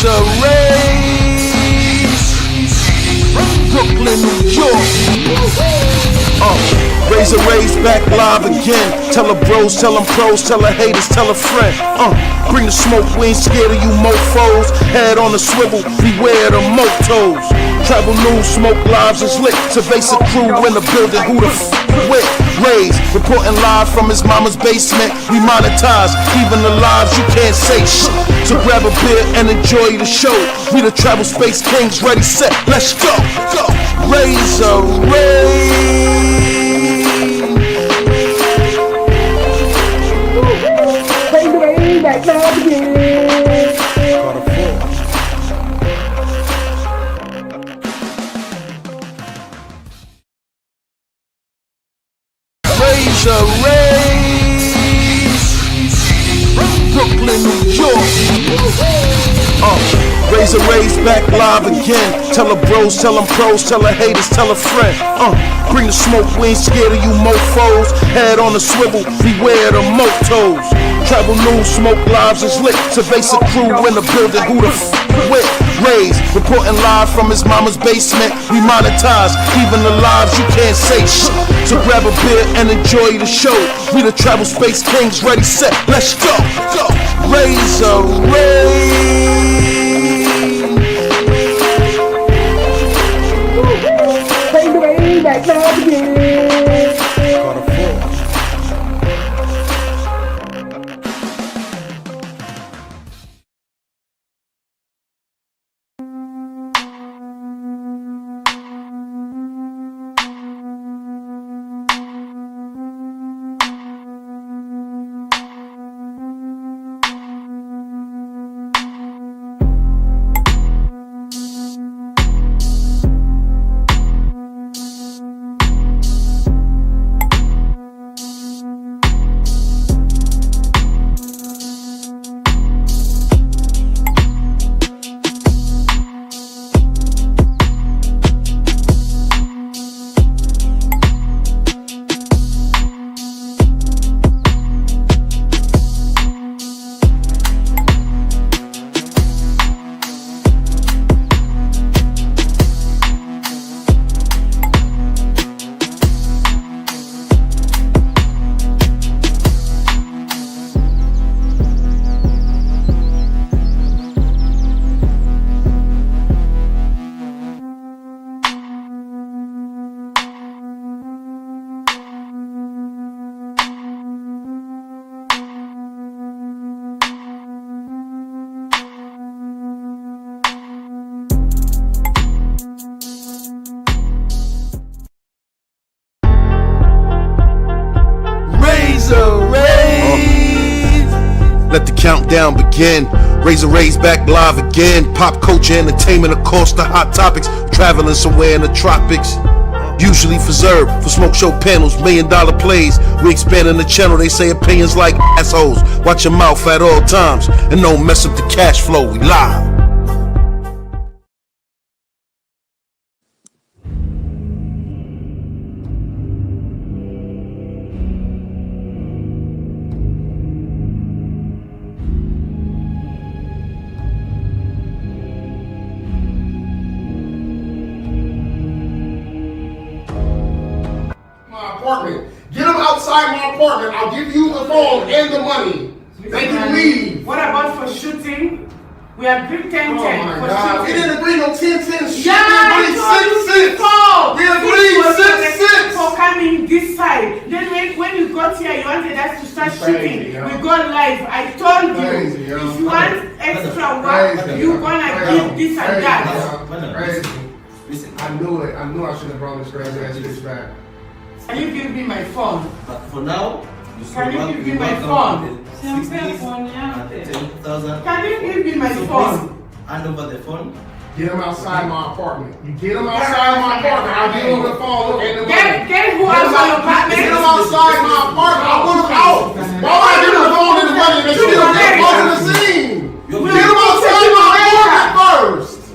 Raze, Brooklyn, New York. Raze back live again. Tell her bros, tell them pros, tell her haters, tell a friend. Bring the smoke, we ain't scared of you mofos. Head on the swivel, beware the motos. Travel news, smoke lives is lit. Survey's a crew in the building, who the f with? Raze, reporting live from his mama's basement. We monetize, even the lives you can't say shit. So grab a beer and enjoy the show. We the travel space kings, ready, set, let's go, go. Raze. Raze, Brooklyn, New York. Raze back live again. Tell her bros, tell them pros, tell her haters, tell a friend. Bring the smoke, we ain't scared of you mofos. Head on the swivel, beware the motos. Travel news, smoke lives is lit. Survey's a crew in the building, who the f with? Raze, reporting live from his mama's basement. We monetize, even the lives you can't say shit. So grab a beer and enjoy the show. We the travel space kings, ready, set, let's go, go. Raze. Let the countdown begin. Raze back live again. Pop culture, entertainment, of course, the hot topics. Traveling somewhere in the tropics. Usually preserved for smoke show panels, $1 million plays. We expanding the channel, they say opinions like assholes. Watch your mouth at all times and don't mess up the cash flow. We live. Get them outside my apartment. I'll give you the phone and the money. They can leave. What about for shooting? We agreed 10-10 for shooting. We didn't agree no 10-10 shit. Yeah, we agreed 6-6. We agreed 6-6. For coming this side. Then when you got here, you wanted us to start shooting. We got live. I told you, if you want extra work, you're gonna give this and that. Listen, I knew it. I knew I should have brought this crazy ass bitch back. Can you give me my phone? But for now, can you give me my phone? 10,000. Can you give me my phone? Hand over the phone. Get him outside my apartment. You get him outside my apartment. I'll give him the phone and the money. Get who outside your apartment? Get him outside my apartment. I want him out. Why would I give him the phone and the money and they still get on the scene? Get him outside my apartment first.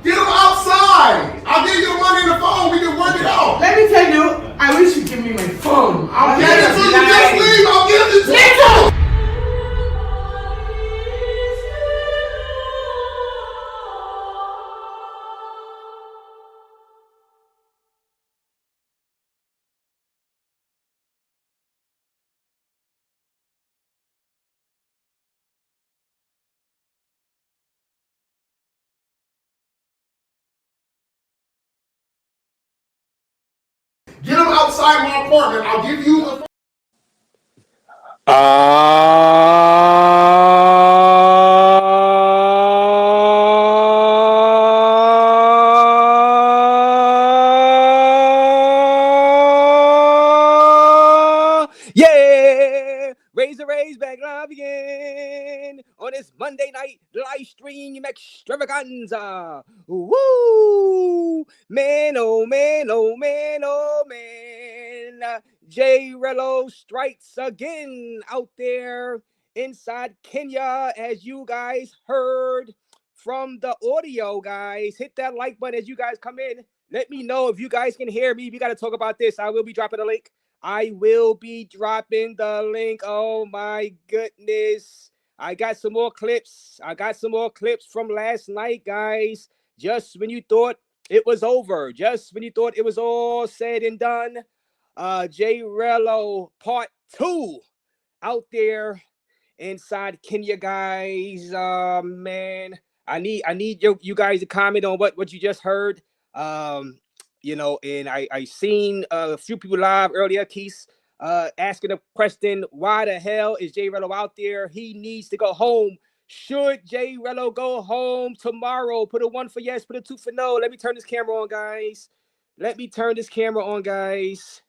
Get him outside. I'll give you the money and the phone. We can work it out. Let me tell you, I wish you give me my phone. I'll give it to you. Just leave. I'll give it to you. outside my apartment, I'll give you the. Yeah, Raze back live again on this Monday night live stream extravaganza. Woo! Man, oh man, oh man, oh man. J Rello strikes again out there inside Kenya, as you guys heard from the audio, guys. Hit that like button as you guys come in. Let me know if you guys can hear me. We got to talk about this. I will be dropping a link. I will be dropping the link. Oh my goodness. I got some more clips. I got some more clips from last night, guys. Just when you thought it was over, just when you thought it was all said and done, J Rello part 2 out there inside Kenya, guys. Man, I need you guys to comment on what you just heard. You know, and I seen a few people live earlier, Keith, asking a question: why the hell is J Rello out there? He needs to go home. Should J Rello go home tomorrow? Put a 1 for yes, put a 2 for no. Let me turn this camera on, guys. Let me turn this camera on, guys.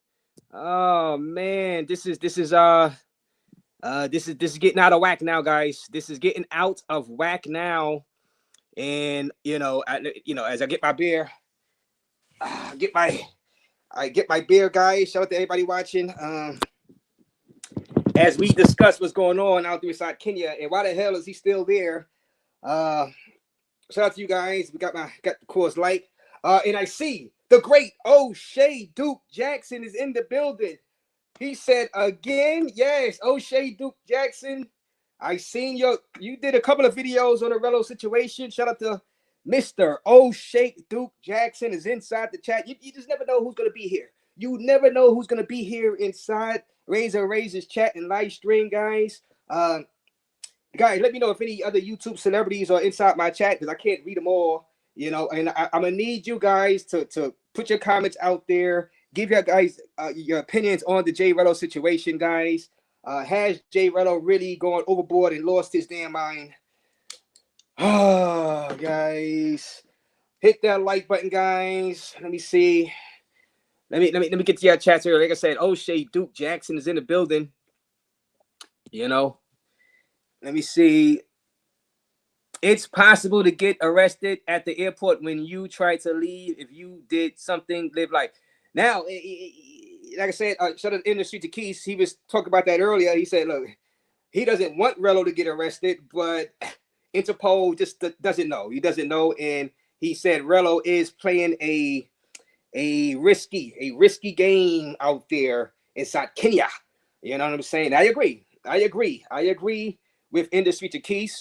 Oh man, this is getting out of whack now, guys. This is getting out of whack now. And you know, as I get my beer, I get my beer, guys. Shout out to everybody watching. As we discuss what's going on out there inside Kenya, and why the hell is he still there? Shout out to you guys. We got the Coors Light. And I see the great O'Shea Duke Jackson is in the building. He said again, yes, O'Shea Duke Jackson. I seen you did a couple of videos on the Rello situation. Shout out to Mr. O'Shea Duke Jackson is inside the chat. You just never know who's gonna be here. You never know who's gonna be here inside Raze's chat and live stream, guys. Guys, let me know if any other YouTube celebrities are inside my chat because I can't read them all. You know, and I'm gonna need you guys to put your comments out there. Give your guys your opinions on the J Rello situation, guys. Has J Rello really gone overboard and lost his damn mind? Oh, guys, hit that like button, guys. Let me see. Let me get to your chats here. Like I said, O'Shea Duke Jackson is in the building. You know, let me see. It's possible to get arrested at the airport when you try to leave. If you did something, live life. Now, like I said, shout out in the street to Keith. He was talking about that earlier. He said, look, he doesn't want Rello to get arrested, but Interpol just doesn't know. He doesn't know. And he said Rello is playing a risky game out there inside Kenya. You know what I'm saying? I agree with industry to Keith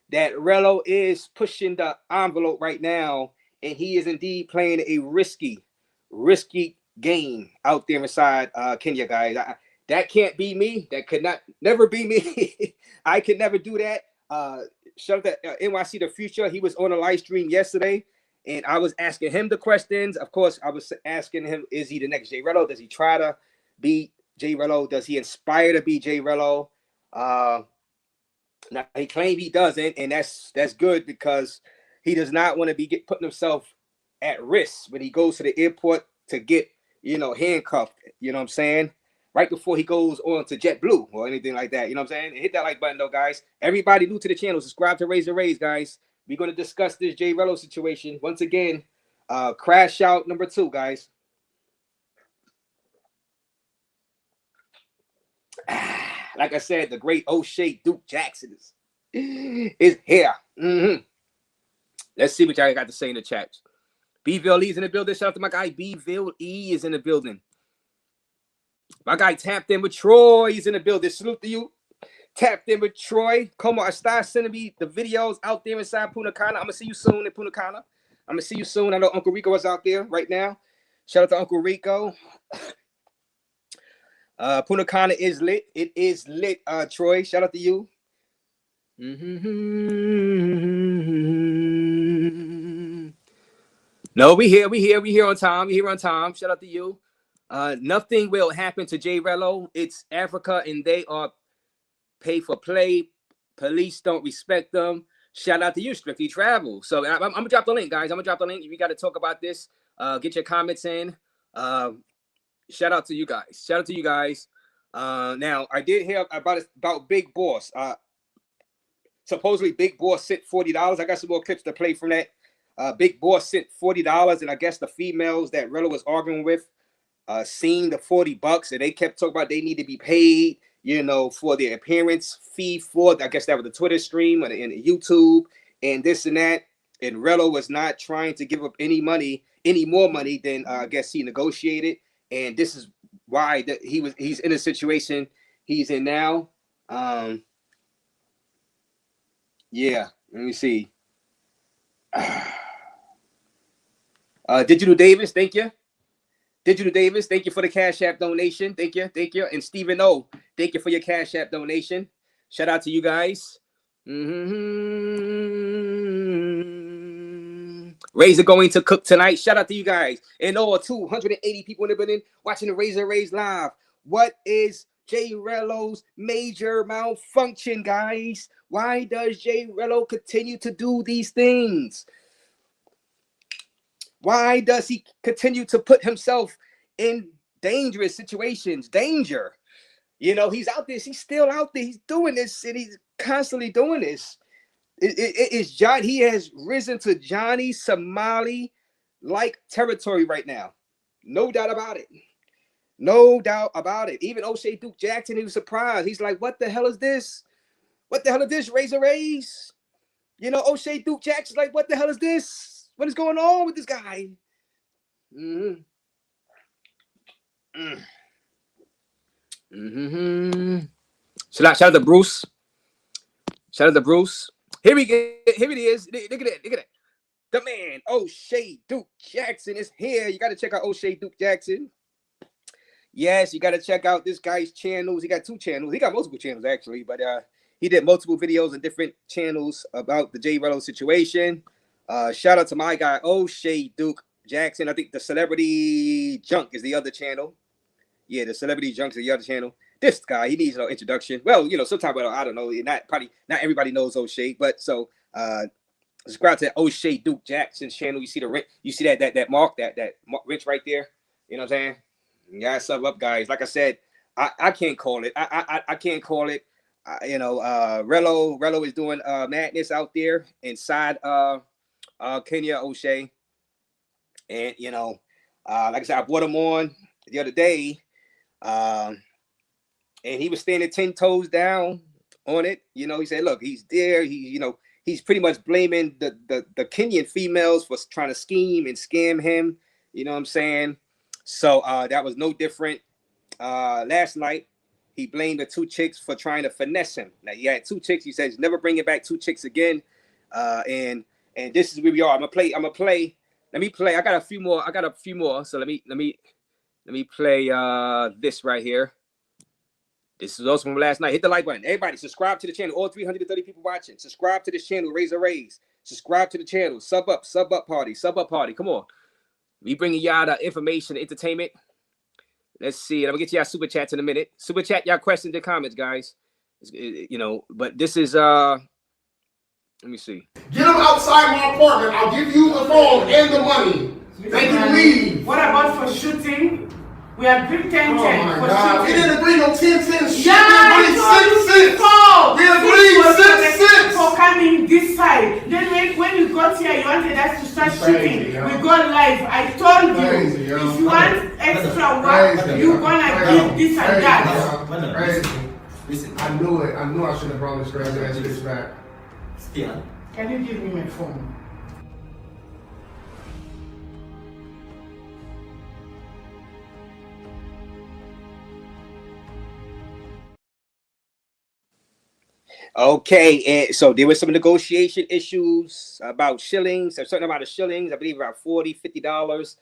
that Rello is pushing the envelope right now, and he is indeed playing a risky game out there inside Kenya, guys. That can't be me. That could never be me. I could never do that. Shout out to NYC The Future. He was on a live stream yesterday, and I was asking him the questions. Of course, I was asking him, is he the next J Rello? Does he try to be J Rello? Does he inspire to be J Rello? Now he claimed he doesn't, and that's good because he does not want to be putting himself at risk when he goes to the airport to get, handcuffed. You know what I'm saying? Right before he goes on to JetBlue or anything like that. You know what I'm saying? And hit that like button though, guys. Everybody new to the channel, subscribe to Raze, guys. We're going to discuss this J Rello situation once again. Crashout number 2, guys. Like I said, the great O'Shea Duke Jackson is here. Let's see what y'all got to say in the chat. Bville E is in the building. Shout out to my guy. Bville E is in the building. My guy Tapped In with Troy is in the building. Salute to you. Tapped In with Troy. Come on, start sending me the videos out there inside Punta Cana. I'm going to see you soon in Punta Cana. I'm going to see you soon. I know Uncle Rico is out there right now. Shout out to Uncle Rico. Punta Cana is lit. It is lit, Troy. Shout out to you. No, we here on time. We here on time. Shout out to you. Nothing will happen to J Rello. It's Africa, and they are pay for play. Police don't respect them. Shout out to you, Strictly Travel. So I'm gonna drop the link, guys. I'm gonna drop the link. If you got to talk about this, get your comments in. Shout out to you guys. Shout out to you guys. Now I did hear about Big Boss. Supposedly Big Boss sent $40. I got some more clips to play from that. Big Boss sent $40, and I guess the females that Rello was arguing with seen the $40, and they kept talking about they need to be paid, you know, for their appearance fee for, I guess that was the Twitter stream and YouTube and this and that. And Rello was not trying to give up any more money than I guess he negotiated. And this is why he's in a situation he's in now. Yeah, let me see. Digital Davis, thank you. Digital Davis, thank you for the Cash App donation. Thank you. And Stephen O, thank you for your Cash App donation. Shout out to you guys. Raze are going to cook tonight. Shout out to you guys. And all 280 people in the building watching the Raze live. What is J Rello's major malfunction, guys? Why does J Rello continue to do these things? Why does he continue to put himself in dangerous situations? Danger. You know, he's out there. He's still out there. He's doing this, and he's constantly doing this. He has risen to Johnny Somali-like territory right now. No doubt about it. No doubt about it. Even O'Shea Duke Jackson, he was surprised. He's like, what the hell is this? What the hell is this, Raze? You know, O'Shea Duke Jackson's like, what the hell is this? What is going on with this guy? Shout out to Bruce. Shout out to Bruce. Here it is. Look at that. The man, O'Shea Duke Jackson, is here. You got to check out O'Shea Duke Jackson. Yes, you got to check out this guy's channels. He got 2 channels. He got multiple channels, actually. But he did multiple videos on different channels about the J Rello situation. Shout out to my guy, O'Shea Duke Jackson. I think the Celebrity Junk is the other channel. Yeah, the Celebrity Junk is the other channel. This guy, he needs no introduction. Well, you know, sometimes I don't know. Not everybody knows O'Shea, but so subscribe to O'Shea Duke Jackson's channel. You see that mark, that wrench right there. You know what I'm saying? You guys sub up, guys. Like I said, I can't call it. I can't call it. Rello is doing madness out there inside Kenya, O'Shea. And you know, like I said, I brought him on the other day, and he was standing 10 toes down on it. You know, he said, look, he's there. He's pretty much blaming the Kenyan females for trying to scheme and scam him. You know what I'm saying? So that was no different. Last night, he blamed the 2 chicks for trying to finesse him. Now, he had 2 chicks. He says, never bringing back 2 chicks again. And this is where we are. I'm gonna play. Let me play. I got a few more. So let me play this right here. This is also from last night. Hit the like button. Everybody, subscribe to the channel. All 330 people watching. Subscribe to this channel. Raze. Subscribe to the channel. Sub up party. Come on. We bringing y'all the information, entertainment. Let's see. I'm gonna get y'all super chats in a minute. Super chat y'all questions and comments, guys. You know, but this is let me see. Get them outside my apartment. I'll give you the phone and the money. They can leave. What about for shooting? We are bring 10-10 for God. shooting. We didn't agree no 10-10 Yeah, shit. We agreed 6-6. We agreed 6-6. For coming this side. Then when you got here, you wanted us to start shooting. We got live. I told you, if you want extra work, you're gonna give this and that. Listen. I knew it. I knew I should have brought this crazy ass bitch back. Still. Can you give me my phone? Okay, and so there was some negotiation issues about shillings, a certain amount of shillings, I believe about $40, $50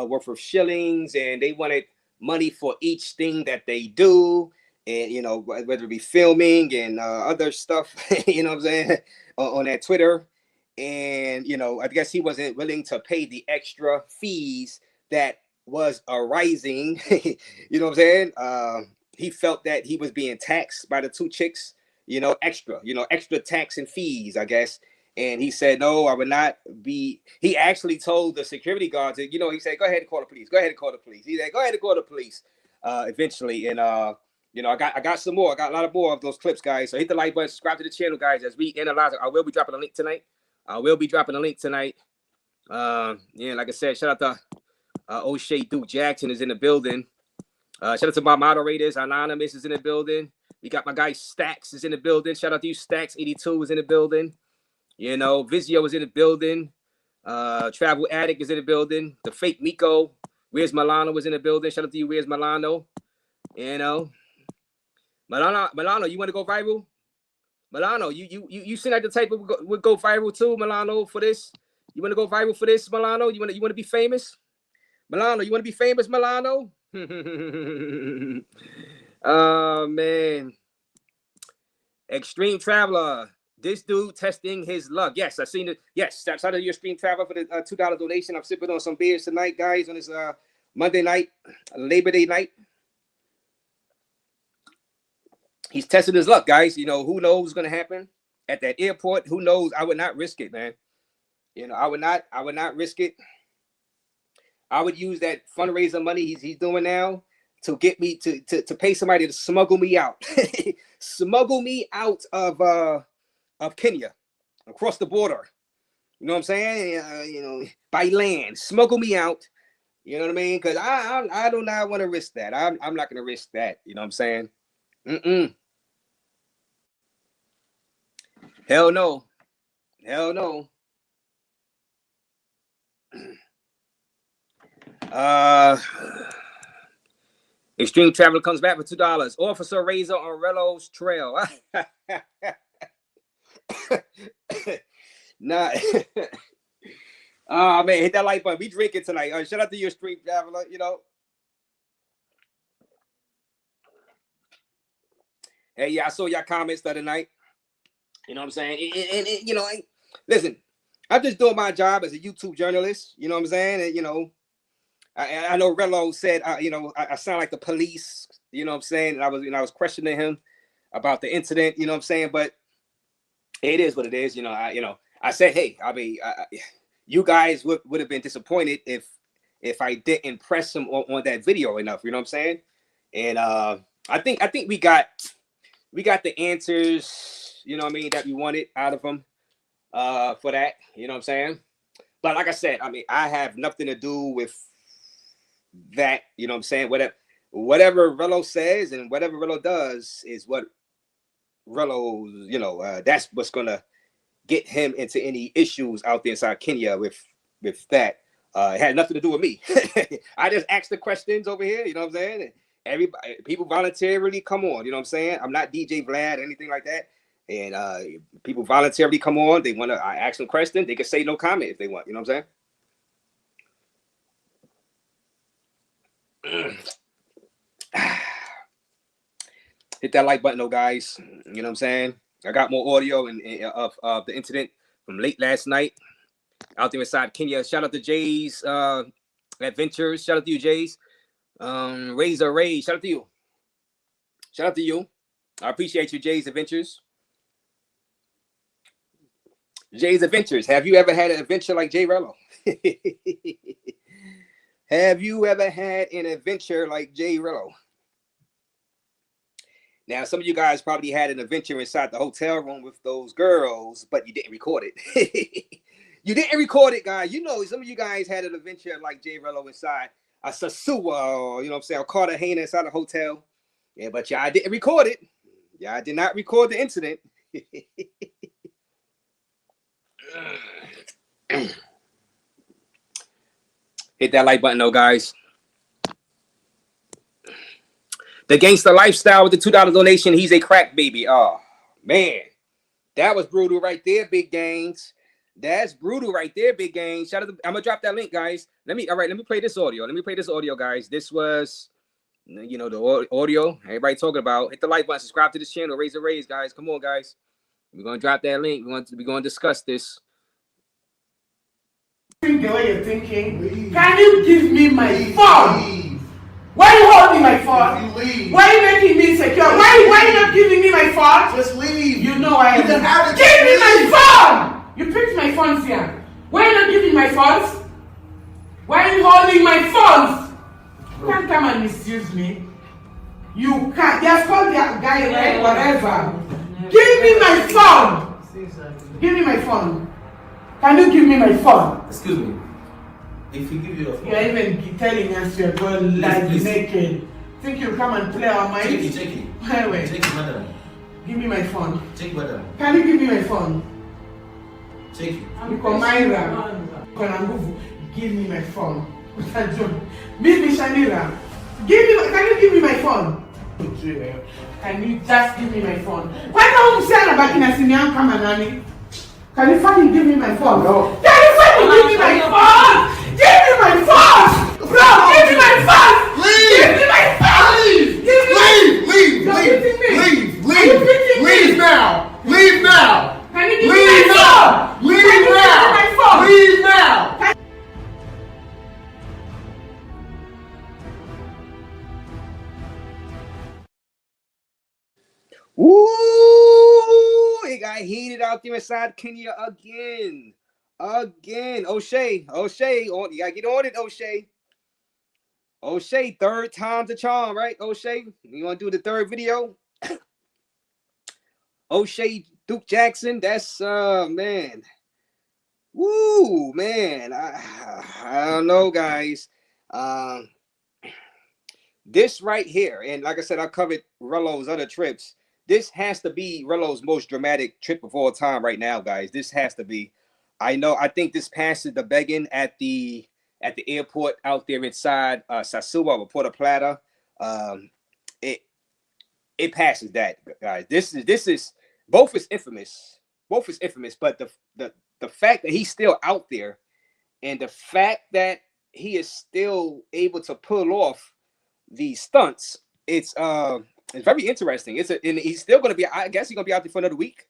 worth of shillings, and they wanted money for each thing that they do, and you know, whether it be filming and other stuff, you know what I'm saying, on that Twitter. And you know, I guess he wasn't willing to pay the extra fees that was arising. You know what I'm saying? He felt that he was being taxed by the two chicks, extra tax and fees, I guess. And he said, no, I would not be. He actually told the security guards, he said, go ahead and call the police. Go ahead and call the police. He said, go ahead and call the police eventually. And, I got some more. I got a lot of more of those clips, guys. So hit the like button, subscribe to the channel, guys, as we analyze it. I will be dropping a link tonight. Like I said, shout out to O'Shea Duke Jackson is in the building. Shout out to my moderators. Anonymous is in the building. We got my guy Stacks is in the building. Shout out to you, Stacks 82 is in the building. Vizio is in the building. Travel Addict is in the building. The fake Miko, Where's Milano was in the building. Shout out to you, Where's Milano? Milano, you want to go viral? Milano, you seem like the type of would go viral too, Milano, for this. You want to go viral for this, Milano? You want to be famous? Milano, you want to be famous, Milano? Oh, man. Extreme Traveler. This dude testing his luck. Yes, I seen it. Yes, shout out to your Extreme Traveler for the $2 donation. I'm sipping on some beers tonight, guys, on this Monday night, Labor Day night. He's testing his luck, guys. Who knows what's going to happen at that airport? Who knows? I would not risk it, man. I would not risk it. I would use that fundraiser money he's doing now to get me to pay somebody to smuggle me out. Smuggle me out of Kenya, across the border. You know what I'm saying? By land. Smuggle me out. You know what I mean? Because I do not want to risk that. I'm not going to risk that. You know what I'm saying? Hell no. Hell no. Extreme Traveler comes back for $2. Officer Razor on Rello's trail. Nah. Oh man, hit that like button. We drinking tonight. Shout out to you, Extreme Traveler. Hey, yeah, I saw your comments the other night. You know what I'm saying? And listen, I'm just doing my job as a YouTube journalist. You know what I'm saying? And, I know Rello said, I sound like the police. You know what I'm saying? And I was questioning him about the incident. You know what I'm saying? But it is what it is. I said, hey, you guys would have been disappointed if I didn't press him on that video enough. You know what I'm saying? And I think we got the answers, that we wanted out of him for that. You know what I'm saying? But like I said, I have nothing to do with that. You know what I'm saying? Whatever Rello says and whatever Rello does is what Rello, that's what's gonna get him into any issues out there inside Kenya with that. It had nothing to do with me. I just asked the questions over here. You know what I'm saying? Everybody, people voluntarily come on. You know what I'm saying? I'm not DJ Vlad or anything like that. And people voluntarily come on. They want to ask them questions. They can say no comment if they want. You know what I'm saying? Hit that like button, though, guys. You know what I'm saying? I got more audio of the incident from late last night out there inside Kenya. Shout out to Jay's Adventures. Shout out to you, Jay's. Raze. Shout out to you. Shout out to you. I appreciate you, Jay's Adventures. Jay's Adventures. Have you ever had an adventure like J Rello? Have you ever had an adventure like J Rello? Now, some of you guys probably had an adventure inside the hotel room with those girls, but you didn't record it. You didn't record it, guys. Some of you guys had an adventure like J Rello inside a Sasua, or, or Cartagena inside a hotel. Yeah, but y'all didn't record it. Y'all did not record the incident. Hit that like button, though, guys. The Gangster Lifestyle with the $2 donation. He's a crack baby. Oh, man. That was brutal right there, big gains. That's brutal right there, big gains. Shout out to, I'm going to drop that link, guys. Let me play this audio. Guys. This was, the audio everybody talking about. Hit the like button. Subscribe to this channel. Raise, guys. Come on, guys. We're going to drop that link. We're going to discuss this. think the way you're thinking. Leave. Can you give me my phone? Leave. Why are you holding my phone? If you leave. Why are you making me insecure? Why are you not giving me my phone? Just leave. You know I am. You can have it. Give me my phone! You picked my phones here. Why are you not giving my phones? Why are you holding my phones? You can't come and misuse me. You can't. They have called their guy, right? Whatever. Give me my phone! Give me my phone. Can you give me my phone? Excuse me. If you give you your phone. You're even telling us you're going live naked. Think you'll come and play our minds? Check it. Anyway, Check it, madam. give me my phone. Check, madam. Can you give me my phone? Check it. Myra, give me my phone. Bibi Shanira, can you give me my phone? Can you just give me my phone? Why don't you say about Kinasinian Kamanani? Can you fucking give me my phone? No. Can you fucking give me my phone? Give me my phone! Bro, give me my phone! Leave. Give me my phone! Leave. Give me Leave. You're Leave. hitting me. Leave. Are you hitting me? Leave now. Leave now. Can you give Leave me my now. phone? Leave Can you give me now. my phone? Leave now. Ooh, it got heated out there inside Kenya again. O'Shea, you gotta get on it, O'Shea. O'Shea, third time's the charm, right? O'Shea, you wanna do the third video? O'Shea Duke Jackson, that's man. Woo, man. I don't know, guys. This right here, and like I said, I covered Rello's other trips. This has to be Rello's most dramatic trip of all time right now, guys. This has to be. I think this passes the begging at the airport out there inside Sasua or Puerto Plata. It passes that, guys. This is both is infamous. Both is infamous, but the fact that he's still out there and the fact that he is still able to pull off these stunts, it's very interesting. And he's still gonna be, I guess he's gonna be out there for another week.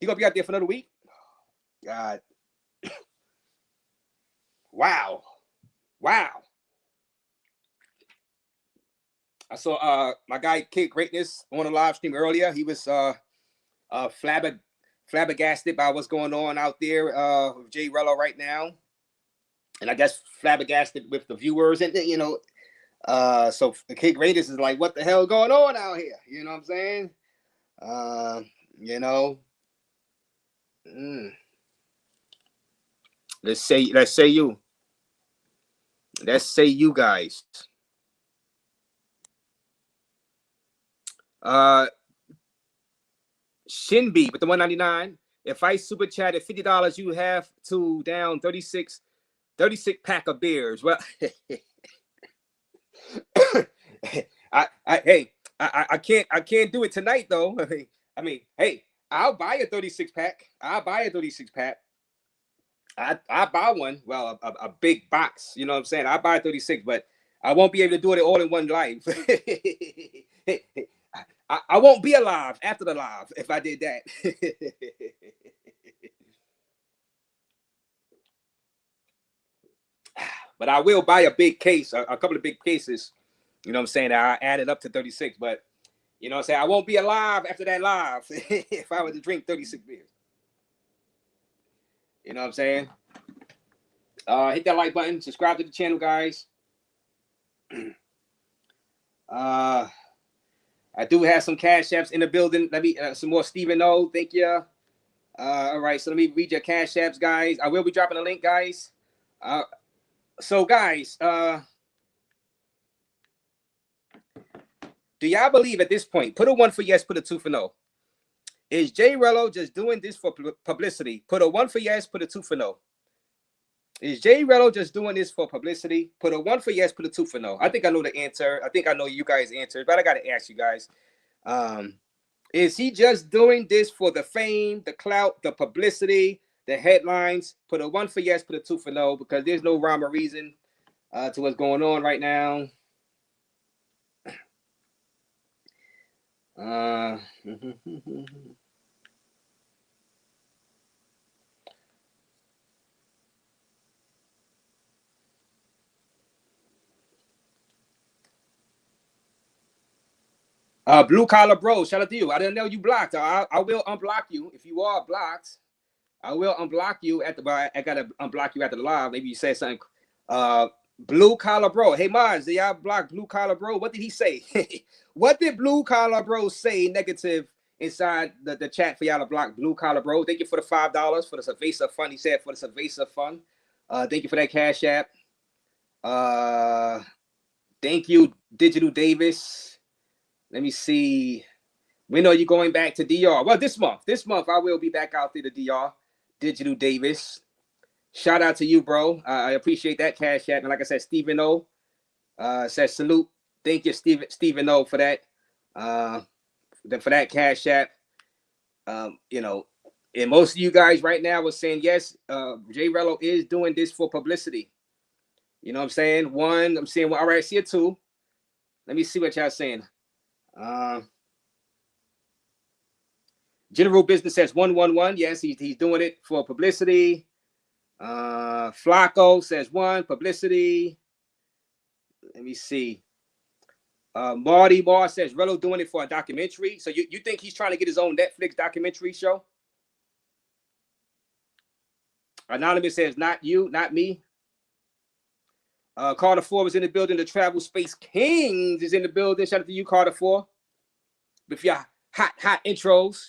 He's gonna be out there for another week. God. Wow. I saw my guy Kid Greatness on a live stream earlier. He was flabbergasted by what's going on out there with J Rello right now. And I guess flabbergasted with the viewers, and so the Kid Greatness is like, what the hell going on out here? You know what I'm saying? Let's say you guys. Shinby with the 199. If I super chat at $50, you have to down 36 pack of beers. Well, I can't do it tonight though. I mean, hey, I'll buy a 36 pack. I buy one. Well, a big box. You know what I'm saying? I buy 36, but I won't be able to do it all in one live. I won't be alive after the live if I did that. But I will buy a big case, a couple of big cases. You know what I'm saying? I added up to 36, but you know what I'm saying? I won't be alive after that live if I were to drink 36 beers. You know what I'm saying? Hit that like button, subscribe to the channel, guys. I do have some cash apps in the building. Let me some more Stephen O. Thank you. All right, so let me read your cash apps, guys. I will be dropping a link, guys. So guys, do y'all believe at this point? Put a 1 for yes, put a 2 for no. Is J Rello just doing this for publicity? Put a 1 for yes, put a 2 for no. Is J Rello just doing this for publicity? Put a 1 for yes, put a 2 for no. I think I know the answer. I think I know you guys' answer, but I got to ask you guys. Is he just doing this for the fame, the clout, the publicity, the headlines? Put a 1 for yes, put a 2 for no, because there's no rhyme or reason to what's going on right now. Blue collar bro, shout out to you. I didn't know you blocked. I will unblock you if you are blocked. I will unblock you at the. I gotta unblock you after the live. Maybe you said something. Blue collar bro. Hey Mars, did y'all block blue collar bro? What did he say? What did blue collar bro say negative inside the chat for y'all to block blue collar bro? Thank you for the $5 for the Cerveza fund. He said for the Cerveza fund. Thank you for that Cash App. Thank you, Digital Davis. Let me see. When are you going back to DR? Well, this month. This month I will be back out there to DR. Digital Davis. Shout out to you, bro. I appreciate that Cash App. And like I said, Stephen O says salute. Thank you, Stephen O, for that. For that Cash App. You know, and most of you guys right now are saying yes. J Rello is doing this for publicity. You know what I'm saying? One, I'm saying, well, all right, I see it two. Let me see what y'all saying. General Business says 111. Yes, he's doing it for publicity. Flacco says one, publicity. Let me see. Marty Moore says Rello doing it for a documentary. So you think he's trying to get his own Netflix documentary show? Anonymous says not you, not me. Carter 4 is in the building. The Travel Space Kings is in the building. Shout out to you, Carter 4. With your hot intros.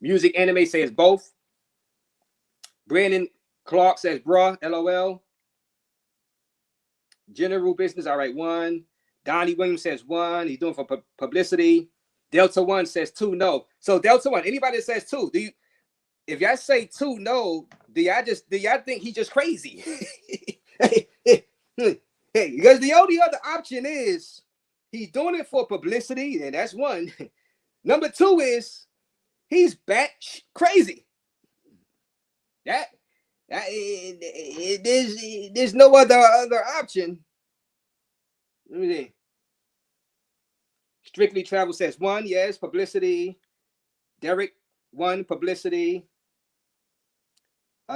Music Anime says both. Brandon Clark says bruh, LOL. General Business, all right, one. Donnie Williams says one. He's doing for publicity. Delta 1 says two, no. So Delta 1, anybody that says two, if y'all say two, no, do y'all think he's just crazy? Hey, because the only other option is he's doing it for publicity, and that's one. Number two is he's batch crazy. There's no other option. Let me see. Strictly Travel says one, yes, publicity. Derek, one, publicity.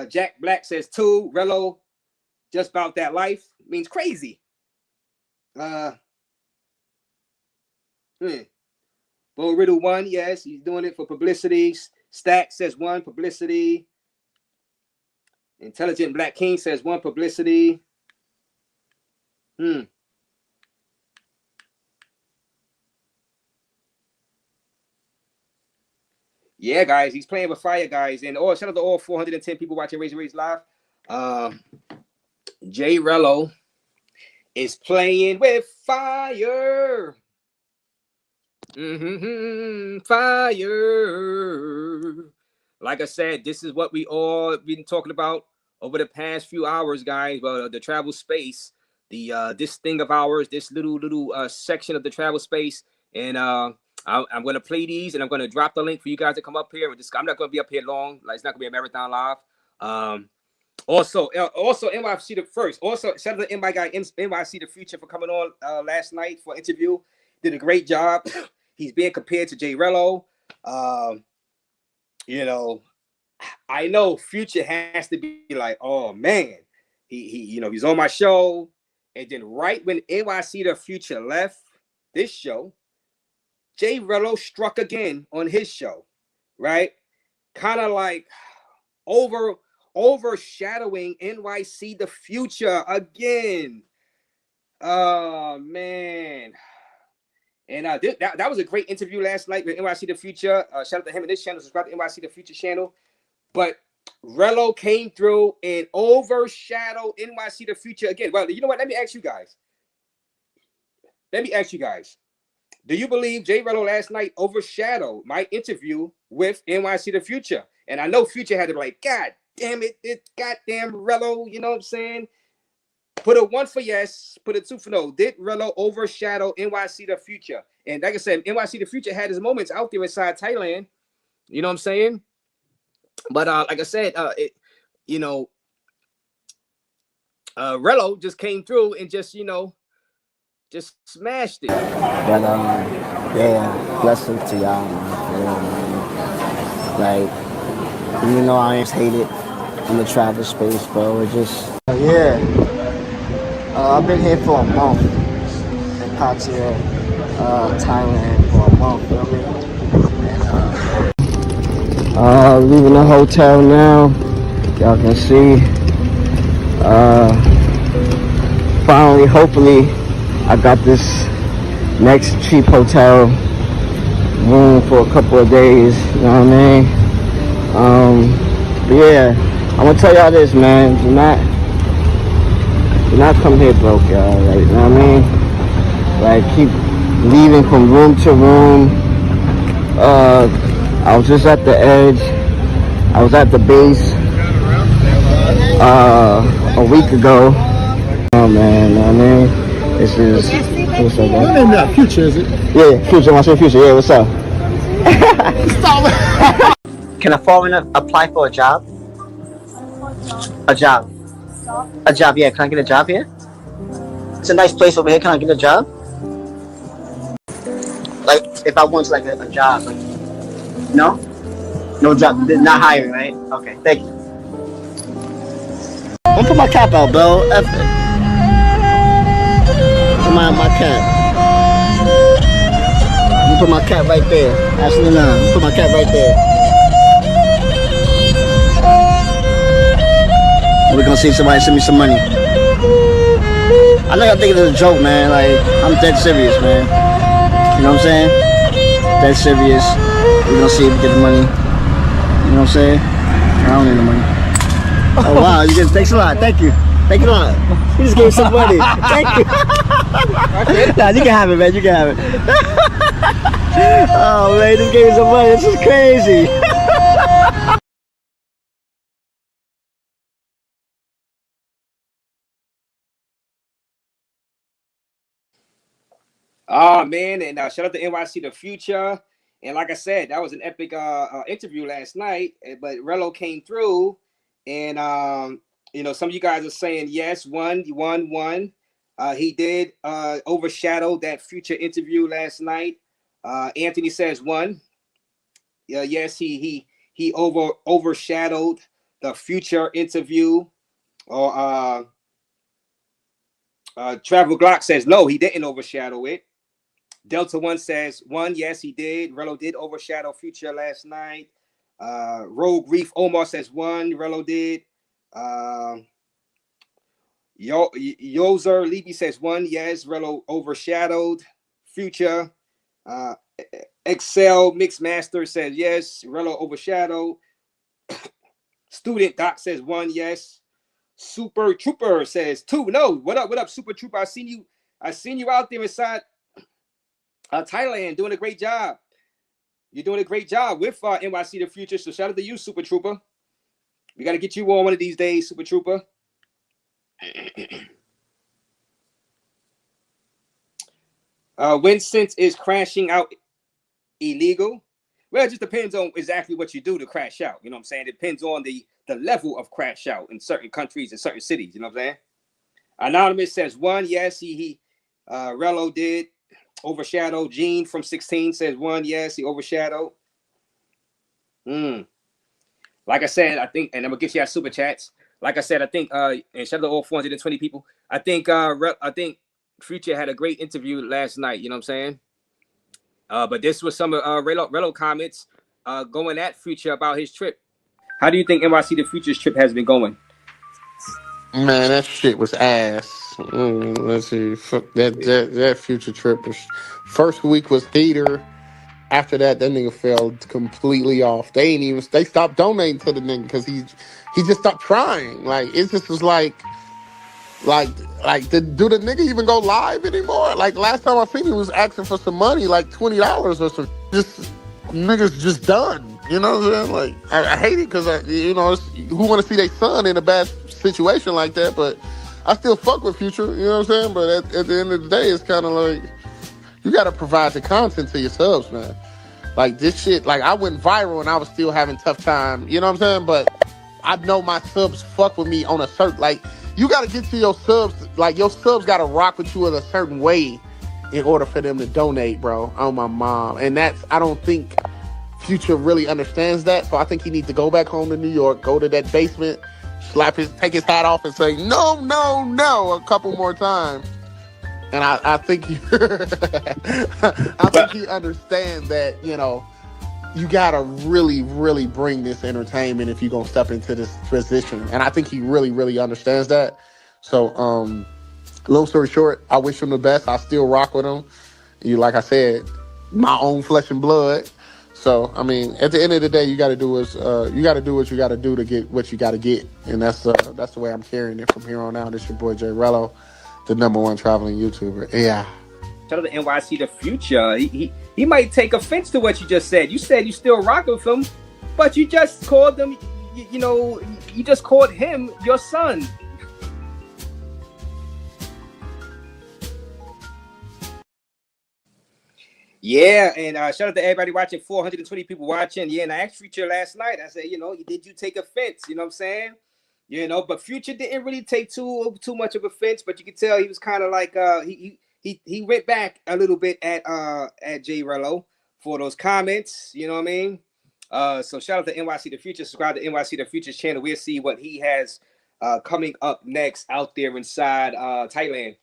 Jack Black says two. Rello, just about that life, means crazy. Bo Riddle, one, yes, he's doing it for publicity. Stack says one, publicity. Intelligent Black King says one, publicity. Yeah, guys, he's playing with fire, guys. And shout out to all 410 people watching Raze Live. J Rello is playing with fire. Fire. Like I said, this is what we all been talking about over the past few hours, guys. Well, the travel space, this thing of ours, this little section of the travel space, and I'm going to play these, and I'm going to drop the link for you guys to come up here. I'm not going to be up here long. Like, it's not going to be a marathon live. Also NYC the first. Also, shout out to my guy NYC the Future for coming on last night for an interview. Did a great job. He's being compared to J Rello. You know, I know Future has to be like, oh man, he's on my show, and then right when NYC the Future left this show, J Rello struck again on his show, right? Kind of like overshadowing NYC the Future again. Oh man. And that was a great interview last night with NYC the Future. Shout out to him and his channel. Subscribe to NYC the Future channel. But Rello came through and overshadowed NYC the Future again. Well, you know what? Let me ask you guys. Do you believe J Rello last night overshadowed my interview with NYC the Future? And I know Future had to be like, God damn it, goddamn Rello, you know what I'm saying? Put a 1 for yes, put a 2 for no. Did Rello overshadow NYC the Future? And like I said, NYC the Future had his moments out there inside Thailand. You know what I'm saying? But like I said, Rello just came through and just smashed it. But yeah, blessings to y'all, man. Like, even though I ain't hated in the travel space, bro, it just I've been here for a month in Pattaya, Thailand for a month, feel me? And, leaving the hotel now. Y'all can see. Finally, hopefully, I got this next cheap hotel room for a couple of days. You know what I mean? But yeah, I'm gonna tell y'all this, man. Do not come here broke, y'all. Like, you know what I mean? Like, keep leaving from room to room. I was just at the edge. I was at the base a week ago. Oh man, you know what I mean? This is what's up, man? Your name not Future, is it? Yeah, Future. I say Future. Yeah, what's up? Can a foreigner apply for a job? A job. A job, yeah. Can I get a job here? It's a nice place over here. Can I get a job? Like, if I want like a job, like, no? No job. They're not hiring, right? Okay, thank you. I'm gonna put my cap out, bro. F it. Put my cap. I'm gonna put my cap right there. Actually, no. I'm gonna put my cap right there. We're gonna see if somebody send me some money. I know y'all think it's a joke, man. Like, I'm dead serious, man. You know what I'm saying? Dead serious. We're gonna see if we get the money. You know what I'm saying? I don't need the money. Oh wow, you get, thanks a lot. Thank you. Thank you a lot. You just gave me some money. Thank you. Nah, you can have it, man. You can have it. Oh man, you just gave me some money. This is crazy. Oh man, and shout out to NYC The Future. And like I said, that was an epic interview last night. But Rello came through, and you know, some of you guys are saying yes, one. He did overshadow that Future interview last night. Anthony says one. Yes, he overshadowed the Future interview. Or Travel Glock says no, he didn't overshadow it. Delta One says one. Yes, he did. Rello did overshadow Future last night. Rogue Reef Omar says one. Rello did. Yozer Levy says one. Yes, Rello overshadowed Future. Excel Mixmaster says yes. Rello overshadowed. Student Doc says one. Yes. Super Trooper says two. No. What up? What up, Super Trooper? I seen you out there inside Thailand doing a great job. You're doing a great job with NYC The Future. So shout out to you, Super Trooper. We got to get you on one of these days, Super Trooper. When since is crashing out illegal? Well, it just depends on exactly what you do to crash out. You know what I'm saying? It depends on the level of crash out in certain countries and certain cities. You know what I'm saying? Anonymous says one. Yes, he Rello did overshadow. Gene from 16 says one. Yes, he overshadowed. Like I said, I think, and I'm gonna get you our super chats. Like I said, I think, and shout out to all 420 people. I think Future had a great interview last night. You know what I'm saying? But this was some of Rello comments going at Future about his trip. How do you think NYC The Future's trip has been going? Man, that shit was ass. Let's see. Fuck that Future trip. First week was heater. After that nigga fell completely off. They stopped donating to the nigga because he just stopped trying. Like, it just was like do the nigga even go live anymore? Like, last time I seen he was asking for some money, like $20 or some. Just niggas just done. You know what I'm saying? Like, I hate it because who want to see their son in a bad situation like that? But I still fuck with Future. You know what I'm saying? But at the end of the day, it's kind of like, you got to provide the content to your subs, man. Like, this shit, like, I went viral and I was still having tough time. You know what I'm saying? But I know my subs fuck with me on a certain, like, you got to get to your subs. Like, your subs got to rock with you in a certain way in order for them to donate, bro, on my mom. And I don't think Future really understands that. So I think he needs to go back home to New York, go to that basement, take his hat off and say no, no, no a couple more times. And I think he, I think he understands that, you know, you gotta really, really bring this entertainment if you're gonna step into this position. And I think he really, really understands that. So, long story short, I wish him the best. I still rock with him. Like I said, my own flesh and blood. So, I mean, at the end of the day, you got to do what you got to do to get what you got to get, and that's the way I'm carrying it from here on out. It's your boy J Rello, the #1 traveling YouTuber. Yeah. Shout out to NYC the Future. He might take offense to what you just said. You said you still rock with him, but you just called him. You just called him your son. Yeah, and shout out to everybody watching. 420 people watching. Yeah, and I asked Future last night. I said, did you take offense? You know what I'm saying? But Future didn't really take too much of offense. But you could tell he was kind of like he went back a little bit at J Rello for those comments. You know what I mean? So shout out to NYC the Future. Subscribe to NYC the Future's channel. We'll see what he has coming up next out there inside Thailand.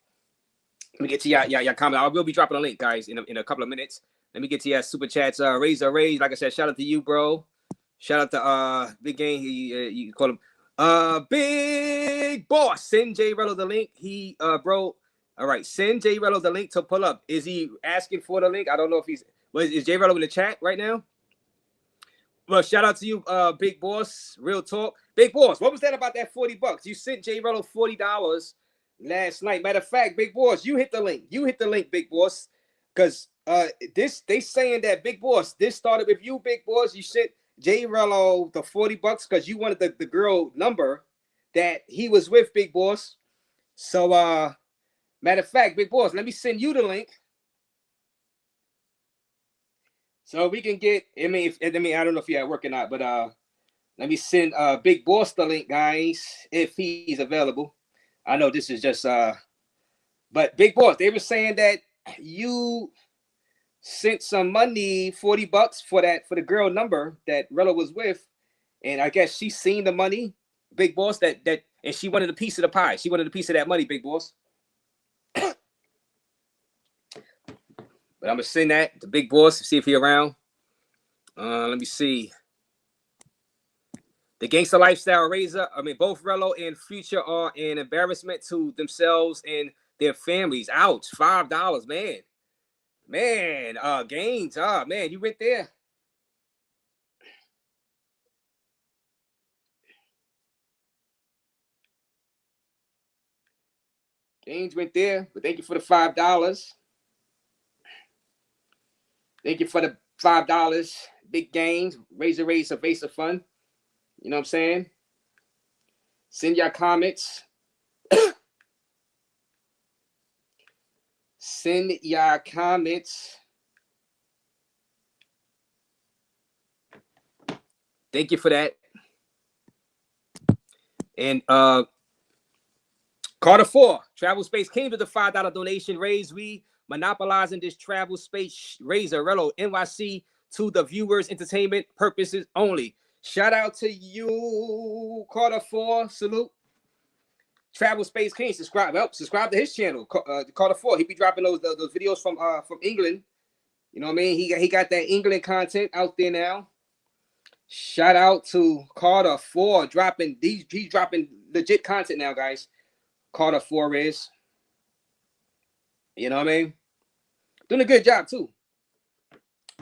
Let me get to y'all comment. I will be dropping a link, guys, in a couple of minutes. Let me get to y'all super chats. Raze, like I said, shout out to you, bro. Shout out to Big Game. You call him Big Boss. Send J Rello the link. Bro. All right, send J Rello the link to pull up. Is he asking for the link? I don't know if is J Rello in the chat right now? Well, shout out to you, Big Boss. Real talk. Big Boss, what was that about that $40? You sent J Rello $40 last night. Matter of fact, Big Boss, you hit the link. Big Boss. Because they saying that, Big Boss, this started with you, Big Boss. You sent J Rello the $40 because you wanted the girl number that he was with, Big Boss. So matter of fact, Big Boss, let me send you the link. So we can get, I don't know if you're at work or not, but let me send Big Boss the link, guys, if he's available. I know this is just but Big Boss, they were saying that you sent some money, $40 for the girl number that Rello was with, and I guess she seen the money, Big Boss, that and she wanted a piece of the pie. She wanted a piece of that money, Big Boss. But I'm gonna send that to Big Boss to see if he's around. Let me see. The Gangster Lifestyle Razor. Both Rello and Future are an embarrassment to themselves and their families. Ouch. $5, man. Man, Gaines. Man, you went there. Gaines went there, but thank you for the $5. Thank you for the $5. Big Gains. Razor Base of Fun. You know what I'm saying? Send your comments. Send your comments. Thank you for that. And Carter 4, Travel Space came to the $5 donation. Raze, we monopolizing this travel space. Razor Rello NYC to the viewers' entertainment purposes only. Shout out to you, Carter 4. Salute. Travel Space King. Subscribe to his channel, Carter 4. He be dropping those videos from England. You know what I mean? He got that England content out there now. Shout out to Carter 4 dropping he's dropping legit content now, guys. Carter 4 is. You know what I mean? Doing a good job too.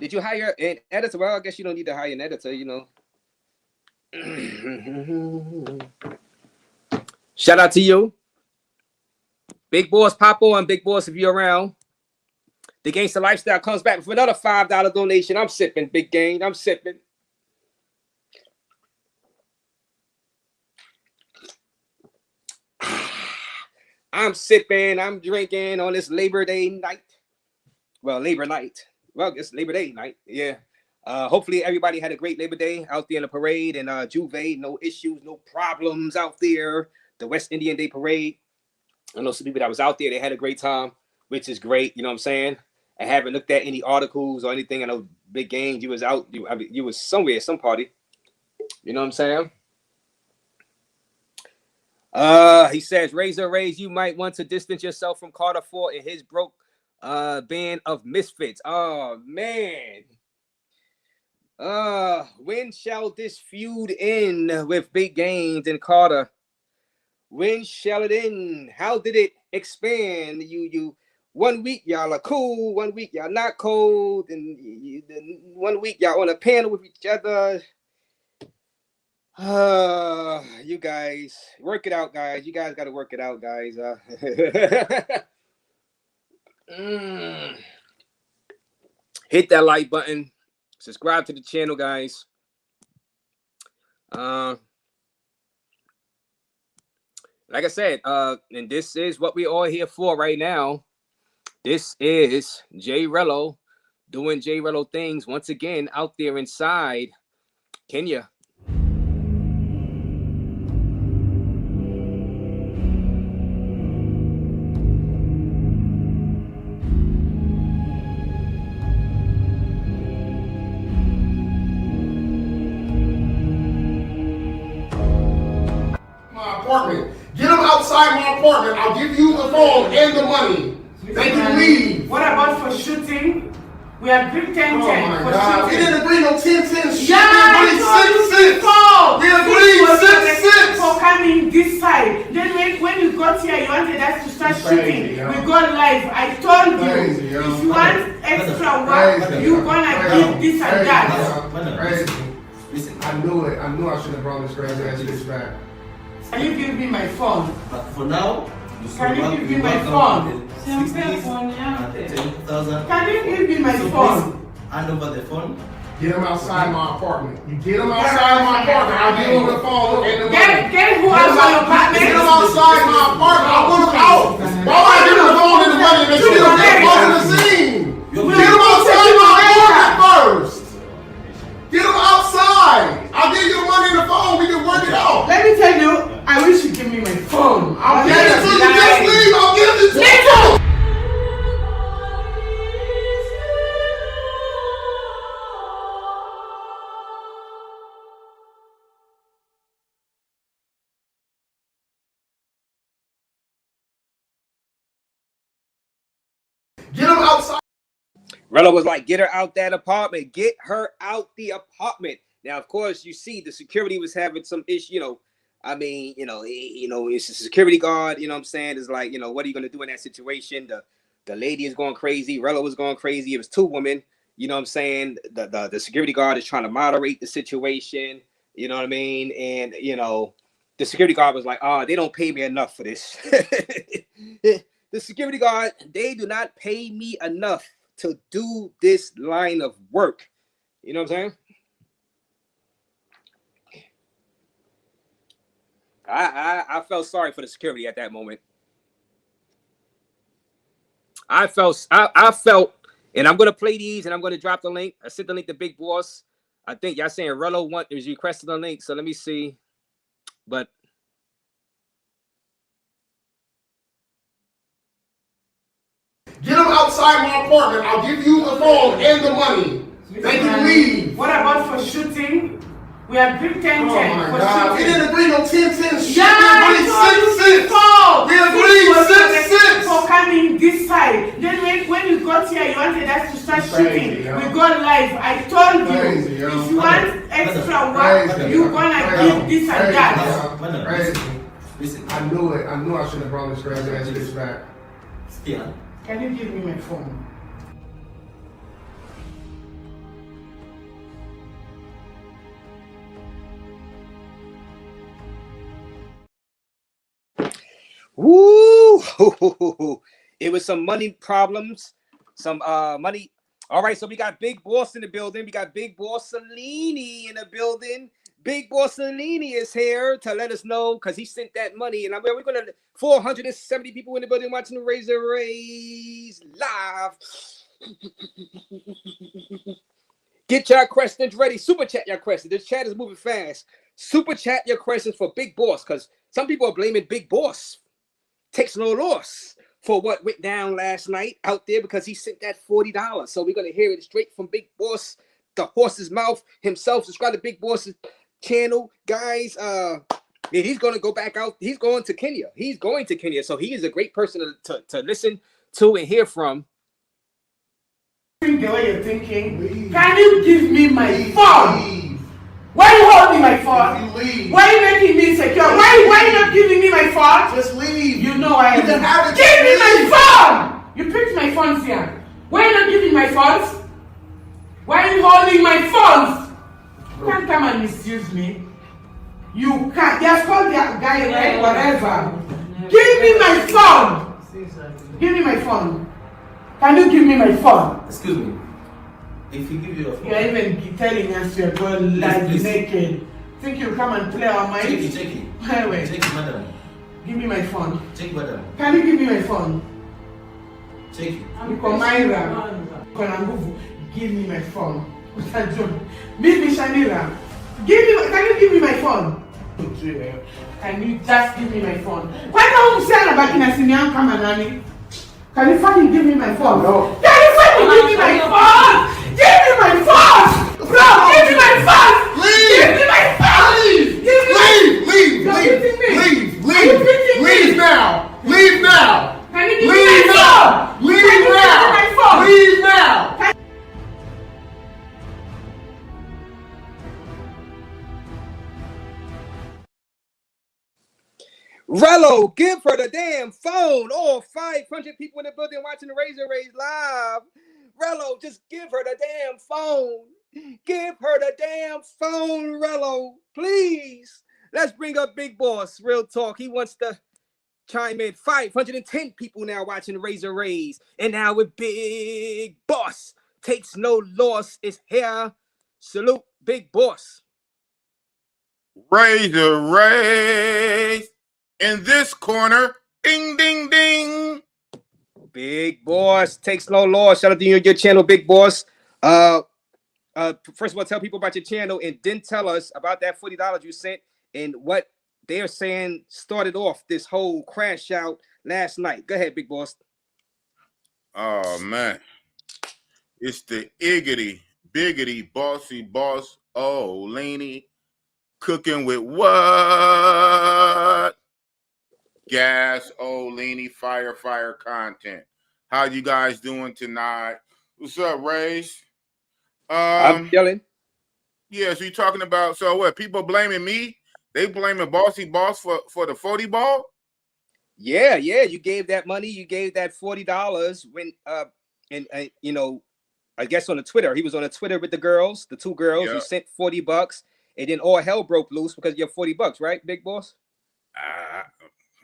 Did you hire an editor? Well, I guess you don't need to hire an editor, you know. Shout out to you. Big Boss Papo and Big Boss if you're around. The Gangster Lifestyle comes back with another $5 donation. I'm sipping, Big Gang. I'm sipping. I'm sipping. I'm drinking on this Labor Day night. Well, Labor night. Well, it's Labor Day night. Yeah. Hopefully everybody had a great Labor Day out there in the parade and Juve. No issues, no problems out there. The West Indian Day Parade. I know some people that was out there. They had a great time, which is great. You know what I'm saying? I haven't looked at any articles or anything. I know Big Game. You was out. You was somewhere, some party. You know what I'm saying? He says, Raze, you might want to distance yourself from Carter Ford and his broke band of misfits. Oh man. When shall this feud end with Big Gains and Carter? When shall it end? How did it expand? You 1 week y'all are cool, 1 week y'all not cold, and 1 week y'all on a panel with each other. You guys work it out, guys. You guys got to work it out, guys. Hit that like button. Subscribe to the channel, guys. Like I said, and this is what we all here for right now. This is J Rello doing J Rello things once again out there inside Kenya. Get them outside my apartment. I'll give you the phone and the money. They can leave. What about for shooting? We agreed 10-10 Oh my for God. We shooting. didn't agree no 10-10 shit. Yeah, We agreed 6-6. We agreed 6-6. For coming this side. Then when you got here, you wanted us to start shooting. We got live. I told you, if you want extra work, you're gonna give this and that. Listen, I knew it. I knew I should have brought this crazy ass bitch back. Can you give me my phone? But for now, Can you give me my phone? 60,000. Can you give me my phone? Hand over the phone. Get them outside my apartment. You get them outside my apartment. I'll give them the phone and the money. Get who else on your apartment? Get them outside my apartment. I want them out. Why would I give them the phone and the money and they still get close to the scene? Get them outside my apartment first. Get them outside. I'll give you the money and the phone. We can work it out. Let me tell you, I wish you give me my phone. I'll give it to you. Just leave. I'll give it to you. Get them outside. Rello was like, get her out that apartment. Get her out the apartment. Now, of course, you see the security was having some issue, I mean, it's a security guard, you know what I'm saying? It's like, what are you going to do in that situation? The lady is going crazy. Rello was going crazy. It was two women, you know what I'm saying? The security guard is trying to moderate the situation, you know what I mean? And, the security guard was like, they don't pay me enough for this. The security guard, they do not pay me enough to do this line of work. You know what I'm saying? I felt sorry for the security at that moment. I felt, and I'm gonna play these, and I'm gonna drop the link. I sent the link to Big Boss. I think y'all saying Rello was requesting the link, so let me see. But get them outside my apartment. I'll give you the phone and the money. They can leave. What about for shooting? We agreed 10-10 for God. We shooting. didn't agree no 10-10 shit. Yeah, We agreed 6-6. We agreed 6-6. For coming this side. Then when you got here, you wanted us to start shooting. We got live. I told you, if you want extra work, you're gonna give this and that. Listen, I knew it. I knew I should have brought this crazy ass bitch back. Yeah. Can you give me my phone? woo! It was some money problems, some money. All right, so we got Big Boss in the building. We got Big Boss Salini in the building. Big Boss Salini is here to let us know because he sent that money. And we're going to 470 people in the building watching the Raze live. Get your questions ready. Super chat your questions. This chat is moving fast. Super chat your questions for Big Boss because some people are blaming Big Boss. Takes no loss for what went down last night out there because he sent that $40. So we're going to hear it straight from Big Boss, the horse's mouth himself. Subscribe to Big Boss's channel. Guys, he's going to go back out. He's going to Kenya. He's going to Kenya. So he is a great person to listen to and hear from. The way you're thinking, can you give me my phone? Why are you holding my phone? Why are you making me insecure? Why are you not giving me my phone? Just leave. You know I am. You can have it. Give me my phone! You picked my phones here. Why are you not giving my phones? Why are you holding my phones? You can't come and misuse me. You can't. Just call the guy, right? Whatever. Give me my phone. Give me my phone. Can you give me my phone? Excuse me. If you give you a phone. You're even telling us you're going like naked. Think you'll come and play our minds? Check it. Anyway. Check it, madam. Give me my phone. Check it, madam. Can you give me my phone? Check it. Give me my phone. Meet me, Shanira. Can you give me my phone? Can you just give me my phone? Why don't you say about Kinasinian Kamanani? Can you fucking give me my phone? No. Can you fucking give me my phone? Give me my phone! Bro, give me my phone! Leave! Give me my phone! Leave now! Leave now! Can you give me my phone? Leave now! Leave now! Rello, give her the damn phone. All 500 people in the building watching the Raze live. Rello, just give her the damn phone. Give her the damn phone, Rello. Please. Let's bring up Big Boss. Real talk. He wants to chime in. 510 people now watching the Raze. And now with Big Boss. Takes no loss. Is here. Salute, Big Boss. Raze. In this corner, ding, ding, ding. Big Boss takes no loss. Shout out to you and your channel, Big Boss. First of all, tell people about your channel and then tell us about that $40 you sent and what they're saying started off this whole crash out last night. Go ahead, Big Boss. Oh, man. It's the iggity, biggity, bossy boss, Laney, cooking with what? Gas, Laney, fire content. How you guys doing tonight? What's up, Raze? I'm yelling. Yeah, so you're talking about, so what, people blaming me? They blaming Bossy Boss for the 40 ball? Yeah, you gave that money. You gave that $40 when, you know, I guess on the Twitter. He was on the Twitter with the girls, the two girls. Yeah. You sent $40 and then all hell broke loose because you have $40, right, Big Boss?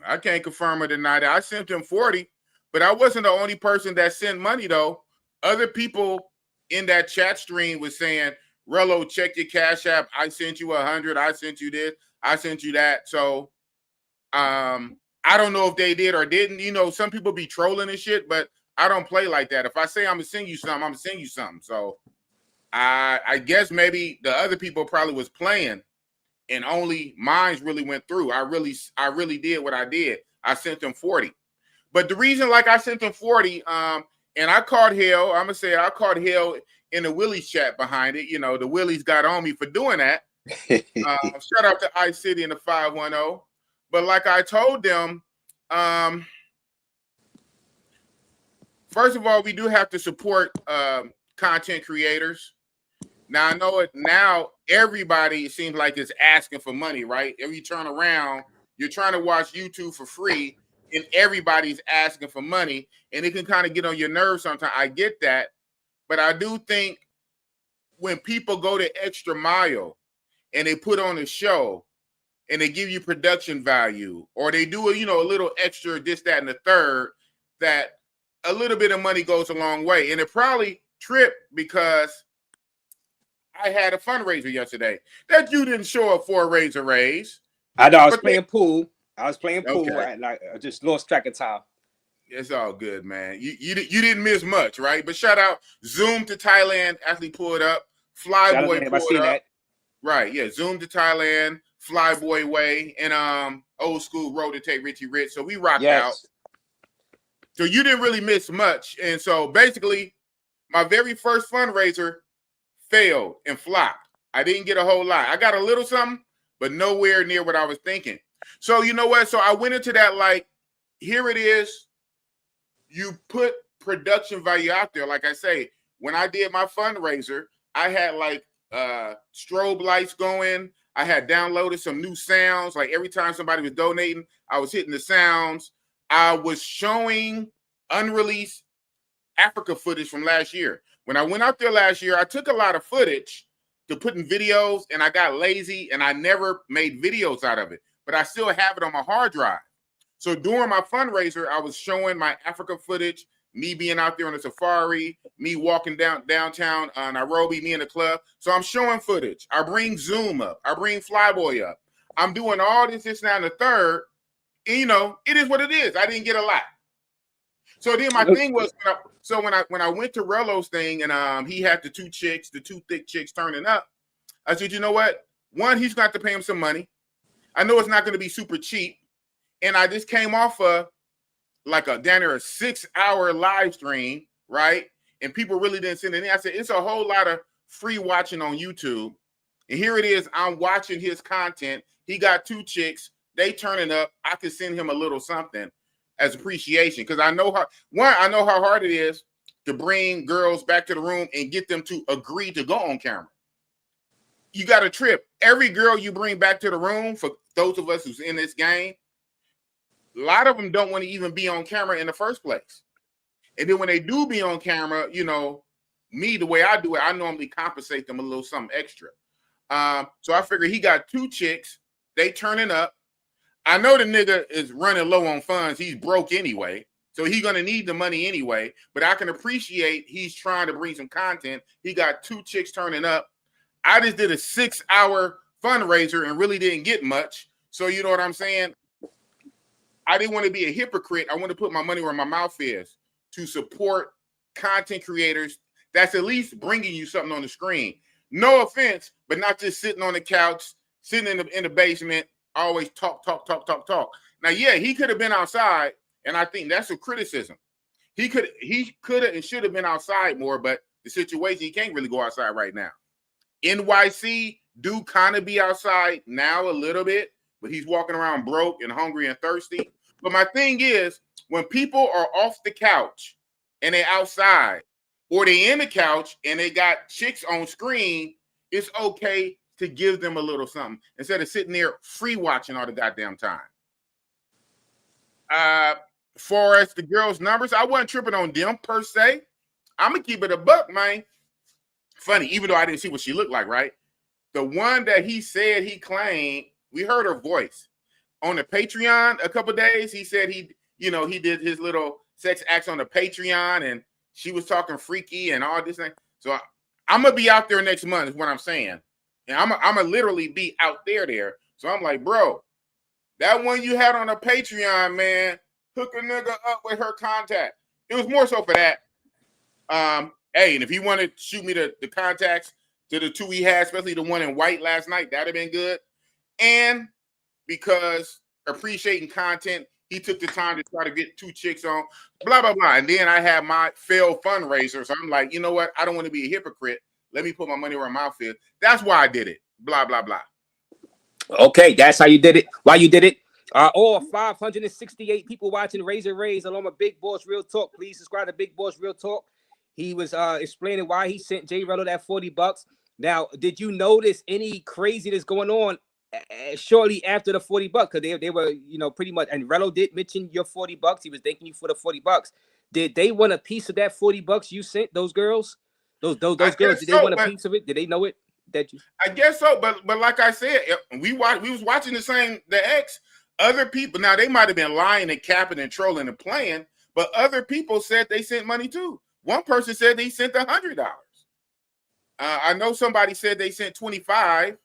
I can't confirm or deny that. I sent him 40, but I wasn't the only person that sent money, though. Other people in that chat stream was saying, Rello, check your Cash App. I sent you 100. I sent you this. I sent you that. So I don't know if they did or didn't. You know, some people be trolling and shit, but I don't play like that. If I say I'm going to send you something, I'm going to send you something. So I guess maybe the other people probably was playing. And only mine really went through. I really did what I did. I sent them 40. But the reason, like I sent them 40, and I caught hell. I'm gonna say I caught hell in the Willie's chat behind it. You know, the Willies got on me for doing that. Shout out to Ice City and the 510. But like I told them, first of all, we do have to support content creators. Now, I know it now, everybody seems like is asking for money, right? If you turn around, you're trying to watch YouTube for free, and everybody's asking for money, and it can kind of get on your nerves sometimes. I get that, but I do think when people go the extra mile and they put on a show and they give you production value, or they do a little extra this, that, and the third, that a little bit of money goes a long way. And it probably tripped because I had a fundraiser yesterday that you didn't show up for a Raze. I know I was playing pool. Okay. I just lost track of time. It's all good, man. You didn't miss much, right? But shout out Zoom to Thailand. Actually pulled up. Flyboy pulled up. That. Right, yeah. Zoom to Thailand. Flyboy Way and Old School Road to Take Richie Rich. So we rocked out. So you didn't really miss much. And so basically, my very first fundraiser failed and flopped. I didn't get a whole lot. I got a little something, but nowhere near what I was thinking. So you know what? So I went into that like, here it is. You put production value out there. Like I say, when I did my fundraiser, I had like strobe lights going. I had downloaded some new sounds. Like every time somebody was donating, I was hitting the sounds. I was showing unreleased Africa footage from last year. When I went out there last year, I took a lot of footage to put in videos, and I got lazy, and I never made videos out of it. But I still have it on my hard drive. So during my fundraiser, I was showing my Africa footage, me being out there on the safari, me walking downtown Nairobi, me in the club. So I'm showing footage. I bring Zoom up. I bring Flyboy up. I'm doing all this now, and the third. And, you know, it is what it is. I didn't get a lot. So then my thing was, when I went to Rello's thing, and he had the two thick chicks turning up, I said, you know what? One, he's going to have to pay him some money. I know it's not going to be super cheap. And I just came off like a 6-hour live stream, right? And people really didn't send it in. I said, it's a whole lot of free watching on YouTube. And here it is. I'm watching his content. He got two chicks. They turning up. I could send him a little something as appreciation. Because I know how hard it is to bring girls back to the room and get them to agree to go on camera. You got a trip. Every girl you bring back to the room, for those of us who's in this game, a lot of them don't want to even be on camera in the first place. And then when they do be on camera, you know, me, the way I do it, I normally compensate them a little something extra. So I figured he got two chicks. They turning up. I know the nigga is running low on funds. He's broke anyway. So he's going to need the money anyway. But I can appreciate he's trying to bring some content. He got two chicks turning up. I just did a 6-hour fundraiser and really didn't get much. So you know what I'm saying? I didn't want to be a hypocrite. I want to put my money where my mouth is to support content creators that's at least bringing you something on the screen. No offense, but not just sitting on the couch, sitting in the basement, always talk. Now, yeah, he could have been outside, and I think that's a criticism. He could have and should have been outside more, but the situation, he can't really go outside right now. NYC do kind of be outside now a little bit, but he's walking around broke and hungry and thirsty. But my thing is, when people are off the couch and they outside, or they in the couch and they got chicks on screen, it's okay to give them a little something instead of sitting there free watching all the goddamn time. For as the girls' numbers, I wasn't tripping on them per se. I'm gonna keep it a buck, man. Funny, even though I didn't see what she looked like, right? The one that he said he claimed, we heard her voice on the Patreon a couple days. He said he did his little sex acts on the Patreon, and she was talking freaky and all this thing. So I'm gonna be out there next month, is what I'm saying. And I'm gonna literally be out there. So I'm like, bro, that one you had on the Patreon, man, hook a nigga up with her contact. It was more so for that. Hey, and if you want to shoot me the contacts to the two he had, especially the one in white last night, that'd have been good. And because appreciating content, he took the time to try to get two chicks on, blah, blah, blah. And then I had my failed fundraiser. So I'm like, you know what? I don't want to be a hypocrite. Let me put my money where my mouth is. That's why I did it. Blah, blah, blah. Okay, that's how you did it. Why you did it? All 568 people watching Raze along with Big Boss Real Talk. Please subscribe to Big Boss Real Talk. He was explaining why he sent J Rello that $40. Now, did you notice any craziness going on shortly after the $40? Because they were, pretty much, and Rello did mention your $40. He was thanking you for the $40. Did they want a piece of that $40 you sent those girls? Those girls, did they want a piece of it? Did they know it? I guess so, but like I said, we was watching the X. Other people, now they might have been lying and capping and trolling and playing, but other people said they sent money too. One person said they sent $100. I know somebody said they sent $25. I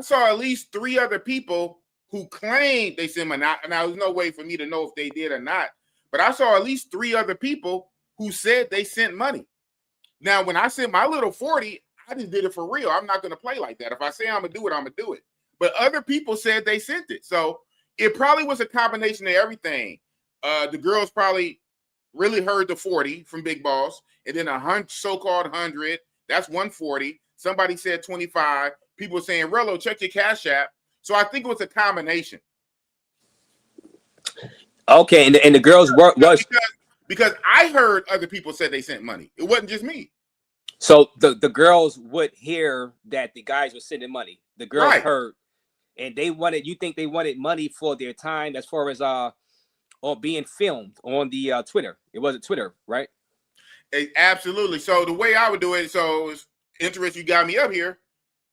saw at least 3 other people who claimed they sent money. Now there's no way for me to know if they did or not, but I saw at least 3 other people who said they sent money. Now, when I sent my little 40, I just did it for real. I'm not going to play like that. If I say I'm going to do it, I'm going to do it. But other people said they sent it. So it probably was a combination of everything. The girls probably really heard the 40 from Big Boss, and then a so-called 100. That's 140. Somebody said 25. People saying, Rello, check your Cash App. So I think it was a combination. Okay, and the girls were because I heard other people said they sent money. It wasn't just me. So the girls would hear that the guys were sending money. The girls heard, and they wanted. You think they wanted money for their time as far as or being filmed on the Twitter? It wasn't Twitter, right? Absolutely. So the way I would do it. So it's interesting you got me up here.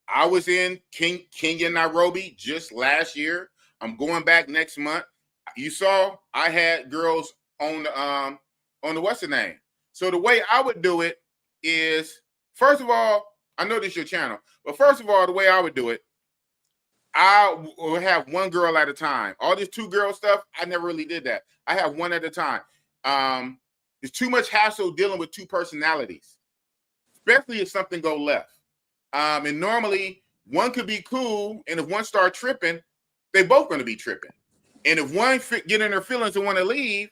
I was in Kenyan, Nairobi just last year. I'm going back next month. You saw I had girls on the what's the name. So the way I would do it is, first of all, I know this is your channel, but first of all, the way I would do it, I would have one girl at a time. All this 2-girl stuff, I never really did that. I have one at a time. There's too much hassle dealing with 2 personalities, especially if something go left. And normally one could be cool, and if one start tripping, they both going to be tripping. And if one get in their feelings and want to leave,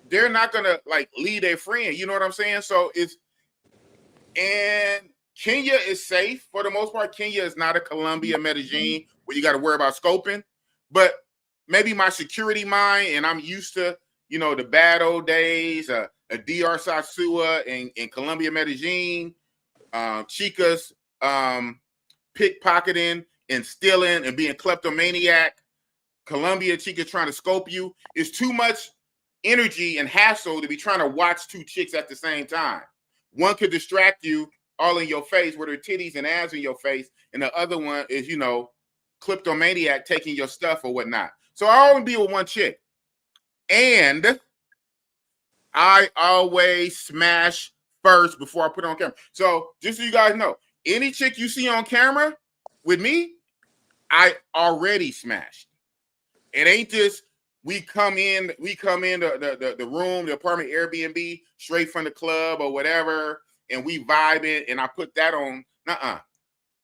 they're not going to like leave their friend. You know what I'm saying? So and Kenya is safe for the most part. Kenya is not a Colombia, Medellin, where you got to worry about scoping. But maybe my security mind, and I'm used to, the bad old days, a DR Sasua and Colombia, Medellin, chicas pickpocketing and stealing and being kleptomaniac. Colombia chicas trying to scope you. It's too much energy and hassle to be trying to watch 2 chicks at the same time. One could distract you all in your face with her titties and abs in your face, and the other one is, kleptomaniac taking your stuff or whatnot. So I always be with one chick. And I always smash first before I put it on camera. So just so you guys know, any chick you see on camera with me, I already smashed. It ain't just we come in the room, the apartment, Airbnb, straight from the club or whatever, and we vibe it, and I put that on.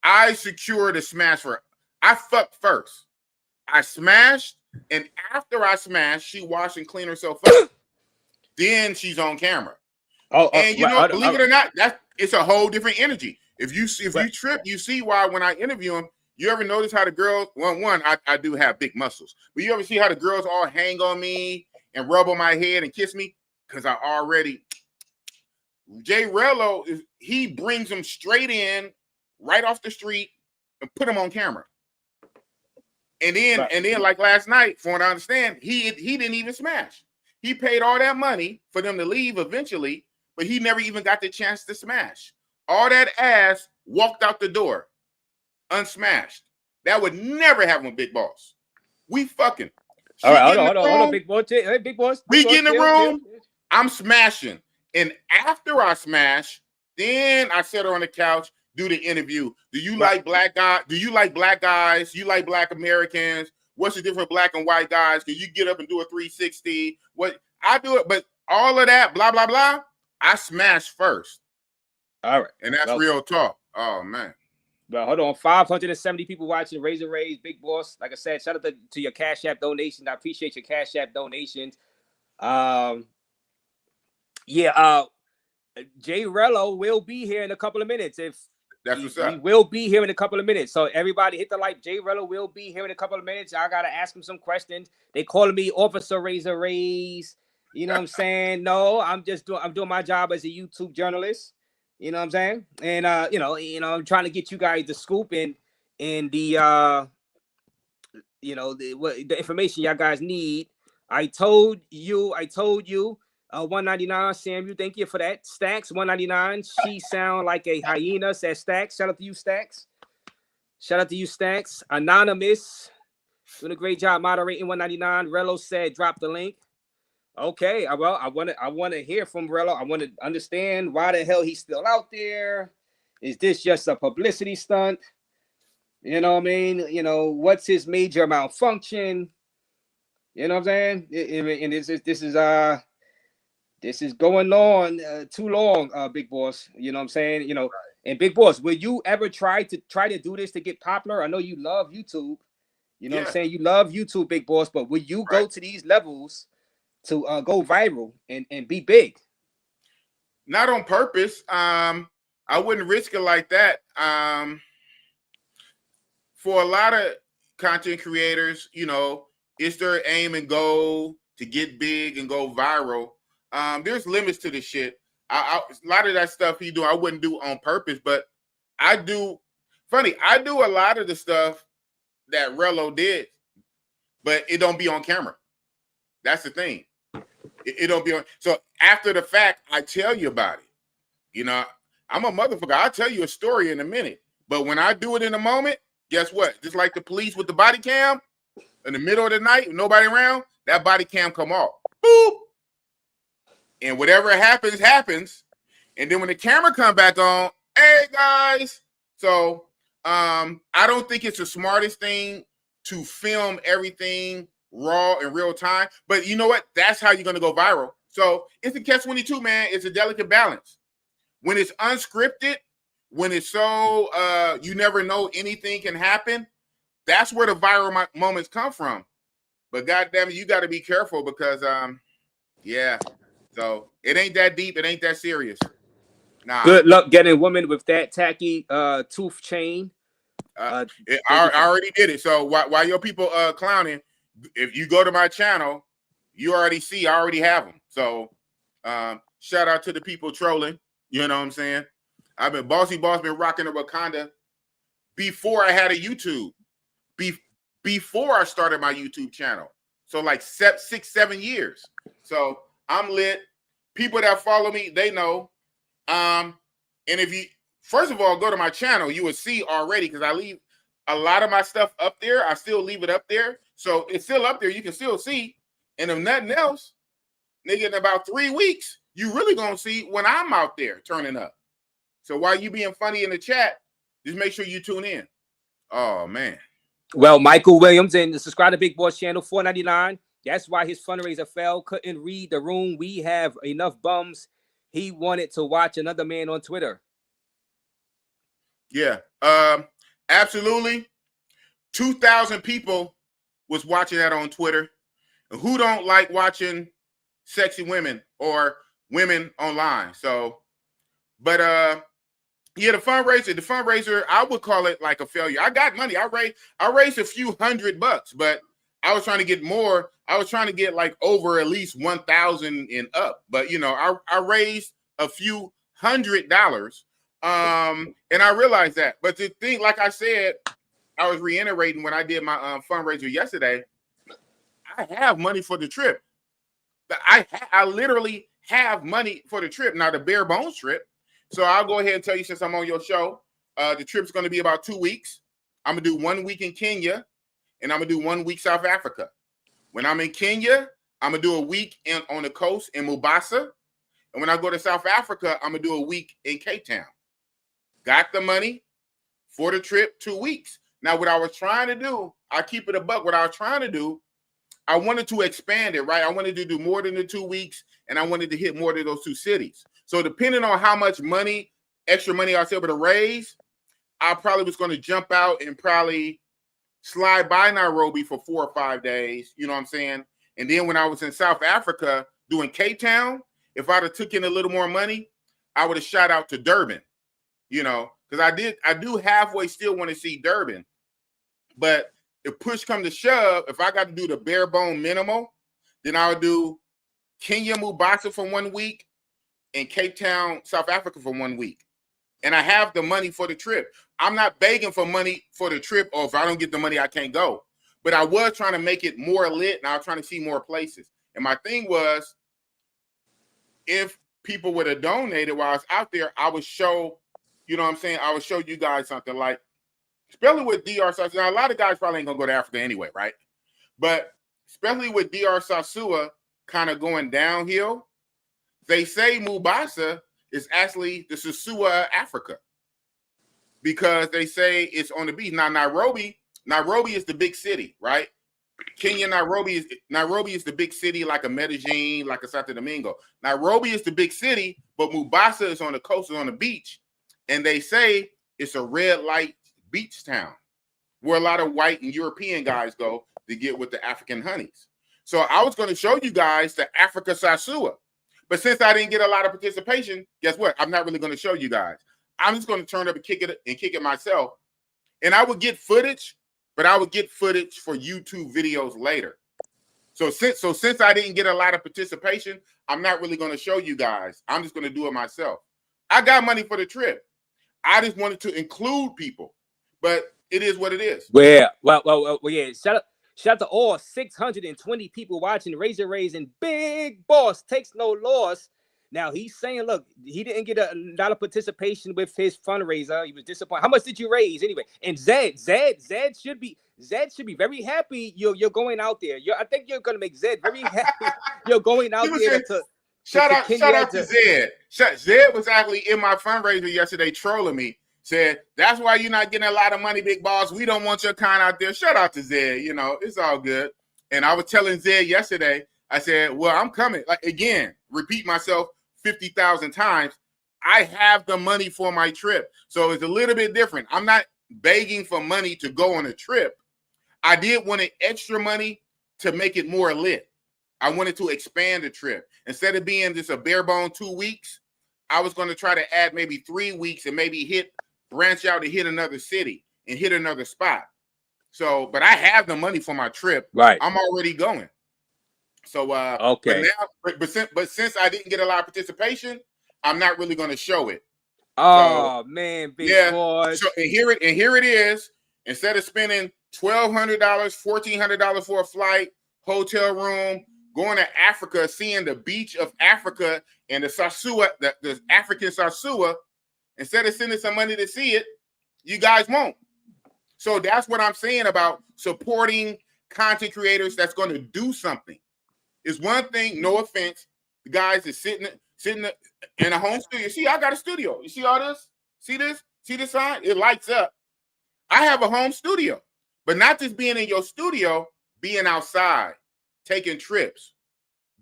I secured a smash for her. I fucked first. I smashed, and after I smashed, she washed and cleaned herself up. Then she's on camera. And believe it or not, it's a whole different energy. If you trip, you see why when I interview them. You ever notice how the girls, I do have big muscles, but you ever see how the girls all hang on me and rub on my head and kiss me? Because J Rello, he brings them straight in, right off the street, and put them on camera. And then like last night, from what I understand, he didn't even smash. He paid all that money for them to leave eventually, but he never even got the chance to smash. All that ass walked out the door unsmashed. That would never happen with Big Boss. We fucking. All right, hold on, Big Boss. Hey, Big Boss. We get in the room. I'm smashing, and after I smash, then I sit her on the couch, do the interview. Do you like black guys? Do you like black guys? You like black Americans? What's the difference with black and white guys? Can you get up and do a 360? What I do it, but all of that, blah blah blah. I smash first. All right, and that's real talk. Oh man. But hold on, 570 people watching Raze, Big Boss. Like I said, shout out to your Cash App donations. I appreciate your Cash App donations. J Rello will be here in a couple of minutes. He will be here in a couple of minutes. So everybody hit the like. J Rello will be here in a couple of minutes. I gotta ask him some questions. They calling me Officer Raze. You know what I'm saying? No, I'm doing my job as a YouTube journalist. You know what I'm saying? And I'm trying to get you guys the scoop and the the information y'all guys need. I told you 199. Sam, you thank you for that. Stacks 199. She sound like a hyena, says Stacks. Shout out to you, Stacks. Anonymous doing a great job moderating 199. Rello said drop the link. Okay, well, I want to hear from Rello. I want to understand why the hell he's still out there. Is this just a publicity stunt? You know what I mean? What's his major malfunction? You know what I'm saying? And this is going on too long, Big Boss. You know what I'm saying? And Big Boss, will you ever try to do this to get popular? I know you love YouTube. You know what I'm saying? You love YouTube, Big Boss, but will you go to these levels to go viral and be big? Not on purpose. I wouldn't risk it like that. For a lot of content creators, you know, it's their aim and goal to get big and go viral. There's limits to this shit. A lot of that stuff he do, I wouldn't do on purpose, but I do. Funny, I do a lot of the stuff that Rello did, but it don't be on camera. That's the thing. It don't be on. So after the fact, I tell you about it. You know, I'm a motherfucker. I'll tell you a story in a minute. But when I do it in a moment, guess what? Just like the police with the body cam, in the middle of the night, with nobody around, that body cam come off. Boop. And whatever happens, happens. And then when the camera come back on, hey, guys. So I don't think it's the smartest thing to film everything raw in real time. But you know what? That's how you're going to go viral. So it's a catch-22, man. It's a delicate balance. When it's unscripted, when it's so you never know anything can happen, that's where the viral moments come from. But goddamn it, you got to be careful because, yeah. So it ain't that deep. It ain't that serious. Nah. Good luck getting women with that tacky tooth chain. I already did it. So while your people clowning, if you go to my channel, you already see I already have them. So shout out to the people trolling. You know what I'm saying? I've been Bossy Boss been rocking the Wakanda before I had a YouTube. Before I started my YouTube channel. So like 6, 7 years. So I'm lit. People that follow me, they know. And if you first of all go to my channel, you will see already because I leave a lot of my stuff up there. I still leave it up there. So it's still up there. You can still see. And if nothing else, nigga, in about 3 weeks, you really gonna see when I'm out there turning up. So while you being funny in the chat, just make sure you tune in. Oh man. Well, Michael Williams and subscribe to Big Boss channel, $4.99. That's why his fundraiser fell. Couldn't read the room. We have enough bums. He wanted to watch another man on Twitter. Yeah, absolutely. 2,000 people was watching that on Twitter. Who don't like watching sexy women or women online? So, but yeah, the fundraiser, I would call it like a failure. I got money. I raised a few $100, but I was trying to get more. I was trying to get like over at least 1,000 and up. But you know, I raised a few $100. And I realized that. But the thing, like I said, I was reiterating when I did my fundraiser yesterday. I have money for the trip. I literally have money for the trip. Now the bare bones trip. So I'll go ahead and tell you since I'm on your show, the trip's going to be about 2 weeks. I'm going to do 1 week in Kenya, and I'm going to do 1 week South Africa. When I'm in Kenya, I'm going to do a week on the coast in Mombasa. And when I go to South Africa, I'm going to do a week in Cape Town. Got the money for the trip, 2 weeks. Now, what I was trying to do, I keep it a buck. What I was trying to do, I wanted to expand it, right? I wanted to do more than the 2 weeks, and I wanted to hit more than those 2 cities. So depending on how much money, extra money I was able to raise, I probably was going to jump out and probably slide by Nairobi for 4 or 5 days. You know what I'm saying? And then when I was in South Africa doing Cape Town, if I'd have took in a little more money, I would have shot out to Durban, you know, because I do halfway still want to see Durban. But if push come to shove, if I got to do the bare bone minimal, then I would do Kenya, Mombasa for 1 week, and Cape Town, South Africa for 1 week. And I have the money for the trip. I'm not begging for money for the trip, or if I don't get the money, I can't go. But I was trying to make it more lit, and I was trying to see more places. And my thing was, if people would have donated while I was out there, I would show, you know what I'm saying? I would show you guys something like, especially with DR Sasua. Now, a lot of guys probably ain't going to go to Africa anyway, right? But especially with DR Sasua kind of going downhill, they say Mombasa is actually the Sasua Africa because they say it's on the beach. Now, Nairobi is the big city, right? Kenya, Nairobi is the big city like a Medellin, like a Santo Domingo. Nairobi is the big city, but Mombasa is on the coast, is on the beach. And they say it's a red light beach town where a lot of white and European guys go to get with the African honeys. So I was going to show you guys the Africa Sasua. But since I didn't get a lot of participation, guess what? I'm not really going to show you guys. I'm just going to turn up and kick it myself. And I would get footage but I would get footage for YouTube videos later. So since I didn't get a lot of participation, I'm not really going to show you guys. I'm just going to do it myself. I got money for the trip. I just wanted to include people, but it is what it is. Well, yeah. Shout out to all 620 people watching Raze and Big Boss Takes No Loss. Now he's saying, look, he didn't get a lot of participation with his fundraiser. He was disappointed. How much did you raise anyway? And Zed should be very happy. You're going out there. I think you're gonna make Zed very happy. You're going out there to. Shout out to Zed. Zed was actually in my fundraiser yesterday trolling me. Said, that's why you're not getting a lot of money, Big Boss. We don't want your kind out there. Shout out to Zed. You know, it's all good. And I was telling Zed yesterday, I said, well, I'm coming. Like, again, repeat myself 50,000 times. I have the money for my trip. So it's a little bit different. I'm not begging for money to go on a trip. I did want extra money to make it more lit. I wanted to expand the trip. Instead of being just a bare bone 2 weeks, I was going to try to add maybe 3 weeks and maybe branch out and hit another city and hit another spot. So, but I have the money for my trip. Right. I'm already going. So, okay. But since I didn't get a lot of participation, I'm not really going to show it. Oh, so, man, Big Boy. So, and here it is. Instead of spending $1,200, $1,400 for a flight, hotel room, going to Africa, seeing the beach of Africa and the Sasua, the African Sasua, instead of sending some money to see it, you guys won't. So that's what I'm saying about supporting content creators that's going to do something. It's one thing, no offense, the guys is sitting in a home studio. See, I got a studio. You see all this? See this? See this sign? It lights up. I have a home studio, but not just being in your studio, being outside, taking trips,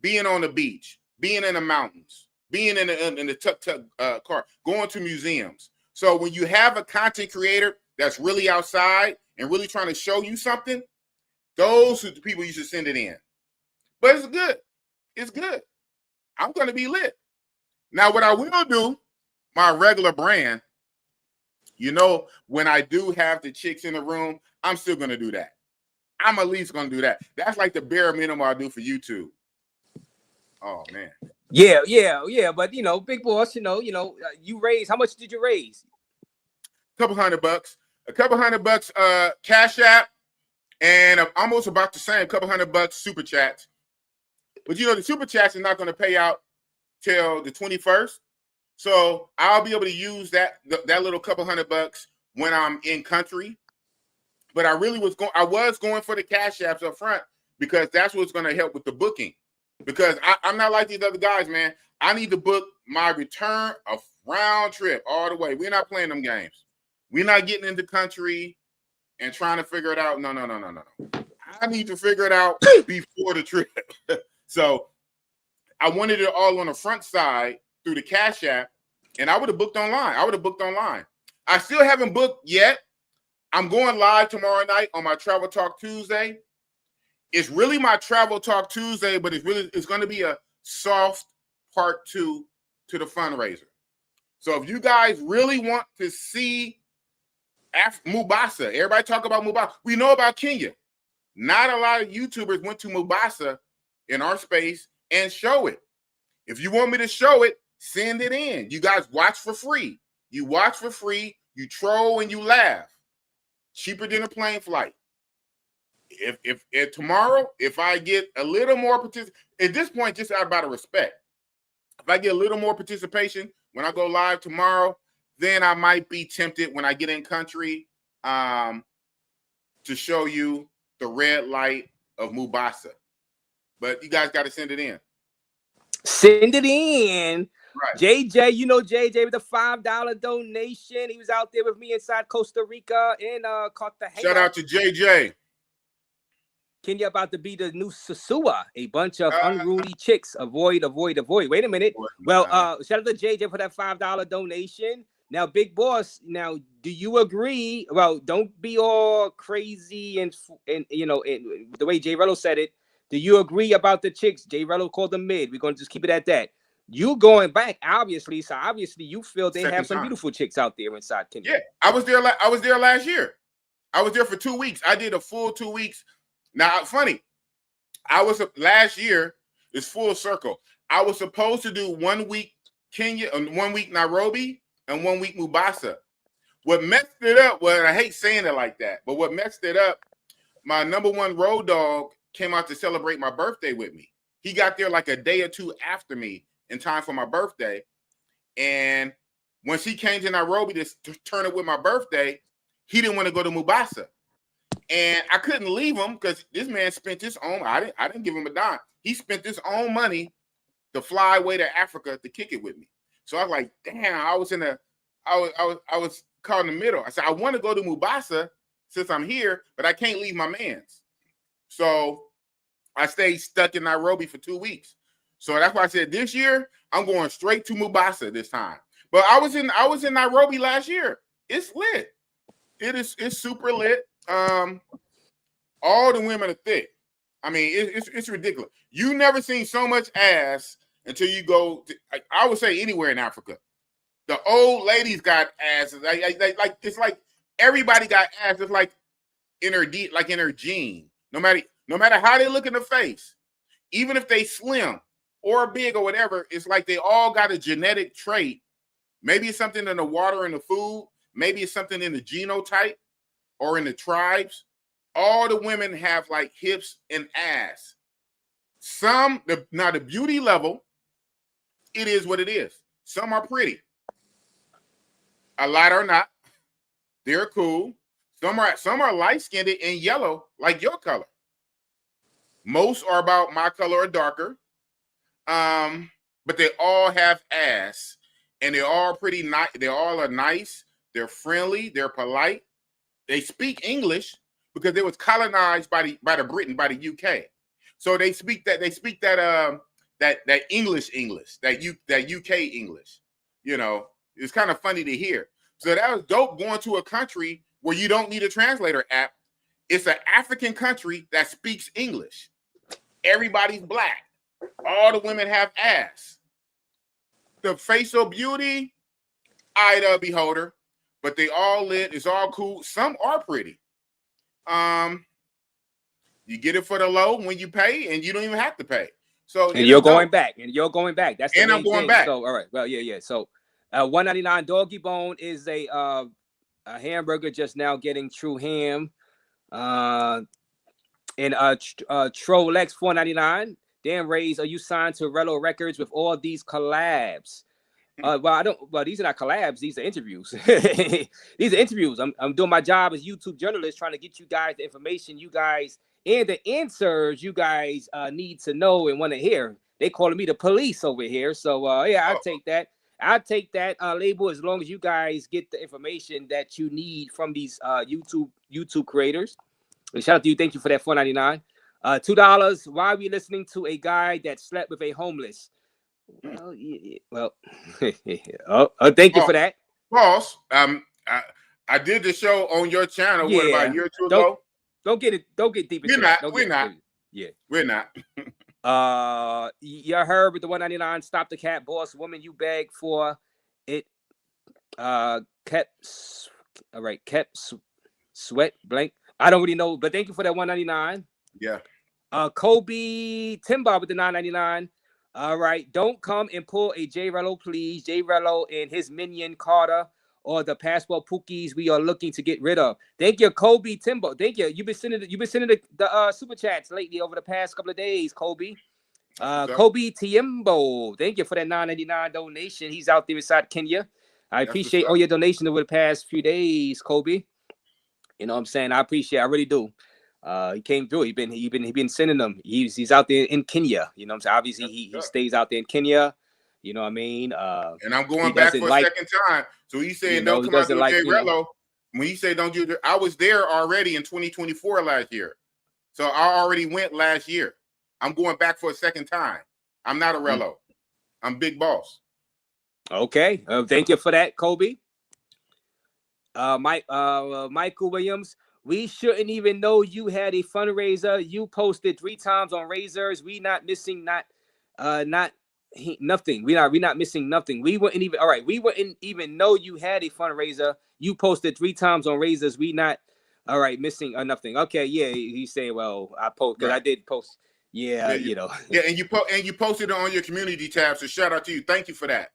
being on the beach, being in the mountains, being in the tuk-tuk car, going to museums. So when you have a content creator that's really outside and really trying to show you something, those are the people you should send it in. But it's good. It's good. I'm going to be lit. Now, what I will do, my regular brand, you know, when I do have the chicks in the room, I'm still going to do that. I'm at least going to do that. That's like the bare minimum I do for YouTube. Oh, man. Yeah. But, you know, Big Boss, you raised, how much did you raise? $200. A couple $100 Cash App, and almost about the same, couple $100 Super Chats. But, you know, the Super Chats are not going to pay out till the 21st. So I'll be able to use that little couple $100 when I'm in country. But I was going for the Cash Apps up front because that's what's going to help with the booking. Because I'm not like these other guys, man. I need to book my return a round trip all the way. We're not playing them games. We're not getting into country and trying to figure it out. No. I need to figure it out before the trip. So I wanted it all on the front side through the Cash App, and I would have booked online. I still haven't booked yet. I'm going live tomorrow night on my Travel Talk Tuesday. It's really my Travel Talk Tuesday, but it's going to be a soft part 2 to the fundraiser. So if you guys really want to see Mombasa, everybody talk about Mombasa. We know about Kenya. Not a lot of YouTubers went to Mombasa in our space and show it. If you want me to show it, send it in. You guys watch for free. You watch for free. You troll and you laugh. Cheaper than a plane flight. If tomorrow, if I get a little more participation, at this point, just out of respect, if I get a little more participation when I go live tomorrow, then I might be tempted when I get in country to show you the red light of Mombasa. But you guys got to send it in. Send it in. Right. JJ, you know JJ with the $5 donation. He was out there with me inside Costa Rica and Cartagena. Shout out to JJ. Kenya about to be the new Sasua, a bunch of unruly chicks. Avoid. Wait a minute. Well, shout out to JJ for that $5 donation. Now, Big Boss, do you agree? Well, don't be all crazy and the way J Rello said it. Do you agree about the chicks? J Rello called them mid. We're going to just keep it at that. You going back, obviously. So obviously you feel they have some beautiful chicks out there inside Kenya. Yeah, I was there last year. I was there for 2 weeks. I did a full 2 weeks. Now, funny, I was last year. It's full circle. I was supposed to do 1 week Kenya, 1 week Nairobi, and 1 week Mombasa. What messed it up? Well, I hate saying it like that, but what messed it up? My #1 road dog came out to celebrate my birthday with me. He got there like a day or two after me in time for my birthday, and when she came to Nairobi to turn it with my birthday, he didn't want to go to Mombasa. And I couldn't leave him because this man spent his own. I didn't give him a dime. He spent his own money to fly away to Africa to kick it with me. So I was like, damn, I was caught in the middle. I said, I want to go to Mombasa since I'm here, but I can't leave my mans. So I stayed stuck in Nairobi for 2 weeks. So that's why I said this year I'm going straight to Mombasa this time. But I was in Nairobi last year. It's lit. It's super lit. All the women are thick. I mean, it's ridiculous. You never seen so much ass until you go to, I would say, anywhere in Africa. The old ladies got asses. Like it's like everybody got ass. It's like in her gene. No matter how they look in the face, even if they slim or big or whatever, it's like they all got a genetic trait. Maybe it's something in the water and the food. Maybe it's something in the genotype or in the tribes. All the women have like hips and ass. Now the beauty level, it is what it is. Some are pretty. A lot are not. They're cool. Some are light-skinned and yellow, like your color. Most are about my color or darker. But they all have ass. And they're all pretty nice. They all are nice. They're friendly. They're polite. They speak English because they was colonized by the Britain, by the UK. So they speak that English, that UK English. You know, it's kind of funny to hear. So that was dope going to a country where you don't need a translator app. It's an African country that speaks English. Everybody's black. All the women have ass. The facial beauty, eye to beholder, but they all lit. It's all cool. Some are pretty. You get it for the low when you pay, and you don't even have to pay. So and you're going back. That's the and I'm going thing. back. So all right, well, yeah. So $1.99 doggy bone is a hamburger just now getting true ham. And Trolex $4.99. Damn, Raze, are you signed to Rello Records with all these collabs? Well, these are not collabs. These are interviews. These are interviews. I'm doing my job as YouTube journalist, trying to get you guys the information you guys and the answers you guys need to know and want to hear. They calling me the police over here. So yeah, I'll take that. I'll take that label as long as you guys get the information that you need from these YouTube creators. And shout out to you. Thank you for that $4.99. $2. Why are we listening to a guy that slept with a homeless? Well, yeah, well, thank you for that. Boss, I did the show on your channel what, about a year or two ago. Don't get deep into that. We're not. You heard with the $1.99. Stop the cat, boss. Woman, you beg for it. Kept sweat blank. I don't really know, but thank you for that $1.99. Yeah. Kobe Timba with the $9.99. All right, don't come and pull a J Rello, please. J Rello and his minion Carter or the passport pookies we are looking to get rid of. Thank you, Kobe Timbo. Thank you. You've been sending the super chats lately over the past couple of days, Kobe. Kobe Tiembo. Thank you for that $9.99 donation. He's out there inside Kenya. I appreciate all your donations over the past few days, Kobe. You know what I'm saying? I really do. He came through. He been sending them. He's out there in Kenya. You know what I'm saying? Obviously, he stays out there in Kenya. You know what I mean? And I'm going back for a second time. So he said don't come out to J Rello. When he said don't do it, I was there already in 2024 last year. So I already went last year. I'm going back for a second time. I'm not a Rello. I'm Big Boss. Okay. Thank you for that, Kobe. Michael Williams. We shouldn't even know you had a fundraiser. You posted 3 times on Razors. We not missing nothing. We not missing nothing. We wouldn't even know you had a fundraiser. You posted 3 times on Razors. We not All right, missing nothing. Okay, yeah, he's saying, well, I post because I did post. Yeah, you know. Yeah, and you posted it on your community tab. So shout out to you. Thank you for that.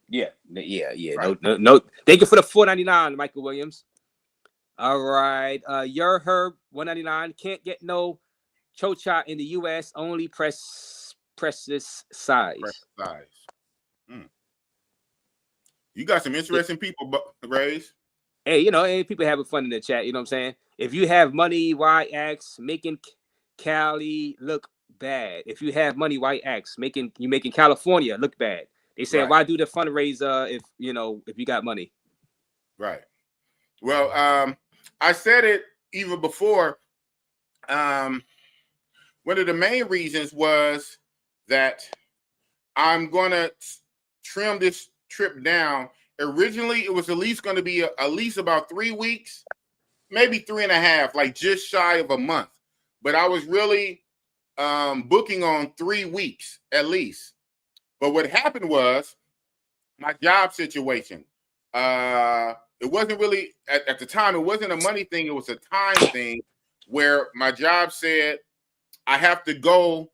Yeah. Right. No. Thank you for the $4.99, Michael Williams. All right, your Herb 199 can't get no chocha in the U.S. Only press this size. Press size. You got some interesting people, Raze. Hey, you know, hey, people having fun in the chat. You know what I'm saying? If you have money, why ask making Cali look bad? If you have money, why ask making California look bad? They say, why do the fundraiser if you got money? Right. Well, I said it even before. One of the main reasons was that I'm going to trim this trip down. Originally, it was at least going to be at least about 3 weeks, maybe 3.5, like just shy of a month. But I was really booking on 3 weeks at least. But what happened was my job situation. It wasn't really at the time. It wasn't a money thing. It was a time thing where my job said I have to go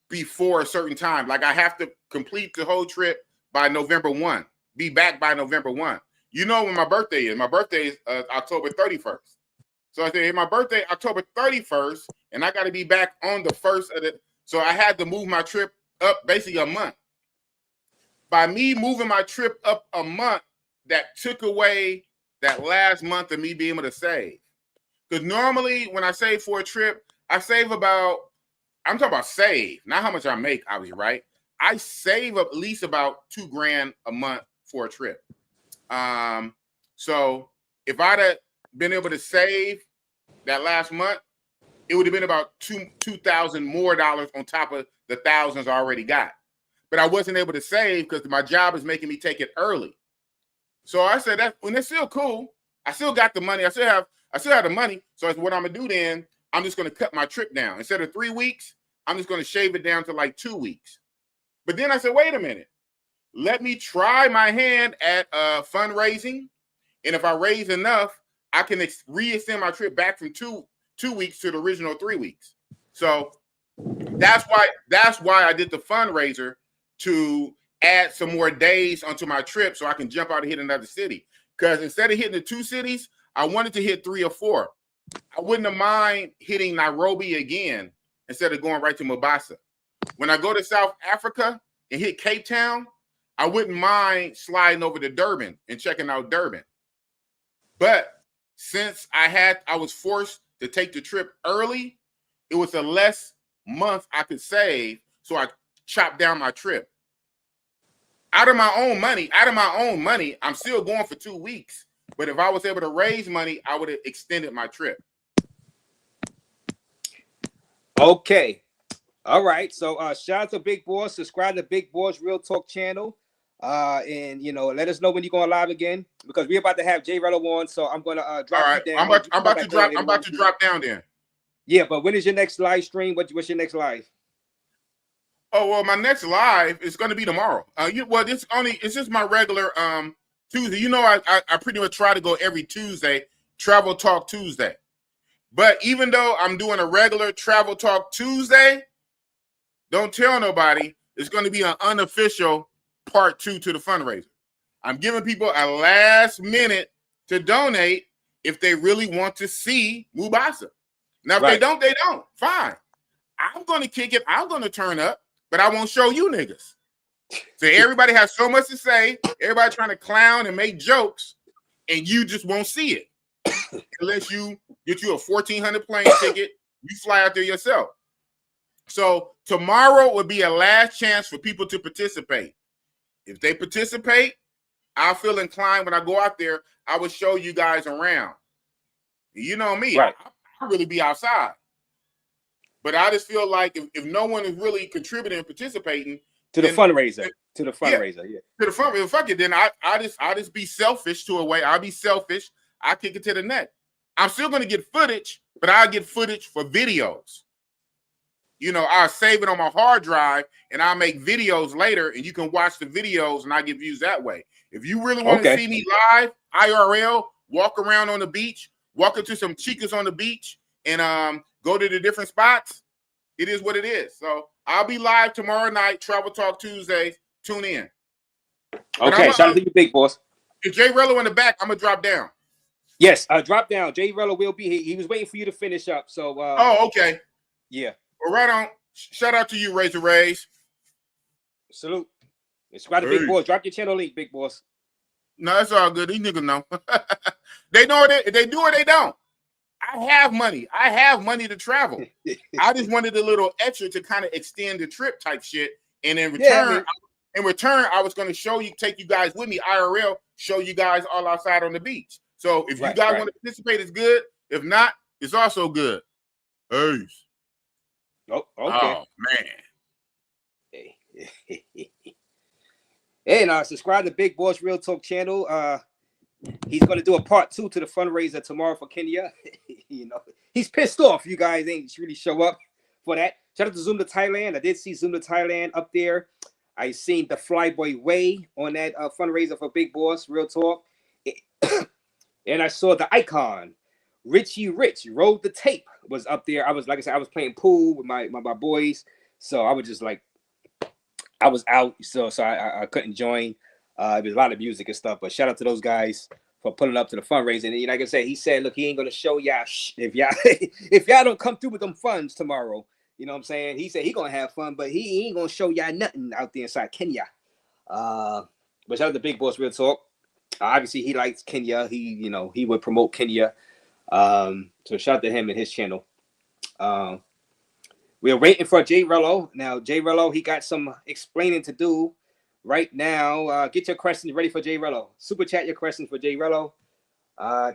before a certain time. Like I have to complete the whole trip by November 1. Be back by November 1. You know when my birthday is. My birthday is October 31st. So I said, hey, my birthday October 31st, and I got to be back on the 1st of the. So I had to move my trip up basically a month. By me moving my trip up a month, that took away that last month of me being able to save. Because normally when I save for a trip, I save about, I'm talking about save, not how much I make, obviously, right? I save at least about $2,000 a month for a trip. So if I'd have been able to save that last month, it would have been about $2,000 more dollars on top of the thousands I already got. But I wasn't able to save because my job is making me take it early. So I said that when it's still cool, I still got the money. I still have the money. So that's what I'm gonna do then. I'm just gonna cut my trip down. Instead of 3 weeks, I'm just gonna shave it down to like 2 weeks. But then I said, wait a minute. Let me try my hand at fundraising. And if I raise enough, I can re-extend my trip back from two weeks to the original 3 weeks. So that's why I did the fundraiser to add some more days onto my trip so I can jump out and hit another city. Because instead of hitting the 2 cities, I wanted to hit 3 or 4. I wouldn't have mind hitting Nairobi again instead of going right to Mombasa. When I go to South Africa and hit Cape Town, I wouldn't mind sliding over to Durban and checking out Durban. But since I was forced to take the trip early, it was a less month I could save, so I chopped down my trip. Out of my own money, I'm still going for 2 weeks. But if I was able to raise money, I would have extended my trip. Okay. All right. So shout out to Big Boss. Subscribe to Big Boss Real Talk channel. And let us know when you're going live again because we're about to have J Rello on. So I'm gonna drop you down. I'm about to drop down there. Yeah, but when is your next live stream? What's your next live? Oh well, my next live is going to be tomorrow. It's just my regular Tuesday. You know, I pretty much try to go every Tuesday, Travel Talk Tuesday. But even though I'm doing a regular Travel Talk Tuesday, don't tell nobody. It's going to be an unofficial part 2 to the fundraiser. I'm giving people a last minute to donate if they really want to see Mombasa. Now, if they don't, they don't. Fine. I'm going to kick it. I'm going to turn up. But I won't show you niggas. So everybody has so much to say. Everybody trying to clown and make jokes, and you just won't see it unless you get you a 1,400 plane ticket. You fly out there yourself. So tomorrow will be a last chance for people to participate. If they participate, I feel inclined when I go out there, I will show you guys around. You know me. Right. I really be outside. But I just feel like if no one is really contributing and participating to the fundraiser, fuck it. Then I just be selfish to a way. I'll be selfish. I kick it to the net. I'm still gonna get footage, but I'll get footage for videos. I'll save it on my hard drive and I'll make videos later, and you can watch the videos and I get views that way. If you really want to see me live, IRL, walk around on the beach, walk into some chicas on the beach, and go to the different spots. It is what it is. So I'll be live tomorrow night, Travel Talk Tuesdays. Tune in. Okay, shout out to you, big boss. If J Rello in the back, I'm gonna drop down. Yes, drop down. J Rello will be here. He was waiting for you to finish up. So oh, okay. Yeah. Well, right on. Shout out to you, Raze. Salute. Subscribe to Big Boss. Drop your channel link, big boss. No, that's all good. These niggas know. They know it. They do or they don't. I have money. I have money to travel. I just wanted a little extra to kind of extend the trip type shit. And in return, I was going to take you guys with me, IRL, show you guys all outside on the beach. So if you guys want to participate, it's good. If not, it's also good. Peace. Oh, okay. Oh, man. Hey, now subscribe to Big Boss Real Talk channel. He's gonna do a part 2 to the fundraiser tomorrow for Kenya. You know, he's pissed off. You guys ain't really show up for that. Shout out to Zoom to Thailand. I did see Zoom to Thailand up there. I seen the Flyboy Way on that fundraiser for Big Boss Real Talk, and I saw the icon Richie Rich Rolled the Tape was up there. I was like I said, I was playing pool with my boys, so I was just like. I was out, so I couldn't join. There was a lot of music and stuff, but shout out to those guys for pulling up to the fundraiser. And like I said, he said, "Look, he ain't gonna show y'all if y'all don't come through with them funds tomorrow." You know what I'm saying? He said he gonna have fun, but he ain't gonna show y'all nothing out there inside Kenya. But shout out to Big Boss Real Talk. Obviously, he likes Kenya. He would promote Kenya. So shout out to him and his channel. We're waiting for J Rello. Now, J Rello, he got some explaining to do right now. Get your questions ready for J Rello. Super chat your questions for J Rello.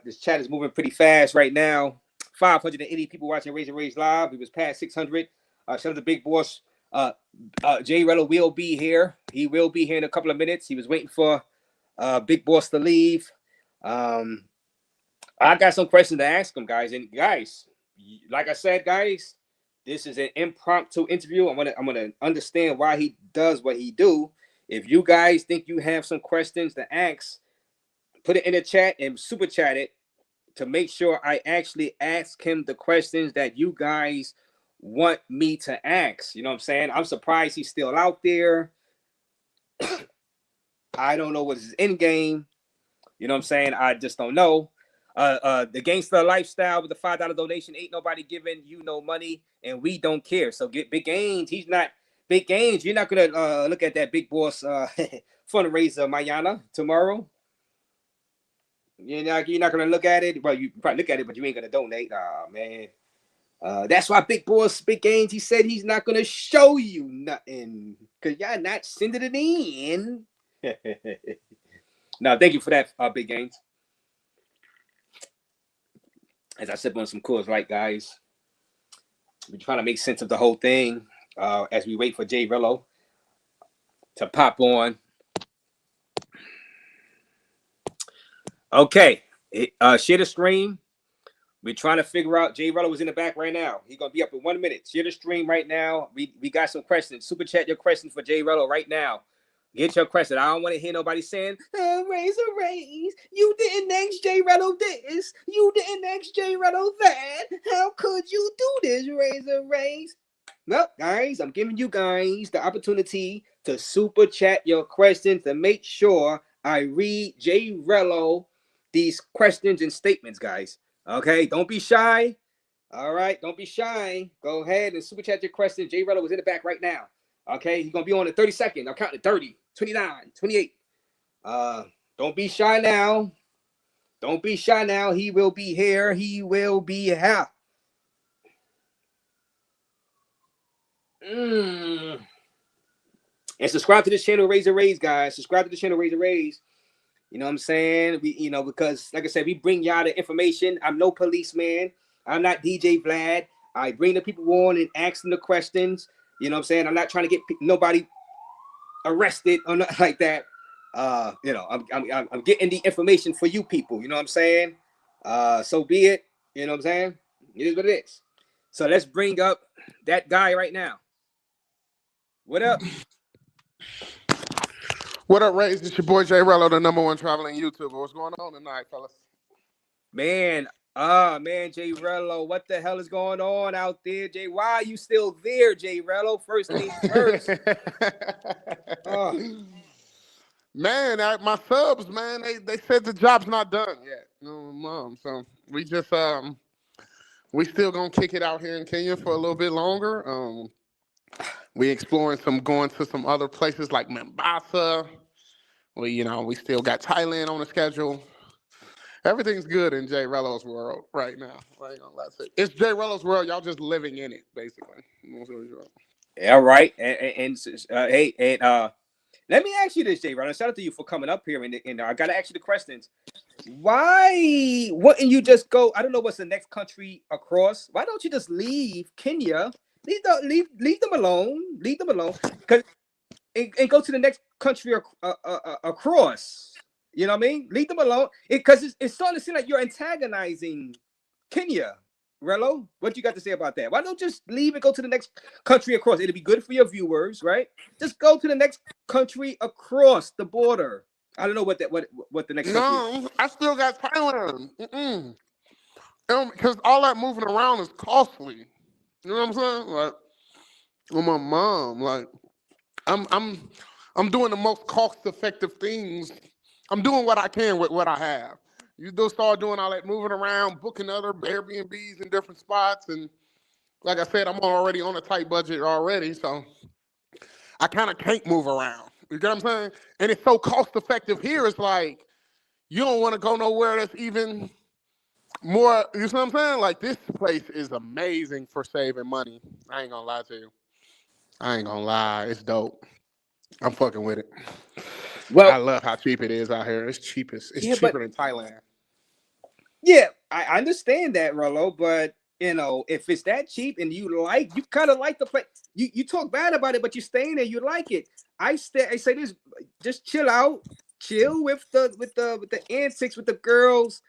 This chat is moving pretty fast right now. 580 people watching Raze Live. We was past 600. Shout out to Big Boss. J Rello will be here. He will be here in a couple of minutes. He was waiting for Big Boss to leave. I got some questions to ask him, guys. And guys, like I said, guys, this is an impromptu interview. I'm gonna understand why he does what he do. If you guys think you have some questions to ask, put it in the chat and super chat it to make sure I actually ask him the questions that you guys want me to ask. You know what I'm saying? I'm surprised he's still out there. I don't know what his end game. You know what I'm saying? I just don't know. The gangster lifestyle with the $5 donation, ain't nobody giving you no money, and we don't care. So get Big Gains. He's not Big Gains. You're not gonna look at that Big Boss fundraiser mañana tomorrow. You're not gonna look at it. Well, you probably look at it, but you ain't gonna donate. Oh man. That's why Big Gains, he said he's not gonna show you nothing because y'all not sending it in. Now, thank you for that, Big Gains. As I sip on some Coors Light, guys, we're trying to make sense of the whole thing as we wait for J Rello to pop on. Okay, share the stream. We're trying to figure out. J Rello is in the back right now. He's gonna be up in 1 minute. Share the stream right now. We got some questions. Super chat your questions for J Rello right now. Get your question. I don't want to hear nobody saying, Raze, you didn't ask J Rello this. You didn't ask J Rello that. How could you do this, Raze? Well, guys, I'm giving you guys the opportunity to super chat your questions to make sure I read J Rello these questions and statements, guys. Okay, don't be shy. All right, don't be shy. Go ahead and super chat your questions. J Rello is in the back right now. Okay, he's going to be on in 30 seconds. I'm counting 30, 29, 28. Don't be shy now. Don't be shy now. He will be here. He will be here. And subscribe to this channel, Raze, guys. Subscribe to the channel, Raze. You know what I'm saying? Because like I said, we bring y'all the information. I'm no policeman. I'm not DJ Vlad. I bring the people on and ask them the questions. You know what I'm saying? I'm not trying to get nobody arrested or nothing like that. I'm getting the information for you people. You know what I'm saying? So be it. You know what I'm saying? It is what it is. So let's bring up that guy right now. What up? What up, Raze? It's your boy J Rello, the #1 traveling YouTuber. What's going on tonight, fellas? Man, man, J Rello, what the hell is going on out there, Jay? Why are you still there, J Rello? First things first. Man, my subs, man, they said the job's not done yet. No, mom. So we just we still gonna kick it out here in Kenya for a little bit longer. We exploring going to some other places like Mombasa. We still got Thailand on the schedule. Everything's good in J Rello's world right now. I ain't gonna lie to you. It's J Rello's world. Y'all just living in it, basically. All right, and hey, and let me ask you this, Jay. Right, shout out to you for coming up here, and I gotta ask you the questions. Why wouldn't you just go? I don't know what's the next country across. Why don't you just leave Kenya? Leave them alone. Leave them alone, and go to the next country across. You know what I mean? Leave them alone, because it's starting to seem like you're antagonizing Kenya. Rello, what you got to say about that? Why don't you just leave and go to the next country across? It'll be good for your viewers, right? Just go to the next country across the border. I don't know what the next country is. No, I still got Thailand. Because all that moving around is costly. You know what I'm saying? Like, with my mom, like, I'm doing the most cost-effective things. I'm doing what I can with what I have. You do start doing all that moving around, booking other Airbnbs in different spots, and like I said, I'm already on a tight budget already, so I kind of can't move around. You get what I'm saying? And it's so cost-effective here. It's like you don't want to go nowhere that's even more. You know what I'm saying? Like, this place is amazing for saving money. I ain't gonna lie to you. I ain't gonna lie. It's dope. I'm fucking with it. Well, I love how cheap it is out here. It's cheapest. It's cheaper than Thailand. Yeah, I understand that, Rello, but if it's that cheap and you kind of like the place, you talk bad about it, but you stay in there, you like it. I say this: just chill out, chill with the antics with the girls,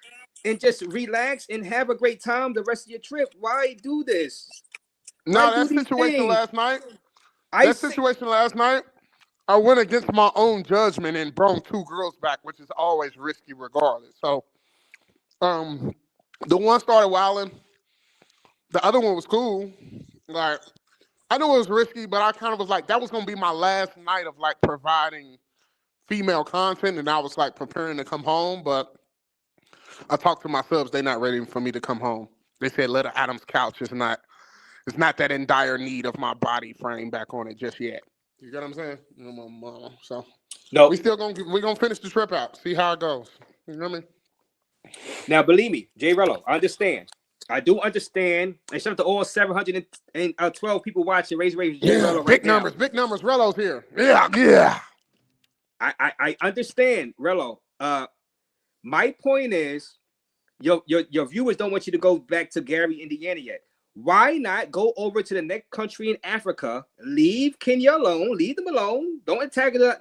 and just relax and have a great time the rest of your trip. Why do this? No, that situation last night. I went against my own judgment and brought 2 girls back, which is always risky regardless. So, the one started wilding. The other one was cool. Like, I knew it was risky, but I kind of was like, that was going to be my last night of, like, providing female content, and I was, like, preparing to come home. But I talked to my subs. They're not ready for me to come home. They said Little Adam's couch is not that in dire need of my body frame back on it just yet. You get what I'm saying? So no, we're gonna finish the trip out, see how it goes. You know what I mean? Now, believe me, J Rello, I understand. I do understand. And shout out to all 712 people watching Raze J Rello right now. Big numbers. Rello's here. Yeah. I understand, Rello. My point is, your viewers don't want you to go back to Gary, Indiana yet. Why not go over to the next country in Africa? Leave Kenya alone. Leave them alone. Don't antagonize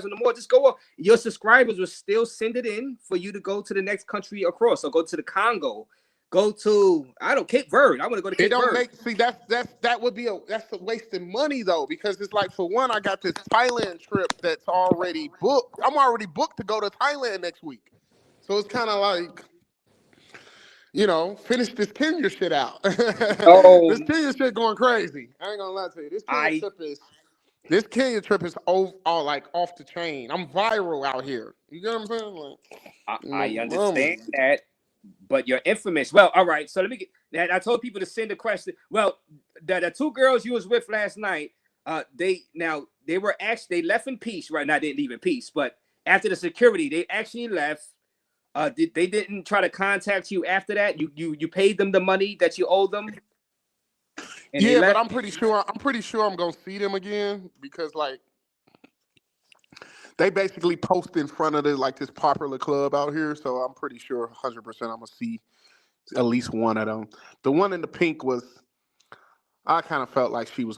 them no more. Just go. Your subscribers will still send it in for you to go to the next country across. So go to the Congo. Go to Cape Verde. I want to go to Cape Verde. That's a wasting money though, because it's like, for one, I got this Thailand trip that's already booked. I'm already booked to go to Thailand next week. So it's kind of like, finish this Kenya shit out. This Kenya shit going crazy. I ain't gonna lie to you. This Kenya trip is all like off the chain. I'm viral out here. You get what I'm saying? Like, I understand that, but you're infamous. Well, all right. So let me get that. I told people to send a question. Well, the 2 girls you was with last night, they left in peace. Right now, they didn't leave in peace, but after the security, they actually left. They didn't try to contact you after that? You paid them the money that you owed them? Yeah, but I'm pretty sure I'm gonna see them again, because like they basically post in front of this popular club out here. So I'm pretty sure 100% I'm gonna see at least one of them. The one in the pink I kind of felt like she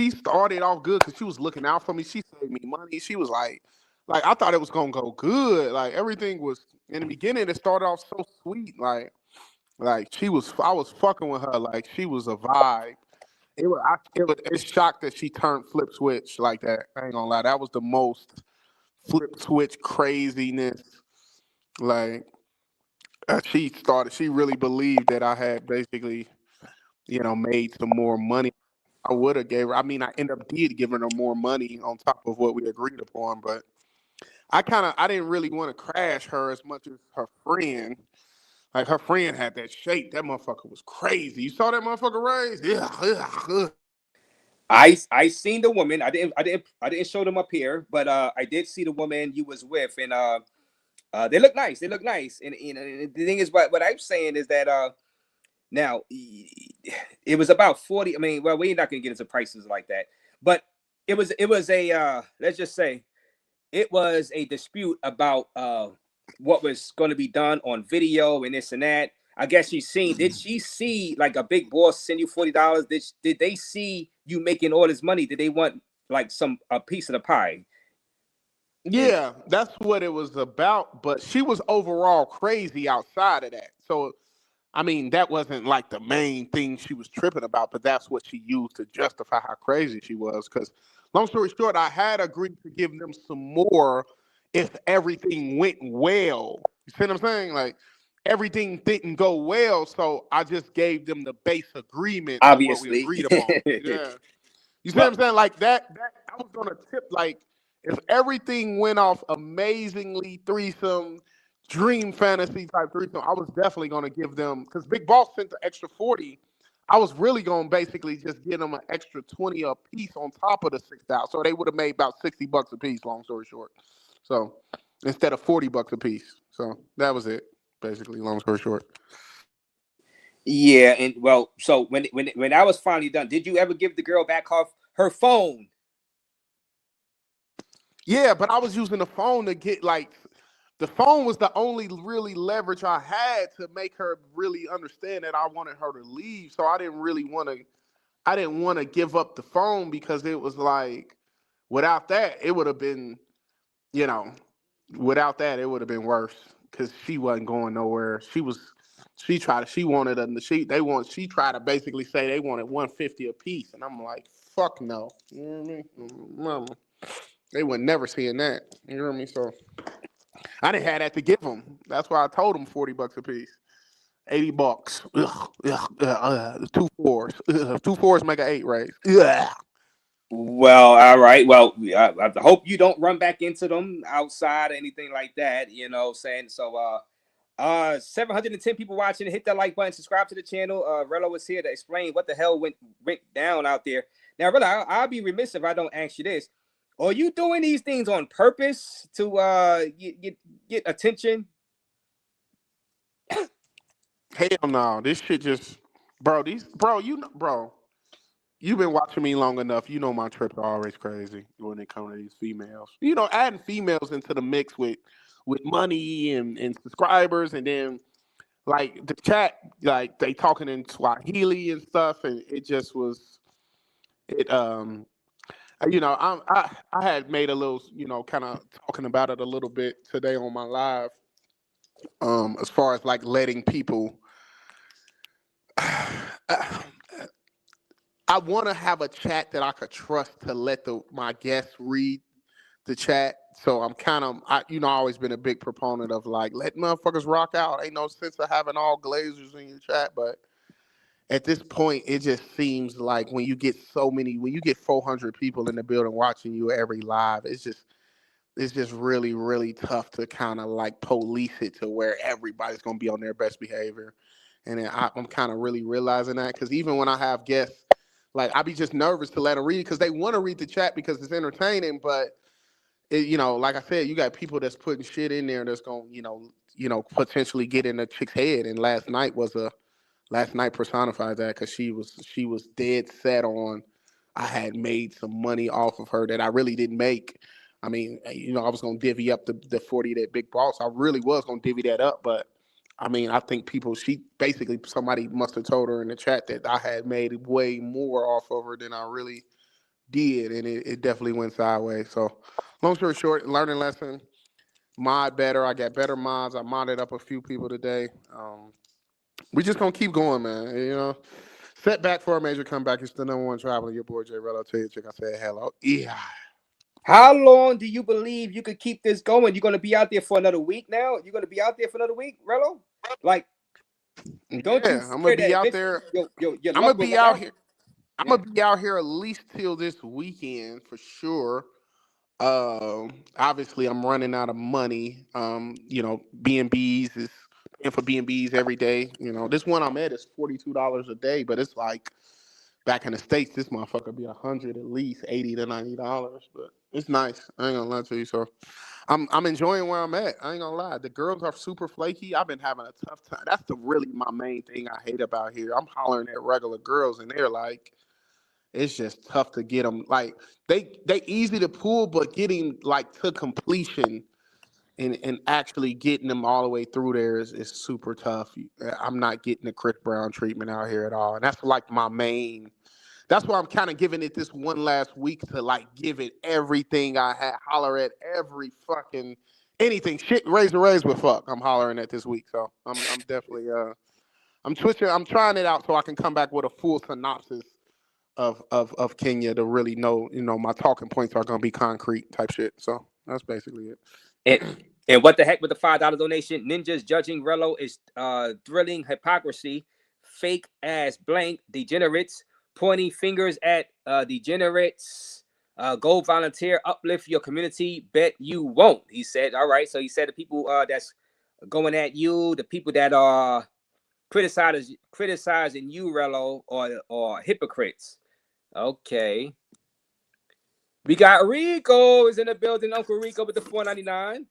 started off good because she was looking out for me. She saved me money. She was like I thought it was gonna go good. Like, everything was, in the beginning, it started off so sweet. Like I was fucking with her. Like, she was a vibe. It's shocked that she turned flip switch like that. I ain't gonna lie. That was the most flip switch craziness. Like, She really believed that I had basically, made some more money. I would have gave her. I mean, I ended up giving her more money on top of what we agreed upon, but I didn't really want to crash her as much as her friend. Like her friend had that shape. That motherfucker was crazy. You saw that motherfucker Raze? Yeah. I seen the woman. I didn't show them up here, but I did see the woman you was with, and they look nice. They look nice, and the thing is, what I'm saying is that now it was about 40. I mean, well, we're not gonna get into prices like that, but it was a let's just say it was a dispute about what was going to be done on video and this and that. I guess did she see like a big boss send you $40? Did they see you making all this money? Did they want like a piece of the pie? Yeah, that's what it was about. But she was overall crazy outside of that. So, I mean, that wasn't like the main thing she was tripping about, but that's what she used to justify how crazy she was. Because, long story short, I had agreed to give them some more if everything went well. You see what I'm saying? Like, everything didn't go well, so I just gave them the base agreement of what we Obviously. agreed upon. Yeah. You see Well, what I'm saying? Like that I was gonna tip like if everything went off amazingly threesome, dream fantasy type threesome, I was definitely gonna give them because Big Boss sent the extra 40. I was really gonna basically just give them an extra 20 a piece on top of the 6,000. So they would have made about $60 a piece, long story short. So instead of $40 a piece. So that was it, basically, long story short. yeah, and well, so when I was finally done, did you ever give the girl back her phone? Yeah, but I was using the phone to get like the phone was the only really leverage I had to make her really understand that I wanted her to leave. So I didn't want to give up the phone because it was like without that it would have been, you know, without that it would have been worse cuz she wasn't going nowhere. She wanted she tried to basically say they wanted 150 a piece and I'm like, "Fuck no." You know what I mean? Mama. They were never seeing that. You know what I mean? So I didn't have that to give them. That's why I told them $40 a piece. $80. Ugh, ugh, two fours. Ugh, two fours make an 8, right? Ugh. Well, all right. Well, I hope you don't run back into them outside or anything like that. You know, saying so. 710 people watching. Hit that like button. Subscribe to the channel. Rello is here to explain what the hell went down out there. Now, Rello, I'll be remiss if I don't ask you this. Are you doing these things on purpose to get attention? Hell no. This shit just, bro, you've been watching me long enough. You know my trips are always crazy when it comes to these females. You know, adding females into the mix with money and subscribers and then like the chat, like they talking in Swahili and stuff, and it just was it. I had made a little, kind of talking about it a little bit today on my live. As far as like letting people, I want to have a chat that I could trust to let my guests read the chat. So I'm always been a big proponent of like let motherfuckers rock out. Ain't no sense of having all glazers in your chat, but at this point, it just seems like when you get 400 people in the building watching you every live, it's just really, really tough to kind of like police it to where everybody's going to be on their best behavior. And then I'm kind of really realizing that because even when I have guests, like I be just nervous to let them read because they want to read the chat because it's entertaining. But, like I said, you got people that's putting shit in there that's going to, potentially get in a chick's head. And last night personified that because she was dead set on I had made some money off of her that I really didn't make. I mean, I was gonna divvy up the 40 that Big Boss. I really was gonna divvy that up, but I mean, I think somebody must have told her in the chat that I had made way more off of her than I really did, and it definitely went sideways. So, long story short, learning lesson. Mod better. I got better mods. I modded up a few people today. We just gonna keep going, man. Setback for a major comeback. It's the number one traveler. Your boy J Rello. Tell you, chick, I said hello. Yeah. How long do you believe you could keep this going? You're gonna be out there for another week now? You're gonna be out there for another week, Rello? Like, don't you Yeah, I'm gonna fear be that out eventually there. your I'm gonna luck will be run out out? here. I'm Yeah. gonna be out here at least till this weekend for sure. Obviously, I'm running out of money. B&B's is paying for B&B's every day. This one I'm at is $42 a day, but it's like back in the States, this motherfucker be 100 at least, $80 to $90. But it's nice. I ain't gonna lie to you. So I'm enjoying where I'm at. I ain't gonna lie. The girls are super flaky. I've been having a tough time. That's really my main thing I hate about here. I'm hollering at regular girls, and they're like, it's just tough to get them. Like they easy to pull, but getting like to completion and actually getting them all the way through there is super tough. I'm not getting the Chris Brown treatment out here at all, and that's like my main. That's why I'm kind of giving it this one last week to like give it everything I had, holler at every fucking anything, shit, raise with fuck. I'm hollering at this week, so I'm definitely I'm twitching. I'm trying it out so I can come back with a full synopsis of Kenya to really know, my talking points are gonna be concrete type shit. So that's basically it. And and what the heck with the $5 donation? Ninjas judging Rello is thrilling hypocrisy, fake ass blank degenerates, pointing fingers at degenerates. Go volunteer, uplift your community. Bet you won't. He said. All right. So he said the people that's going at you, the people that are criticizing you, Rello, or hypocrites. Okay. We got Rico is in the building. Uncle Rico with the $4.99.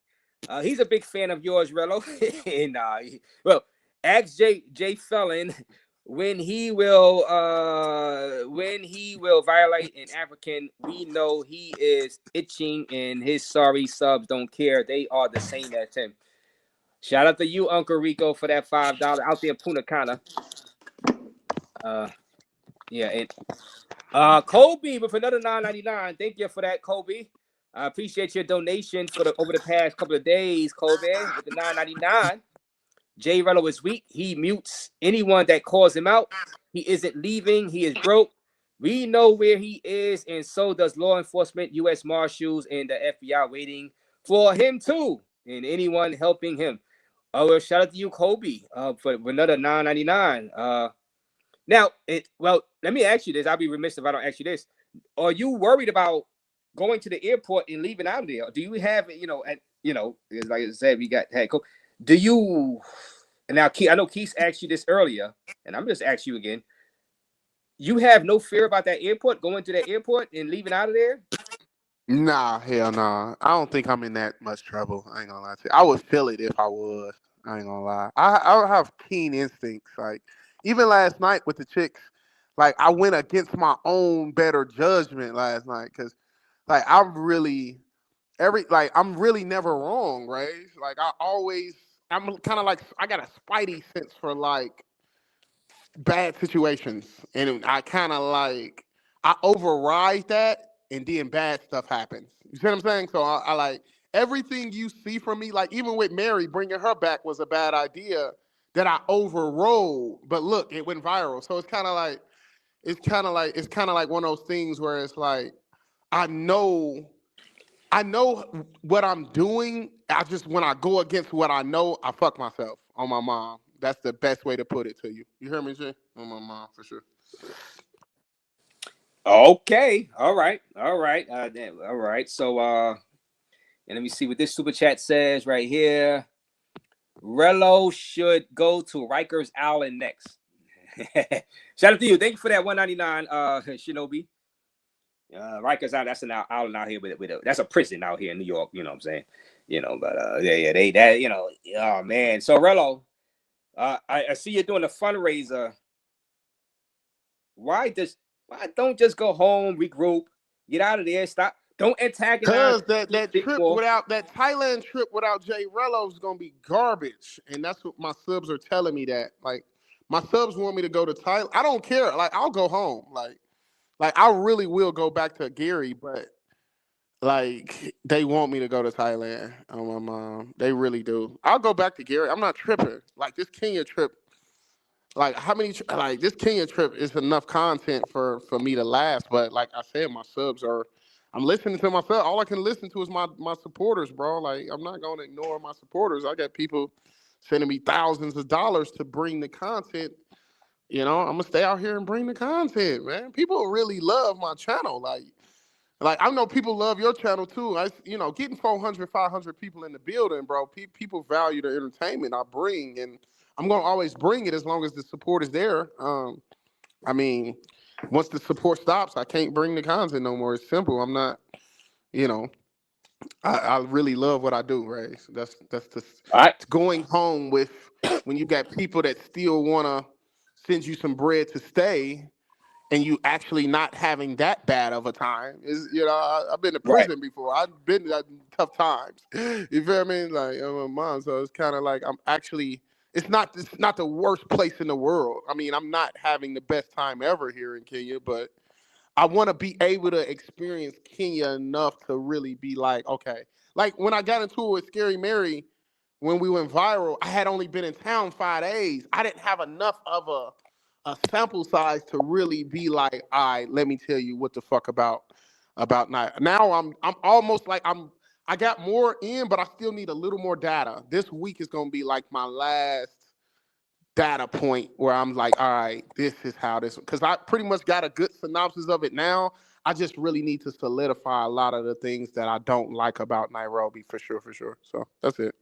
He's a big fan of yours, Rello. And ask J Felon when he will violate an African. We know he is itching, and his sorry subs don't care. They are the same as him. Shout out to you, Uncle Rico, for that $5 out there in Punta Cana. Yeah, and Kobe with another $9.99. Thank you for that, Kobe. I appreciate your donation for over the past couple of days, Kobe, with the $9.99. J Rello is weak. He mutes anyone that calls him out. He isn't leaving. He is broke. We know where he is, and so does law enforcement, U.S. Marshals, and the FBI waiting for him too, and anyone helping him. Well, shout out to you, Kobe, for another $9.99. Now, let me ask you this. I'll be remiss if I don't ask you this. Are you worried about going to the airport and leaving out of there? Do you have, like I said, we had. Do you? And now, Keith, I know Keith asked you this earlier, and I'm just asking you again. You have no fear about that airport, going to that airport and leaving out of there? Nah, hell nah. I don't think I'm in that much trouble. I ain't gonna lie to you. I would feel it if I was. I ain't gonna lie. I have keen instincts. Like even last night with the chicks, like I went against my own better judgment last night because like I'm really never wrong, right? Like I'm kind of like I got a spidey sense for like bad situations, and I kind of like I override that, and then bad stuff happens. You see what I'm saying? So I like everything you see from me. Like even with Mary bringing her back was a bad idea that I overrode, but look, it went viral. So it's kind of like one of those things where it's like I know. I know what I'm doing. I just when I go against what I know, I fuck myself on my mom. That's the best way to put it to you. You hear me, Jay? On my mom for sure. Okay. All right. All right. So, and let me see what this super chat says right here. Rello should go to Rikers Island next. Shout out to you. Thank you for that $1.99, Shinobi. Rikers Island, that's an island out here with that's a prison out here in New York. You know what I'm saying? But oh man. So Rello, I see you're doing a fundraiser. Why don't just go home, regroup, get out of there, stop, don't antagonize Cause that more. Thailand trip without J Rello is gonna be garbage, and that's what my subs are telling me. That like my subs want me to go to Thailand. I don't care. Like I'll go home. Like I really will go back to Gary, but like they want me to go to Thailand. Oh my mom, they really do. I'll go back to Gary. I'm not tripping. Like this Kenya trip. Like this Kenya trip is enough content for me to last. But like I said, my subs are. I'm listening to myself. All I can listen to is my supporters, bro. Like I'm not gonna ignore my supporters. I got people sending me thousands of dollars to bring the content, you know, I'm gonna stay out here and bring the content, man. People really love my channel. Like I know people love your channel too. You know, getting 400, 500 people in the building, bro. People value the entertainment I bring, and I'm gonna always bring it as long as the support is there. I mean, once the support stops, I can't bring the content no more. It's simple. I'm not, you know, I really love what I do, Raze. That's just All right. going home with when you got people that still wanna send you some bread to stay, and you actually not having that bad of a time. Is, you know, I've been to Right. prison before. I've been in tough times. You feel me? Like my mom. So it's kind of like I'm actually. It's not the worst place in the world. I mean, I'm not having the best time ever here in Kenya, but I want to be able to experience Kenya enough to really be like, okay. Like when I got into it with Scary Mary, when we went viral, I had only been in town 5 days. I didn't have enough of a sample size to really be like, all right, let me tell you what the fuck about night. Now I'm almost like I got more in, but I still need a little more data. This week is gonna be like my last data point where I'm like, all right, this is how this, because I pretty much got a good synopsis of it now. I just really need to solidify a lot of the things that I don't like about Nairobi for sure. So that's it.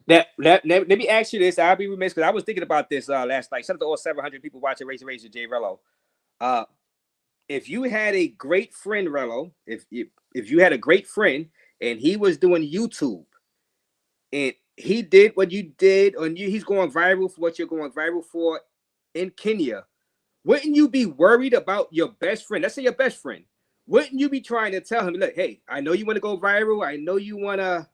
Let me ask you this. I'll be remiss because I was thinking about this last night. Shout out to all 700 people watching Raze and J Rello. If you had a great friend, Rello, if you had a great friend and he was doing YouTube and he did what you did, and he's going viral for what you're going viral for in Kenya, wouldn't you be worried about your best friend? Let's say your best friend. Wouldn't you be trying to tell him, look, hey, I know you want to go viral. I know you want to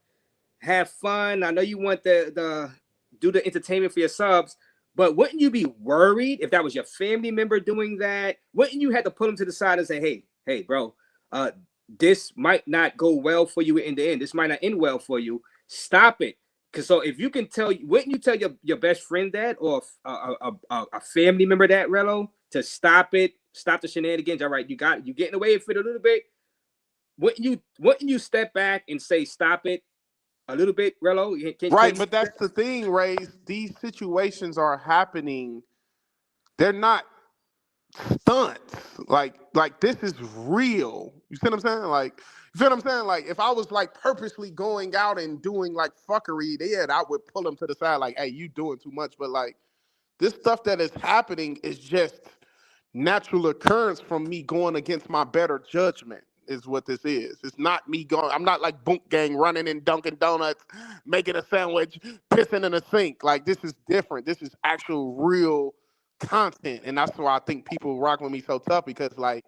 have fun. I know you want the do the entertainment for your subs, but wouldn't you be worried if that was your family member doing that? Wouldn't you have to put them to the side and say, hey, bro, this might not go well for you in the end. This might not end well for you. Stop it. Because so if you can tell, wouldn't you tell your best friend that, or a family member that, Rello, to stop it, stop the shenanigans? All right, you getting away with it a little bit. Wouldn't you step back and say stop it a little bit, Rello? Right, but that's the thing, Raze. These situations are happening. They're not stunts. Like this is real. You see what I'm saying? Like, you feel what I'm saying? Like, if I was like purposely going out and doing like fuckery, I would pull them to the side, like, hey, you doing too much. But like, this stuff that is happening is just natural occurrence from me going against my better judgment. Is what this is. It's not me going. I'm not like Boonk Gang running in Dunkin' Donuts, making a sandwich, pissing in a sink. Like, this is different. This is actual real content, and that's why I think people rock with me so tough, because like,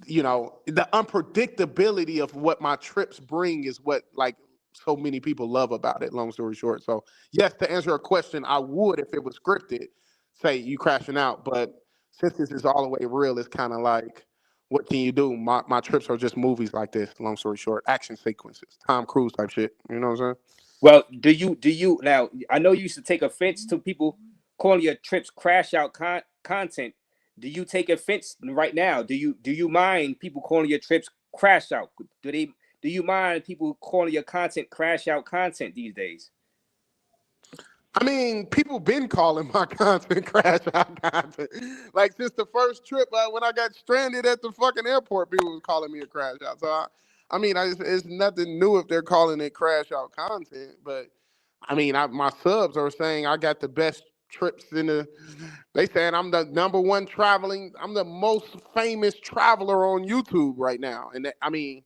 you know, the unpredictability of what my trips bring is what like so many people love about it. Long story short, so yes, to answer a question, I would, if it was scripted, say you crashing out, but since this is all the way real, it's kind of like, what can you do? My trips are just movies like this. Long story short, action sequences, Tom Cruise type shit. You know what I'm saying? Well, do you now? I know you used to take offense to people calling your trips crash out content. Do you take offense right now? Do you mind people calling your trips crash out? Do you mind people calling your content crash out content these days? I mean, people been calling my content crash out content. Like, since the first trip, when I got stranded at the fucking airport, people was calling me a crash out. So, I mean, it's nothing new if they're calling it crash out content. But, I mean, my subs are saying I got the best trips they saying I'm the #1 I'm the most famous traveler on YouTube right now. And I mean,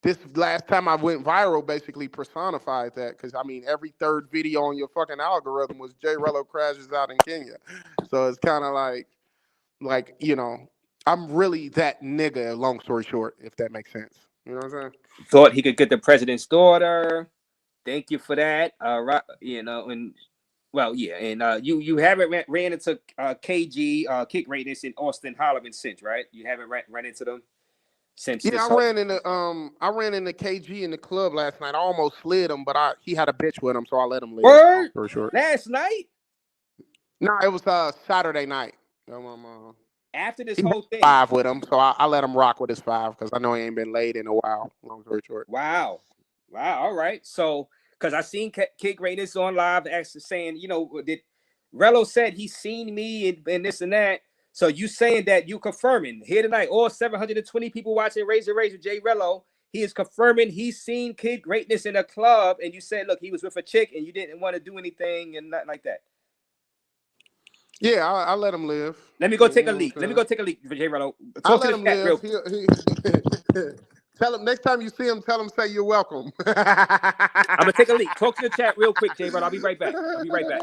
this last time I went viral basically personified that, because I mean, every third video on your fucking algorithm was J Rello crashes out in Kenya. So it's kind of like, you know, I'm really that nigga, long story short, if that makes sense. You know what I'm saying? Thought he could get the president's daughter. Thank you for that. You know, and well, yeah, and you haven't ran into KG Kick Ratings in Austin Holloman since, right? You haven't ran into them since. Yeah, I ran into KG in the club last night. I almost slid him, but he had a bitch with him, so I let him live. Word? For sure. Last night? No, it was Saturday night. After this whole thing, 5 with him, so I let him rock with his 5 because I know he ain't been laid in a while. Long story short. Wow. All right. So because I seen Kid Greatness on live actually saying, you know, did Rello said he's seen me and this and that. So you saying that you confirming here tonight, all 720 people watching Raze with J Rello, he is confirming he's seen Kid Greatness in a club, and you said, look, he was with a chick and you didn't want to do anything and nothing like that. Yeah, I let him live. Let me go take a leak. Let me go take a leak for J Rello. I'll let him live. Tell him next time you see him, tell him, say you're welcome. I'm gonna take a leak. Talk to the chat real quick, J Rello. I'll be right back. I'll be right back.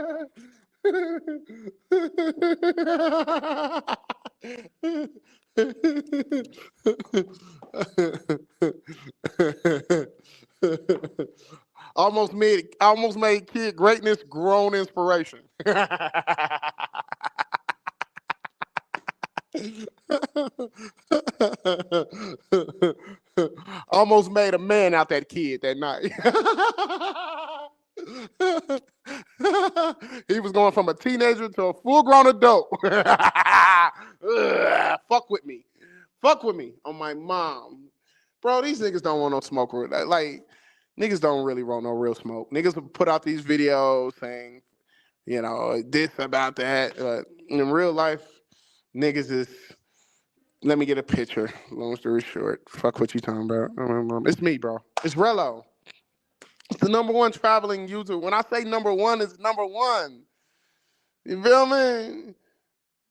almost made Kid Greatness grown inspiration. Almost made a man out that kid that night. He was going from a teenager to a full-grown adult. Fuck with me on my mom, bro. These niggas don't want no smoke. Like niggas don't really want no real smoke. Niggas will put out these videos saying, you know, this about that. In real life, niggas is. Let me get a picture. Long story short, fuck what you talking about. It's me, bro. It's Rello. It's the #1 traveling user. When I say #1, it's #1. You feel me?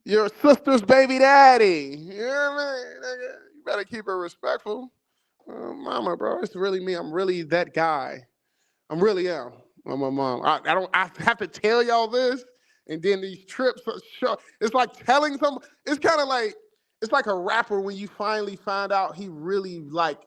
Your sister's baby daddy. You know what I mean? Nigga, you better keep it respectful. Mama, bro, it's really me. I'm really that guy. I'm really am. I'm my mom. I have to tell y'all this, and then these trips show. It's like telling some. It's kind of like. It's like a rapper when you finally find out he really like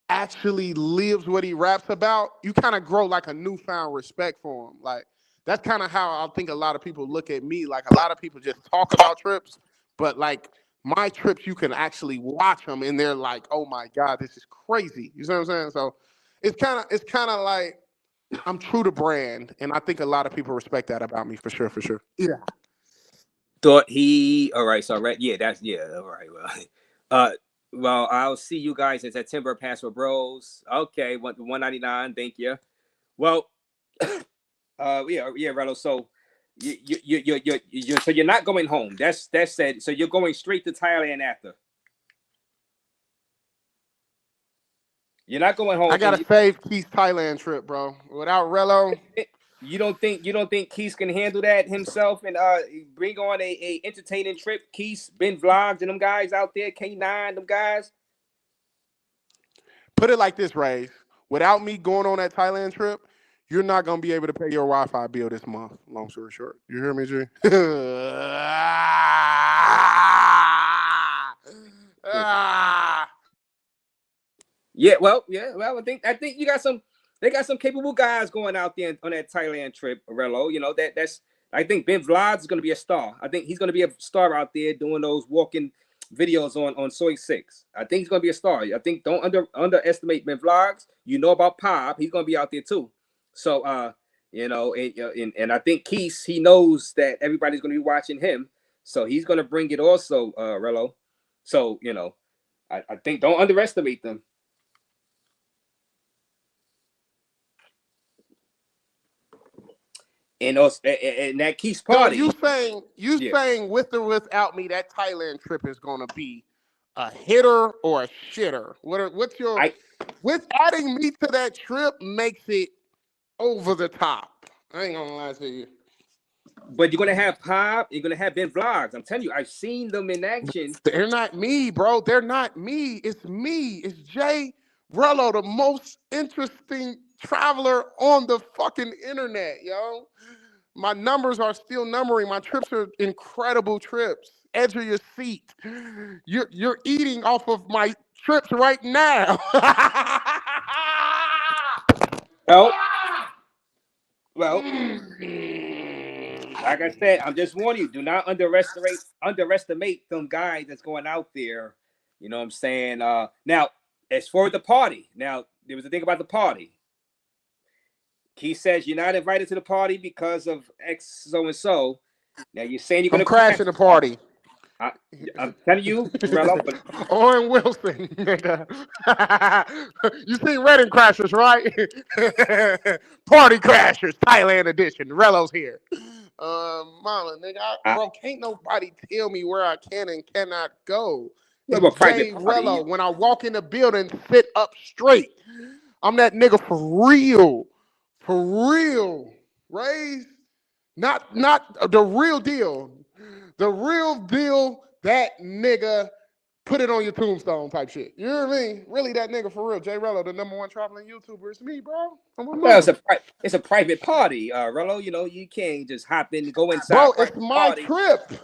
actually lives what he raps about. You kind of grow like a newfound respect for him. Like that's kind of how I think a lot of people look at me. Like a lot of people just talk about trips, but like my trips, you can actually watch them and they're like, oh my God, this is crazy. You see what I'm saying? So it's kind of like I'm true to brand, and I think a lot of people respect that about me for sure. Yeah. Thought he all right, so right, yeah, that's all right. Well, I'll see you guys in September, Password Bros. Okay, 199, thank you. Well, yeah, Rello. So you're not going home. That's said. So you're going straight to Thailand after. You're not going home. I gotta save Keith's Thailand trip, bro. Without Rello. You don't think Keith can handle that himself and bring on a entertaining trip? Keith, Ben Vlogs and them guys out there, K9, them guys. Put it like this, Raze. Without me going on that Thailand trip, you're not gonna be able to pay your Wi-Fi bill this month. Long story short, you hear me, G? Yeah, well, I think you got some. They got some capable guys going out there on that Thailand trip, Rello. You know that's. I think Ben Vlogs is going to be a star. I think he's going to be a star out there doing those walking videos on Soy 6. I think he's going to be a star. I think don't underestimate Ben Vlogs. You know about Pop. He's going to be out there too. So you know, and I think Keith, he knows that everybody's going to be watching him. So he's going to bring it also, Rello. So you know, I think don't underestimate them. And that Keith's party. So you saying with or without me, that Thailand trip is gonna be a hitter or a shitter? What's your with adding me to that trip makes it over the top. I ain't gonna lie to you. But you're gonna have Pop, you're gonna have Ben Vlogs. I'm telling you, I've seen them in action. They're not me, bro. They're not me. It's me. It's J Rello, the most interesting traveler on the fucking internet, yo. My numbers are still numbering. My trips are incredible trips. Edge of your seat. You're eating off of my trips right now. Well, like I said, I'm just warning you, do not underestimate them guys that's going out there. You know what I'm saying? Now, as for the party, now there was a thing about the party. Keith says you're not invited to the party because of X so and so. Now you're saying you're gonna crash the party. I'm telling you, Rello, but Owen Wilson, nigga. You seen Wedding Crashers, right? Party Crashers, Thailand edition. Rello's here. Mama, nigga, bro, can't nobody tell me where I can and cannot go. what It's about private J party? Rello. When I walk in the building, sit up straight. I'm that nigga for real. For real. Raze. Not the real deal. The real deal, that nigga, put it on your tombstone type shit. You know what I mean? Really that nigga for real. J Rello, the #1 traveling YouTuber. It's me, bro. Well, it's a private party, Rello. You know, you can't just hop in, go inside Bro, it's private my party. trip.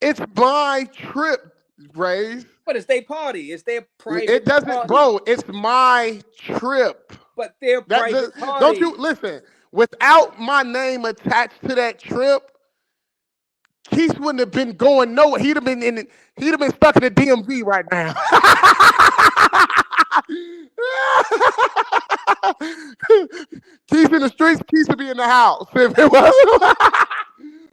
It's my trip, Raze. But it's their party. It's their private It doesn't, party. bro, it's my trip. But their private party. Don't you, listen, without my name attached to that trip, Keith wouldn't have been going nowhere. He'd have been stuck in the DMV right now. Keith in the streets, Keith would be in the house. If it was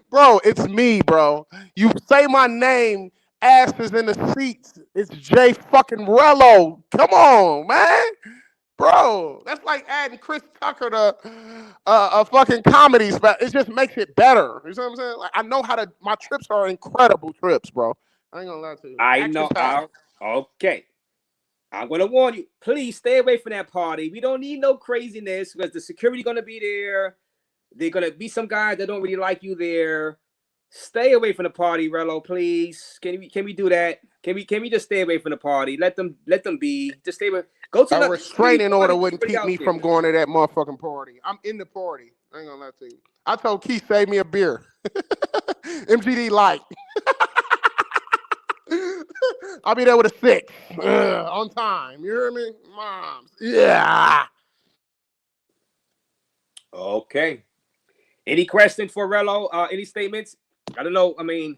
bro, it's me, bro. You say my name, ass is in the seats. It's J fucking Rello. Come on, man. Bro, that's like adding Chris Tucker to a fucking comedy spot. It just makes it better. You know what I'm saying? Like, I know how to. My trips are incredible trips, bro. I ain't gonna lie to you. I know. Okay. I'm gonna warn you. Please stay away from that party. We don't need no craziness because the security gonna be there. They're gonna be some guys that don't really like you there. Stay away from the party, Rello, please. Can we do that? Can we just stay away from the party? Let them be. Just stay away. Go to a restraining order wouldn't keep me from going to that motherfucking party. I'm in the party. I ain't gonna lie to you. I told Keith, save me a beer. MGD light. I'll be there with a 6 on time. You hear me? Moms. Yeah. Okay. Any questions for Rello? Any statements? I don't know. I mean,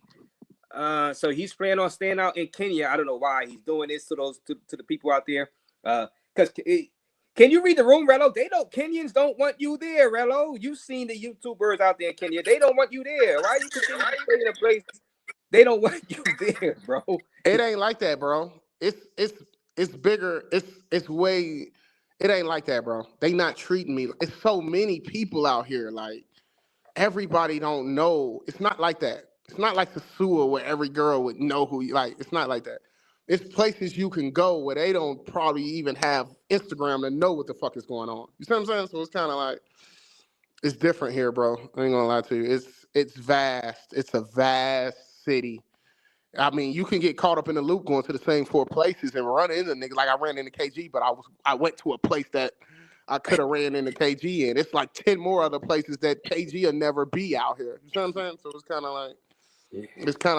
so he's planning on staying out in Kenya. I don't know why he's doing this to the people out there. Because can you read the room, Rello? Kenyans don't want you there, Rello. You've seen the YouTubers out there in Kenya. They don't want you there. Why you continue to stay in a place? They don't want you there, bro. It ain't like that, bro. It's bigger. It's way. It ain't like that, bro. They not treating me. It's so many people out here. Like everybody don't know. It's not like that. It's not like the sewer where every girl would know who you like. It's not like that. It's places you can go where they don't probably even have Instagram to know what the fuck is going on. You see what I'm saying? So it's kind of like it's different here, bro. I ain't gonna lie to you. It's vast. It's a vast city. I mean, you can get caught up in the loop going to the same 4 places and run into niggas. Like I ran into KG, but I went to a place that I could have ran into KG in. It's like 10 more other places that KG will never be out here. You know what I'm saying? So it's kind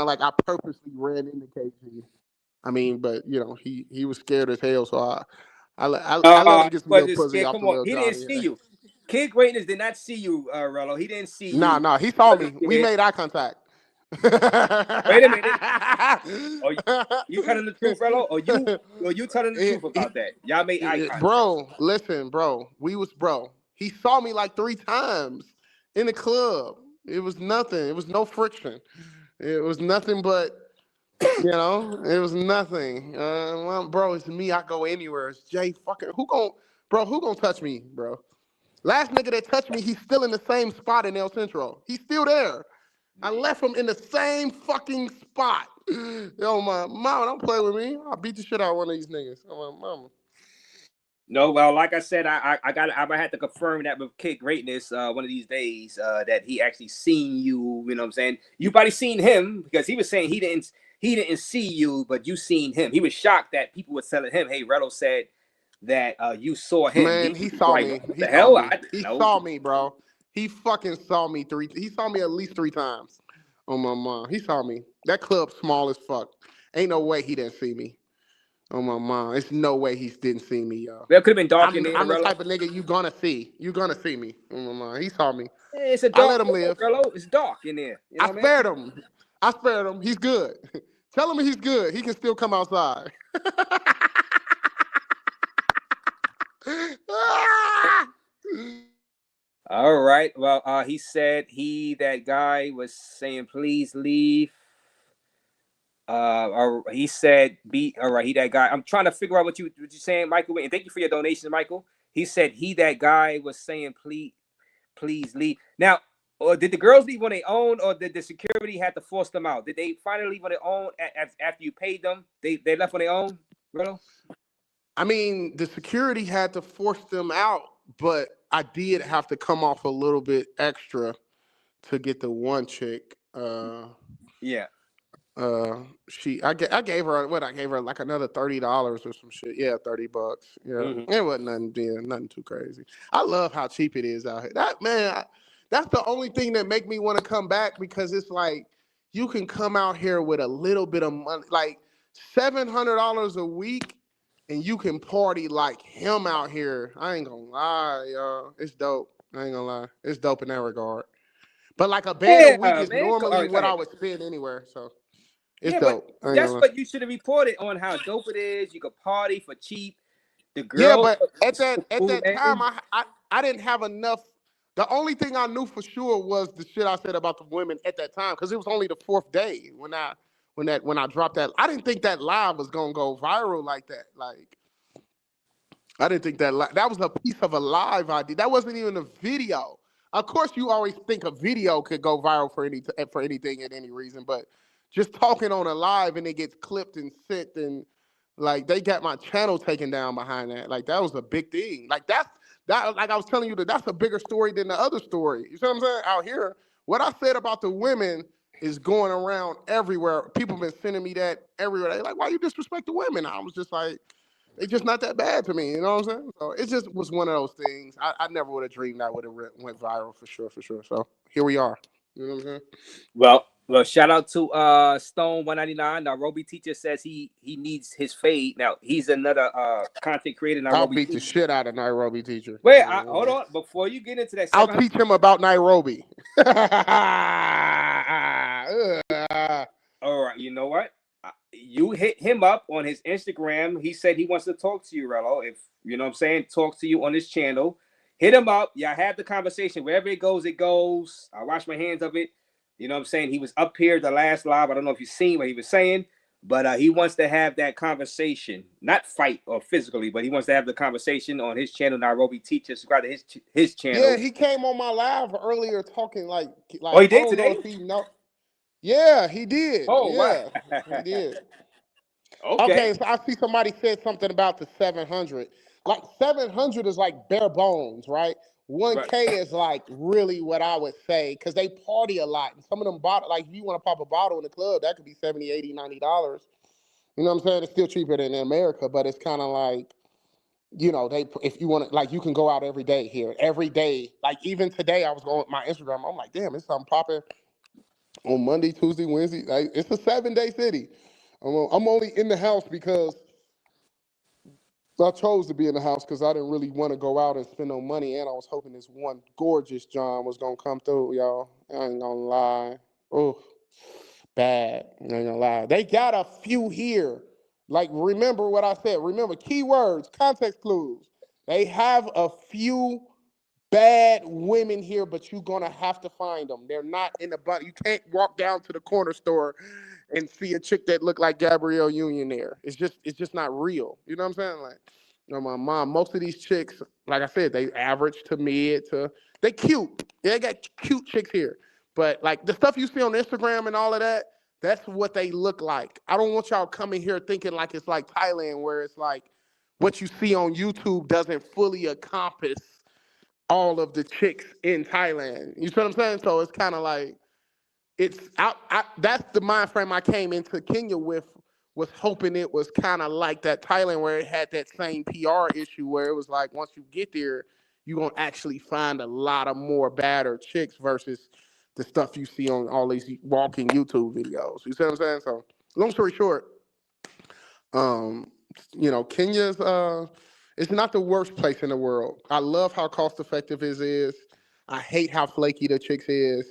of like I purposely ran into KG. I mean, but you know, he was scared as hell, so I let him get some little pussy off the little He Johnny. didn't see you. Kid Greatness did not see you, Rello. He didn't see you. Nah, he saw me. We made eye contact. Wait a minute. You telling the truth, Rello? Or you telling the truth about that? Y'all made eye contact. Bro, listen, bro. He saw me like 3 times in the club. It was nothing. It was no friction. It was nothing but, you know, it was nothing. Well, bro, it's me. I go anywhere. It's Jay fucking. Who gonna touch me, bro? Last nigga that touched me, he's still in the same spot in El Centro. He's still there. I left him in the same fucking spot. Yo, my mama, don't play with me. I'll beat the shit out of one of these niggas. Oh, my mama. No, well, like I said, I had to confirm that with Kid Greatness one of these days that he actually seen you. You know what I'm saying? You probably seen him because he was saying he didn't see you, but you seen him. He was shocked that people were telling him, "Hey, Rello said that you saw him." Man, he saw me. What the hell? He saw me, bro. He fucking saw me He saw me at least 3 times. Oh my mom. He saw me. That club small as fuck. Ain't no way he didn't see me. Oh my mom. It's no way he didn't see me, y'all. Well, it could have been dark in there. I'm the type of nigga you gonna see. You gonna see me. Oh my mom. He saw me. It's a dark. I let him live. Rello. It's dark in there. You know I spared him. I spared him. He's good. Tell him he's good. He can still come outside. All right. Well, he said that guy was saying, please leave. He said, "Be all right." He that guy. I'm trying to figure out what you saying, Michael. And thank you for your donation, Michael. He said he that guy was saying, please leave. Now, or did the girls leave on their own, or did the security have to force them out? Did they finally leave on their own after you paid them? They left on their own, Rello? I mean, the security had to force them out, but I did have to come off a little bit extra to get the one chick. Yeah. I gave her like another $30 or some shit. Yeah, $30. Yeah, It wasn't nothing. Yeah, nothing too crazy. I love how cheap it is out here. That's the only thing that make me want to come back, because it's like you can come out here with a little bit of money, like $700 a week, and you can party like him out here. I ain't gonna lie, y'all. It's dope. I ain't gonna lie. It's dope in that regard. But like a band a week is man. normally Right, what I would spend anywhere. So. It's yeah, dope. but that's what you should have reported on, how dope it is. You could party for cheap. The girls. Yeah, but at that time, I didn't have enough. The only thing I knew for sure was the shit I said about the women at that time, because it was only the fourth day when I dropped that. I didn't think that live was gonna go viral like that. Like, I didn't think that was a piece of a live idea. That wasn't even a video. Of course, you always think a video could go viral for anything at any reason, but just talking on a live and it gets clipped and sent, and like they got my channel taken down behind that. Like, that was a big thing. Like that like I was telling you, that's a bigger story than the other story. You see what I'm saying? Out here, what I said about the women is going around everywhere. People been sending me that everywhere. They like, why you disrespect the women? I was just like, they just not that bad to me. You know what I'm saying? So it just was one of those things. I never would have dreamed that would have went viral for sure. So here we are. You know what I'm saying? Well, shout out to Stone 199. Nairobi teacher says he needs his fade. Now he's another content creator. Nairobi I'll beat teacher. the shit out of Nairobi teacher. Wait, hold on. Before you get into that, I'll teach him about Nairobi. All right, you know what? You hit him up on his Instagram. He said he wants to talk to you, Rello. If you know what I'm saying, talk to you on his channel. Hit him up. Y'all have the conversation. Wherever it goes, it goes. I wash my hands of it. You know what I'm saying? He was up here the last live. I don't know if you've seen what he was saying, but he wants to have that conversation, not fight or physically, but he wants to have the conversation on his channel, Nairobi Teacher. Subscribe to his channel. Yeah, he came on my live earlier talking like oh, he did today? Yeah, he did. Oh, yeah, wow. he did. Okay, so I see somebody said something about the 700. Like 700 is like bare bones, right? 1K is like really what I would say, because they party a lot. And some of them like if you want to pop a bottle in the club, that could be $70, $80, $90. You know what I'm saying? It's still cheaper than in America, but it's kind of like, you know, if you want to, like, you can go out every day here. Every day. Like, even today, I was going with my Instagram. I'm like, damn, it's something popping on Monday, Tuesday, Wednesday. Like, it's a 7-day city. I'm only in the house because I chose to be in the house, because I didn't really want to go out and spend no money, and I was hoping this one gorgeous John was going to come through, y'all. I ain't going to lie. Oh, bad. I ain't going to lie. They got a few here. Like, remember what I said. Remember, keywords, context clues. They have a few bad women here, but you're going to have to find them. They're not in the bunch. You can't walk down to the corner store and see a chick that look like Gabrielle Union there. It's just not real. You know what I'm saying? Like, you know, my mom, most of these chicks, like I said, they average to mid to, they cute. They got cute chicks here. But like the stuff you see on Instagram and all of that, that's what they look like. I don't want y'all coming here thinking like it's like Thailand, where it's like what you see on YouTube doesn't fully encompass all of the chicks in Thailand. You see what I'm saying? So it's kind of like, that's the mind frame I came into Kenya with, was hoping it was kind of like that Thailand, where it had that same PR issue, where it was like, once you get there, you're going to actually find a lot of more badder chicks versus the stuff you see on all these walking YouTube videos. You see what I'm saying? So long story short, you know, Kenya's, it's not the worst place in the world. I love how cost effective it is. I hate how flaky the chicks is.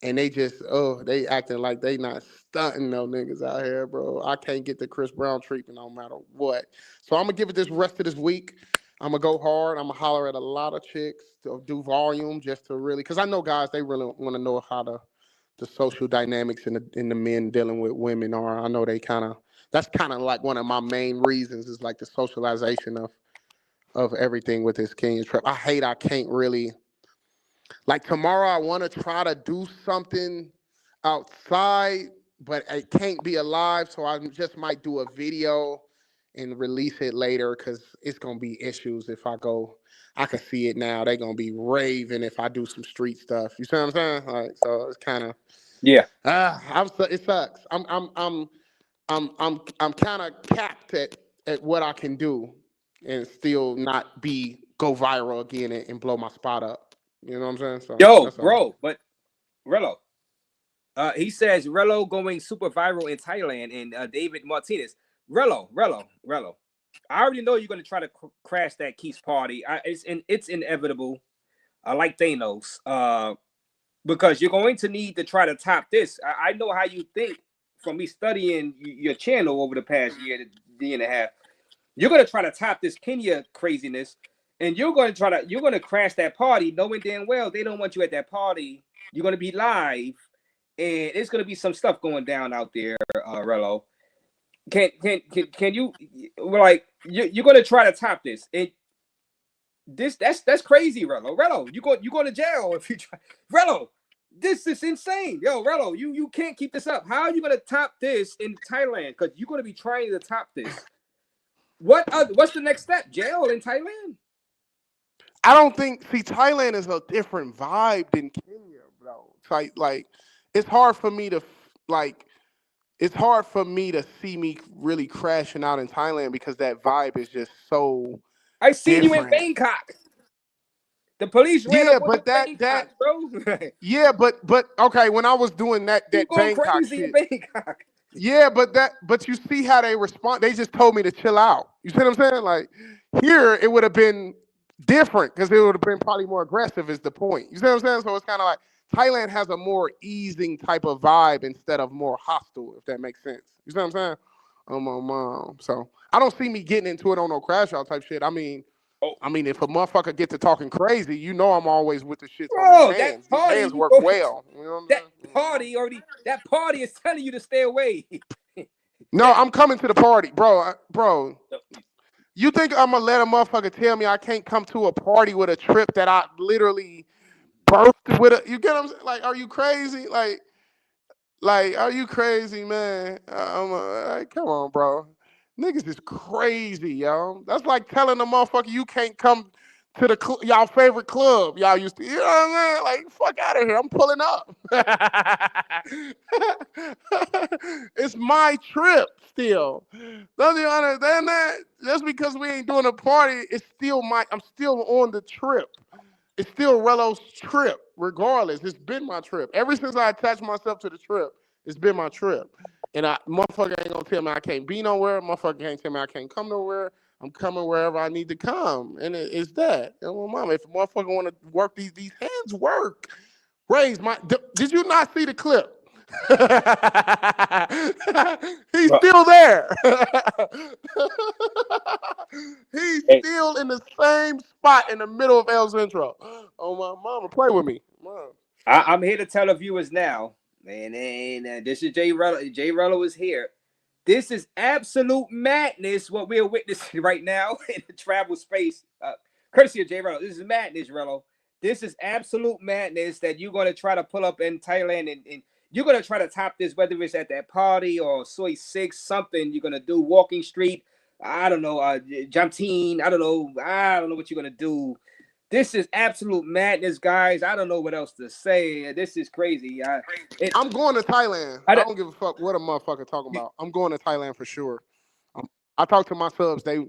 And they just, they acting like they not stunting no niggas out here, bro. I can't get the Chris Brown treatment no matter what. So I'm going to give it this rest of this week. I'm going to go hard. I'm going to holler at a lot of chicks to do volume just to really, because I know guys, they really want to know how to the social dynamics in the men dealing with women are. I know that's kind of like one of my main reasons is like the socialization of everything with this Kenyan trip. I can't really, like tomorrow I want to try to do something outside, but it can't be alive, so I just might do a video and release it later because it's going to be issues if I go. I can see it now. They're going to be raving if I do some street stuff. You see what I'm saying? Like, so it's kind of, Yeah. it sucks. I'm kind of capped at what I can do and still not go viral again and blow my spot up. You know what I'm saying? So Yo, that's all. bro, but Rello. He says Rello going super viral in Thailand, and David Martinez. Rello. I already know you're gonna try to crash that Keith's party. It's inevitable. Like Thanos. Because you're going to need to try to top this. I know how you think from me studying your channel over the past year and a half. You're gonna try to top this Kenya craziness, and you're gonna crash that party, knowing damn well they don't want you at that party. You're gonna be live, and it's gonna be some stuff going down out there, Rello. Can you, like, you're gonna try to top this? That's crazy, Rello. Rello, you go to jail if you try. Rello, this is insane, yo, Rello. You can't keep this up. How are you gonna top this in Thailand? Because you're gonna be trying to top this. What's the next step? Jail in Thailand? I don't think. See, Thailand is a different vibe than Kenya, bro. Like it's hard for me to see me really crashing out in Thailand because that vibe is just so. I seen different. you in Bangkok. The police ran up on Bangkok, bro. Yeah, but okay, when I was doing that Bangkok crazy shit, in Bangkok. Yeah, but you see how they respond. They just told me to chill out. You see what I'm saying? Like here, it would have been different because it would have been probably more aggressive. Is the point? You see what I'm saying? So it's kind of like Thailand has a more easing type of vibe instead of more hostile. If that makes sense. You see what I'm saying? Oh my mom. So I don't see me getting into it on no Crashout type shit. I mean, if a motherfucker get to talking crazy, you know I'm always with the shit. Bro, hands. that party, These hands work well. You know that party is telling you to stay away. No, I'm coming to the party, bro. You think I'm gonna let a motherfucker tell me I can't come to a party with a trip that I literally birthed with? You get what I'm saying? Like, are you crazy? Like, are you crazy, man? Like, come on, bro. Niggas is crazy, yo. That's like telling a motherfucker you can't come to the y'all favorite club. Y'all used to, you know what I'm saying? Like, fuck out of here. I'm pulling up. It's my trip still. Don't you understand that? Just because we ain't doing a party, it's still I'm still on the trip. It's still Rello's trip, regardless. It's been my trip. Ever since I attached myself to the trip, it's been my trip. And motherfucker ain't gonna tell me I can't be nowhere. Motherfucker can't tell me I can't come nowhere. I'm coming wherever I need to come. And it's that. And well, mama, if a motherfucker want to work these hands, work. Raze, did you not see the clip? He's still there. He's still in the same spot in the middle of El Centro. Oh, my mama, play with me. Mom. I'm here to tell the viewers now, man. This is J Rello. J Rello is here. This is absolute madness, what we're witnessing right now in the travel space. Courtesy of J Rello. This is madness, Rello. This is absolute madness that you're going to try to pull up in Thailand and you're going to try to top this, whether it's at that party or Soy 6, something you're going to do, Walking Street, I don't know, Jamteen, I don't know what you're going to do. This is absolute madness, guys. I don't know what else to say. This is crazy. I'm going to Thailand. I don't give a fuck what a motherfucker talking about. I'm going to Thailand for sure. I talked to my subs. They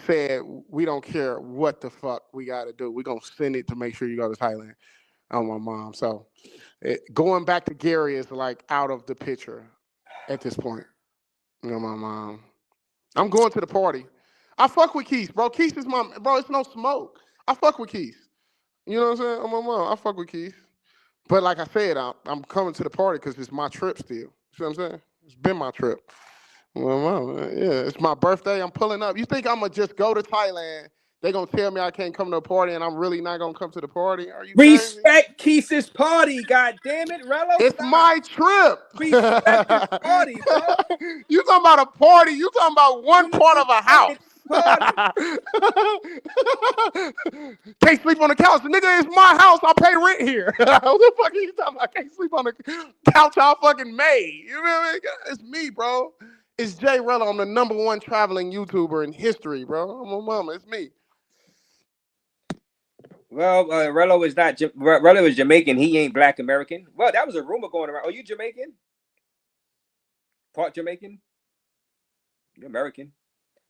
said we don't care what the fuck we got to do. We're going to send it to make sure you go to Thailand. On my mom. So going back to Gary is like out of the picture at this point. You know, my mom. I'm going to the party. I fuck with Keith, bro. Keith is my bro. It's no smoke. I fuck with Keith. You know what I'm saying? On my mom. I fuck with Keith. But like I said, I'm coming to the party because it's my trip still. You see what I'm saying? It's been my trip. Well, mom, yeah, it's my birthday. I'm pulling up. You think I'm gonna just go to Thailand? they gonna tell me I can't come to a party and I'm really not gonna come to the party? Are you crazy? Respect Keith's party, god damn it, Rello. It's stop. my trip. Respect his party, bro. You talking about a party? You talking about one part of a house? Party. Can't sleep on the couch. Nigga, it's my house. I pay rent here. What the fuck are you talking about? I can't sleep on the couch I fucking made. You know what I mean? It's me, bro. It's J Rello. I'm the #1 traveling YouTuber in history, bro. I'm a mama. It's me. Well, Rello is not. Rello is Jamaican. He ain't Black American. Well, that was a rumor going around. Are you Jamaican? Part Jamaican? You're American.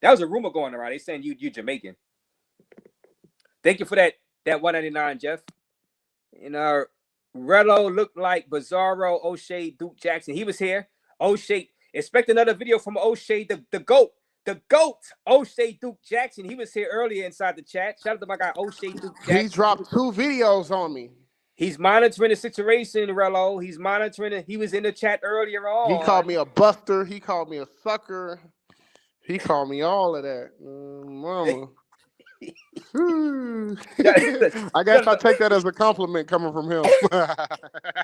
That was a rumor going around. They saying you Jamaican. Thank you for that 199, Jeff. And Rello looked like Bizarro O'Shea Duke Jackson. He was here. O'Shea. Expect another video from O'Shea, the GOAT. The GOAT, O'Shea Duke Jackson. He was here earlier inside the chat. Shout out to my guy, O'Shea Duke Jackson. He dropped 2 videos on me. He's monitoring the situation, Rello. He's monitoring it. He was in the chat earlier on. He called me a buster. He called me a sucker. He called me all of that. Mama. I guess I take that as a compliment coming from him.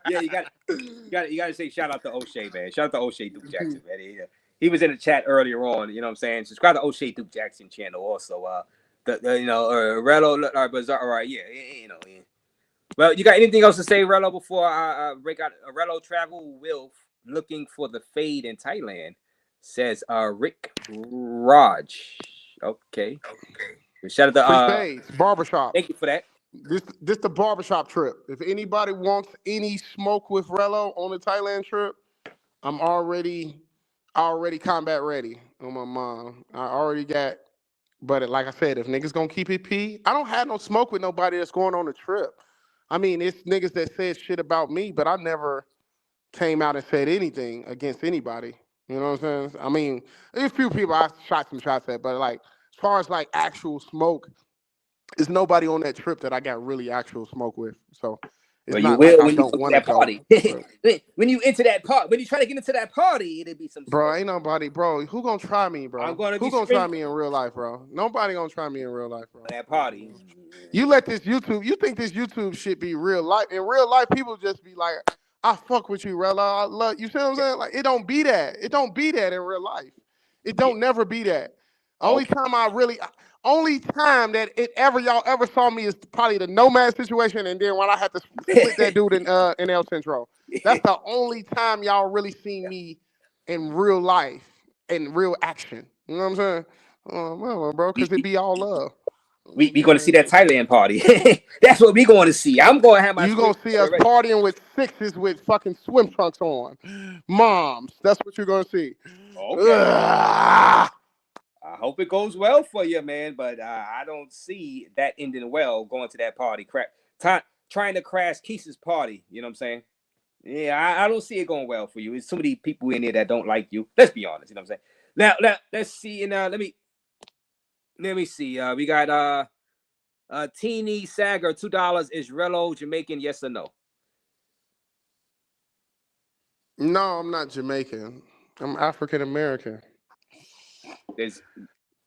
Yeah, you got to say shout out to O'Shea, man. Shout out to O'Shea Duke Jackson, man. He was in the chat earlier on. You know what I'm saying? Subscribe to O'Shea Duke Jackson channel also. Rello, Bizarre. All right, yeah. Well, you got anything else to say, Rello, before I break out? Rello travel will looking for the fade in Thailand, says Rick Raj. Okay. Shout out to fades, barbershop. Thank you for that. This the barbershop trip. If anybody wants any smoke with Rello on the Thailand trip, I'm already combat ready on my mom. I already got, but like I said, if niggas gonna keep it P, I don't have no smoke with nobody that's going on the trip. I mean, it's niggas that said shit about me, but I never came out and said anything against anybody. You know what I'm saying? I mean, there's a few people I shot some shots at, but like as far as like actual smoke, there's nobody on that trip that I got really actual smoke with. So it's well, not you will like I when don't you want that to party. go. When you enter that part, when you try to get into that party, it'll be some. Bro, ain't nobody, bro. Who gonna try me, bro? Who gonna try me in real life, bro? Nobody gonna try me in real life, bro. That party. You let this YouTube. You think this YouTube shit be real life? In real life, people just be like, "I fuck with you, Rello. I love you." See what I'm saying? Like it don't be that. It don't be that in real life. It don't never be that. Only time that y'all ever saw me is probably the Nomad situation, and then when I had to split that dude in El Centro. That's the only time y'all really seen me in real life, in real action. You know what I'm saying? Well, bro, because it be all love. We going to see that Thailand party. That's what we going to see. I'm going to have my. You gonna see us partying with 6s with fucking swim trunks on, moms. That's what you're gonna see. Okay. I hope it goes well for you, man. But I don't see that ending well. Going to that party, trying to crash Keith's party. You know what I'm saying? Yeah, I don't see it going well for you. There's so many people in there that don't like you. Let's be honest. You know what I'm saying? Now let's see. And let me see. We got Teeny Sagger, $2. Is Rello Jamaican? Yes or no? No, I'm not Jamaican. I'm African American. There's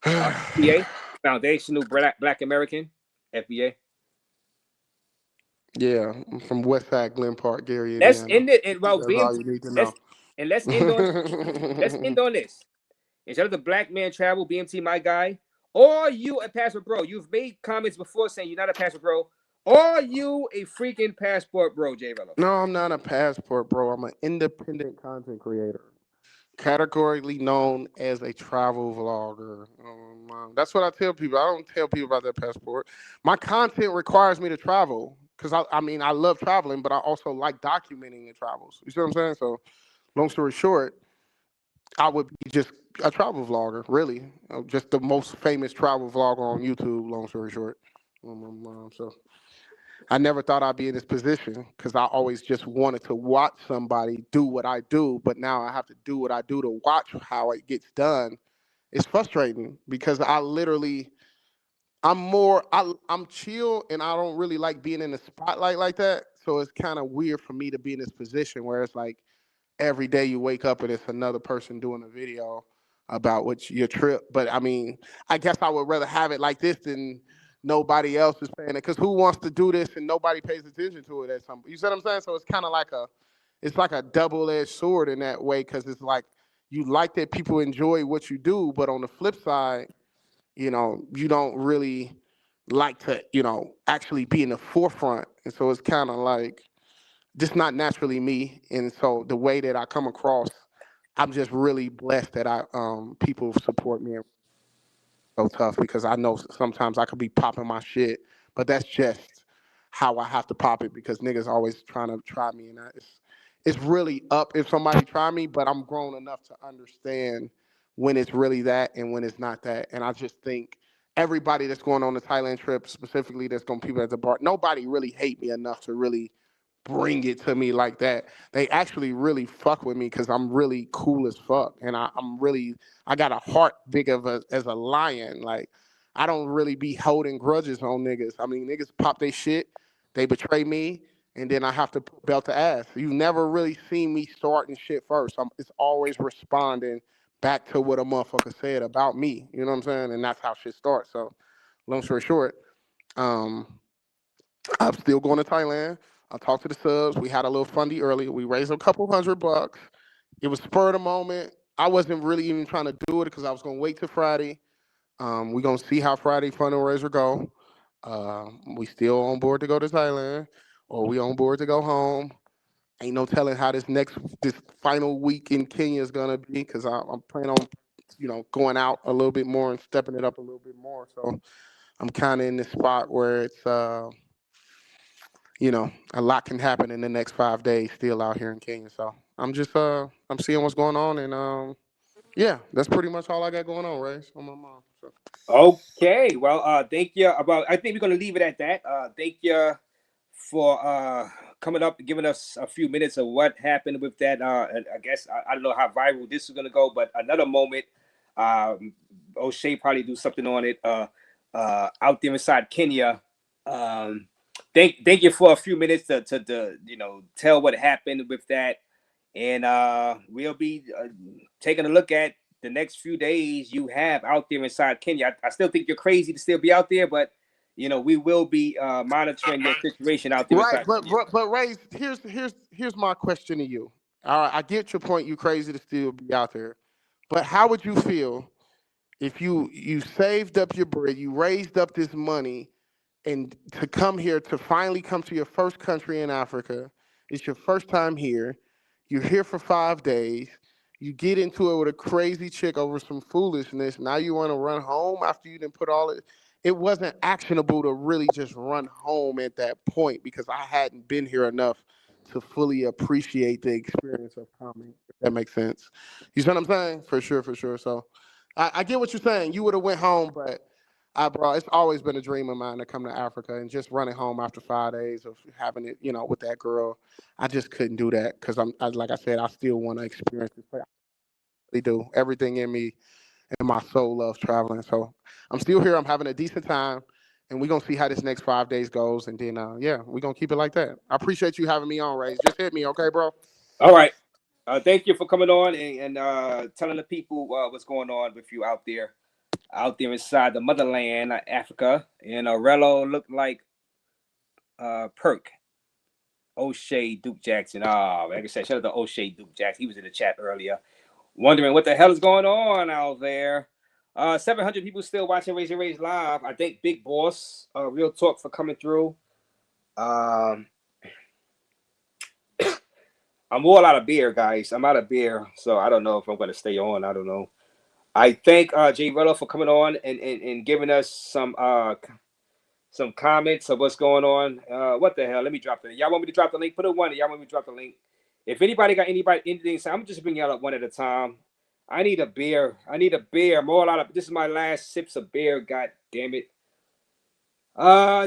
FBA, Foundational Black American, FBA. Yeah, I'm from Westside Glen Park, Gary. Let's Indiana. end it. And well, that's all you need to know. Let's end on this. Instead of the Black Man Travel, BMT, my guy, or you a passport bro. You've made comments before saying you're not a passport bro. Or you a freaking passport bro, J Rello? No, I'm not a passport bro. I'm an independent content creator, categorically known as a travel vlogger. That's what I tell people. I don't tell people about that passport. My content requires me to travel because I love traveling, but I also like documenting the travels. You see what I'm saying? So, long story short, I would be just a travel vlogger, really. Just the most famous travel vlogger on YouTube, long story short. So I never thought I'd be in this position because I always just wanted to watch somebody do what I do, but now I have to do what I do to watch how it gets done. It's frustrating because I'm chill and I don't really like being in the spotlight like that. So it's kind of weird for me to be in this position where it's like every day you wake up and it's another person doing a video about what your trip. But I mean, I guess I would rather have it like this than nobody else is paying it. Because who wants to do this and nobody pays attention to it at some? You see what I'm saying? So it's kind of like a double-edged sword in that way. Because it's like you like that people enjoy what you do, but on the flip side, you don't really like to, actually be in the forefront. And so it's kind of like just not naturally me. And so the way that I come across, I'm just really blessed that people support me so tough, because I know sometimes I could be popping my shit, but that's just how I have to pop it, because niggas always trying to try me, and it's really up if somebody try me, but I'm grown enough to understand when it's really that and when it's not that. And I just think everybody that's going on the Thailand trip, specifically that's going to people at the bar, nobody really hate me enough to really bring it to me like that. They actually really fuck with me because I'm really cool as fuck, and I got a heart big as a lion. Like, I don't really be holding grudges on niggas. I mean, niggas pop they shit, they betray me, and then I have to belt the ass. You never really seen me starting shit first. It's always responding back to what a motherfucker said about me. You know what I'm saying? And that's how shit starts. So, long story short, I'm still going to Thailand. I talked to the subs. We had a little fundy earlier. We raised a couple $100. It was spur of the moment. I wasn't really even trying to do it because I was going to wait till Friday. We're going to see how Friday fundraiser go. We still on board to go to Thailand, or we on board to go home. Ain't no telling how this final week in Kenya is going to be, because I'm planning on, going out a little bit more and stepping it up a little bit more. So I'm kind of in this spot where it's, a lot can happen in the next 5 days still out here in Kenya. So I'm just I'm seeing what's going on, and yeah, that's pretty much all I got going on, Raze, on my mom. So. Okay, well, thank you. I think we're gonna leave it at that. Thank you for coming up and giving us a few minutes of what happened with that. And I guess I don't know how viral this is gonna go, but another moment, O'Shea probably do something on it. Out there inside Kenya. Thank you for a few minutes to tell what happened with that, and we'll be taking a look at the next few days you have out there inside Kenya. I still think you're crazy to still be out there, but we will be monitoring your situation out there. Right, but Raze, here's my question to you. All right, I get your point. You crazy to still be out there, but how would you feel if you saved up your bread, you raised up this money, and to come here, to finally come to your first country in Africa? It's your first time here. You're here for 5 days. You get into it with a crazy chick over some foolishness. Now you want to run home after you didn't put all it. It wasn't actionable to really just run home at that point, because I hadn't been here enough to fully appreciate the experience of coming. If that makes sense. You see what I'm saying? For sure. So I get what you're saying. You would have went home, but it's always been a dream of mine to come to Africa, and just running home after 5 days of having it, with that girl. I just couldn't do that, because like I said, I still want to experience this place. I really do. Everything in me and my soul loves traveling. So I'm still here. I'm having a decent time, and we're going to see how this next 5 days goes. And then, we're going to keep it like that. I appreciate you having me on, Raze. Just hit me, okay, bro? All right. Thank you for coming on and telling the people what's going on with you out there inside the motherland, Africa. And Rello looked like Perk. O'Shea Duke Jackson. Like I said, shout out to O'Shea Duke Jackson. He was in the chat earlier, wondering what the hell is going on out there. 700 people still watching Raze Live. I thank Big Boss, Real Talk, for coming through. I'm all out of beer, guys. I'm out of beer, so I don't know if I'm going to stay on. I don't know. I thank J Rello for coming on and giving us some comments of what's going on. What the hell? Let me drop the link. Y'all want me to drop the link? Put a one. Y'all want me to drop the link? If anybody got anything, so I'm just bringing y'all up one at a time. I need a beer. I'm all out of. This is my last sips of beer. God damn it.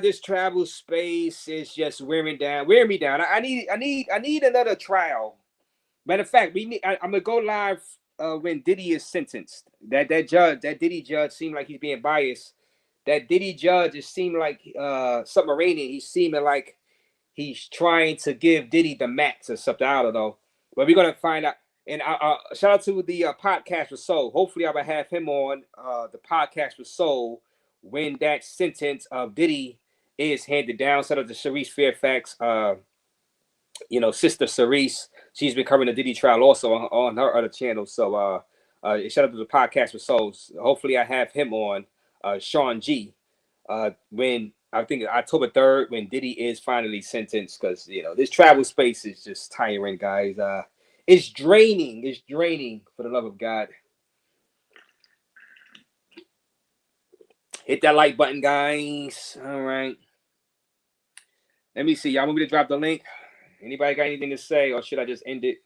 This travel space is just wearing me down. I need another trial. Matter of fact, I'm gonna go live when Diddy is sentenced. That Diddy judge seemed like he's being biased. That Diddy judge, it seemed like submarine. He's seeming like he's trying to give Diddy the max or something. I don't know. But we're gonna find out. And shout out to the podcast with Soul. Hopefully, I will have him on the podcast with Soul when that sentence of Diddy is handed down. Shout out to Sharice Fairfax, sister Sharice. She's been covering the Diddy trial also on her other channel. So shout out to the podcast with Soul. Hopefully, I have him on, Sean G. When I think October 3rd, when Diddy is finally sentenced, because this travel space is just tiring, guys. It's draining. It's draining, for the love of God. Hit that like button, guys. All right. Let me see. Y'all want me to drop the link? Anybody got anything to say, or should I just end it?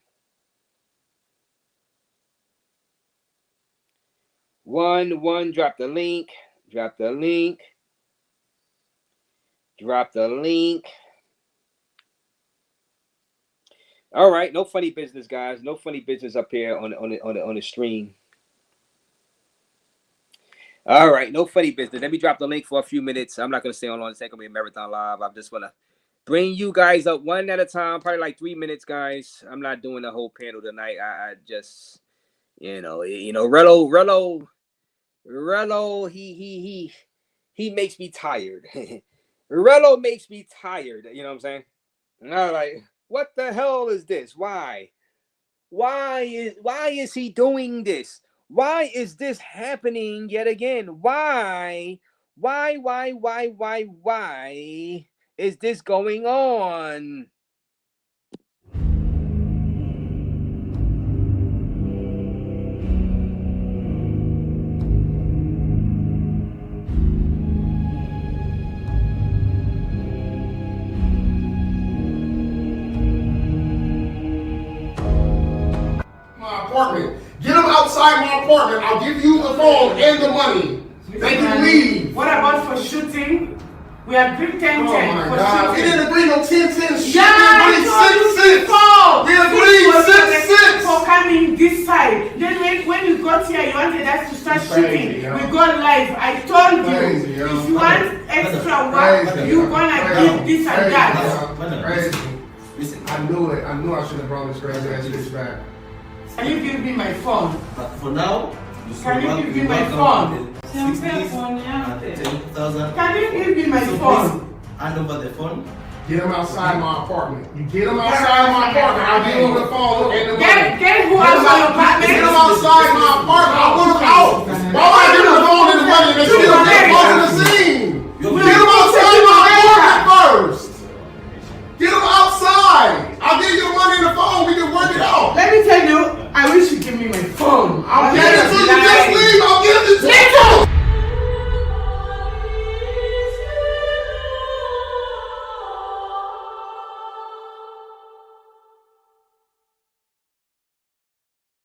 One, drop the link. Drop the link. Drop the link. All right, no funny business, guys. No funny business up here on the stream. All right, no funny business. Let me drop the link for a few minutes. I'm not gonna stay on long. It's not gonna be a marathon live. I'm just gonna bring you guys up one at a time, probably like 3 minutes, guys. I'm not doing the whole panel tonight. I just, Rello, he makes me tired. Rello makes me tired. You know what I'm saying? And I'm like, what the hell is this? Why is he doing this? Why is this happening yet again? Why is this going on? Apartment. Get them outside my apartment. I'll give you the phone and the money. They can leave. What about for shooting? We agreed 10-10 Oh for God. We shooting. didn't agree no 10-10 shit. Yeah, We agreed 6-6. We agreed 6-6. For coming this side. Then when you got here, you wanted us to start shooting. Yo. We got live. I told Crazy, you, yo. if you want extra work, you're gonna give this and that. Crazy. I knew it. I knew I should have brought this crazy ass bitch back. Can you give me my phone? But for now, Can you give me my phone? 10,000. Can you give me my So phone? please hand over the phone. Get them outside my apartment. You get them outside my apartment. I'll give them the phone and the money. Get who else on your Get them apartment? outside my apartment. I want them out. Why would I give them the phone and the money and they still get close to the scene? Get them outside my apartment first. Get them outside. I'll give you the money and the phone. We can work it out. Let me tell you, I wish you give me my phone. I'll get it to you. Just leave. I'll give it to you.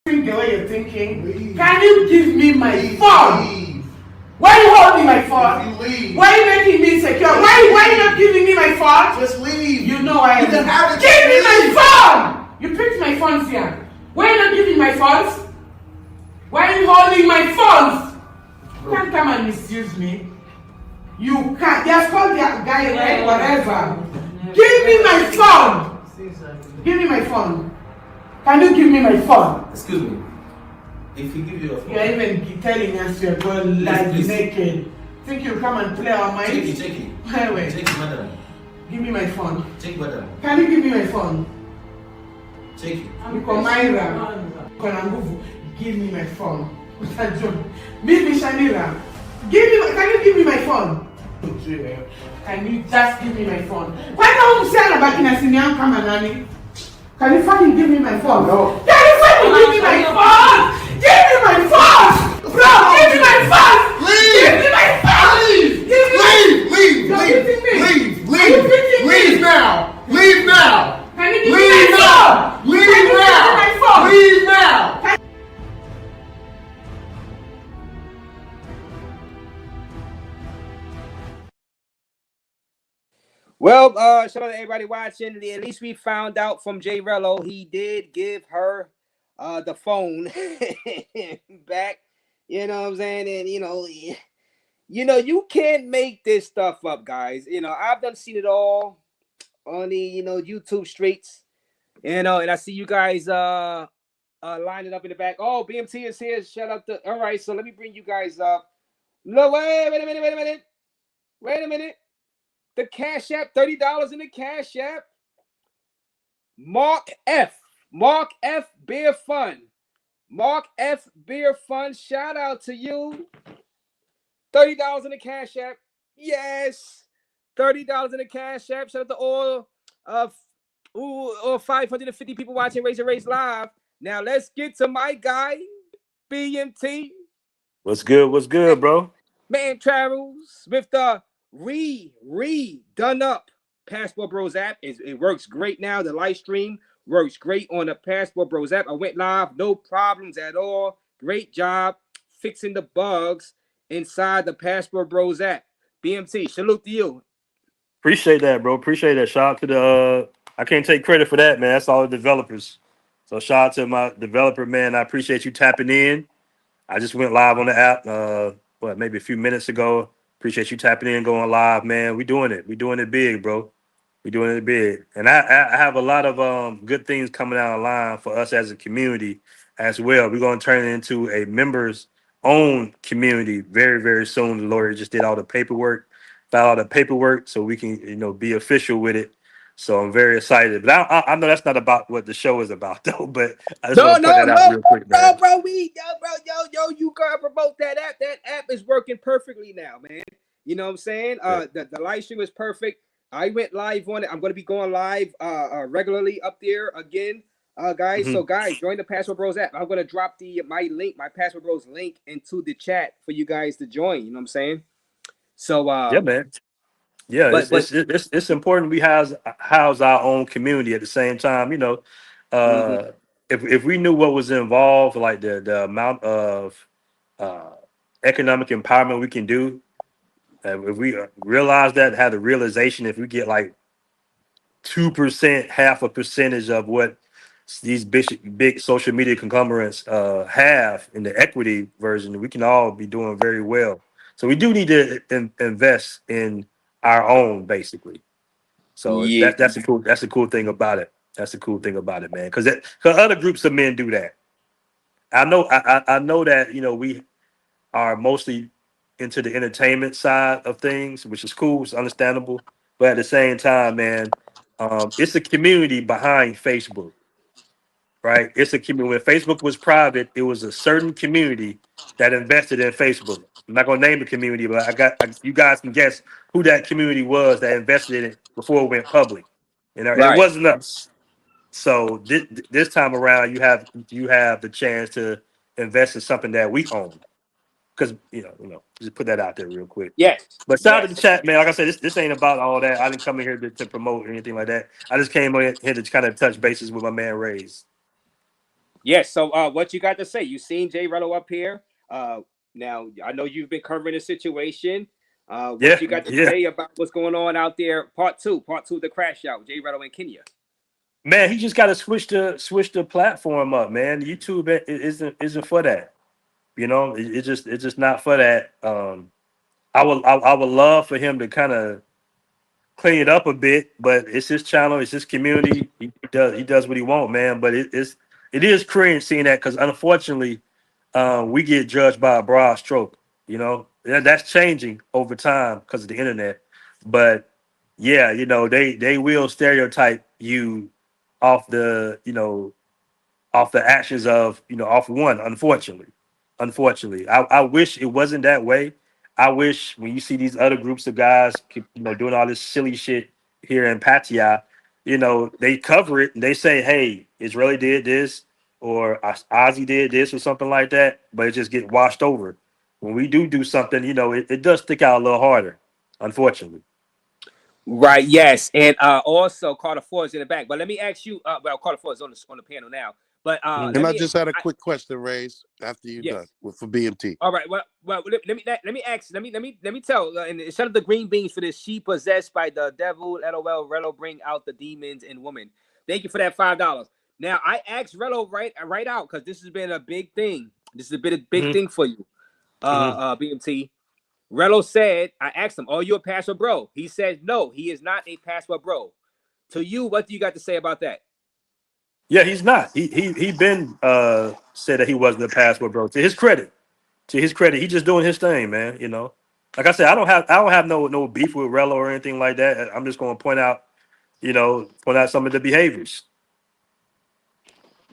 Think the way you're thinking. Leave. Can you give me my Leave. phone? Leave. Why are you holding my phone? If you leave. Why are you making me insecure? Why are you not giving me my phone? Just leave. You know I You am. can have it. Give me my Leave. phone! You picked my phones here. Why are you not giving my phones? Why are you holding my phones? You can't come and misuse me. You can't. Just call the guy, right? Whatever. Give me my phone! Give me my phone. Can you give me my phone? Excuse me. If you give your phone. You're even telling us you're going live Please. naked. Think you come and play our Check minds? it, check it. Anyway, Check it, madam. give me my phone. Check it, madam. Can you give me my phone? Check it. Niko Maira. Kona nguvu. Give me my phone. Mimi Shanira. Can you give me my phone? Can you just give me my phone? Kwanza huyu msichana baki na simu yangu kama nani? Can you fucking give me my phone? No. Can you fucking give me my phone? Give me my phone! Bro, give me my phone! Leave. Give me my phone! Leave. Give me Leave. You're Leave. beating me. Leave. Are you beating me? Leave now. Leave now. Can you give me Leave my now. phone? Leave Can you give me now. my phone? Leave now. Well, shout out to everybody watching. At least we found out from J Rello, he did give her the phone back. You know what I'm saying? And you can't make this stuff up, guys. I've done seen it all on the YouTube streets. And I see you guys lining up in the back. Oh, BMT is here. Shut up. All right, so let me bring you guys up. No, wait a minute. The Cash App, $30 in the Cash App. Mark F. Beer Fun. Mark F. Beer Fun. Shout out to you. $30 in the Cash App. Yes. $30 in the Cash App. Shout out to all 550 people watching Raze Live. Now let's get to my guy, BMT. What's good, bro? Man travels with the done up Passport Bros app. It works great now. The live stream works great on the Passport Bros app. I went live, no problems at all. Great job fixing the bugs inside the Passport Bros app. BMT, salute to you. Appreciate that, bro. Appreciate that. Shout out to the I can't take credit for that, man. That's all the developers. So shout out to my developer, man. I appreciate you tapping in. I just went live on the app maybe a few minutes ago. Appreciate you tapping in, going live, man. We doing it. We doing it big, bro. We doing it big. And I have a lot of good things coming down the line for us as a community as well. We're gonna turn it into a members own community very, very soon. The lawyer just did all the paperwork, filed all the paperwork so we can, be official with it. So I'm very excited. But I know that's not about what the show is about, though. But I just want to point that out real quick, man. Bro, you gotta promote that app. That app is working perfectly now, man. You know what I'm saying? The live stream is perfect. I went live on it. I'm gonna be going live regularly up there again, guys. Mm-hmm. So guys, join the Passport Bros app. I'm gonna drop my Passport Bros link into the chat for you guys to join. You know what I'm saying? So yeah, man. Yeah, it's important we house our own community at the same time. If we knew what was involved, like the amount of economic empowerment we can do, if we realize that, have the realization, if we get like 2%, half a percentage of what these big social media conglomerates have in the equity version, we can all be doing very well. So we do need to invest in our own, basically. So yeah. that's a cool thing about it. That's a cool thing about it, man. Because other groups of men do that. I know that we are mostly into the entertainment side of things, which is cool, it's understandable. But at the same time, man, it's a community behind Facebook, right? It's a community. When Facebook was private, it was a certain community that invested in Facebook. I'm not gonna name the community, but you guys can guess who that community was that invested in it before it went public. It wasn't us. So this time around, you have the chance to invest in something that we own. Because just put that out there real quick. Yes. But shout out to the chat, man. Like I said, this ain't about all that. I didn't come in here to promote or anything like that. I just came in here to kind of touch bases with my man Raze. Yes. So what you got to say? You seen J Rello up here? Now I know you've been covering the situation. What you got to say about what's going on out there? Part two of the Crashout, J Rello in Kenya. Man, he just got to switch the platform up, man. YouTube isn't for that. It's just not for that. I would love for him to kind of clean it up a bit, but it's his channel, it's his community. He does what he wants, man. But it is cringe seeing that, because unfortunately, we get judged by a broad stroke. That's changing over time because of the internet. But yeah, they will stereotype you off the actions of off one. Unfortunately, I wish it wasn't that way. I wish when you see these other groups of guys, doing all this silly shit here in Pattaya, they cover it and they say, "Hey, Israeli did this," or "Ozzy did this," or something like that, but it just get washed over. When we do something, it does stick out a little harder, unfortunately. Right. Yes, and also Carter Ford is in the back. But let me ask you. Carter Ford is on the panel now. But and I just had a quick question, Raze, after you're done for BMT. All right. Well, let me tell. And instead of the green beans for this, she possessed by the devil. LOL. Rello bring out the demons in women. Thank you for that $5. Now I asked Rello right out, because this has been a big thing. This has been a big thing for you, BMT. Rello said, I asked him, "Are you a Passport Bro?" He said, "No, he is not a Passport Bro." To you, what do you got to say about that? Yeah, he's not. He been said that he wasn't a passport bro. To his credit, he just doing his thing, man. You know, like I said, I don't have no beef with Rello or anything like that. I'm just going to point out some of the behaviors.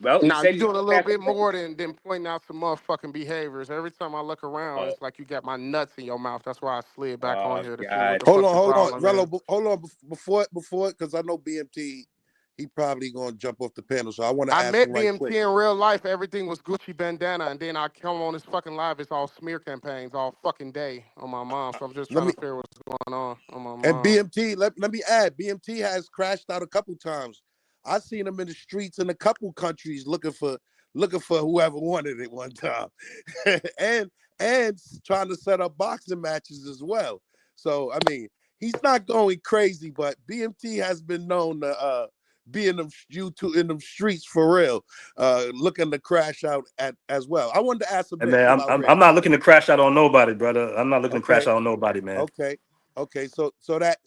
Well, he Now said you he's doing a not little a bit passport. more than pointing out some motherfucking behaviors. Every time I look around, it's like you got my nuts in your mouth. That's why I slid back on Oh here to see what God. the Hold fuck on, the hold on, problem is. Rello. Hold on before, because I know BMT. He probably gonna jump off the panel, so I want to I ask him met right quick. BMT in real life. Everything was Gucci bandana, and then I come on this fucking live. It's all smear campaigns all fucking day on my mom. So I'm just Let trying me to figure what's going on my and mom. BMT. Let me add. BMT has crashed out a couple times. I seen him in the streets in a couple countries looking for whoever wanted it one time, and and trying to set up boxing matches as well. So I mean, he's not going crazy, but BMT has been known to be in them in them streets for real, looking to crash out at as well. I wanted to ask him And this man, about I'm Raze. not looking to crash out on nobody, brother. I'm not looking to crash Okay, out on nobody, man. okay, okay. So that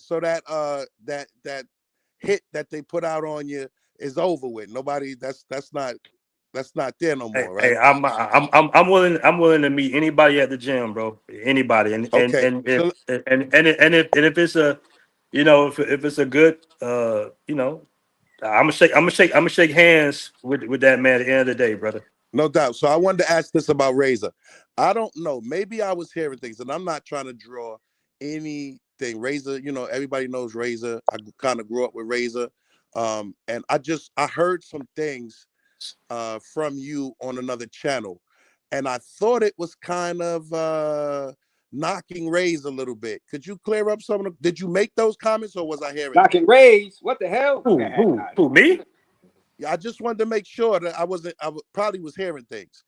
hit that they put out on you is over with. Nobody that's not there no Hey, more, right? hey, I'm willing to meet anybody at the gym, bro. Anybody, Okay, so if it's a, if it's a good, I'm gonna shake hands with that man at the end of the day, brother. no doubt. So I wanted to ask this about Razor. I don't know. Maybe I was hearing things, and I'm not trying to draw anything. Razor, everybody knows Razor. I kind of grew up with Razor, and I heard some things from you on another channel, and I thought it was kind of knocking Raze a little bit. Could you clear up some of the? Did you make those comments, or was I hearing them? Knocking Raze. What the hell? Who, me? Yeah, I just wanted to make sure that I wasn't. Probably was hearing things.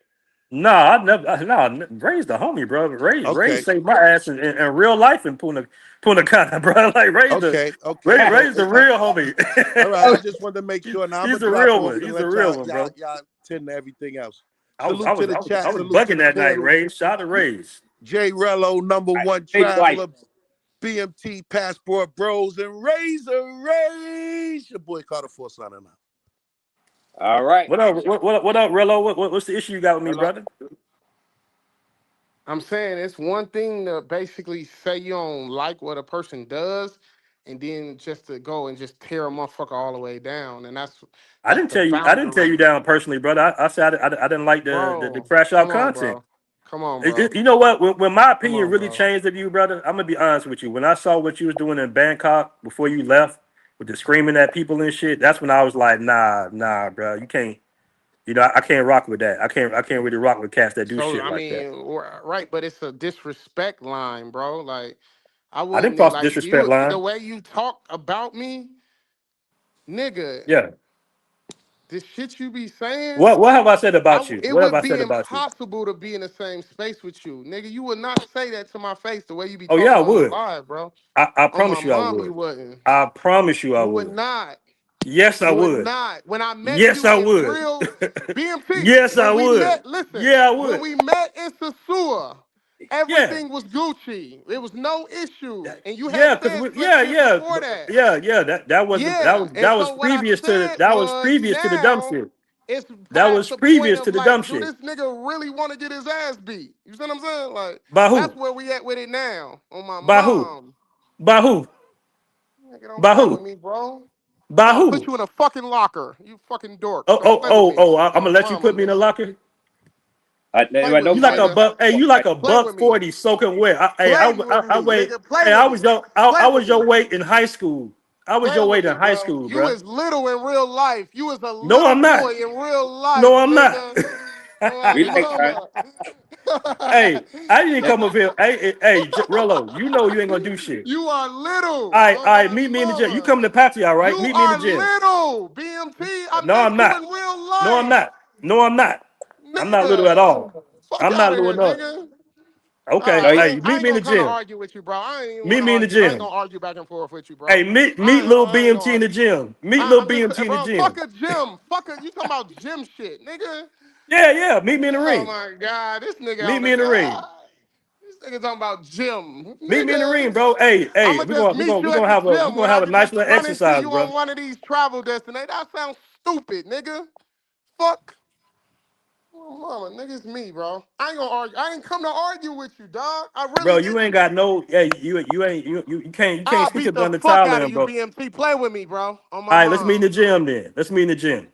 Nah, I never. Nah, Ray's the homie, bro. Ray Okay, saved my ass in real life in Punta Cana, bro. Like okay. So Ray's the real homie. all right, I just wanted to make sure. Now I'm He's gonna the drop real off one. and He's the let real y'all one, y'all bro. y'all tend to everything else. I was Salute to the chat. Salute to bugging the that night, panel. Ray. Shout out to Ray's. J Rello, number Right. one Raze life. traveler. BMT Passport Bros and Razor Raze. Your boy Carter Force signing out. All right. What up? What up, Rello? What's the issue you got with me, Hello. brother? I'm saying it's one thing to basically say you don't like what a person does, and then just to go and just tear a motherfucker all the way down, and that's the I didn't tell boundary, you down personally, brother. I said I didn't like the bro. crash out Come on, content. bro. Come on, bro. You know what? When my Come opinion on, really bro. changed of you, brother, I'm gonna be honest with you. When I saw what you was doing in Bangkok before you left with the screaming at people and shit, that's when I was like, nah, bro, you can't. I can't rock with that. I can't really rock with cats that do So shit I like mean, that. right, but it's a disrespect line, bro. Like I I didn't wouldn't cross the like disrespect the line. way you talk about me, nigga. Yeah. This shit you be saying. What have I said about you? It What have would I be said about you? impossible to be in the same space with you, nigga. You would not say that to my face the way you be Oh yeah, I talking on the would. live, bro. I On my promise you I mom, you would. wouldn't. I promise you I You would would. not. Yes, I You would would. not. When I met Yes, you I in would. real BMT, Yes, I when we would. met, listen, Yeah, I when would. we met in Sasua, Yeah. everything was Gucci. There was no Yeah, issues. And you had yeah, because said slick yeah, shit yeah, before that. yeah. Yeah. And That was so what I previous to said was the dumb now shit. it's That past was the point previous of to the dumb like, do shit. this nigga really want to get his ass beat? You see what I'm saying? Like, By that's who? where we at with it now. On my By who? mom. By who? Nigga, don't By play with who? me, bro. By I'll put who? you in a fucking locker. You fucking dork. Oh, Don't oh, play with oh, me. oh! I'm On gonna my let you mama, put me in a nigga. locker. Play with No You me, like a nigga. buck? Hey, you like a Play buck with me. 40 soaking wet? Play with I me, wait. nigga. Play Hey, with me. Play I with was your me. weight in high school. I was Play your with weight in me, high bro. school, You bro. is little in real life. You is a No, little I'm boy not. in real life, No, I'm not. nigga. Oh, We my like that. mama. Hey, I didn't Let come up here. Rello, you know you ain't gonna do shit. You are little. Oh, All right, my meet me in the gym. You mama. come to Patio, You right? Meet me in the are gym. little, BMT. I No, I'm met you not. in real No, I'm life. not. No, I'm not. I'm not little at Nigga. all. Fuck I'm out not of little here, enough. nigga. Okay. no, Hey, I meet ain't me in the gonna come to gym. argue with you, bro. I ain't even Meet want to me in the argue. I ain't gym. gonna argue back and forth with you, Hey, bro. meet little I ain't BMT gonna in the argue. gym. Meet little I'm just BMT in the bro, gym. fuck a gym. Fuck it. You talking about gym shit, nigga. Yeah. Meet me in the Oh ring. my god, this nigga Meet on me the in the ring. this nigga talking about gym. Meet me in the Nigga. ring, bro. Hey, I'ma just meet you we're at gonna the have gym a when I nice just little run into exercise, you bro. on one of these travel destinations. That sounds stupid, nigga. Fuck. Oh, mama, nigga, it's me, bro. I ain't gonna argue. I ain't come to argue with you, dog. I Bro, really you ain't didn't. got no. Yeah, you can't I'll speak beat up the under fuck Tyler, out of you, bro. BMT. Play with me, bro. On my All right, let's meet in the mom. gym then. Let's meet in the gym.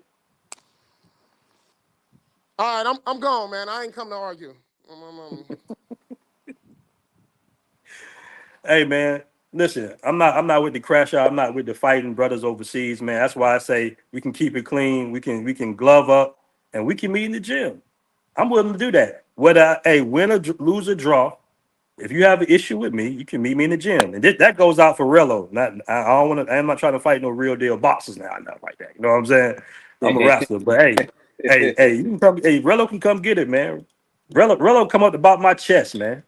All right, I'm gone, man. I ain't come to argue. On my mom. Hey man, listen, I'm not with the crash out. I'm not with the fighting brothers overseas, man. That's why I say we can keep it clean. We can glove up and we can meet in the gym. I'm willing to do that. Whether win or lose or draw. If you have an issue with me, you can meet me in the gym, and that goes out for Rello. Not I don't want to. I'm not trying to fight no real deal boxers now, nothing like that. You know what I'm saying? I'm a wrestler, but hey, you can come. Hey, Rello can come get it, man. Rello come up to about my chest, man.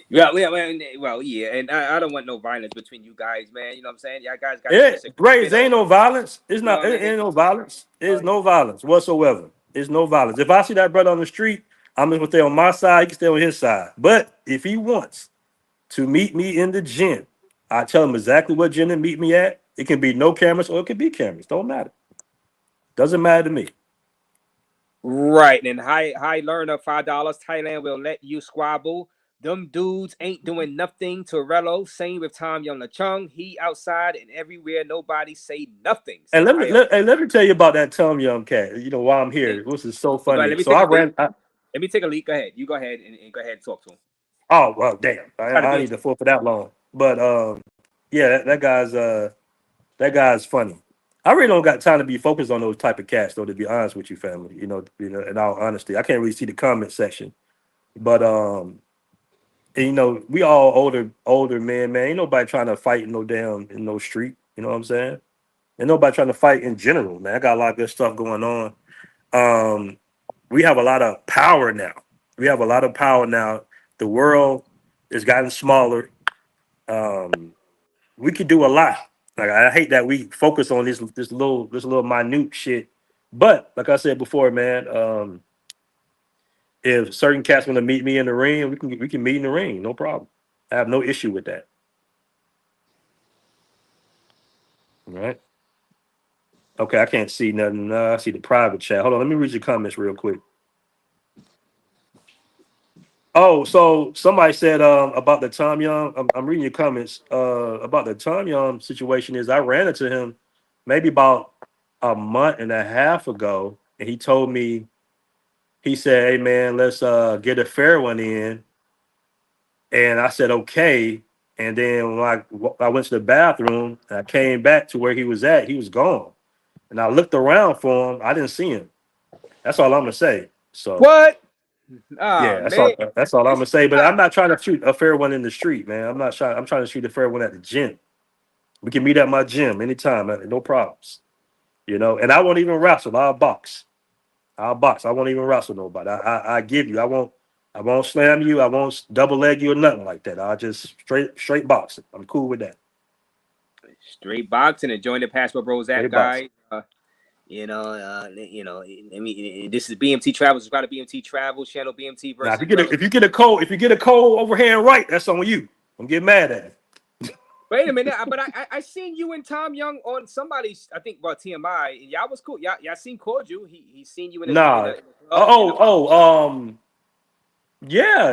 Yeah, and I don't want no violence between you guys, man. You know what I'm saying? Y'all guys got your Yeah, Raze, disagreement, there ain't no violence. It's you know not. what I It mean? ain't no violence. There's no violence whatsoever. There's no violence. If I see that brother on the street, I'm just gonna stay on my side. He can stay on his side. But if he wants to meet me in the gym, I tell him exactly what gym to meet me at. It can be no cameras or it can be cameras. Don't matter. Doesn't matter to me. Right, and high learner $5. Thailand will let you squabble. Them dudes ain't doing nothing to Rello. Same with Tom Young Chung. He outside and everywhere. Nobody say nothing. And Said I. let me tell you about that Tom Young cat. You know why I'm here. This is so Go ahead. funny. So I ran. Let me take a leak. Go ahead. You go ahead and go ahead and talk to him. Oh well, damn. I, Try to I be need to for that long. But yeah, that guy's funny. I really don't got time to be focused on those type of cats, though. To be honest with you, family, in all honesty, I can't really see the comment section. But and, we all older men, man. Ain't nobody trying to fight in no street. You know what I'm saying? Ain't nobody trying to fight in general, man. I got a lot of good stuff going on. We have a lot of power now. We have a lot of power now. The world has gotten smaller. We could do a lot. Like I hate that we focus on this little minute shit. But like I said before, man, if certain cats want to meet me in the ring, we can meet in the ring, no problem. I have no issue with that. All right. Okay, I can't see nothing. I see the private chat. Hold on, let me read your comments real quick. Oh, so somebody said about the Tom Young. I'm reading your comments about the Tom Young situation. Is I ran into him maybe about a month and a half ago, and he told me, he said, "Hey man, let's get a fair one in." And I said, "Okay." And then when I went to the bathroom and I came back to where he was at, he was gone. And I looked around for him. I didn't see him. That's all I'm gonna say. So What? Ah, yeah, that's all. man. That's all I'm gonna say. But I'm not trying to shoot a fair one in the street, man. I'm not trying. I'm trying to shoot a fair one at the gym. We can meet at my gym anytime, man. No problems. And I won't even wrestle. I'll box. I'll box. I won't even wrestle nobody. I give you. I won't slam you. I won't double leg you or nothing like that. I'll just straight boxing. I'm cool with that. Straight boxing and join the Passport Bros app, Straight boxing. guys. I mean, this is BMT Travel. Subscribe to BMT Travel channel. BMT Now, versus if you get a cold overhand right, that's on you. I'm getting mad at it. Wait a minute, but I seen you and Tom Young on somebody's, I think, about TMI, and y'all was cool. Y'all seen cordial. He seen you in a Nah. Yeah.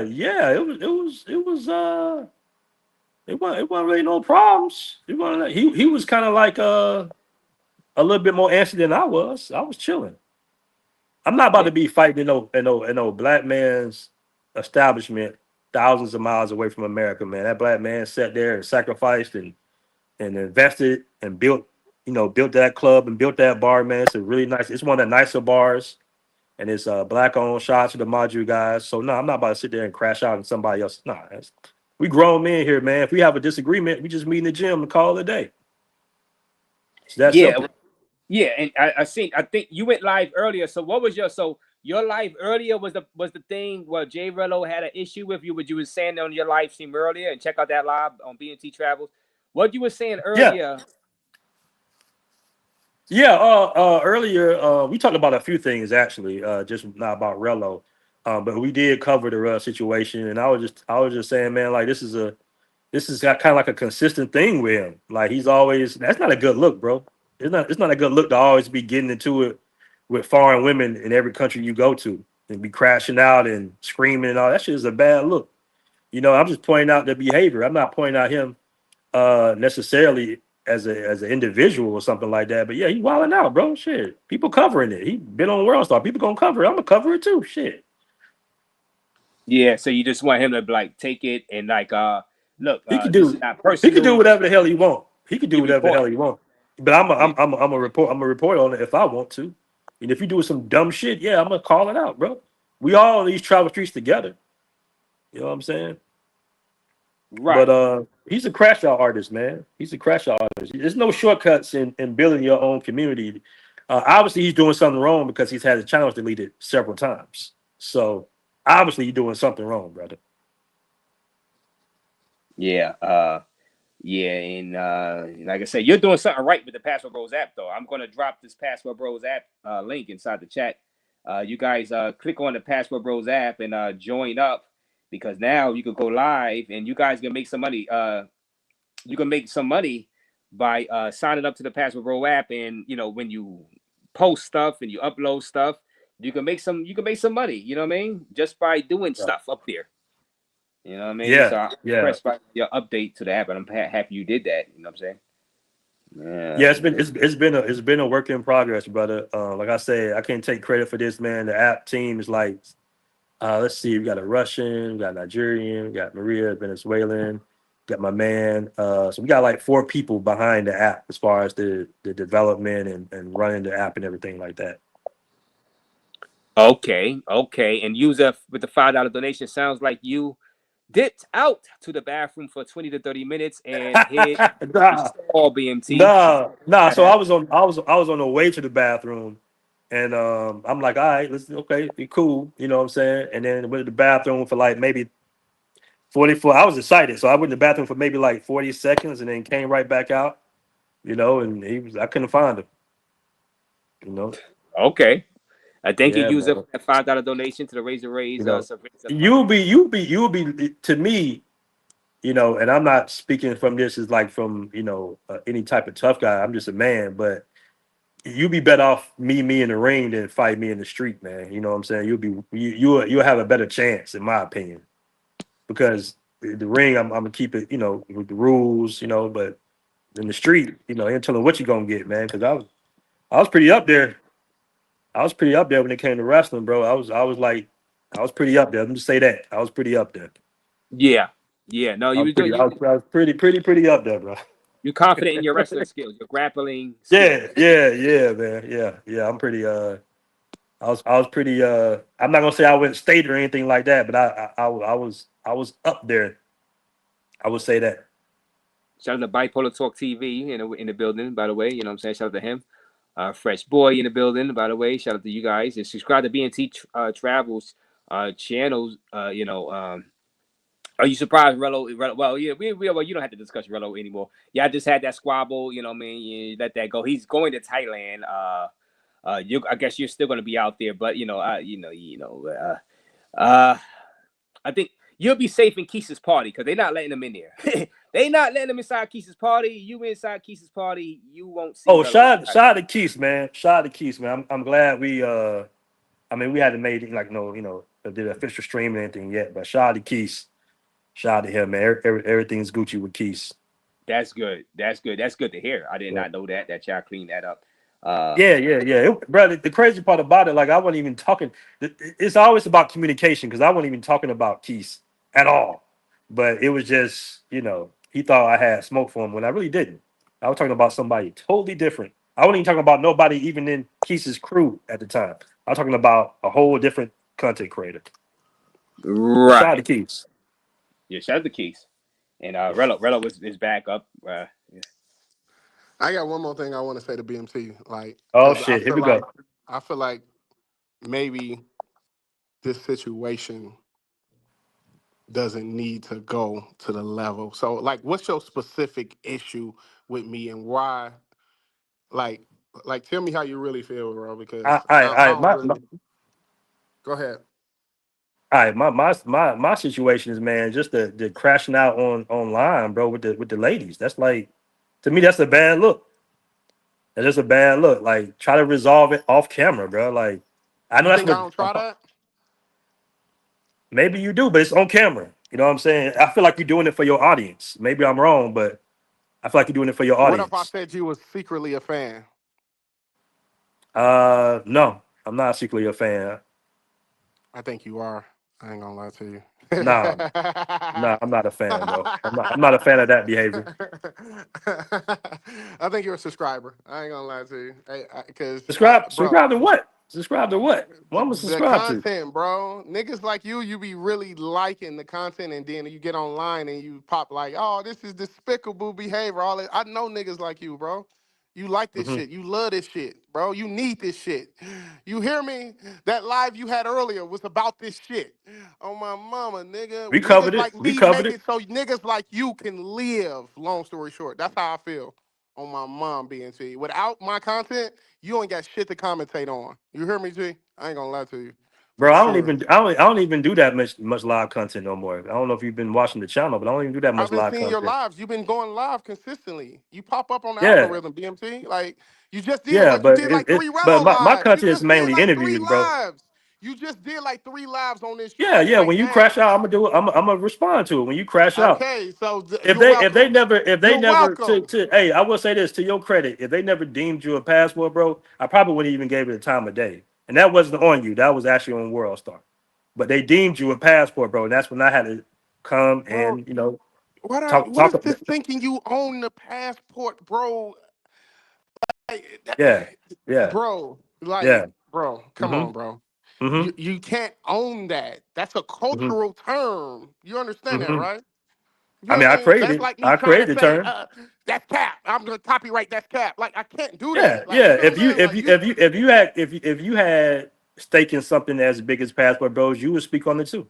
It wasn't really no problems. He was kind of like a little bit more antsy than I was. I was chilling. I'm not about to be fighting in no black man's establishment thousands of miles away from America, man. That black man sat there and sacrificed and invested and built that club and built that bar, man. It's a really nice. It's one of the nicer bars, and it's black owned. Shout out to the Maju guys. So no, I'm not about to sit there and crash out on somebody else. Nah, we grown men here, man. If we have a disagreement, we just meet in the gym and call it a day. It's that simple. Yeah, and I think you went live earlier. So what was your live earlier was the thing where J Rello had an issue with you, what you were saying on your live stream earlier, and check out that live on BMT Travels. What you were saying earlier. Yeah, earlier we talked about a few things actually, just not about Rello, but we did cover the situation, and I was just saying, man, like this is kind of like a consistent thing with him. Like he's always, that's not a good look, bro. it's not a good look to always be getting into it with foreign women in every country you go to and be crashing out and screaming and all that shit is a bad look. I'm just pointing out the behavior. I'm not pointing out him necessarily as an individual or something like that. But yeah, he wilding out, bro. Shit. People covering it. He been on World Star. People gonna cover it. I'm gonna cover it too. Shit. Yeah, so you just want him to like take it and like look, He could this is do not he could do personal. whatever the hell he want. He could do You whatever the report. hell he want. But I'm a, Yeah. I'm a report. I'm a report on it if I want to. And if you doing some dumb shit, yeah, I'm gonna call it out, bro. We all on these travel streets together. You know what I'm saying? But Right. he's a crash out artist, man. He's a crash out artist. There's no shortcuts in building your own community. Obviously, he's doing something wrong because he's had his channels deleted several times. So obviously, you're doing something wrong, brother. Yeah. Yeah, and like I said, you're doing something right with the Password Bros app, though. I'm gonna drop this Password Bros app link inside the chat. You guys click on the Password Bros app and join up because now you can go live and you guys can make some money. You can make some money by signing up to the Password Bros app, and when you post stuff and you upload stuff, you can make some. You can make some money. You know what I mean? Just by doing stuff up there. You know what I mean? So Yeah, I'm yeah, impressed by your update to the app, and I'm happy you did that. You know what I'm saying? yeah. Yeah. It's been a work in progress, brother. Like I said, I can't take credit for this, man. The app team is like, let's see, we got a Russian, we got a Nigerian, we got Maria, Venezuelan, got my man. So we got like 4 people behind the app as far as the development and running the app and everything like that. Okay. Okay. And user with the $5 donation sounds like you dipped out to the bathroom for 20 to 30 minutes and hit the nah, stall BMT. nah. So I was on the way to the bathroom, and I'm like, all right, let's okay, be cool, you know what I'm saying? And then went to the bathroom for like maybe 44. I was excited, so I went to the bathroom for maybe like 40 seconds, and then came right back out, and I couldn't find him, you know. Okay. I thank you, Yeah, user, man. for that $5 donation to the Raze You know, Surveillance Fund. you'll be to me, and I'm not speaking from this as like from any type of tough guy. I'm just a man, but you'll be better off me in the ring than fight me in the street, man. You know what I'm saying? You'll have a better chance, in my opinion, because the ring I'm gonna keep it, with the rules, but in the street, ain't telling what you're gonna get, man. Because I was pretty up there. I was pretty up there when it came to wrestling, bro. I was pretty up there. Let me just say that I was pretty up there. Yeah. Yeah. No, I you was was doing pretty. I was pretty up there, bro. you confident in your wrestling skills, your grappling skills. Yeah, man. Yeah. I'm pretty. I was pretty. I'm not gonna say I went state or anything like that, but I was up there. I would say that. Shout out to Bipolar Talk TV in the building, by the way. You know what I'm saying? Shout out to him. Fresh Boy in the building, by the way. Shout out to you guys. And subscribe to BNT Travels channels. Are you surprised, Rello? Well, yeah, well, you don't have to discuss Rello anymore. Yeah, I just had that squabble. You know what I mean? You let that go. He's going to Thailand. I guess you're still going to be out there, but I think you'll be safe in Keisha's party because they're not letting him in there. They not letting him inside Keisha's party. You inside Keisha's party, you won't see. Oh, Rello shout to Keith, man. Shout to Keith, man. I'm glad we. I mean, we hadn't made like no, did an official stream or anything yet, but shout to Keith. Shout to him, man. Everything's Gucci with Keith. That's good. That's good. That's good to hear. I did not know that y'all cleaned that up. Yeah. Brother, the crazy part about it, like I wasn't even talking. It's always about communication because I wasn't even talking about Keith at all. But it was just, he thought I had smoke for him when I really didn't. I was talking about somebody totally different. I wasn't even talking about nobody even in Keith's crew at the time. I was talking about a whole different content creator. But shout out to Right. Keith. Yeah, shout out to Keith. And Rello is back up. Yeah. I got one more thing I want to say to BMT, like, Oh because shit, here we go. I feel like maybe this situation doesn't need to go to the level. So, like, what's your specific issue with me and why? Like, tell me how you really feel, bro. Because I don't really. Go ahead. All right, my situation is, man, just the crashing out online, bro, with the ladies. That's like, to me, that's a bad look. It's just a bad look. Like, try to resolve it off camera, bro. Like, I know You that's think I what don't try that? maybe you do, but it's on camera. You know what I'm saying? I feel like you're doing it for your audience. Maybe I'm wrong, but I feel like you're doing it for your What if I audience. said you was secretly a fan? No, I'm not secretly a fan. I think you are. I ain't gonna lie to you. Nah, I'm not a fan, bro. I'm not a fan of that behavior. I think you're a subscriber. I ain't gonna lie to you. Because, bro, Subscribe to what? Subscribe to what? What am I the subscribe to? content, bro. Niggas like you be really liking the content, and then you get online and you pop like, oh, this is despicable behavior. All that. I know niggas like you, bro. You like this Mm-hmm. shit. You love this shit, bro. You need this shit. You hear me? That live you had earlier was about this shit. Oh my mama, nigga. We Niggas covered it. like We me covered make it. it so niggas like you can live. Long story short, that's how I feel on my mom BNT. Without my content, you ain't got shit to commentate on. You hear me, G? I ain't gonna lie to you. For Bro, sure. I don't even do that much live content no more. I don't know if you've been watching the channel, but I don't even do that much I've been live seeing your content. lives. You've been going live consistently. You pop up on the Yeah, algorithm, BMT. Like you just did yeah, what you but did like three but Rello my lives. You content is just did mainly like three interviews, bro. lives. You just did like three lives on this Yeah, yeah. like When you crash gang. out, I'm gonna do it. I'm gonna respond to it. When you crash out, Okay, so if you're welcome. they You're never welcome. hey, I will say this to your credit, if they never deemed you a passport, bro, I probably wouldn't even gave it a time of day. And that wasn't on you. That was actually on World Star. But they deemed you a passport, bro. And that's when I had to come Bro, and what talk. is this thinking you own the passport, bro? Like, Yeah, yeah, bro, yeah. bro, come on, Mm-hmm. bro. Mm-hmm. You can't own that. That's a Mm-hmm. cultural term. You understand that, Mm-hmm. right? You I feel mean, me? That's like me I trying to created the say, term. that's cap. I'm gonna copyright that's cap. Like I can't do Yeah, that. Like you yeah. feel what I'm saying? Like you If you had stake in something as big as passport, bros, you would speak on it too.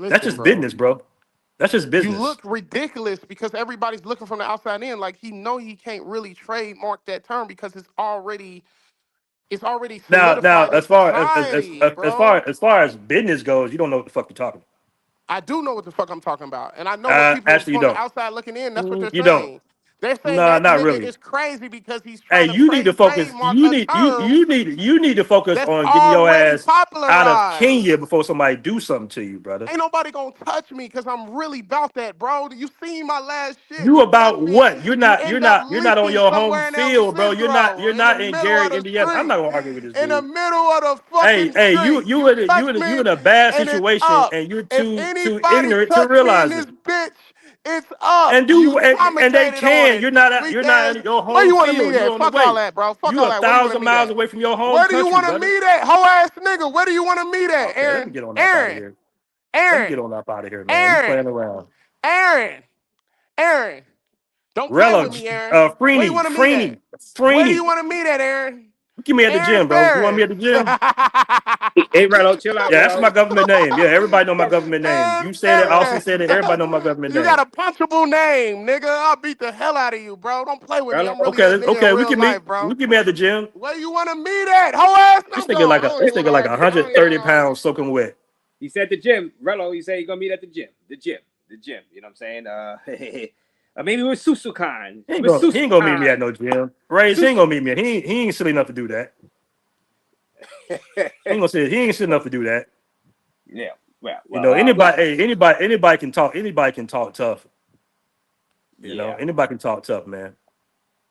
That's listen, just bro. business, bro. That's just You business. look ridiculous because everybody's looking from the outside in. Like he can't really trademark that term because it's already Now, solidified in society, bro. as far as business goes, you don't know what the fuck you're talking I do know what the fuck I'm talking about. And I know what about. people Actually, you from the don't. outside looking in, that's what they're You don't. saying. They're saying No, that not nigga really. is crazy because he's Hey, trying to you need to focus. trademark a term You need to focus that's on getting your already ass out of popularized. Kenya before somebody do something to you, brother. Ain't nobody gonna touch me because I'm really about that, bro. You seen my last shit. You You touch about me, what? you end up You're not on leaking your home somewhere in El field, bro. Cedro, You're in the not in middle of Gary, the Indiana. I'm street. not gonna argue with this In the dude. middle of the fucking Hey, street. You touch you me, in a bad and it's situation, up. and you're If too anybody ignorant to touch me in realize this it. bitch, it's up. You And they commentated on can. it. You're not Weekend. in your Where home you want to meet field. You're at? on the Fuck all way. that, bro. Fuck You all a that. Where you want to thousand meet miles at? away from your home Where do you country, want to brother. meet at? Hoe ass nigga. Where do you want to meet at? Okay, let me Aaron. get on up out of Aaron. here. Let me Aaron. get on up out of here, man. You Aaron. playing around. Aaron. Aaron. Don't play Rello, with me, Aaron. Where you want to meet at? Where do you Freeney. want to meet at, Aaron? Give me at the Aaron gym, bro. You want me Ferris. at the gym? Hey, Rello, chill out, Yeah, that's my Rello. government name. Yeah, everybody know my government name. Aaron You said it. Austin Ferris. said it. Everybody know my government You got name. a punchable name, nigga. I'll beat the hell out of you, bro. Don't play with me. Rello, I'm really Okay, that nigga in we real can meet. life, bro. We can meet at the gym. Where you want to meet at? Hoe ass, This I'm nigga going. like I don't this even want nigga to like argue. I don't even want 130 to argue. pounds soaking wet. he said the gym. Rello, he said he's gonna meet at the gym. The gym. The gym. You know what I'm saying? Maybe with Susukan. With He ain't gonna meet me at Susukan. no gym. Raze, he ain't gonna meet me. He ain't silly enough to do that. He ain't silly enough to do that. Yeah. Well, You know, look. anybody can talk. Anybody can talk tough. You know, Yeah. anybody can talk tough, man.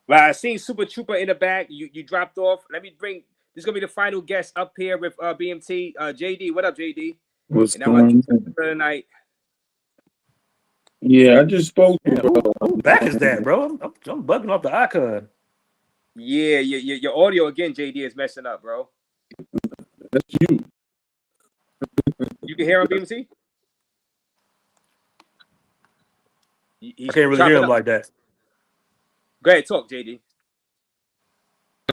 Well, I seen Super Trooper in the back. You dropped off. Let me bring. This is gonna be the final guest up here with BMT. JD, what up, JD? What's And I'm gonna going do on? for tonight. Yeah, I just spoke to Yeah, who back is that, bro? I'm bugging off the icon. Yeah, your audio again, JD, is messing up, bro. that's you. You can hear him, BMT? I He's can't really hear chopping him up. like that. Go ahead, talk, JD.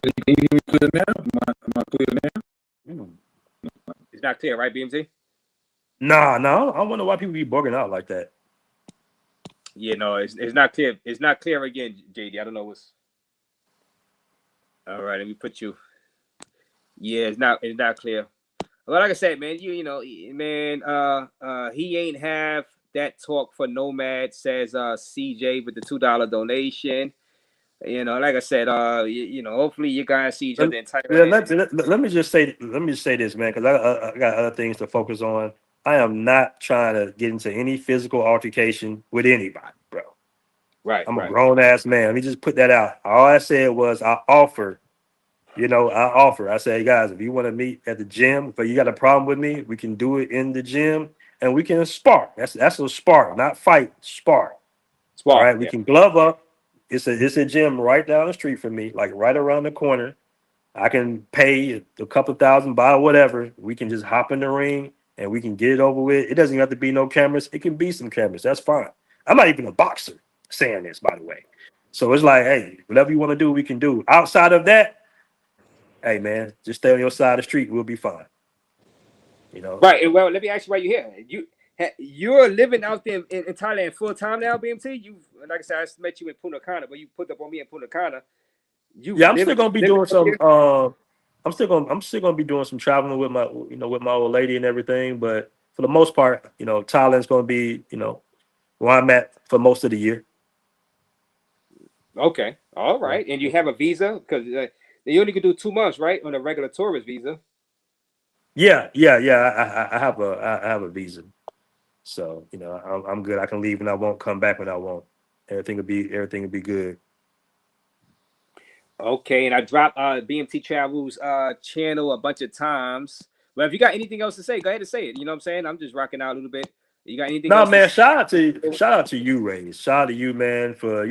Can you hear me clear now? Am I clear now? It's not clear, right, BMT? Nah, I wonder why people be bugging out like that. Yeah, no, it's not clear. It's not clear again, JD. I don't know what's. All right, let me put you. Yeah, it's not clear. Well, like I said, man, you know, man, he ain't have that talk for Nomad, says CJ with the $2 donation. You know, like I said, hopefully you guys see each Let, other in tight. yeah, let me just say this, man, because I got other things to focus on. I am not trying to get into any physical altercation with anybody, bro. Right, I'm a right. grown ass man. Let me just put that out. All I said was I offer. I offer. I say, hey guys, if you want to meet at the gym, but you got a problem with me, we can do it in the gym and we can spar. That's a spar, not fight, spar. All Smart. right, we Yeah. can glove up. It's a gym right down the street from me, like right around the corner. I can pay a couple thousand, buy whatever. We can just hop in the ring and we can get it over with. It doesn't have to be no cameras. It can be some cameras. That's fine. I'm not even a boxer saying this, by the way. So it's like, hey, whatever you want to do, we can do. Outside of that, hey man, just stay on your side of the street. We'll be fine. You know. Right. And well, let me ask you why you're here. You're living out there in Thailand full time now, BMT. You, like I said, I met you in Punta Cana, but you put up on me in Punta Cana. You Yeah, I'm still gonna be living doing out some. there? I'm still gonna be doing some traveling with my old lady and everything. But for the most part, Thailand's gonna be where I'm at for most of the year. Okay. All Yeah, right. And you have a visa because you only can do 2 months, right, on a regular tourist visa. yeah. I have a visa, so I'm good. I can leave and I won't come back when I want. Everything will be good. Okay. And I dropped BMT Travels channel a bunch of times. But if you got anything else to say, go ahead and say it. You know what I'm saying? I'm just rocking out a little bit. You got anything No, else to man. say? Shout out to you, Raze. Shout out to you, man, for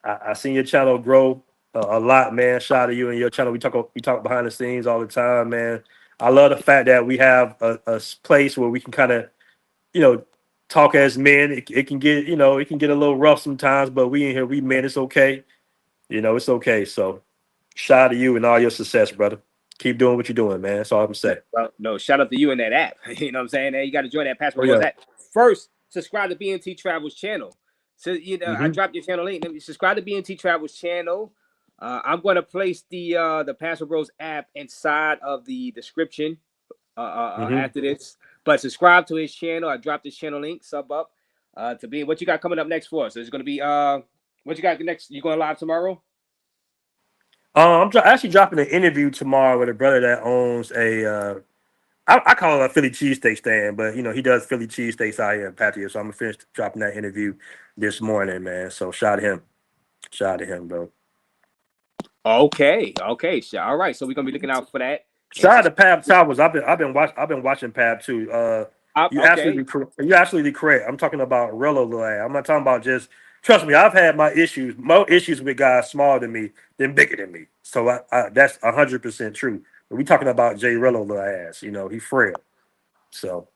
I seen your channel grow a lot, man. Shout out to you and your channel. We talk behind the scenes all the time, man. I love the fact that we have a place where we can kind of you know talk as men. It can get a little rough sometimes, but we in here, we men. It's okay. It's okay. So shout out to you and all your success, brother. Keep doing what you're doing, man. That's all I'm saying. Well, no, shout out to you in that app. You know what I'm saying? Hey, you got to join that Oh Passport Bros yeah. app. First, subscribe to BNT Travels channel. So, I Hmm. dropped your channel link. Let me subscribe to BNT Travels channel. I'm going to place the Passport Bros app inside of the description Hmm. after this. But subscribe to his channel. I dropped his channel link. Sub up to be what you got coming up next for us. So it's going to be what you got next. You going live tomorrow? Actually dropping an interview tomorrow with a brother that owns I call it a Philly cheesesteak stand, but he does Philly cheesesteaks out here in Patio. So I'm gonna finish dropping that interview this morning, man. So shout out to him, bro. Okay, okay, sure. All right. So we're gonna be looking out for that. And Shout out to Pab Towers. I've been watching Pab too. You okay. absolutely you absolutely correct. I'm talking about Rello Lad. I'm not talking about just. Trust me, I've had my issues, more issues with guys smaller than me than bigger than me. So that's 100% true. But we talking about J Rello little ass. He frail. So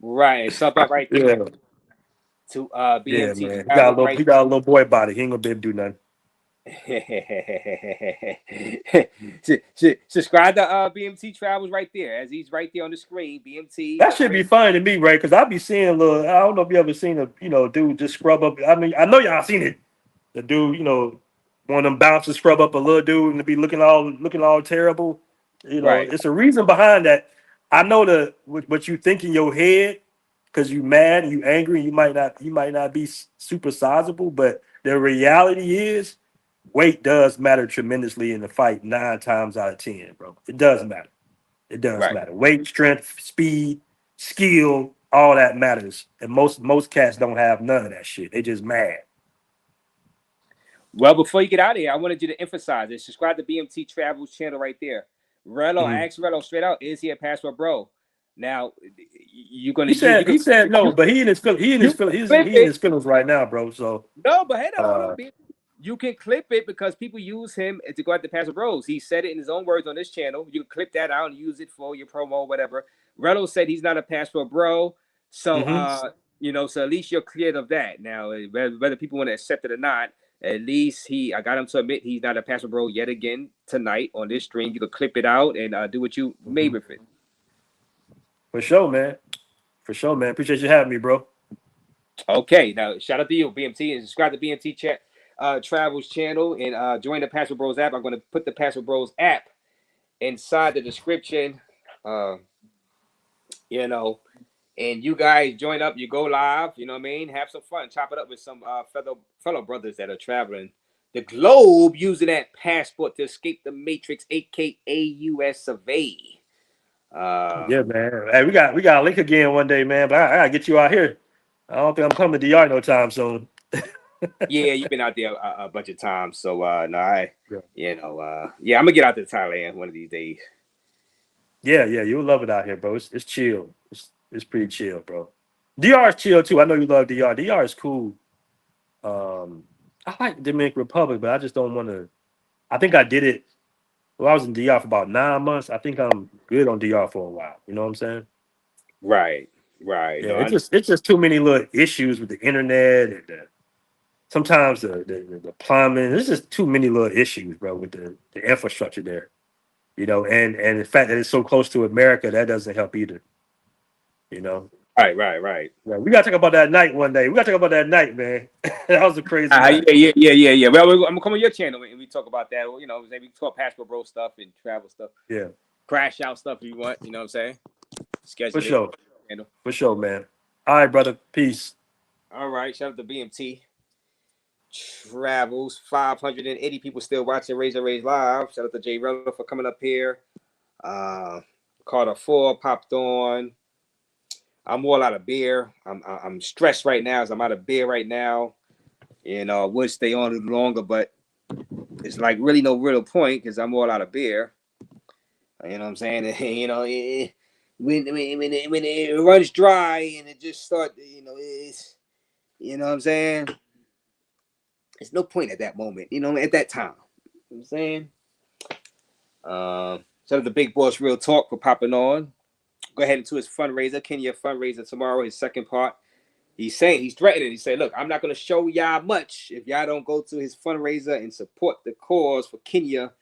Right. Sub up right there yeah, to yeah, BMT man. He got a Travels little right. he got a little boy body. He ain't gonna be able to do nothing. Subscribe to BMT Travels right there, as he's right there on the screen. BMT. That should be funny to me, right? Because I be seeing little. I don't know if you ever seen a dude just scrub up. I mean, I know y'all seen it. The dude, one of them bouncers scrub up a little dude and to be looking all terrible. Right. It's a reason behind that. I know what you think in your head because you mad and you angry and you might not be super sizable, but the reality is weight does matter tremendously in the fight 9 times out of 10, bro. It does matter. It does Right. matter. Weight, strength, speed, skill, all that matters. And most cats don't have none of that shit. They just mad. Well, before you get out of here, I wanted you to emphasize it. Subscribe to BMT Travels channel right there. Rello, I Mhm. asked Rello straight out, is he a passport bro? Now, you're gonna He you said can he said no, you, but he in his he in you his can he's clip he in it. his feelings right now, bro. So No, but hey, hold uh on, B. You can clip it because people use him to go after Pastor Bros. He said it in his own words on this channel. You can clip that out and use it for your promo or whatever. Rello said he's not a pastor bro. So mhm. so at least you're cleared of that. Now, whether people want to accept it or not, at least I got him to admit he's not a pastor bro yet again tonight on this stream. You can clip it out and do what you may Mhm. with it. For sure, man. For sure, man. Appreciate you having me, bro. Okay, now shout out to you, BMT, and subscribe to BMT Chat Travels channel and join the Pastor Bros app. I'm going to put the Pastor Bros app inside the description. Uh, you know, and you guys join up, you go live, you know what I mean? Have some fun, chop it up with some fellow brothers that are traveling the globe using that passport to escape the matrix, aka US survey. Yeah, man. Hey, we got a link again one day, man. But I gotta get you out here. I don't think I'm coming to DR no time soon. Yeah, you've been out there a bunch of times, so no, Yeah. I'm gonna get out to Thailand one of these days. Yeah, you'll love it out here, bro. It's chill. It's pretty chill, bro. DR is chill too. I know you love DR. DR is cool. I like Dominican Republic, but I just don't want to. I think I did it. Well, I was in DR for about 9 months. I think I'm good on DR for a while. You know what I'm saying? Right. Yeah, No, it's just too many little issues with the internet and sometimes the plumbing. There's just too many little issues, bro, with the infrastructure there. You know, and the fact that it's so close to America, that doesn't help either. You know. right. Yeah, we gotta talk about that night one day. We gotta talk about that night, man. That was a crazy night. Yeah. Well, I'm gonna come on your channel and we talk about that. You know, maybe talk passport bro stuff and travel stuff. Yeah, Crash out stuff if you want. You know what I'm saying? Schedule for it. sure. Handle. For sure, man. All right, brother. Peace. All right. Shout out to BMT Travels. 580 people still watching Raze Live. Shout out to J Rello for coming up here. Carter 4 popped on. I'm all out of beer. I'm stressed right now as I'm out of beer right now. You know, I would stay on a little longer, but it's like really no real point because I'm all out of beer. You know what I'm saying? You know, when it runs dry and it just starts, you know, it's, you know what I'm saying? There's no point at that moment, you know, at that time. You know what I'm saying? Shout out to Big Boss Real Talk for popping on. Go ahead into his fundraiser, Kenya fundraiser tomorrow, his second part. He's threatening. He said, look, I'm not going to show y'all much if y'all don't go to his fundraiser and support the cause for Kenya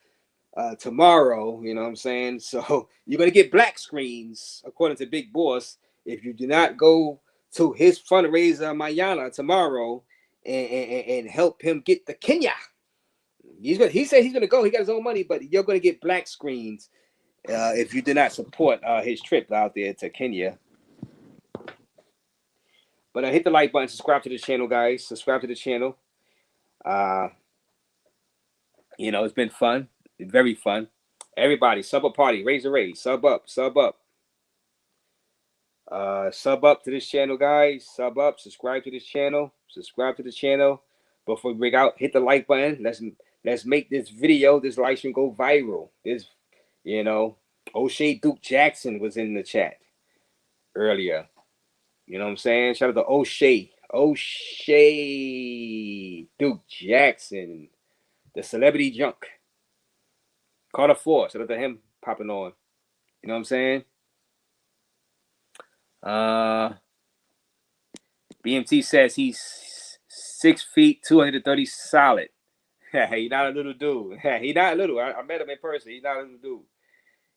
tomorrow. You know what I'm saying? So you're going to get black screens, according to Big Boss, if you do not go to his fundraiser mañana tomorrow and help him get the Kenya. He said he's going to go. He got his own money, but you're going to get black screens if you do not support his trip out there to Kenya. But hit the like button, subscribe to the channel, guys. Subscribe to the channel. You know, it's been fun. Very fun. Everybody, sub up party. Raise the raise. Sub up. Sub up to this channel, guys. Sub up. Subscribe to this channel. Subscribe to the channel. Before we break out, hit the like button. Let's make this video, this live stream go viral. This, you know, O'Shea Duke Jackson was in the chat earlier. You know what I'm saying? Shout out to O'Shea Duke Jackson, the celebrity junk. Carter 4, shout out to him popping on. You know what I'm saying? BMT says he's 6 feet, 230 solid. He's not a little dude. He's not little. I met him in person. He's not a little dude.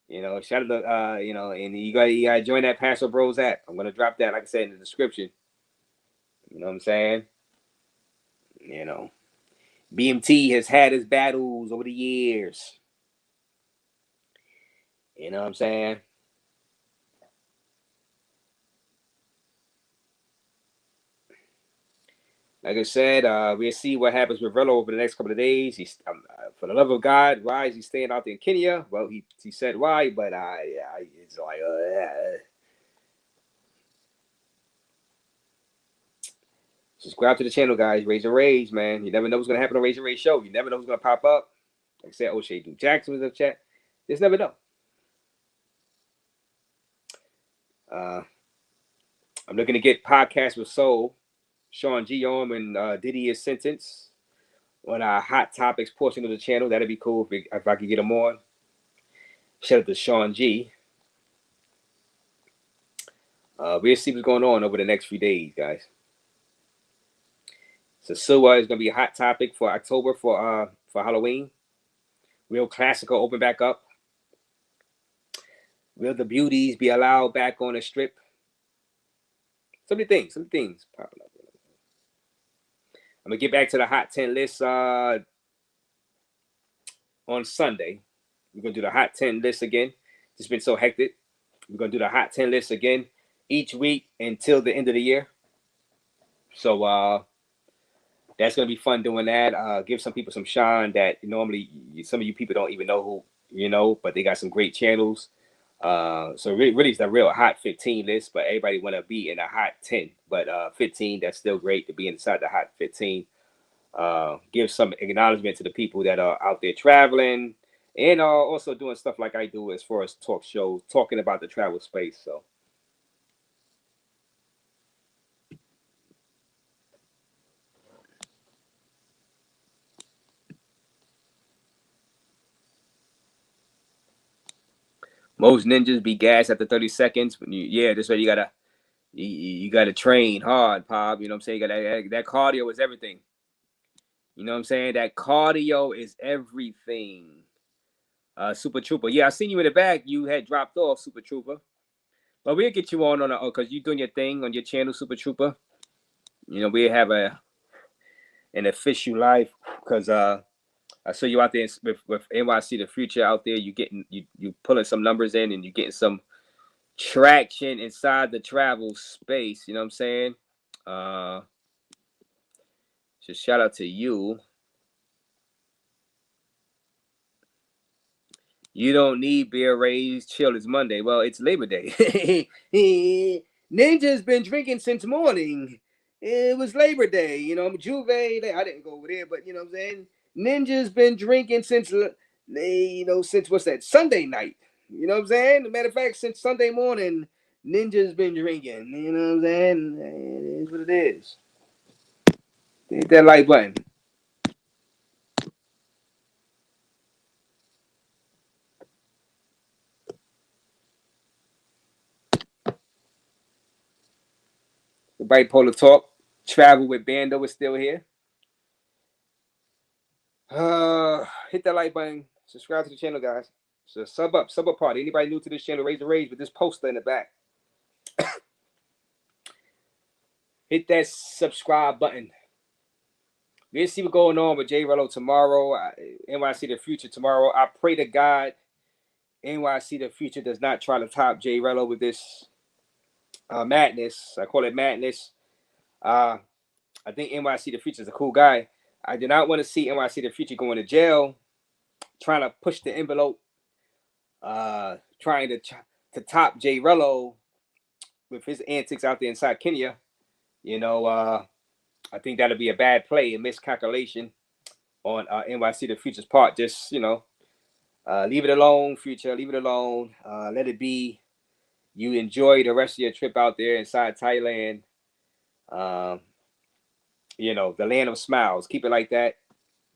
You know, shout out to you know, and you gotta join that Pastor Bros app. I'm gonna drop that, like I said, in the description. You know what I'm saying? You know, BMT has had his battles over the years. You know what I'm saying? Like I said, we'll see what happens with Rello over the next couple of days. He's for the love of God, why is he staying out there in Kenya? Well, he said why, but it's like subscribe to the channel, guys. Raise your Raze, man. You never know what's gonna happen on Raise Your Raze show. You never know what's gonna pop up. Like I said, O'Shea Duke Jackson was in the chat. Just never know. I'm looking to get Podcast with Soul, Sean G on when Diddy is sentenced on our Hot Topics portion of the channel. That'd be cool if I could get him on. Shout out to Sean G. We'll see what's going on over the next few days, guys. So Suwa is gonna be a hot topic for October for Halloween. Real Classical open back up. Will the beauties be allowed back on the strip? Some things popping up. I'm gonna get back to the hot 10 list on Sunday. We're gonna do the hot 10 list again. It's been so hectic. We're gonna do the hot 10 list again. each week until the end of the year. So that's gonna be fun doing that. Give some people some shine that normally some of you people don't even know who, but they got some great channels. So really it's the real hot 15 list, but everybody want to be in a hot 10. But 15, that's still great to be inside the hot 15. Give some acknowledgement to the people that are out there traveling and also doing stuff like I do as far as talk shows, talking about the travel space. So most ninjas be gassed after 30 seconds. That's why you gotta train hard, Pop. You know what I'm saying? You got that cardio is everything. You know what I'm saying? That cardio is everything. Super Trooper. Yeah, I seen you in the back. You had dropped off, Super Trooper. But we'll get you on because you're doing your thing on your channel, Super Trooper. We have an official live because I saw you out there with NYC the Future out there. You pulling some numbers in and you getting some traction inside the travel space. You know what I'm saying? So shout out to you. You don't need beer, Raze. Chill, it's Monday. Well, it's Labor Day. Ninja's been drinking since morning. It was Labor Day. Juve. I didn't go over there, but you know what I'm saying? Ninja's been drinking since what's that? Sunday night. You know what I'm saying? As a matter of fact, since Sunday morning, Ninja's been drinking. You know what I'm saying? It is what it is. Hit that like button. The Bipolar Talk. Travel with Bando is still here. Hit that like button. Subscribe to the channel, guys. So sub up party. Anybody new to this channel, raise the rage with this poster in the back. Hit that subscribe button. We'll see what's going on with J Rello tomorrow. NYC the Future tomorrow. I pray to God NYC the Future does not try to top J Rello with this madness. I call it madness. I think NYC the Future is a cool guy. I do not want to see NYC the Future going to jail, trying to push the envelope, trying to top J Rello with his antics out there inside Kenya. I think that'll be a bad play, a miscalculation on NYC the Future's part. Just leave it alone, Future. Leave it alone. Let it be. You enjoy the rest of your trip out there inside Thailand. The land of smiles. Keep it like that.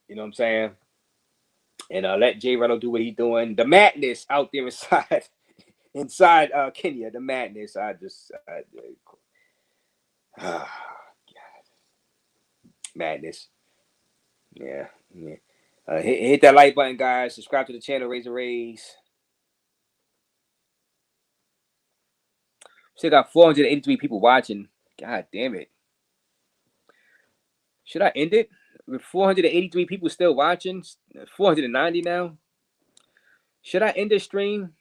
You know what I'm saying? And let J Rello do what he's doing. The madness out there inside Kenya. The madness. God. Madness. Yeah. Hit that like button, guys. Subscribe to the channel. Raise the raise. Still got 483 people watching. God damn it. Should I end it? With 483 people still watching, 490 now. Should I end the stream?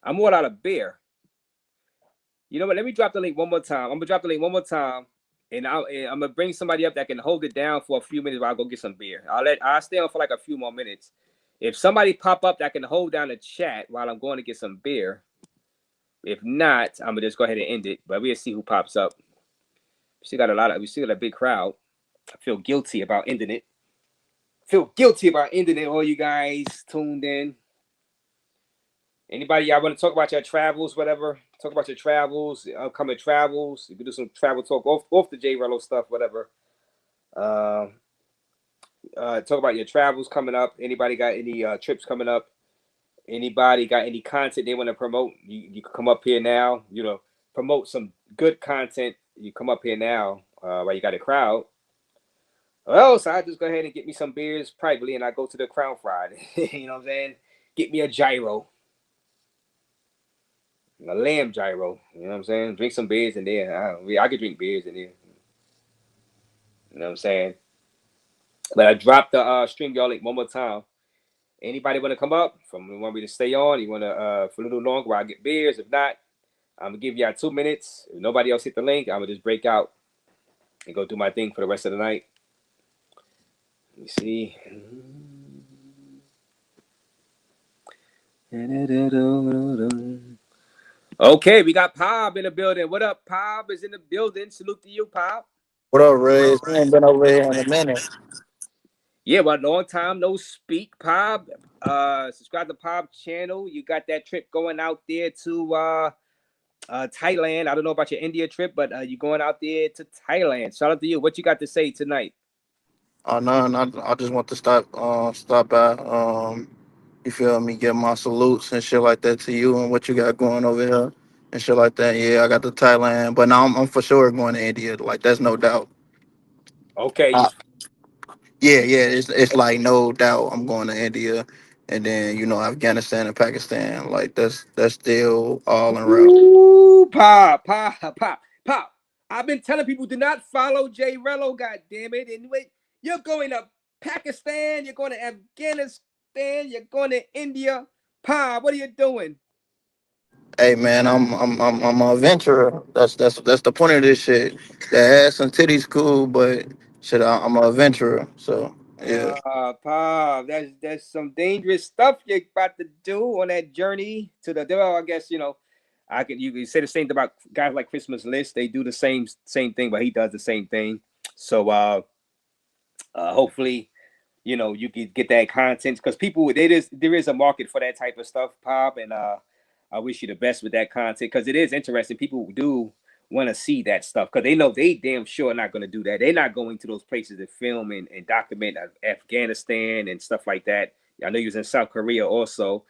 I'm all out of beer. You know what? Let me drop the link one more time. I'm gonna drop the link one more time, and I'm gonna bring somebody up that can hold it down for a few minutes while I go get some beer. I'll stay on for like a few more minutes. If somebody pop up that can hold down the chat while I'm going to get some beer. If not, I'm gonna just go ahead and end it. But we'll see who pops up. We still got a big crowd. I feel guilty about ending it. All you guys tuned in. Anybody y'all want to talk about your travels, whatever? Talk about your travels, upcoming travels. You can do some travel talk off the J Rello stuff, whatever. Talk about your travels coming up. Anybody got any trips coming up? Anybody got any content they want to promote? You can come up here now. Promote some good content. You come up here now while you got a crowd. Or else I just go ahead and get me some beers privately, and I go to the Crown Fried. You know what I'm saying? Get me a gyro. A lamb gyro. You know what I'm saying? Drink some beers in there. I could drink beers in there. You know what I'm saying? But I dropped the stream y'all link one more time. Anybody want to come up? Want me to stay on? You want to for a little longer while I get beers? If not, I'm gonna give y'all 2 minutes. If nobody else hit the link, I'm gonna just break out and go do my thing for the rest of the night. Let me see. Okay, we got Pop in the building. What up, Pop is in the building. Salute to you, Pop. What up, Raze? We ain't been over here in a minute. Yeah, but long time no speak, Pop. Subscribe to Pop's channel. You got that trip going out there to Thailand. I don't know about your India trip, but you're going out there to Thailand. Shout out to you. What you got to say tonight? Oh no, I just want to stop by. You feel me? Give my salutes and shit like that to you and what you got going over here and shit like that. Yeah, I got to Thailand, but now I'm for sure going to India. Like that's no doubt. Okay. Yeah, it's like no doubt I'm going to India, and then Afghanistan and Pakistan. Like that's still all en route. Ooh, Pop. I've been telling people do not follow J Rello, god damn it. And wait, you're going to Pakistan, you're going to Afghanistan, you're going to India. Pop, what are you doing? Hey man, I'm an adventurer. That's the point of this shit. The ass and titties cool, but shit, I'm an adventurer. So yeah. Pop, that's some dangerous stuff you're about to do on that journey to the well, I guess, you can say the same thing about guys like Christmas List. They do the same thing, but he does the same thing. So hopefully, you can get that content because there is a market for that type of stuff, Pop, and I wish you the best with that content because it is interesting. People do want to see that stuff because they know they damn sure not going to do that. They're not going to those places to film and document Afghanistan and stuff like that. I know you was in South Korea also.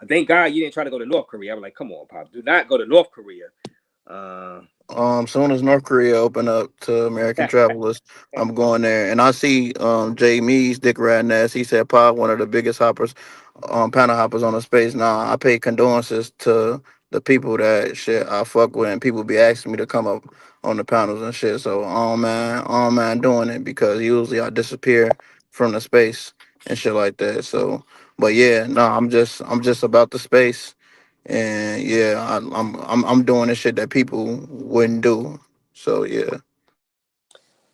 Thank God you didn't try to go to North Korea. I was like, come on, Pop, do not go to North Korea. Soon as North Korea open up to American travelers, I'm going there. And I see Jay Mees dick riding ass. He said Pop one of the biggest hoppers, panel hoppers on the space. Now I pay condolences to the people that shit I fuck with, and people be asking me to come up on the panels and shit. So man doing it because usually I disappear from the space and shit like that. So but yeah, no, I'm just about the space. And yeah, I'm doing the shit that people wouldn't do. So yeah.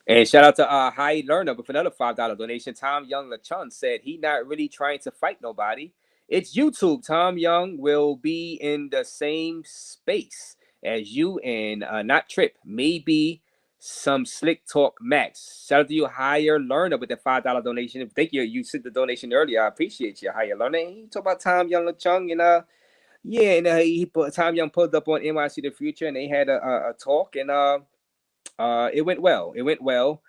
And shout out to High Learner with another $5 donation. Tom Young LaChun said he not really trying to fight nobody. It's YouTube. Tom Young will be in the same space as you and not Trip. Maybe some slick talk Max. Shout out to you, Higher Learner, with the $5 donation. Thank you. You sent the donation earlier. I appreciate you, Higher Learner. And he talk about Tom Young LaChun and yeah, and he put Tom Young pulled up on NYC The Future and they had a talk and it went well. It went well.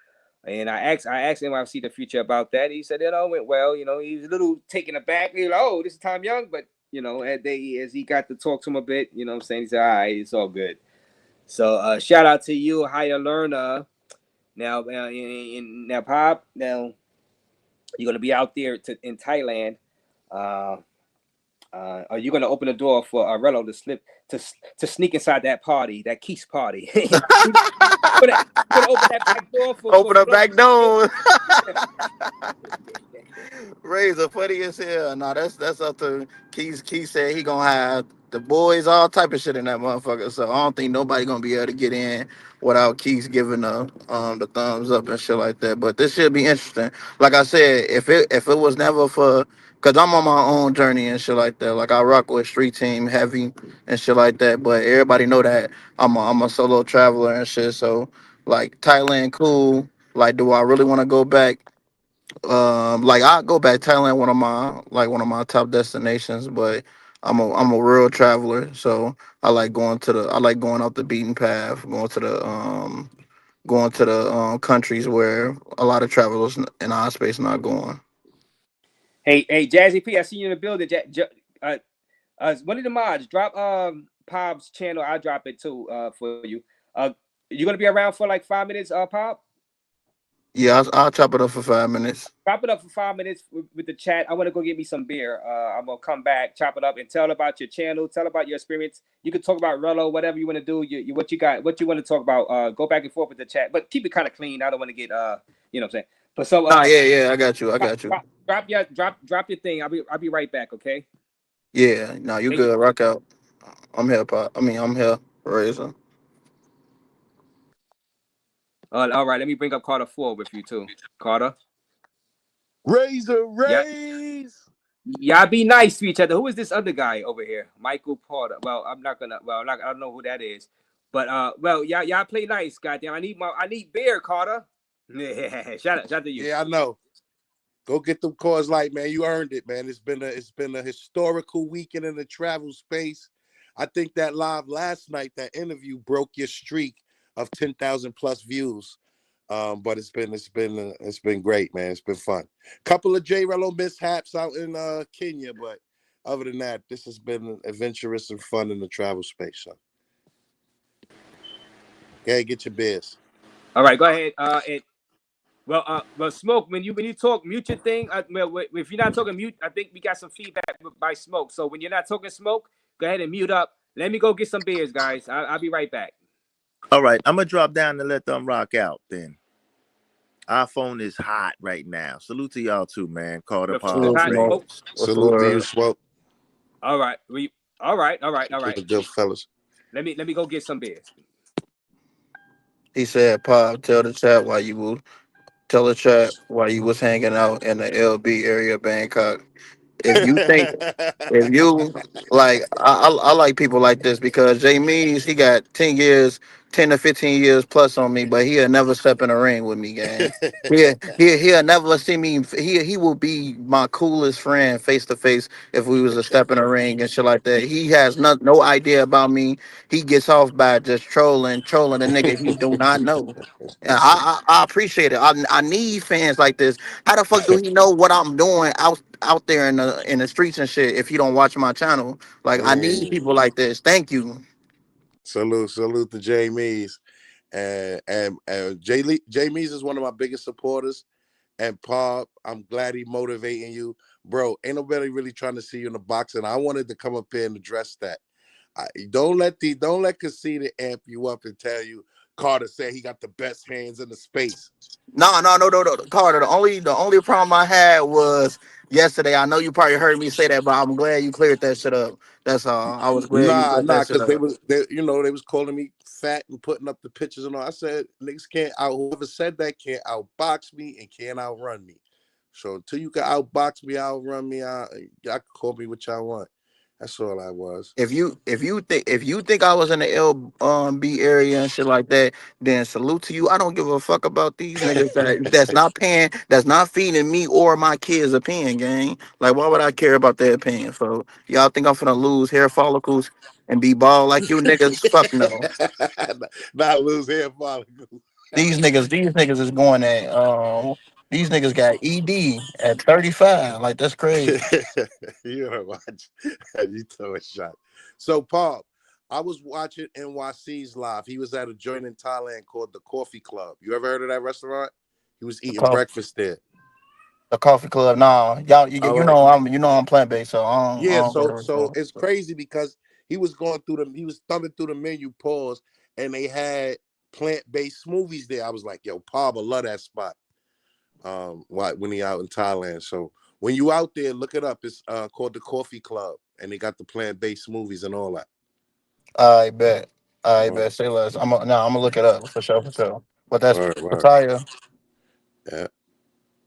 And I asked NYC The Future about that. He said it all went well. He was a little taken aback. He was like, oh, this is Tom Young. But, as he got to talk to him a bit, what I'm saying? He said, all right, it's all good. So shout out to you, Higher Learner. Now, now, Pop, now you're going to be out there in Thailand. Are you going to open the door for Rello to sneak inside that party, that Keith's party? Gonna open that back door Open up back door. Razor funny as hell. Nah, that's up to Keith. Keith said he gonna have the boys, all type of shit in that motherfucker. So I don't think nobody gonna be able to get in without Keith giving the thumbs up and shit like that. But this should be interesting. Like I said, if it was never for, cause I'm on my own journey and shit like that. Like I rock with Street Team heavy and shit like that. But everybody know that I'm a solo traveler and shit. So like Thailand, cool. Like, do I really want to go back? Like I go back Thailand, one of my top destinations, but I'm a real traveler, so I like going off the beaten path, going to the countries where a lot of travelers in our space not going. Hey, Jazzy P, I see you in the building. One of the mods, drop Pop's channel. I'll drop it too for you. You gonna be around for like 5 minutes, Pop? Yeah, I'll chop it up for 5 minutes. Chop it up for 5 minutes with the chat. I want to go get me some beer. I'm gonna come back, chop it up, and tell about your channel. Tell about your experience. You can talk about Rello, whatever you want to do. What you got, what you want to talk about. Go back and forth with the chat, but keep it kind of clean. I don't want to get you know what I'm saying. But so Yeah, I got you. Drop your thing. I'll be right back. Okay. Yeah, no, you good. Rock out. I'm here, Pop. I mean, I'm here, Razor. All right, let me bring up Carter 4 with you too. Carter. Razor Yep. Raze. Y'all be nice to each other. Who is this other guy over here? Michael Porter. Well, I'm not gonna. Well, I don't know who that is. But well, y'all play nice. Goddamn, I need beer, Carter. Yeah, shout out to you. Yeah, I know. Go get them Coors Light, man. You earned it, man. It's been a historical weekend in the travel space. I think that live last night, that interview broke your streak of 10,000 plus views. But it's been great, man. It's been fun. Couple of J Rello mishaps out in Kenya, but other than that, this has been adventurous and fun in the travel space. So, okay, get your beers. All right, go ahead. Well, Smoke. When you talk, mute your thing. If you're not talking, mute. I think we got some feedback by Smoke. So when you're not talking, Smoke, go ahead and mute up. Let me go get some beers, guys. I'll be right back. All right, I'm gonna drop down and let them rock out. Then our phone is hot right now. Salute to y'all too, man. Carter, The phone is Paul, Salute, hot, Ray. Smoke. Smoke. What's the Salute to you, word? Smoke. All right, all right. To the good fellas. Let me go get some beers. He said, Pop, tell the chat why you was hanging out in the LB area of Bangkok. If you think If you like, I like people like this because Jay Mees, he got 10 years, 10 to 15 years plus on me, but he'll never step in a ring with me, gang. He'll never see me. He will be my coolest friend face to face if we was to step in a ring and shit like that. He has no idea about me. He gets off by just trolling a nigga he do not know. And I appreciate it. I need fans like this. How the fuck do he know what I'm doing out there in the streets and shit if you don't watch my channel? Like I need people like this. Thank you. Salute to Jay Mees. And Jay Mees is one of my biggest supporters. And Paul, I'm glad he motivating you. Bro, ain't nobody really trying to see you in the box. And I wanted to come up here and address that. Don't let Casita amp you up and tell you Carter said he got the best hands in the space. No, Carter. The only problem I had was yesterday. I know you probably heard me say that, but I'm glad you cleared that shit up. That's all. I was glad you cleared that shit Because they up. was they was calling me fat and putting up the pictures and all. I said niggas can't out whoever said that can't outbox me and can't outrun me. So until you can outbox me, outrun me, y'all can call me what y'all want. That's all I was. If you think I was in the LB area and shit like that, then salute to you. I don't give a fuck about these niggas that's not feeding me or my kids' opinion, gang. Like why would I care about their opinion? So y'all think I'm finna lose hair follicles and be bald like you niggas? Fuck no. Not lose hair follicles. These niggas is going at these niggas got ED at 35. Like that's crazy. You know watch. You throw a shot. So Paul, I was watching NYC's live. He was at a joint in Thailand called the Coffee Club. You ever heard of that restaurant? He was The eating coffee, breakfast there. the coffee club. Nah, y'all, All you right. know I'm plant based, so I Yeah, don't go to so restaurants. it's crazy because he was thumbing through the menu, pause, and they had plant-based smoothies there. I was like, yo, Paul, I love that spot. When he out in Thailand. So when you out there, look it up. It's called the Coffee Club, and they got the plant-based smoothies and all that. I bet. I All right, bet. Say less. I'm gonna look it up for sure, for sure. But that's all right. Pattaya. Yeah,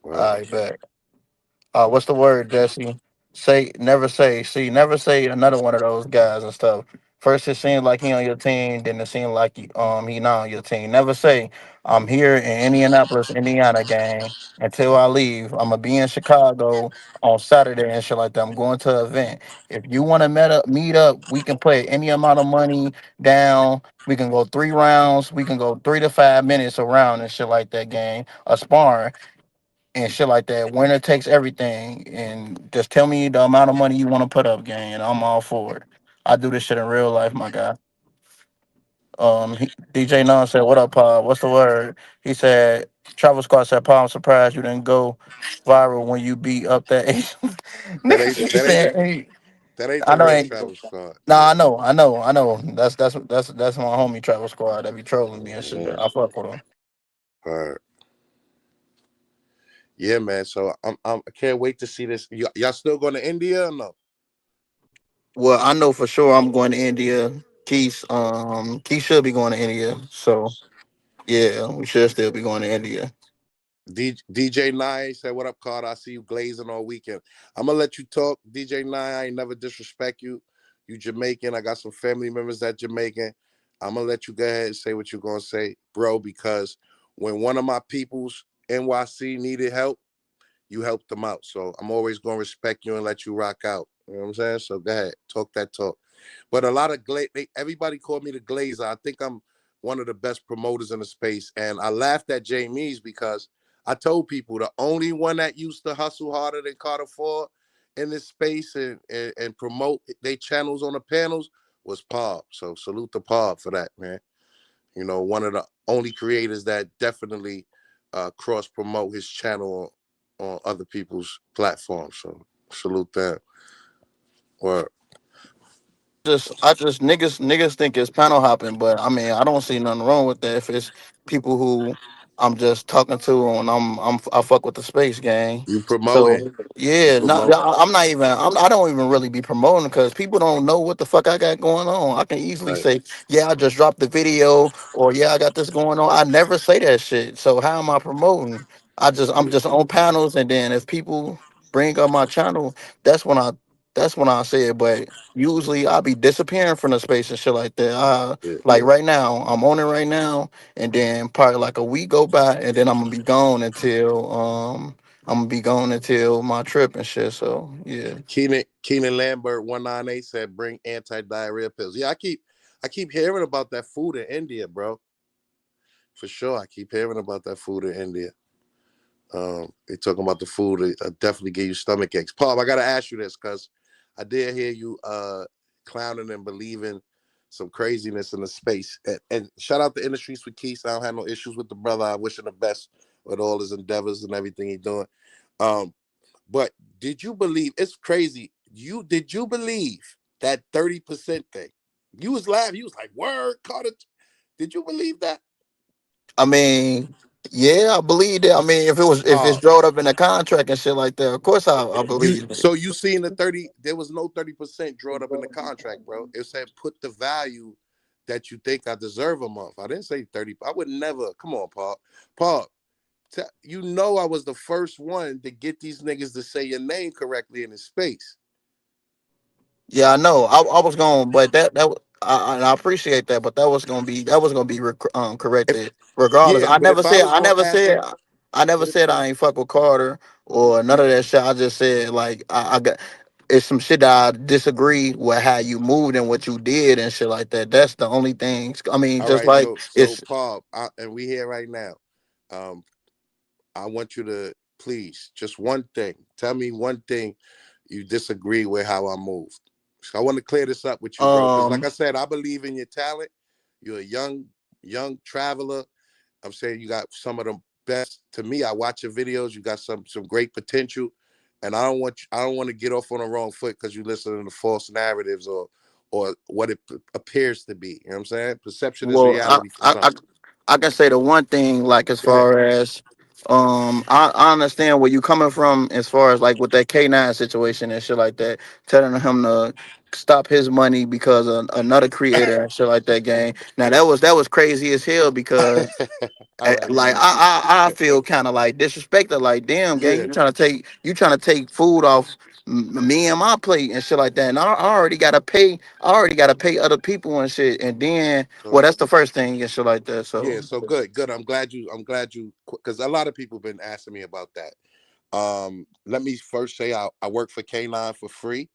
wow. I bet. What's the word, Jesse? Never say another one of those guys and stuff. First it seems like he on your team, then it seems like he not on your team. Never say I'm here in Indianapolis, Indiana gang until I leave. I'm gonna be in Chicago on Saturday and shit like that. I'm going to an event. If you want to meet up, we can put any amount of money down. We can go 3 rounds. We can go 3 to 5 minutes around and shit like that, gang. A sparring and shit like that. Winner takes everything, and just tell me the amount of money you want to put up, gang, and I'm all for it. I do this shit in real life, my guy. DJ Nun said, "What up, Paul? What's the word?" He said, "Travel Squad said, Paul, I'm surprised you didn't go viral when you beat up that Asian." That ain't Nigga that ain't said, hey, that ain't I the know, real ain't. Travel Squad. Nah, I know. That's my homie Travel Squad that be trolling me and shit. Yeah. I fuck with him. All right. Yeah, man. So I can't wait to see this. Y'all still going to India or no? Well, I know for sure I'm going to India. Keith should be going to India. So yeah, we should still be going to India. DJ Nine said, "What up, Carter? I see you glazing all weekend. I'm gonna let you talk, DJ Nine. I ain't never disrespect you. You Jamaican. I got some family members that Jamaican. I'm gonna let you go ahead and say what you're gonna say, bro. Because when one of my peoples NYC needed help, you helped them out. So I'm always gonna respect you and let you rock out. You know what I'm saying? So go ahead, talk that talk. But a lot of everybody called me the Glazer. I think I'm one of the best promoters in the space. And I laughed at Jamie's because I told people the only one that used to hustle harder than Carter Ford in this space and promote their channels on the panels was Pob. So salute to Pob for that, man. You know, one of the only creators that definitely cross promote his channel on other people's platforms. So salute them. Or I just niggas think it's panel hopping, but I mean I don't see nothing wrong with that if it's people who I'm just talking to and I fuck with the space gang. you promoting. So You yeah, not promote. I'm not even I don't even really be promoting because people don't know what the fuck I got going on. I can easily Right. say yeah I just dropped the video or yeah I got this going on. I never say that shit. So how am I promoting? I'm just on panels and then if people bring up my channel, that's when I that's when I say it. But usually I'll be disappearing from the space and shit like that. Yeah. Like right now, I'm on it right now, and then probably like a week go by, and then I'm gonna be gone until my trip and shit. So yeah. Keenan Lambert 198 said bring anti-diarrhea pills. Yeah, I keep hearing about that food in India, bro. For sure. I keep hearing about that food in India. They talking about the food. It definitely give you stomach aches. Paul, I gotta ask you this because I did hear you clowning and believing some craziness in the space. And shout out to Industries for Keith. I don't have no issues with the brother. I wish him the best with all his endeavors and everything he's doing. But did you believe it's crazy? Did you believe that 30% thing? You was laughing, you was like, word, Carter. Did you believe that? I mean, yeah, I believe that. I mean, if it's Uh drawn up in a contract and shit like that, of course I believe it. you seen the 30, there was no 30% drawn up in the contract, bro. It said put the value that you think I deserve a month. I didn't say 30. I would never, come on, Paul. Paul, you know I was the first one to get these niggas to say your name correctly in the space. Yeah, I know. I was going, but I appreciate that, but that was gonna be If corrected regardless. Yeah, but if I was gonna ask them, I never said I ain't fuck with Carter or none of that shit. I just said like I got it's some shit that I disagree with how you moved and what you did and shit like that. That's the only thing. I mean, all just right, like so it's Paul, and we here right now. Um, I want you to please just one thing. Tell me one thing you disagree with how I moved. So I want to clear this up with you, bro. Because like um I said, I believe in your talent. You're a young traveler. I'm saying you got some of the best. To me, I watch your videos. You got some great potential, and I don't want to get off on the wrong foot because you listen to false narratives or what it appears to be. You know what I'm saying? Perception is well reality for some. I can say the one thing, like as Go ahead. far as I understand where you coming from as far as like with that K9 situation and shit like that, telling him to stop his money because of another creator and shit like that game. Now that was crazy as hell because All right, like man. I feel kind of like disrespected. Like, damn, gang, Yeah. you trying to take food off me and my plate and shit like that. And I already gotta pay. I already gotta pay other people and shit. And then, well, So that's the first thing and shit like that. yeah, So, so good. I'm glad you because a lot of people been asking me about that. Let me first say I work for K9 for free.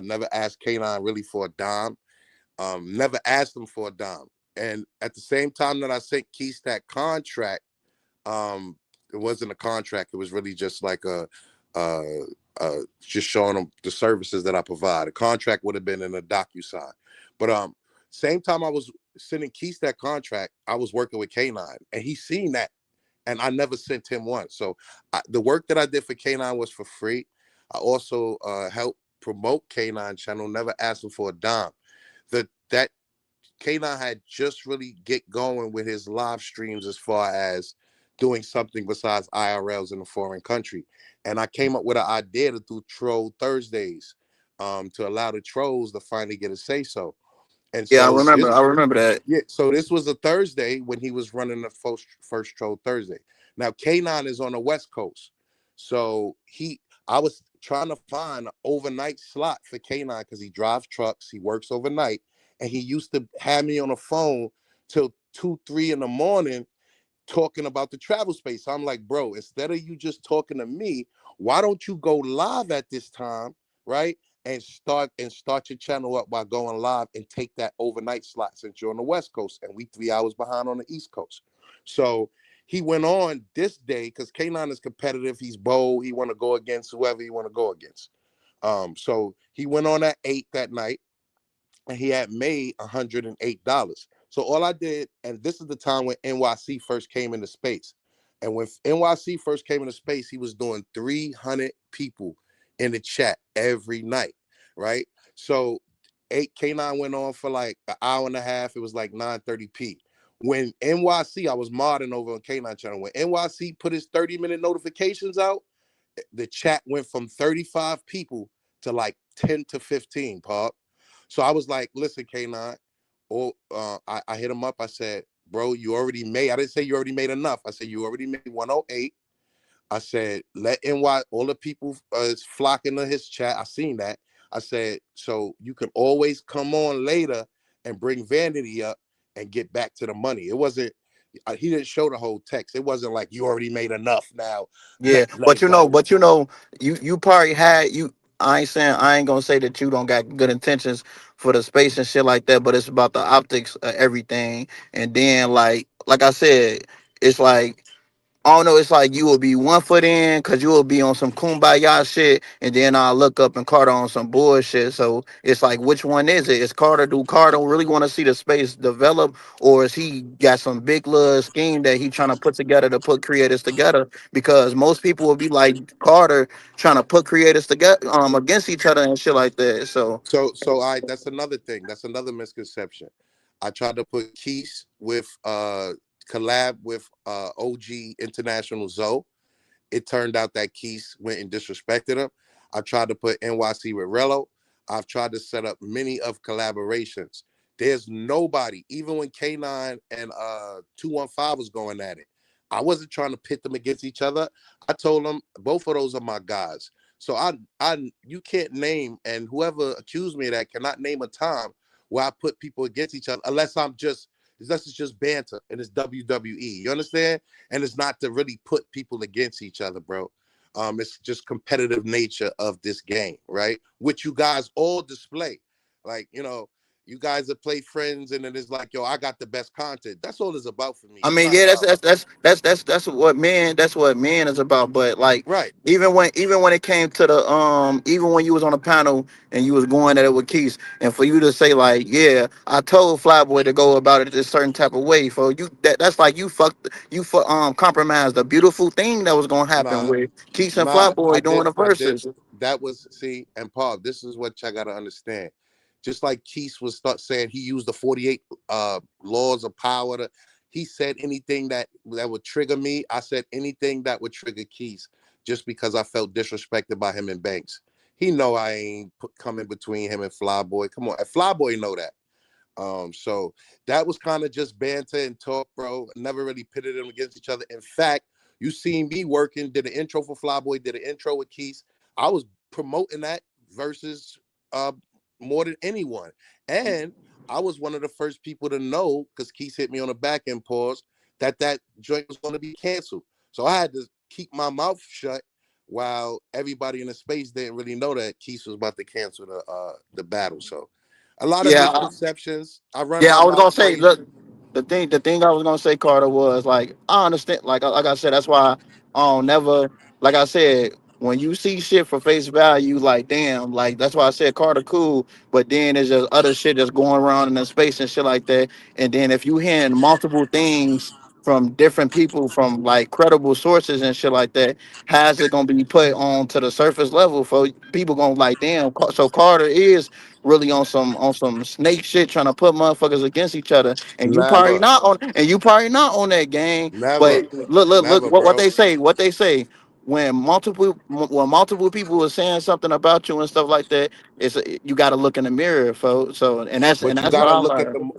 Never asked K9 really for a dime. Never asked them for a dime. And at the same time that I sent Keith that contract, it wasn't a contract. It was really just like uh, just showing them the services that I provide. A contract would have been in a DocuSign. But same time I was sending Keith that contract, I was working with K9, and he seen that, and I never sent him one. So the work that I did for K9 was for free. I also helped promote K9 channel. Never asked him for a dime. That K9 had just really get going with his live streams as far as doing something besides IRLs in a foreign country. And I came up with an idea to do Troll Thursdays. to allow the trolls to finally get a say so. And Yeah, so this, I remember that. yeah, so this was a Thursday when he was running the first troll Thursday. Now K9 is on the West Coast, so I was trying to find an overnight slot for K9 because he drives trucks, he works overnight, and he used to have me on the phone till 2, 3 in the morning talking about the travel space. So I'm like, bro, instead of you just talking to me, why don't you go live at this time, right? And start your channel up by going live and take that overnight slot since you're on the West Coast and we 3 hours behind on the East Coast. So he went on this day because K9 is competitive. He's bold. He want to go against whoever he want to go against. So he went on at 8 that night and he had made $108. So all I did, and this is the time when NYC first came into space. And when NYC first came into space, he was doing 300 people in the chat every night, right? So 8K9 went on for like an hour and a half. It was like 9:30 p. When NYC, I was modding over on K9 channel. When NYC put his 30-minute notifications out, the chat went from 35 people to like 10 to 15, Pop. So I was like, listen, K9, I hit him up. I said, bro, you already made, I didn't say you already made enough. I said, you already made 108. I said, let NY, all the people is flocking to his chat. I seen that. I said, so you can always come on later and bring Vanity up and get back to the money. It wasn't, he didn't show the whole text. It wasn't like you already made enough now. Yeah, Let it go. you probably had you. I ain't gonna say that you don't got good intentions for the space and shit like that, but it's about the optics of everything. And then like I said, it's like I don't know, it's like you will be 1 foot in because you will be on some kumbaya shit, and then I'll look up and Carter on some bullshit. So it's like, which one is it? Is Carter, do Carter really want to see the space develop, or is he got some big little scheme that he trying to put together to put creators together? Because most people will be like Carter trying to put creators together against each other and shit like that. So That's another thing. That's another misconception. I tried to put Keys with collab with OG International Zoe. It turned out that Keith went and disrespected him. I tried to put NYC with Rello. I've tried to set up many of collaborations. There's nobody, even when K9 and 215 was going at it, I wasn't trying to pit them against each other. I told them both of those are my guys. So you can't name, and whoever accused me of that cannot name a time where I put people against each other unless it's just banter and it's WWE. You understand? And it's not to really put people against each other, bro. It's just competitive nature of this game, right? Which you guys all display. Like, you guys that play friends, and then it's like, yo, I got the best content. That's all it's about for me. I It's mean, not yeah, about that's what man is about. But like, right. even when it came to the even when you was on a panel and you was going at it with Keith, and for you to say like, yeah, I told Flyboy to go about it this certain type of way, for you that's like compromised the beautiful thing that was gonna happen Nah, with Keith and nah, Flyboy doing the I did. verses. That was, see, and Paul, this is what y'all gotta understand. Just like Keith was start saying he used the 48 laws of power he said anything that would trigger me. I said anything that would trigger Keith just because I felt disrespected by him and Banks. He know I ain't coming between him and Flyboy. Come on, and Flyboy know that. So that was kind of just banter and talk, bro. Never really pitted them against each other. In fact, you seen me working, did an intro for Flyboy, did an intro with Keith. I was promoting that versus more than anyone. And I was one of the first people to know, because Keith hit me on the back end pause, that joint was going to be canceled. So I had to keep my mouth shut while everybody in the space didn't really know that Keith was about to cancel the battle. So a lot of Yeah, misconceptions. I run yeah, my I was mouth gonna say, crazy. look, the thing I was gonna say, Carter, was like, I understand, like I said, that's why I don't never, like I said, when you see shit for face value, like damn, like that's why I said Carter cool, but then there's just other shit that's going around in the space and shit like that, and then if you hearing multiple things from different people from like credible sources and shit like that, how's it gonna be put on to the surface level for people gonna like, damn, so Carter is really on some snake shit trying to put motherfuckers against each other, and Never, you probably not on that game. never, But look never, what bro. they say when multiple people were saying something about you and stuff like that, you got to look in the mirror, folks. So and But you that's what gotta I look at learned.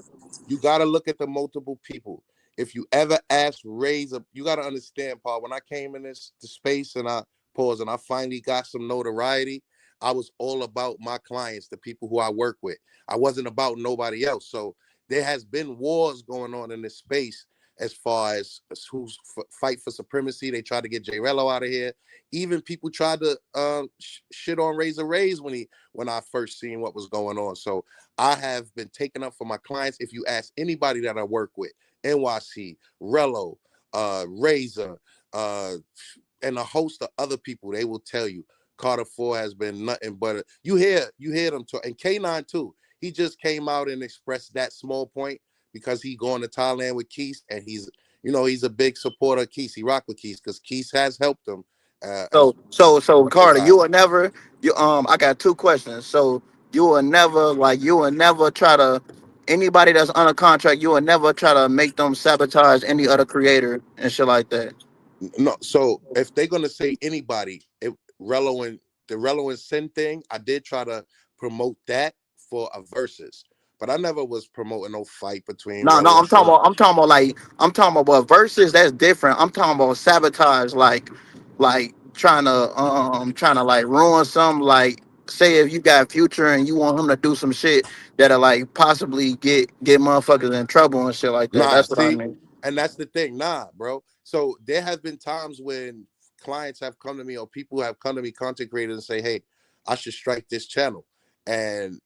you gotta look at the multiple people. If you ever ask Raze, you gotta understand, Paul. When I came in this space and I paused and I finally got some notoriety, I was all about my clients, the people who I work with. I wasn't about nobody else. So there has been wars going on in this space as far as who's fight for supremacy. They tried to get J Rello out of here. Even people tried to shit on Raze when I first seen what was going on. So I have been taken up for my clients. If you ask anybody that I work with, NYC, Rello, Razor, and a host of other people, they will tell you Carter 4 has been nothing but you hear them talk. And K9 too. He just came out and expressed that small point because he going to Thailand with Keith, and he's a big supporter of Keith. He rock with Keith because Keith has helped him. As So much as Carter, I. you will never I got two questions. So you will never try to anybody that's under contract, you will never try to make them sabotage any other creator and shit like that. No, so if they're gonna say anybody, the Rello and Sin thing, I did try to promote that for a versus, but I never was promoting no fight between No, Rello and Sin. I'm talking about verses, that's different. I'm talking about sabotage, like trying to like ruin some, like say if you got Future and you want him to do some shit that'll like possibly get motherfuckers in trouble and shit like that. Nah, That's what I see, mean. and that's the thing, nah, bro. So there have been times when clients have come to me or people have come to me, content creators, and say, "Hey, I should strike this channel," and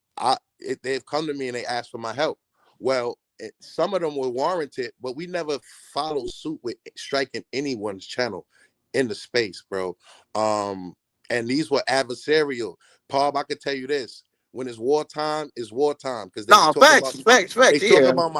they've come to me and they ask for my help. Well, some of them were warranted, but we never follow suit with striking anyone's channel in the space, bro. And these were adversarial. Paul, I could tell you this: when it's wartime because they No, talking about. They facts, talking yeah. about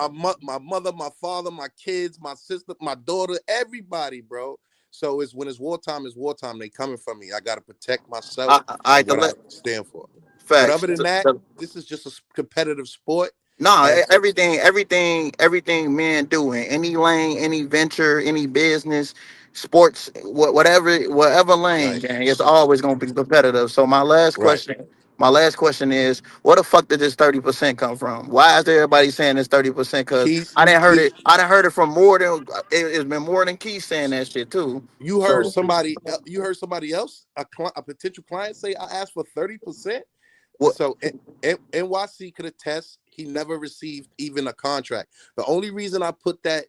my mother, my father, my kids, my sister, my daughter, everybody, bro. So when it's wartime, it's wartime. They coming for me. I gotta protect myself I and the what I let stand for. But facts. other than that, this is just a competitive sport. No, And everything men do in any lane, any venture, any business, sports, whatever lane, right, gang, it's always gonna be competitive. So right. my last question is, where the fuck did this 30% come from? Why is everybody saying this 30%? Because Keith, I didn't heard it from more than it's been more than Keith saying that shit too. So you heard somebody else, a potential client say I asked for 30%. what? So NYC could attest he never received even a contract. The only reason I put that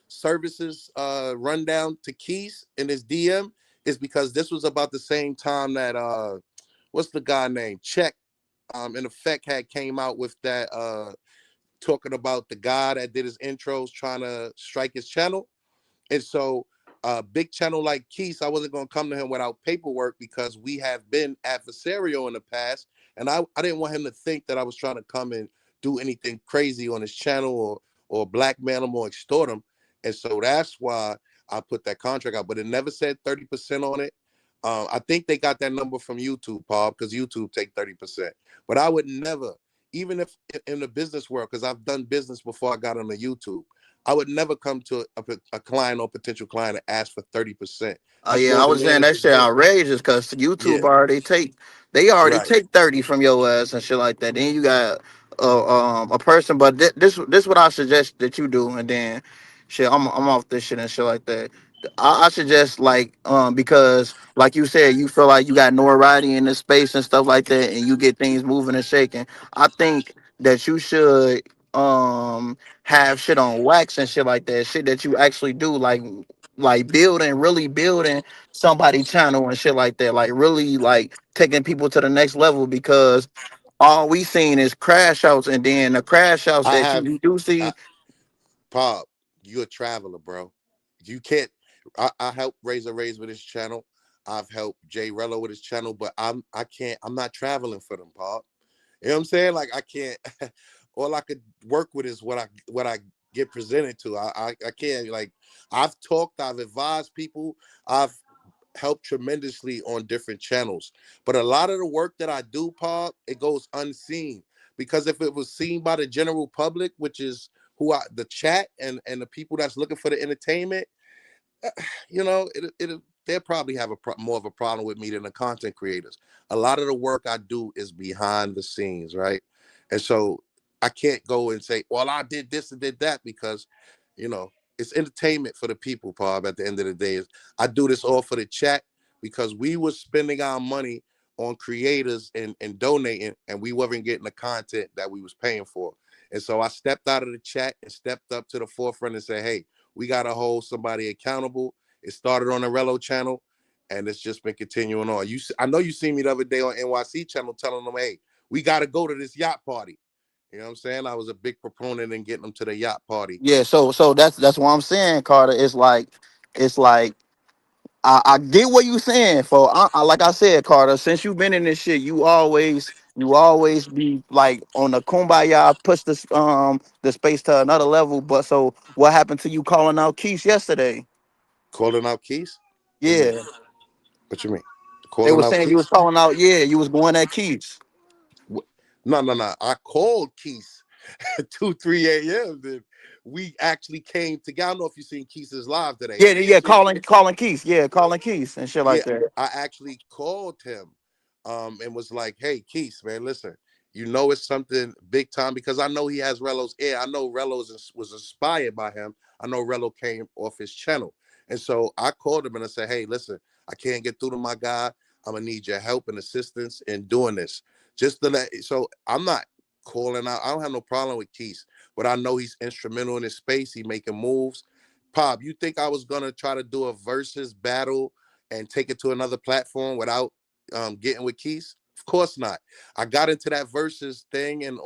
services rundown to Keys in his DM is because this was about the same time that what's the guy named Check in effect had came out with that talking about the guy that did his intros trying to strike his channel. And so a big channel like Keith, I wasn't going to come to him without paperwork because we have been adversarial in the past. And I didn't want him to think that I was trying to come and do anything crazy on his channel or blackmail him or extort him. And so that's why I put that contract out. But it never said 30% on it. I think they got that number from YouTube, Paul, because YouTube take 30%. But I would never, even if in the business world, because I've done business before I got on the YouTube, I would never come to a client or potential client and ask for 30%. Oh That's yeah, more I than was saying willing that to shit give. outrageous because YouTube Yeah, they already right. take 30 from your ass and shit like that. Then you got a person, but this what I suggest that you do, and then shit, I'm off this shit and shit like that. I suggest like because like you said, you feel like you got notoriety in this space and stuff like that, and you get things moving and shaking. I think that you should have shit on wax and shit like that, shit that you actually do, like really building somebody channel and shit like that, like really like taking people to the next level, because all we seen is crash outs, and then the crash outs I that have, you do I, see. Pop, you're a traveler, bro. You can't. I helped Raze with his channel. I've helped J Rello with his channel, but I can't. I'm not traveling for them, Pop. You know what I'm saying? Like I can't. All I could work with is what I get presented to. I can't. Like I've talked. I've advised people. I've helped tremendously on different channels. But a lot of the work that I do, Paul, it goes unseen. Because if it was seen by the general public, which is the chat and the people that's looking for the entertainment, you know, it they'll probably have more of a problem with me than the content creators. A lot of the work I do is behind the scenes, right? And so I can't go and say, well, I did this and did that, because, you know, it's entertainment for the people, Bob. At the end of the day, I do this all for the chat, because we were spending our money on creators and donating, and we weren't getting the content that we was paying for. And so I stepped out of the chat and stepped up to the forefront and said, hey, we got to hold somebody accountable. It started on the Rello channel, and it's just been continuing on. I know you seen me the other day on NYC channel telling them, hey, we got to go to this yacht party. You know what I'm saying? I was a big proponent in getting them to the yacht party. Yeah, so that's what I'm saying, Carter. It's like I get what you saying. For like I said, Carter, since you've been in this shit, you always be like on the kumbaya, push the space to another level. But so what happened to you calling out Keith yesterday? Calling out Keys? What you mean? Yeah, What you mean? they Calling were out saying you was Keys? calling out. Yeah, you was going at Keith. No, no, no. I called Keys at 2, 3 a.m. Then we actually came together. I don't know if you seen Keith's live today. Yeah, calling Keith. Yeah, calling Keith and shit Yeah, like that. I actually called him and was like, hey, Keith, man, listen, you know it's something big time, because I know he has Rello's ear. I know Rello's was inspired by him. I know Rello came off his channel. And so I called him and I said, hey, listen, I can't get through to my guy. I'm going to need your help and assistance in doing this. Just to let, so I'm not calling out. I don't have no problem with Keith, but I know he's instrumental in his space. He making moves. Pop, you think I was going to try to do a versus battle and take it to another platform without getting with Keith? Of course not. I got into that versus thing and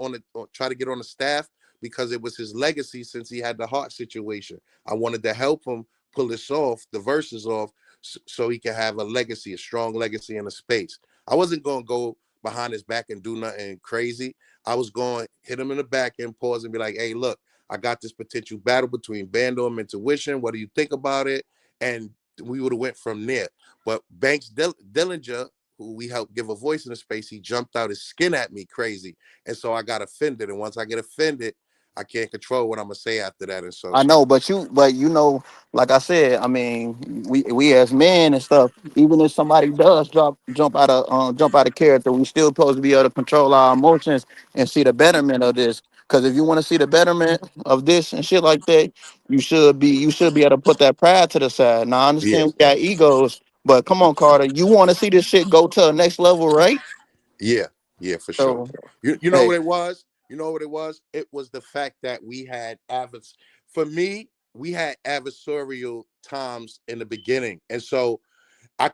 try to get on the staff because it was his legacy since he had the heart situation. I wanted to help him pull this off, the verses off, so he can have a legacy, a strong legacy in the space. I wasn't going to go behind his back and do nothing crazy. I was going to hit him in the back and pause and be like, hey, look, I got this potential battle between Bando and Intuition. What do you think about it? And we would have went from there. But Banks Dillinger, who we helped give a voice in the space, he jumped out his skin at me crazy. And so I got offended. And once I get offended, I can't control what I'm gonna say after that. And so I know, but you know, like I said, I mean, we as men and stuff, even if somebody does jump out of character, we still supposed to be able to control our emotions and see the betterment of this. Because if you want to see the betterment of this and shit like that, you should be able to put that pride to the side. Now I yeah, understand we got egos, but come on, Carter, you want to see this shit go to the next level, right? yeah, yeah, for sure. So You know hey, what it was? You know what it was? It was the fact that we had for me, we had adversarial times in the beginning. And so I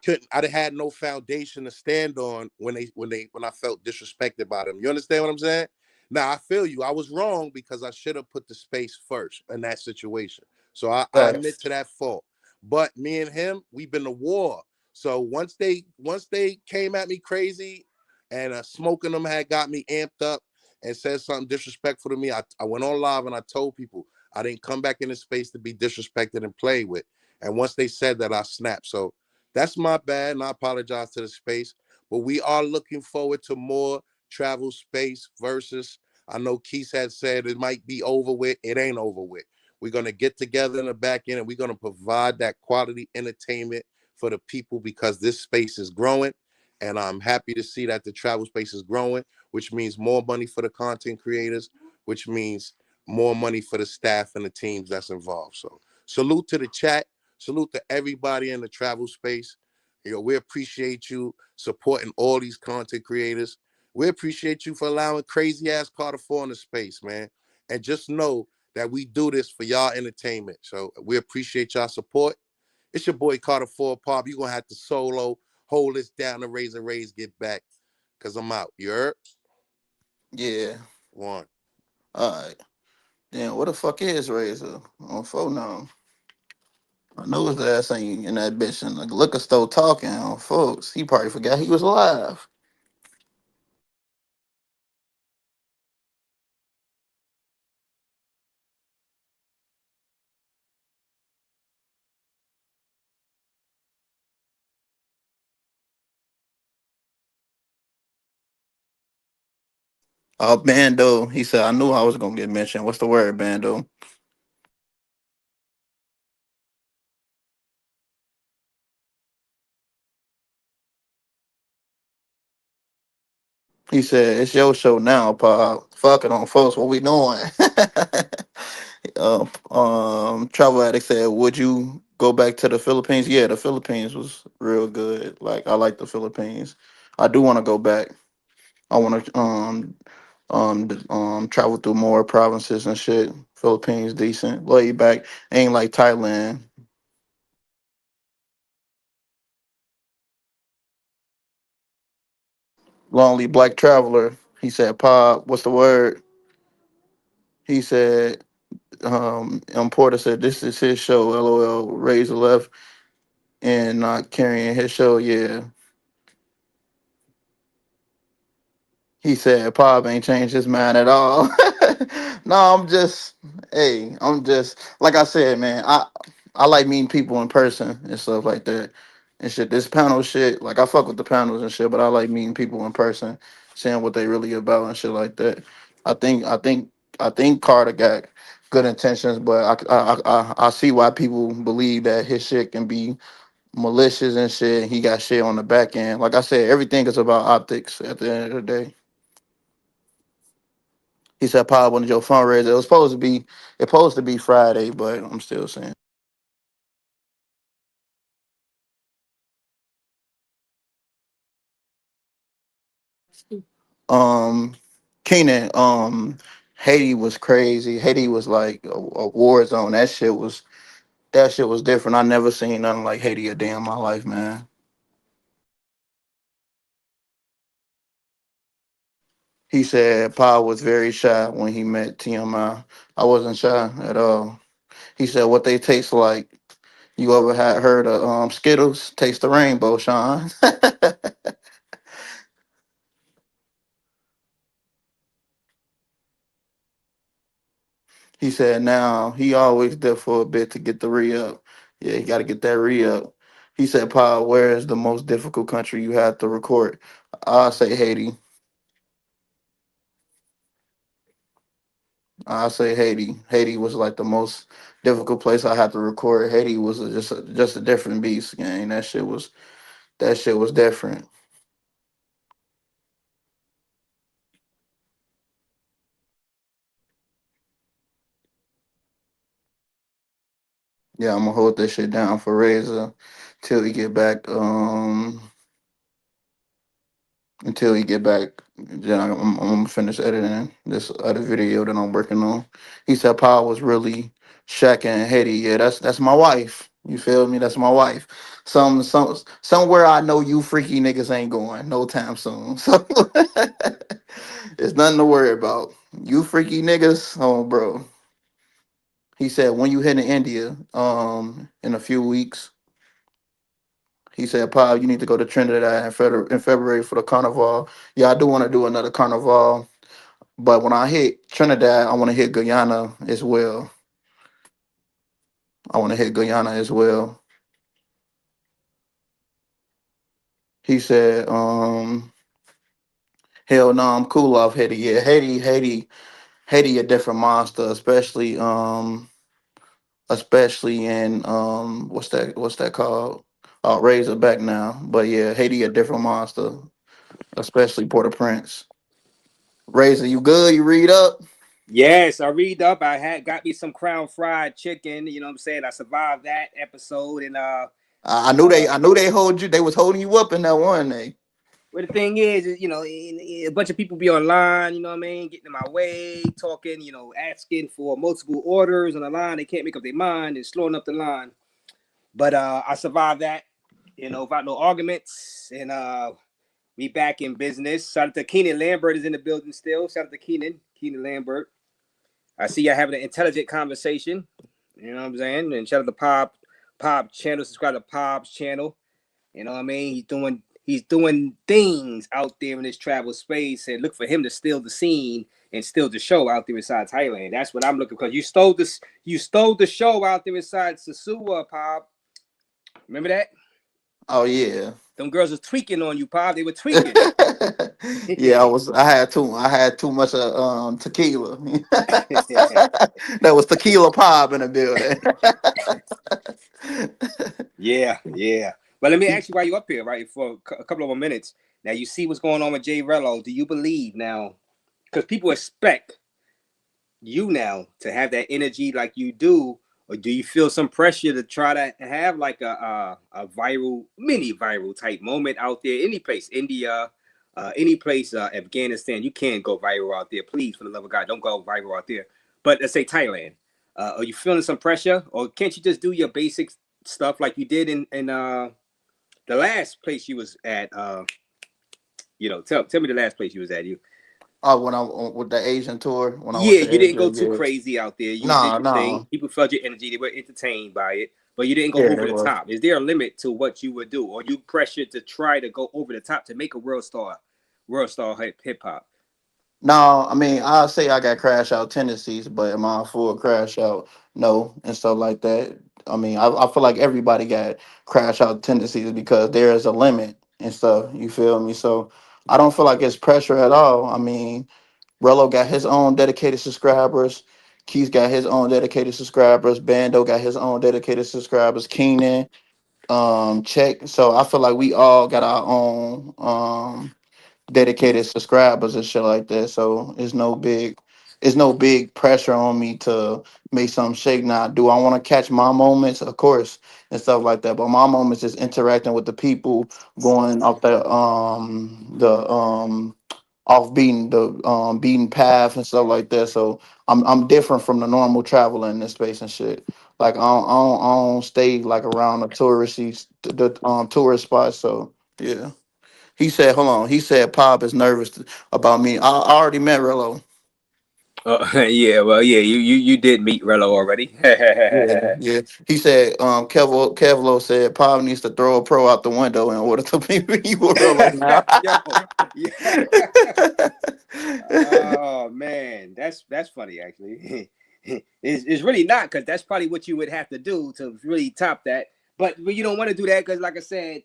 had no foundation to stand on when I felt disrespected by them. You understand what I'm saying? Now I feel you. I was wrong because I should have put the space first in that situation. So I admit to that fault. But me and him, we've been to war. So once they came at me crazy and smoking them had got me amped up and said something disrespectful to me, I went on live and I told people I didn't come back in the space to be disrespected and played with. And once they said that, I snapped. So that's my bad, and I apologize to the space. But we are looking forward to more travel space versus. I know Keith had said it might be over with. It ain't over with. We're gonna get together in the back end, and we're gonna provide that quality entertainment for the people because this space is growing, and I'm happy to see that the travel space is growing, which means more money for the content creators, which means more money for the staff and the teams that's involved. So salute to the chat. Salute to everybody in the travel space. You know, we appreciate you supporting all these content creators. We appreciate you for allowing crazy ass Carter 4 in the space, man. And just know that we do this for y'all entertainment. So we appreciate y'all support. It's your boy Carter 4 Pop. You're gonna have to solo hold this down to Raze get back. Cause I'm out. You heard? yeah. One. All right. Damn, what the fuck is Razor on phone now? I know his ass ain't in that bitch in the liquor store talking on folks. He probably forgot he was alive. Bando. He said, I knew I was gonna get mentioned. What's the word, Bando? He said, "It's your show now, Pop. Fuck it on folks. What we doing?" Travel addict said, "Would you go back to the Philippines?" Yeah, the Philippines was real good. Like I like the Philippines. I do want to go back. I want to travel through more provinces and shit. Philippines decent, laid back. Ain't like Thailand. Lonely black traveler. He said, "Pop, what's the word?" He said, Porter said, "This is his show." LOL. Raise left and not carrying his show. Yeah, he said Pop ain't changed his mind at all. No, I'm just like I said, man. I like meeting people in person and stuff like that and shit. This panel shit, like I fuck with the panels and shit, but I like meeting people in person, seeing what they really about and shit like that. I think I think I think Carter got good intentions, but I see why people believe that his shit can be malicious and shit. He got shit on the back end. Like I said, everything is about optics at the end of the day. He said, "Pop, when is your fundraiser?" It's supposed to be Friday, but I'm still saying. Um, Keenan, Haiti was crazy. Haiti was like a war zone. That shit was different. I never seen nothing like Haiti a day in my life, man. He said Pa was very shy when he met TMI. I wasn't shy at all. He said, "What they taste like? You ever had heard of Skittles? Taste the rainbow, Sean." He said now he always there for a bit to get the re-up. Yeah, he got to get that re-up. He said, "Pa, where is the most difficult country you had to record?" I say Haiti. I say Haiti. Haiti was like the most difficult place I had to record. Haiti was just a different beast, gang. That shit was different. Yeah, I'm gonna hold this shit down for Razor till he get back. Until he get back. Then I'm gonna finish editing this other video that I'm working on. He said Paul was really Shaq and Hetty. Yeah, that's my wife. You feel me? That's my wife. Somewhere I know you freaky niggas ain't going no time soon. So it's nothing to worry about. You freaky niggas, oh bro. He said when you hit in India, in a few weeks. He said, "Paul, you need to go to Trinidad in February for the carnival." Yeah, I do want to do another carnival, but when I hit Trinidad, I want to hit Guyana as well. I want to hit Guyana as well. He said, "Hell no, I'm cool off Haiti. Yeah, Haiti, a different monster, especially in what's that called? Razorback now. But yeah, Haiti, a different monster, especially Port-au-Prince. Razor, you good? You read up?" Yes, I read up. I had got me some crown fried chicken. You know what I'm saying? I survived that episode, and I knew they hold you. They was holding you up in that one day. well, the thing is, you know, a bunch of people be online. You know what I mean? Getting in my way, talking. You know, asking for multiple orders on the line. They can't make up their mind and slowing up the line. But I survived that. You know, without no arguments, and we back in business. Shout out to Keenan Lambert is in the building still. Shout out to Keenan Lambert. I see y'all having an intelligent conversation. You know what I'm saying? And shout out to Pop channel. Subscribe to Pop's channel. You know what I mean? He's doing things out there in this travel space, and look for him to steal the scene and steal the show out there inside Thailand. That's what I'm looking for. You stole the show out there inside Sasua, Pop. Remember that? Oh yeah. Them girls was tweaking on you, Pop. They were tweaking. Yeah, I had too much tequila. That was tequila pop in the building. Yeah. But let me ask you why you up here, right? For a couple of more minutes. Now you see what's going on with J Rello. Do you believe now? Because people expect you now to have that energy like you do, or do you feel some pressure to try to have like a viral, mini viral type moment out there? Any place, India, any place, Afghanistan, you can't go viral out there. Please, for the love of God, don't go viral out there. But let's say Thailand. Are you feeling some pressure, or can't you just do your basic stuff like you did in the last place you was at? Tell me the last place you was at. You Oh, when I with the Asian tour, when I went Yeah, to you didn't go Asia, too yeah. crazy out there. You did Nah, your thing. nah. People felt your energy. They were entertained by it, but you didn't go Yeah, over it the was. top. Is there a limit to what you would do, or you pressured to try to go over the top to make a world star hip hop? No, I mean, I'll say I got crash out tendencies, but am I a full crash out? No, and stuff like that. I mean, I feel like everybody got crash out tendencies because there is a limit and stuff. You feel me? So I don't feel like it's pressure at all. I mean, Rello got his own dedicated subscribers. Keith got his own dedicated subscribers. Bando got his own dedicated subscribers. Keenan, Check. So I feel like we all got our own dedicated subscribers and shit like that. So it's no big pressure on me to make something shake. Now, do I want to catch my moments? Of course, and stuff like that. But my moments is interacting with the people, going off the off beating the beaten path and stuff like that. So I'm different from the normal traveler in this space and shit. Like I don't stay like around the tourist spots. So yeah. He said, hold on. He said Pop is nervous about me. I already met Rello. Yeah, well, yeah, you did meet Rello already. Yeah, yeah. He said, Kevlo said Pop needs to throw a pro out the window in order to be you with Rello now. Yo, yeah. Oh man, that's funny actually. It's really not, because that's probably what you would have to do to really top that. But you don't want to do that because, like I said,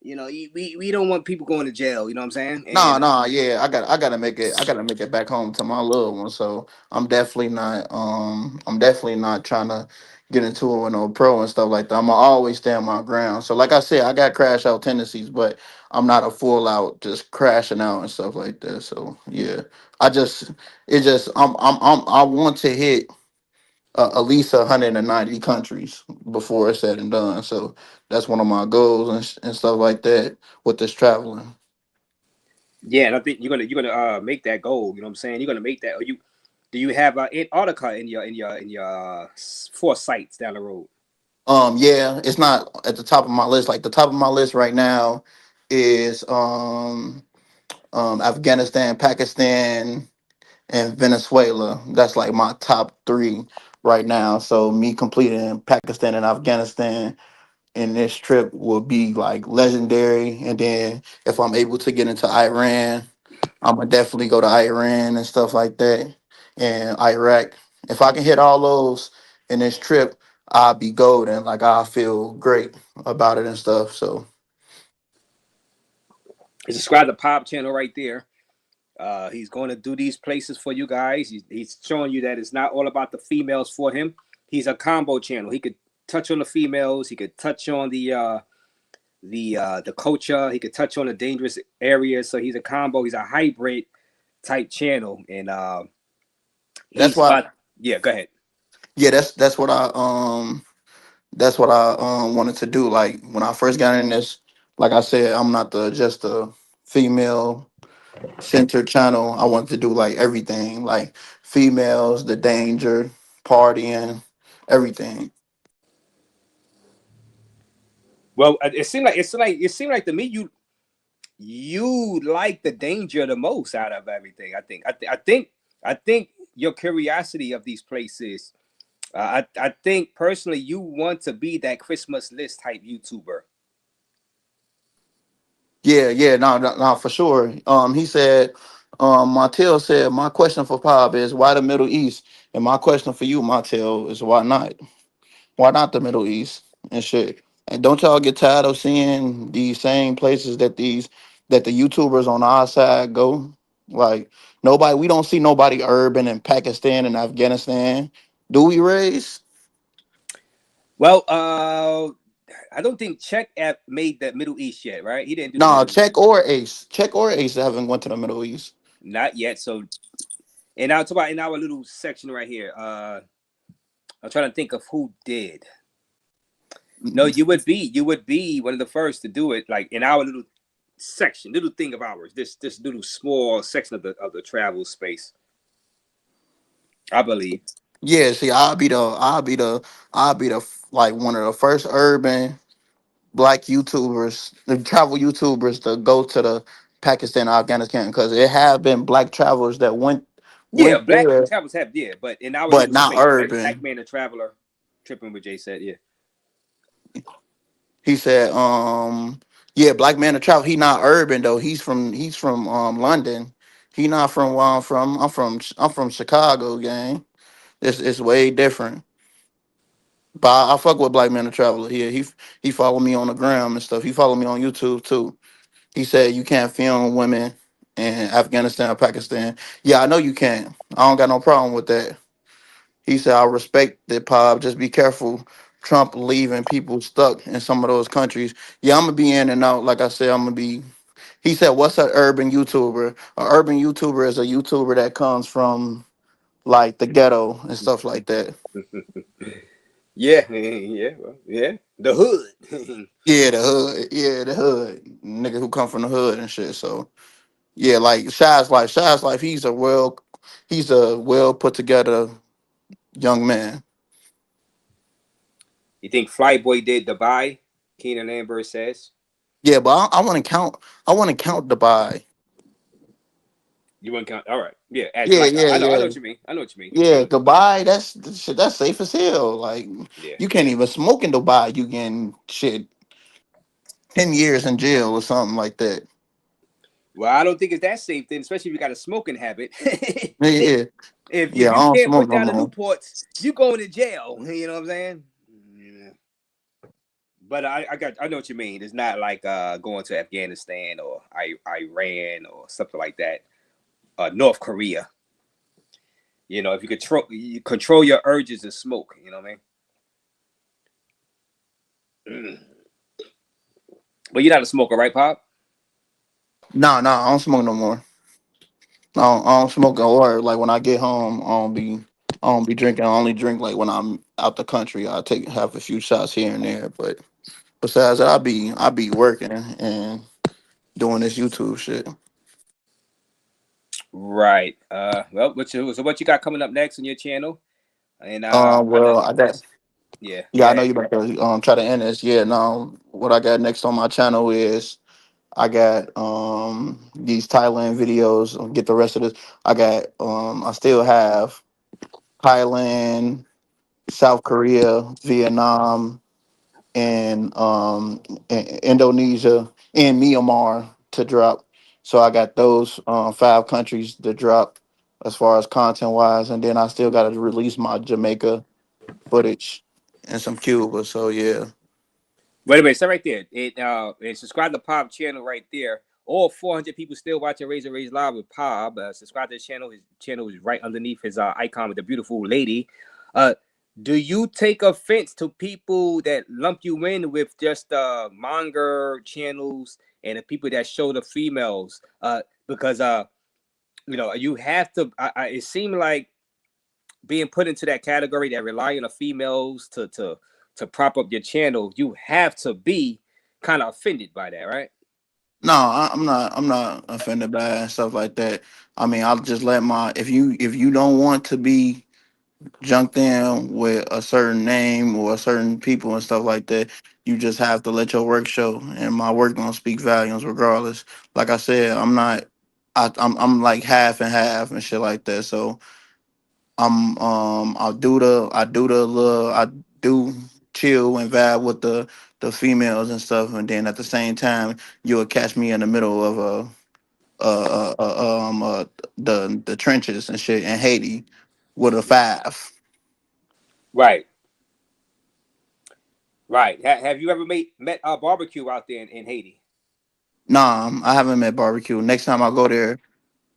we don't want people going to jail. You know what I'm saying? No, And no, yeah, I gotta make it back home to my little one. So I'm definitely not trying to get into it with no pro and stuff like that. I'm gonna always stand my ground. So like I said, I got crash out tendencies, but I'm not a full out just crashing out and stuff like that. So yeah, I just it just I want to hit at least 190 countries before it's said and done. So that's one of my goals and stuff like that with this traveling. yeah, and I think you're gonna make that goal. You know what I'm saying? You're gonna make that. Or you do you have Antarctica in your four sites down the road? Yeah, it's not at the top of my list. Like the top of my list right now is Afghanistan, Pakistan, and Venezuela. That's like my top three right now. So me completing Pakistan and Afghanistan in this trip will be like legendary. And then if I'm able to get into Iran, I'm gonna definitely go to Iran and stuff like that, and Iraq. If I can hit all those in this trip, I'll be golden. Like I feel great about it and stuff. So Subscribe to Pop channel right there. He's going to do these places for you guys. He's showing you that it's not all about the females for him. He's a combo channel. He could touch on the females. He could touch on the culture. He could touch on the dangerous areas. So he's a combo. He's a hybrid type channel, and that's he's why. about. Yeah, go ahead. Yeah, that's what I wanted to do. Like when I first got in this, like I said, I'm not the just a female centered channel. I wanted to do like everything, like females, the danger, partying, everything. Well, it seemed like to me you like the danger the most out of everything. I think your curiosity of these places. I think personally you want to be that Christmas list type YouTuber. Yeah, yeah, no, no, no, for sure. He said, Montel said, my question for Pop is why the Middle East, and my question for you, Montel, is why not? Why not the Middle East and shit? And don't y'all get tired of seeing these same places that the YouTubers on our side go? Like we don't see nobody urban in Pakistan and Afghanistan. Do we, Raise? Well, I don't think Czech app made the Middle East yet, right? He didn't do the No, Middle East. Czech or Ace haven't went to the Middle East. Not yet. So, and I'll talk about in our little section right here. I'm trying to think of who did. No, you would be one of the first to do it, like in our little section, little thing of ours. This little small section of the travel space. I believe. Yeah, see, I'll be the like one of the first urban black YouTubers, the travel YouTubers to go to the Pakistan, Afghanistan, because it have been black travelers that Yeah, went black there, travelers have but in our but little not space, black urban. man, the traveler, tripping with Jay said, yeah. He said, yeah, black man to travel. He not urban though. He's from London. He not from where I'm from. I'm from Chicago, gang. It's way different. But I fuck with Black Man the Traveler. He follow me on the gram and stuff. He follow me on YouTube too. He said you can't film women in Afghanistan or Pakistan. Yeah, I know you can't. I don't got no problem with that. He said I respect that, Pop. Just be careful. Trump leaving people stuck in some of those countries. Yeah, I'm gonna be in and out. Like I said, I'm gonna be. He said, "What's an urban YouTuber? An urban YouTuber is a YouTuber that comes from like the ghetto and stuff like that." Yeah, yeah, well, yeah. The hood. Yeah, the hood. Yeah, the hood. Nigga who come from the hood and shit. So yeah, like Shy's life. He's a well put together young man. You think Flyboy did Dubai? Keenan Lambert says. Yeah, but I want to count. I want to count Dubai. You wouldn't count. All right. Yeah, as Yeah, like yeah, I know yeah, what you mean. I know what you mean. yeah. Dubai. That's shit. That's safe as hell. Like Yeah. you can't even smoke in Dubai. You getting shit 10 years in jail or something like that. Well, I don't think it's that safe then, especially if you got a smoking habit. Yeah, yeah, if yeah. I you don't can't smoke put no down the more. Newports, you going to jail. You know what I'm saying? Yeah. But I know what you mean. It's not like going to Afghanistan or Iran or something like that. North Korea. You know, if you control your urges to smoke, you know what I mean? But you're not a smoker, right, Pop? No, no, I don't smoke no more. I don't smoke or like when I get home, I don't be drinking. I only drink like when I'm out the country. I have a few shots here and there, but besides that, I be working and doing this YouTube shit. Right. Well, what you got coming up next on your channel? And I know Well, I got yeah, yeah, I know yeah. you about to try to end this. Yeah, no, what I got next on my channel is I got these Thailand videos. I'll get the rest of this. I still have Thailand, South Korea, Vietnam, and Indonesia and Myanmar to drop. So I got those 5 countries to drop as far as content wise, and then I still got to release my Jamaica footage and some Cuba. So yeah. Wait a minute, so right there. And subscribe to Pop channel right there. All 400 people still watching Raze Live with Pop. Subscribe to his channel. His channel is right underneath his icon with the beautiful lady. Uh, do you take offense to people that lump you in with just manga channels and the people that show the females? Because you have to. It seemed like being put into that category that rely on the females to prop up your channel, you have to be kind of offended by that, right? No, I'm not. I'm not offended by it and stuff like that. I mean, I'll just let my if you don't want to be junked in with a certain name or a certain people and stuff like that, you just have to let your work show, and my work gonna speak volumes regardless. Like I said, I'm not. I'm like half and half and shit like that. So I do chill and vibe with the females and stuff, and then at the same time you'll catch me in the middle of the trenches and shit in Haiti with a 5. Right, right. Have you ever met barbecue out there in Haiti? Nah, I haven't met barbecue. Next time I go there,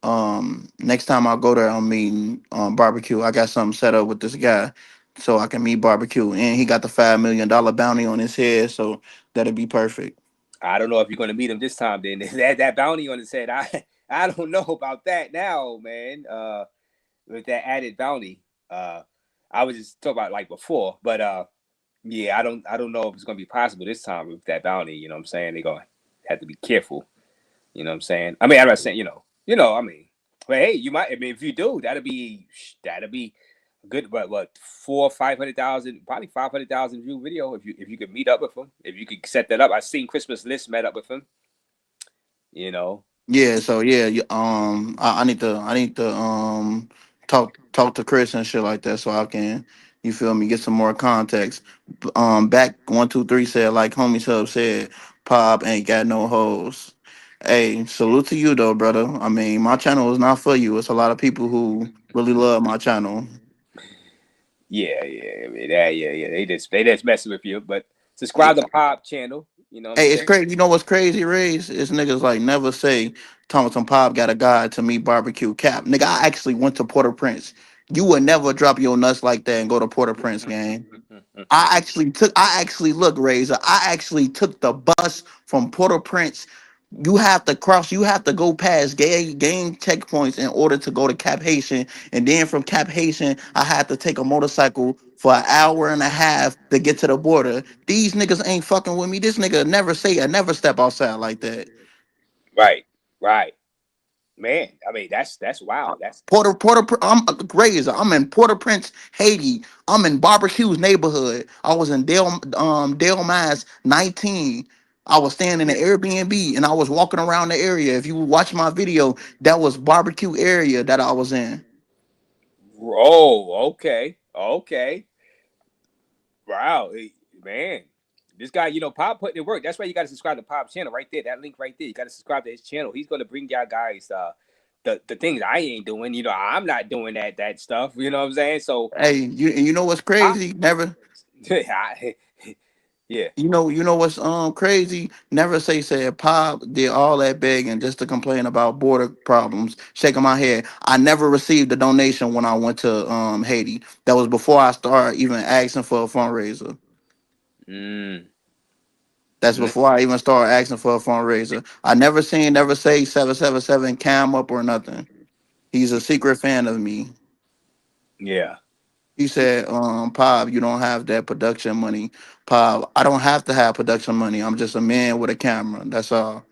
I'm meeting barbecue. I got something set up with this guy so I can meet barbecue. And he got the $5 million bounty on his head, so that'd be perfect. I don't know if you're gonna meet him this time. Then that bounty on his head, I don't know about that now, man. With that added bounty, I was just talking about like before, but yeah, I don't know if it's gonna be possible this time with that bounty. You know what I'm saying? They're gonna have to be careful. You know what I'm saying? I mean, I'm not saying I mean, but hey, you might. I mean, if you do, that'll be good. What 400,000-500,000, probably 500,000 view video if you could meet up with him, if you could set that up. I seen Christmas List met up with him. You know, Yeah, so yeah, I need to talk to Chris and shit like that so I can, you feel me, get some more context. Back 123 said, like homie Sub said, Pop ain't got no hoes. Hey, salute to you though, brother. I mean, my channel is not for you. It's a lot of people who really love my channel. yeah. I mean, yeah. They just messing with you, but subscribe to Pop channel. You know what I'm Hey, it's saying? crazy. You know what's crazy, Raze? Is niggas like never say Thomas Pop got a guide to meet barbecue cap. Nigga, I actually went to Port-au-Prince. You would never drop your nuts like that and go to Port-au-Prince, gang. I actually look, Razor. I actually took the bus from Port-au-Prince. You have to go past game checkpoints in order to go to Cap Haitian. And then from Cap Haitian, I had to take a motorcycle for an hour and a half to get to the border. These niggas ain't fucking with me. This nigga never say I never step outside like that. Right. Man, I mean that's wild. That's I'm a Razor. I'm in Port-au-Prince, Haiti. I'm in Barbecue's neighborhood. I was in Dale Mass 19. I was staying in an Airbnb and I was walking around the area. If you watch my video, that was barbecue area that I was in. okay. Wow, man. This guy, Pop putting in work. That's why you got to subscribe to Pop's channel right there. That link right there. You got to subscribe to his channel. He's gonna bring y'all guys the things I ain't doing. I'm not doing that stuff. You know what I'm saying? So Hey, you know what's Pop, crazy? Never yeah. you know what's crazy? Never say said Pop did all that begging just to complain about border problems. Shaking my head. I never received a donation when I went to Haiti. That was before I started even asking for a fundraiser. Mm. That's before I even started asking for a fundraiser. I never say 777 cam up or nothing. He's a secret fan of me. Yeah. He said, Pop, you don't have that production money. Pop, I don't have to have production money. I'm just a man with a camera. That's all.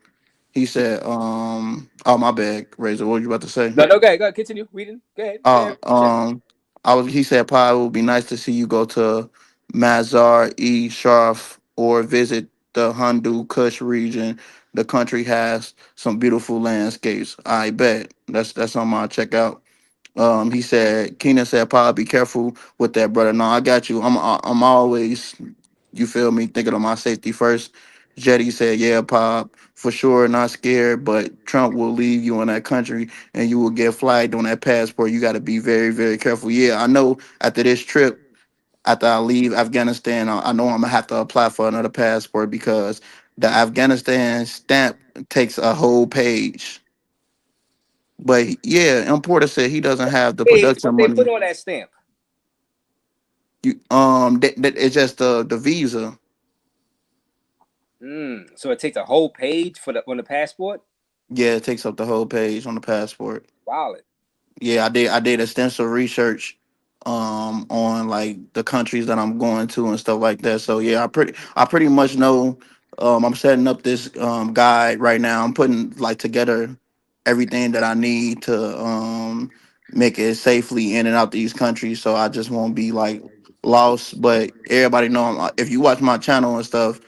He said, oh my bad, Razor. What were you about to say? No, go ahead. Continue reading. Go ahead. Uh Check. he said, Pop, it would be nice to see you go to Mazar E Sharif or visit the Hindu Kush region. The country has some beautiful landscapes. I bet. That's on my checkout. He said, Keenan said, Paul, be careful with that, brother. No, I got you. I'm always, you feel me, thinking of my safety first. Jetty said, yeah, Pop, for sure, not scared, but Trump will leave you in that country and you will get flagged on that passport. You got to be very, very careful. Yeah, I know after this trip, after I leave Afghanistan, I know I'm going to have to apply for another passport because the Afghanistan stamp takes a whole page. But yeah, importer said he doesn't have the production What they put money. on that stamp? It's just the visa. So it takes a whole page on the passport. Yeah, it takes up the whole page on the passport. Wow. Yeah, I did extensive research on like the countries that I'm going to and stuff like that. So yeah, I pretty much know. I'm setting up this guide right now. I'm putting like together everything that I need to make it safely in and out these countries. So I just won't be like lost. But everybody know if you watch my channel and stuff,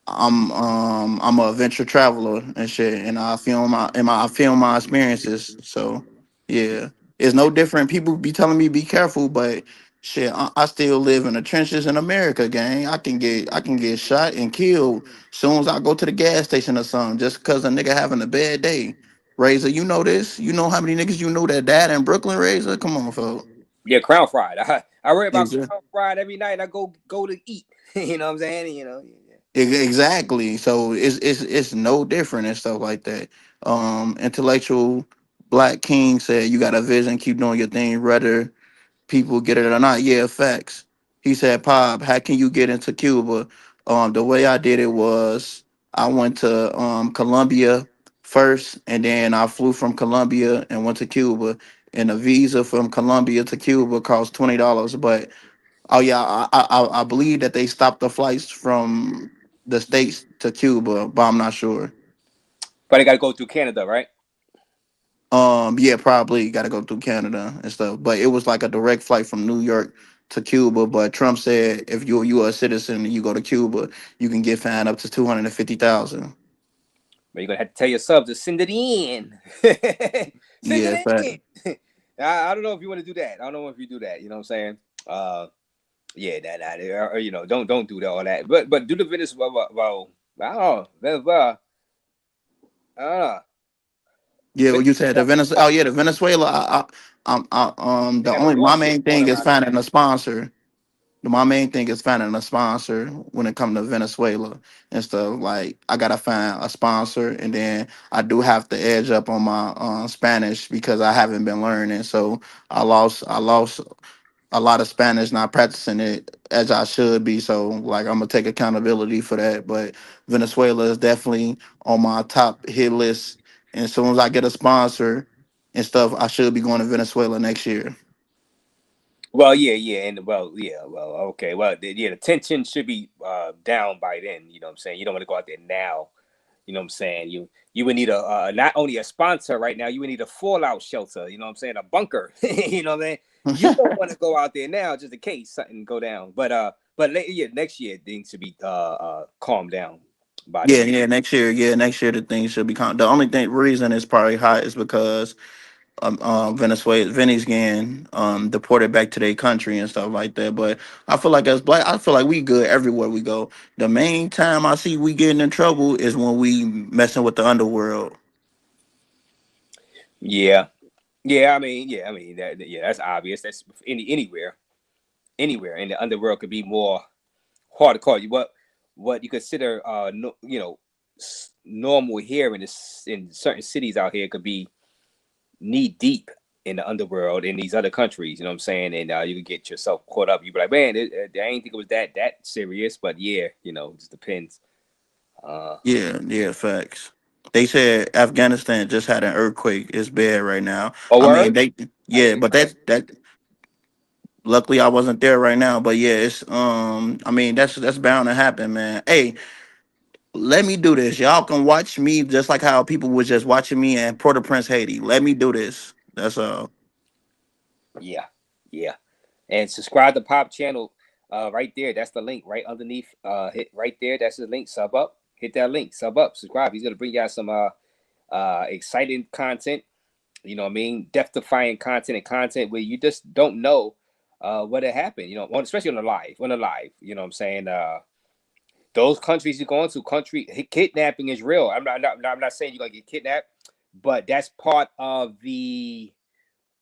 I'm a adventure traveler and shit, and I film my experiences. So yeah, it's no different. People be telling me be careful, but shit, I still live in the trenches in America, gang. I can get shot and killed soon as I go to the gas station or something, just because a nigga having a bad day. Razor, you know this. You know how many niggas you know that died in Brooklyn, Razor? Come on, folks. Yeah, crown fried. I read about Exactly. crown fried every night. I go to eat. You know what I'm saying? Yeah. Exactly. So it's no different and stuff like that. Intellectual Black King said you got a vision, keep doing your thing, brother. people get it or not. Yeah, facts. He said, Pop, how can you get into Cuba? The way I did it was I went to Colombia first, and then I flew from Colombia and went to Cuba. And a visa from Colombia to Cuba cost $20. But oh yeah, I believe that they stopped the flights from the states to Cuba, but I'm not sure. But I got to go through Canada, right? Yeah, probably got to go through Canada and stuff. But it was like a direct flight from New York to Cuba. But Trump said if you are a citizen and you go to Cuba, you can get fined up to 250,000. But you're gonna have to tell your subs to send it in. Send Yeah, it fact. in. I don't know if you want to do that. I don't know if you do that. You know what I'm saying? Yeah, don't do that, all that. But do the Venezuela. Well, I don't know. Venezuela. Yeah, what you said the Venezuela. Venezuela. Oh yeah, the Venezuela. They The got a only my lawsuit main going thing is around on finding that. a sponsor. My main thing is finding a sponsor when it comes to Venezuela and stuff. Like I gotta find a sponsor, and then I do have to edge up on my Spanish because I haven't been learning. So I lost a lot of Spanish, not practicing it as I should be. So like I'm gonna take accountability for that. But Venezuela is definitely on my top hit list. And as soon as I get a sponsor and stuff, I should be going to Venezuela next year. Well, yeah, and okay. Well, the tension should be down by then. You know what I'm saying? You don't want to go out there now. You know what I'm saying? You would need a not only a sponsor right now. You would need a fallout shelter. You know what I'm saying? A bunker. You know what I mean? You don't want to go out there now just in case something go down. Yeah, next year things should be calmed down by Yeah, then. yeah, next year. Yeah, next year the thing should be. The only thing reason it's probably hot is because Venezuela, Vinny's getting deported back to their country and stuff like that. But I feel like as black, I feel like we good everywhere we go. The main time I see we getting in trouble is when we messing with the underworld. Yeah, yeah, that's obvious. That's anywhere, and the underworld could be more hardcore. What you consider no, normal here in certain cities out here could be knee deep in the underworld in these other countries. You know what I'm saying? And you can get yourself caught up. You be like, man, I ain't think it was that serious, but yeah, it just depends. Uh, Yeah, yeah, facts. They said Afghanistan just had an earthquake. It's bad right now. oh, I mean, word? they I yeah, didn't but know that. that luckily I wasn't there right now. But yeah, it's I mean that's bound to happen, man. Hey, let me do this. Y'all can watch me just like how people was just watching me in Port-au-Prince, Haiti. Let me do this. That's all. Yeah, yeah. And subscribe to Pop channel right there. That's the link right underneath. Hit right there. That's the link. Sub up. Hit that link. Sub up. Subscribe. He's gonna bring you out some exciting content. You know what I mean? Death defying content and content where you just don't know what had happened. Especially on the live. You know what I'm saying? Those countries you're going to, kidnapping is real. I'm not saying you're gonna get kidnapped, but that's part of the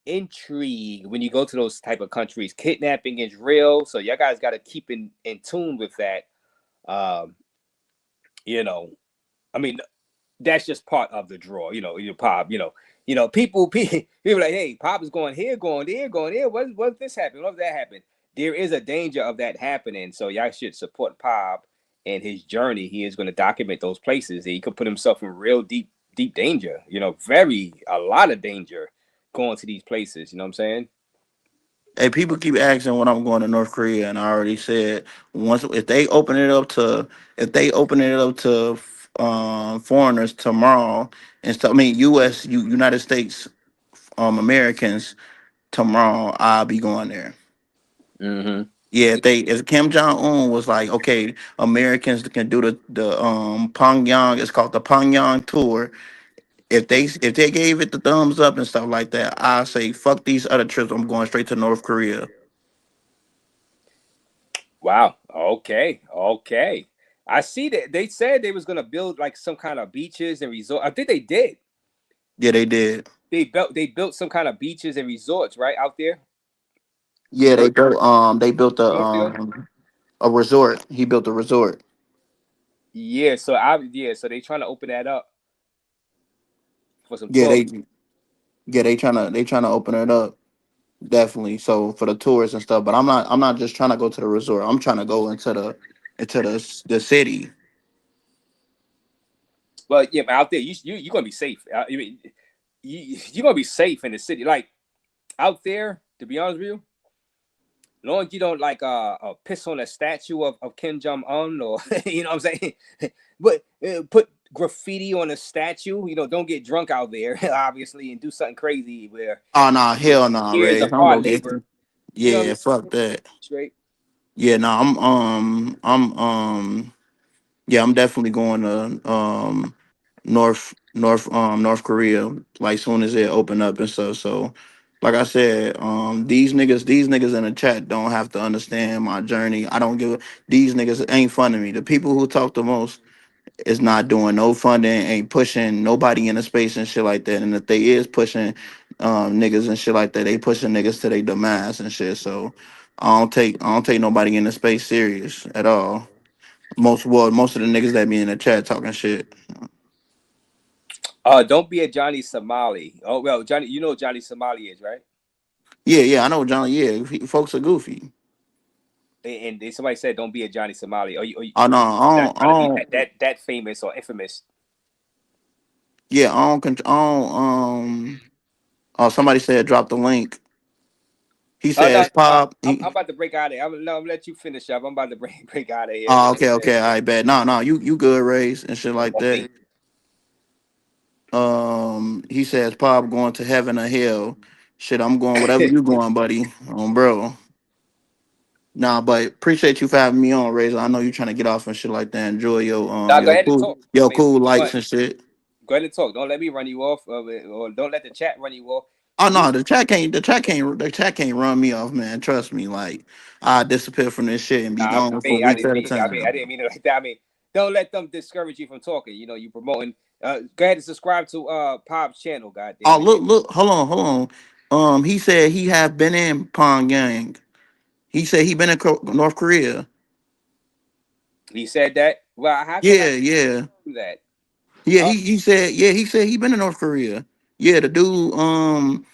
intrigue when you go to those type of countries. Kidnapping is real, so y'all guys got to keep in tune with that. Um, you know, I mean, that's just part of the draw. Your Pop. People like, hey, Pop is going here, going there, going there. What if this happened? What if that happened? There is a danger of that happening, so y'all should support Pop and his journey. He is going to document those places. He could put himself in real deep danger. A lot of danger going to these places. You know what I'm saying? Hey, people keep asking when I'm going to North Korea, and I already said once if they open it up to foreigners tomorrow and stuff. I mean, United States Americans tomorrow. I'll be going there. Mm-hmm. Yeah, if Kim Jong Un was like, okay, Americans can do the Pyongyang, it's called the Pyongyang tour. If they gave it the thumbs up and stuff like that, I say fuck these other trips. I'm going straight to North Korea. Wow. Okay. I see that they said they was gonna build like some kind of beaches and resort. I think they did. Yeah, they did. They built some kind of beaches and resorts right out there. Yeah, they built North Korea. a resort. He built a resort. So they trying to open that up for some Yeah, tourists. they trying to open it up. definitely. So for the tours and stuff, but I'm not just trying to go to the resort. I'm trying to go into the city. But yeah, but out there, you're gonna be safe. I mean, you're gonna be safe in the city. Like out there, to be honest with you, as long as you don't like piss on a statue of Kim Jong Un or you know what I'm saying, but put graffiti on a statue. You know, don't get drunk out there, obviously, and do something crazy where Oh nah, you know, hell nah, years Ray. of I'm hard gonna get labor. You know what I yeah, mean? fuck that. Straight. Yeah, no, yeah, I'm definitely going to North Korea like soon as it open up and stuff. So like I said, these niggas in the chat don't have to understand my journey. I don't give these niggas ain't funding me. The people who talk the most is not doing no funding, ain't pushing nobody into space and shit like that. And if they is pushing niggas and shit like that, they pushing niggas to their demise and shit. So I don't take nobody into space serious at all. Most of the niggas that be in the chat talking shit. Don't be a Johnny Somali. Oh well, Johnny, you know what Johnny Somali is, right? Yeah, I know John. Yeah, folks are goofy. And somebody said, "Don't be a Johnny Somali." Oh no, Not I trying to be don't. that famous or infamous. Yeah, I don't. Oh, somebody said drop the link. He Oh no, says pop. I'm about to break out of here. I'm gonna let you finish up. I'm about to break out of here, Oh, man. okay. I bet. No, you good, Race and shit like that. Okay. He says pop going to heaven or hell. Shit, I'm going whatever you going, buddy. Bro. Nah, but appreciate you for having me on, Razor. I know you trying to get off and shit like that. Enjoy Now go ahead and talk. I your mean, cool go lights ahead, and shit. go ahead and talk. Don't let me run you off, or don't let the chat run you off. Oh You no, the chat can't run me off, man. Trust me. Like I disappear from this shit and be Nah, gone for weeks at a I time. didn't mean it like that. I mean, don't let them discourage you from talking. You know, you promoting. Go ahead and subscribe to Pop's channel. God Oh damn it. look, hold on. He said he have been in Pyongyang. He said he been in North Korea. He said that. Well, how can I Yeah. do that? Yeah, Uh, he said he been in North Korea. Yeah, the dude,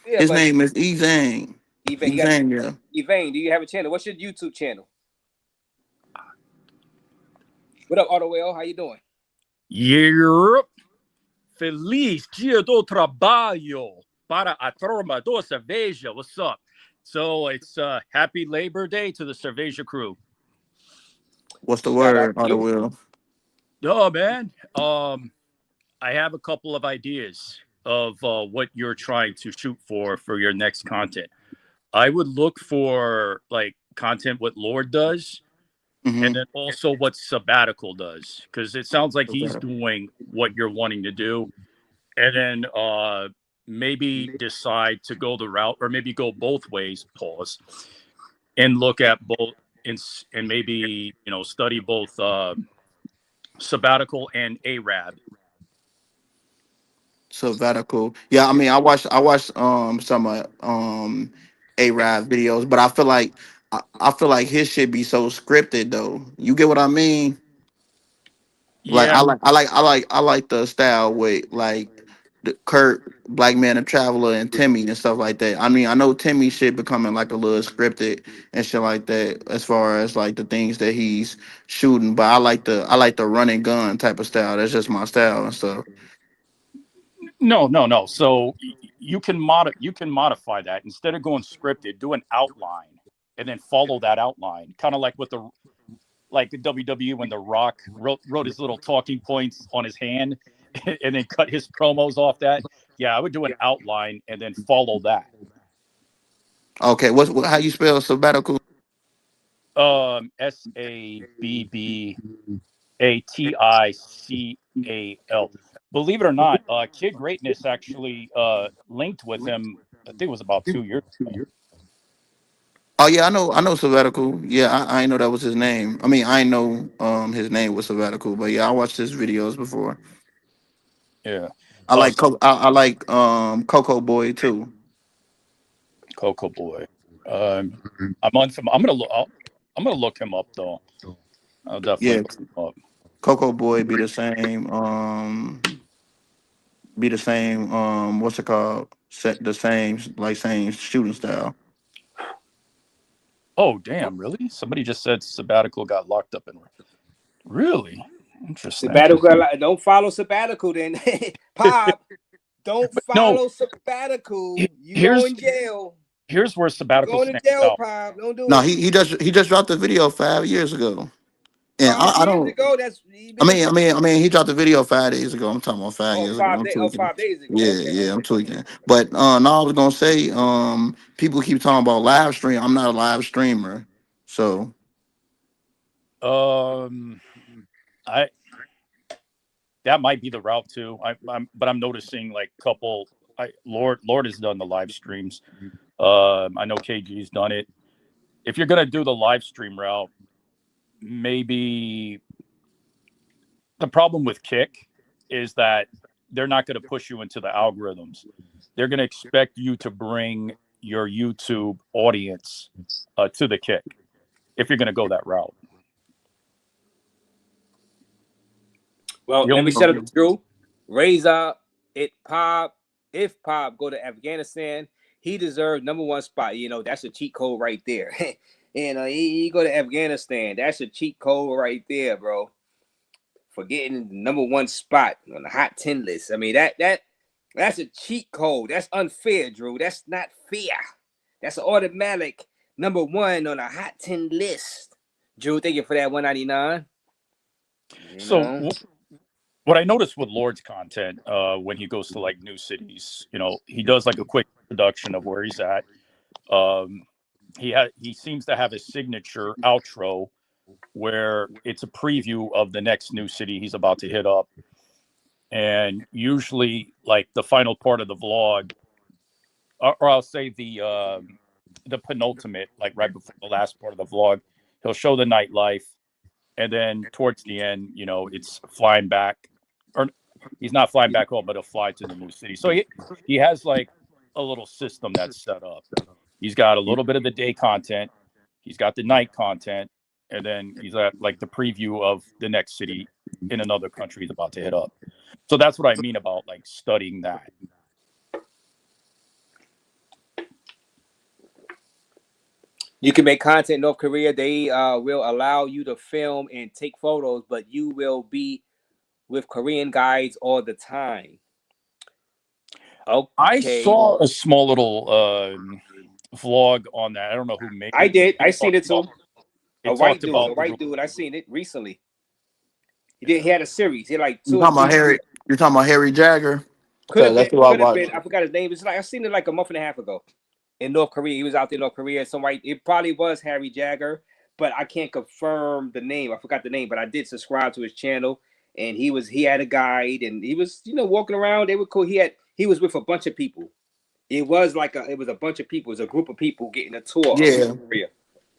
yeah, his but name is E Zhang. Evain, E you got Zhang, yeah. Evain. Do you have a channel? What's your YouTube channel? What up, Autowell? How you doing? Yep. Feliz Dia do Trabalho para a turma do cerveja. What's up? So it's happy Labor Day to the cerveja crew. What's the Shout out word, to you. Otto? Oh man, I have a couple of ideas of what you're trying to shoot for your next content. I would look for like content what Lord does, and Mm-hmm. then also what Sabbatical does, because it sounds like he's doing what you're wanting to do, and then maybe decide to go the route, or maybe go both ways. Pause and look at both, and maybe study both Sabbatical and Arab. Sabbatical. Yeah, I mean, I watched some A-Rab videos, but I feel like his shit be so scripted though. You get what I mean? Like Yeah, I like the style with like the Kurt, Black Man and Traveler, and Timmy and stuff like that. I mean, I know Timmy shit becoming like a little scripted and shit like that as far as like the things that he's shooting, but I like the run and gun type of style. That's just my style and stuff. no. So you can modify that instead of going scripted. Do an outline and then follow that outline, kind of like with the WWE when The Rock wrote his little talking points on his hand and then cut his promos off that. Yeah, I would do an outline and then follow that. Okay, how you spell sabbatical? Sabbatical. Believe it or not, Kid Greatness actually linked with him. I think it was about 2 years ago. Oh yeah, I know sabbatical. Yeah, I know that was his name. I mean, I know his name was sabbatical, but yeah, I watched his videos before. Yeah. I like Coco Boy too. Coco Boy. I'm on some. I'm gonna look him up though. I'll definitely Yeah, look him up. Coco Boy be the same what's it called? The same shooting style. Oh, damn! Really? Somebody just said sabbatical got locked up in. Really interesting. Sabbatical, don't follow sabbatical then. Pop, don't No, follow sabbatical. You go here's in jail. here's where You sabbatical going to stands jail, out. Pop. Don't do No, it. he just dropped the video 5 years ago, and 5 I years don't. ago, that's he been in prison. He dropped the video 5 days ago. I'm talking about 5 years ago. I'm tweaking. 5 days ago. Yeah, Okay, yeah, I'm okay. tweaking. But no, I was gonna say, people keep talking about live stream. I'm not a live streamer, so I that might be the route too. But I'm noticing like couple. Lord has done the live streams. I know KG's done it. If you're gonna do the live stream route, maybe the problem with Kick is that they're not going to push you into the algorithms. They're going to expect you to bring your YouTube audience to the Kick if you're going to go that route. Well, You let me only- set up the Drew. Raze up. If Pop go to Afghanistan, he deserves #1 spot. You know, that's a cheat code right there. And he go to Afghanistan. That's a cheat code right there, bro. For getting the #1 spot on the hot 10 list. I mean, that's a cheat code. That's unfair, Drew. That's not fair. That's an automatic #1 on a hot 10 list. Drew, thank you for that 199. So what I noticed with Lord's content, when he goes to like new cities, you know, he does like a quick introduction of where he's at. He seems to have a signature outro where it's a preview of the next new city he's about to hit up. And usually like the final part of the vlog, or I'll say the penultimate, like right before the last part of the vlog, he'll show the nightlife. And then towards the end, you know, it's flying back, or he's not flying back home, but he'll fly to the new city. So he has like a little system that's set up. He's got a little bit of the day content. He's got the night content. And then he's at like the preview of the next city in another country he's about to hit up. So that's what I mean about like studying that. You can make content in North Korea. They will allow you to film and take photos, but you will be with Korean guides all the time. Okay. I saw a small little vlog on that. I don't know who made it. I did. I seen it too. A white dude. I seen it recently. He had a series. He had like you're talking about Harry Jagger. Could That's have who I been. watched. I forgot his name. It's like I seen it like a month and a half ago in North Korea. He was out there in North Korea. It probably was Harry Jagger, but I can't confirm the name. I forgot the name, but I did subscribe to his channel. And he had a guide, and he was walking around. They were cool. He was with a bunch of people. It was a bunch of people. It was a group of people getting a tour. Yeah. Of Korea.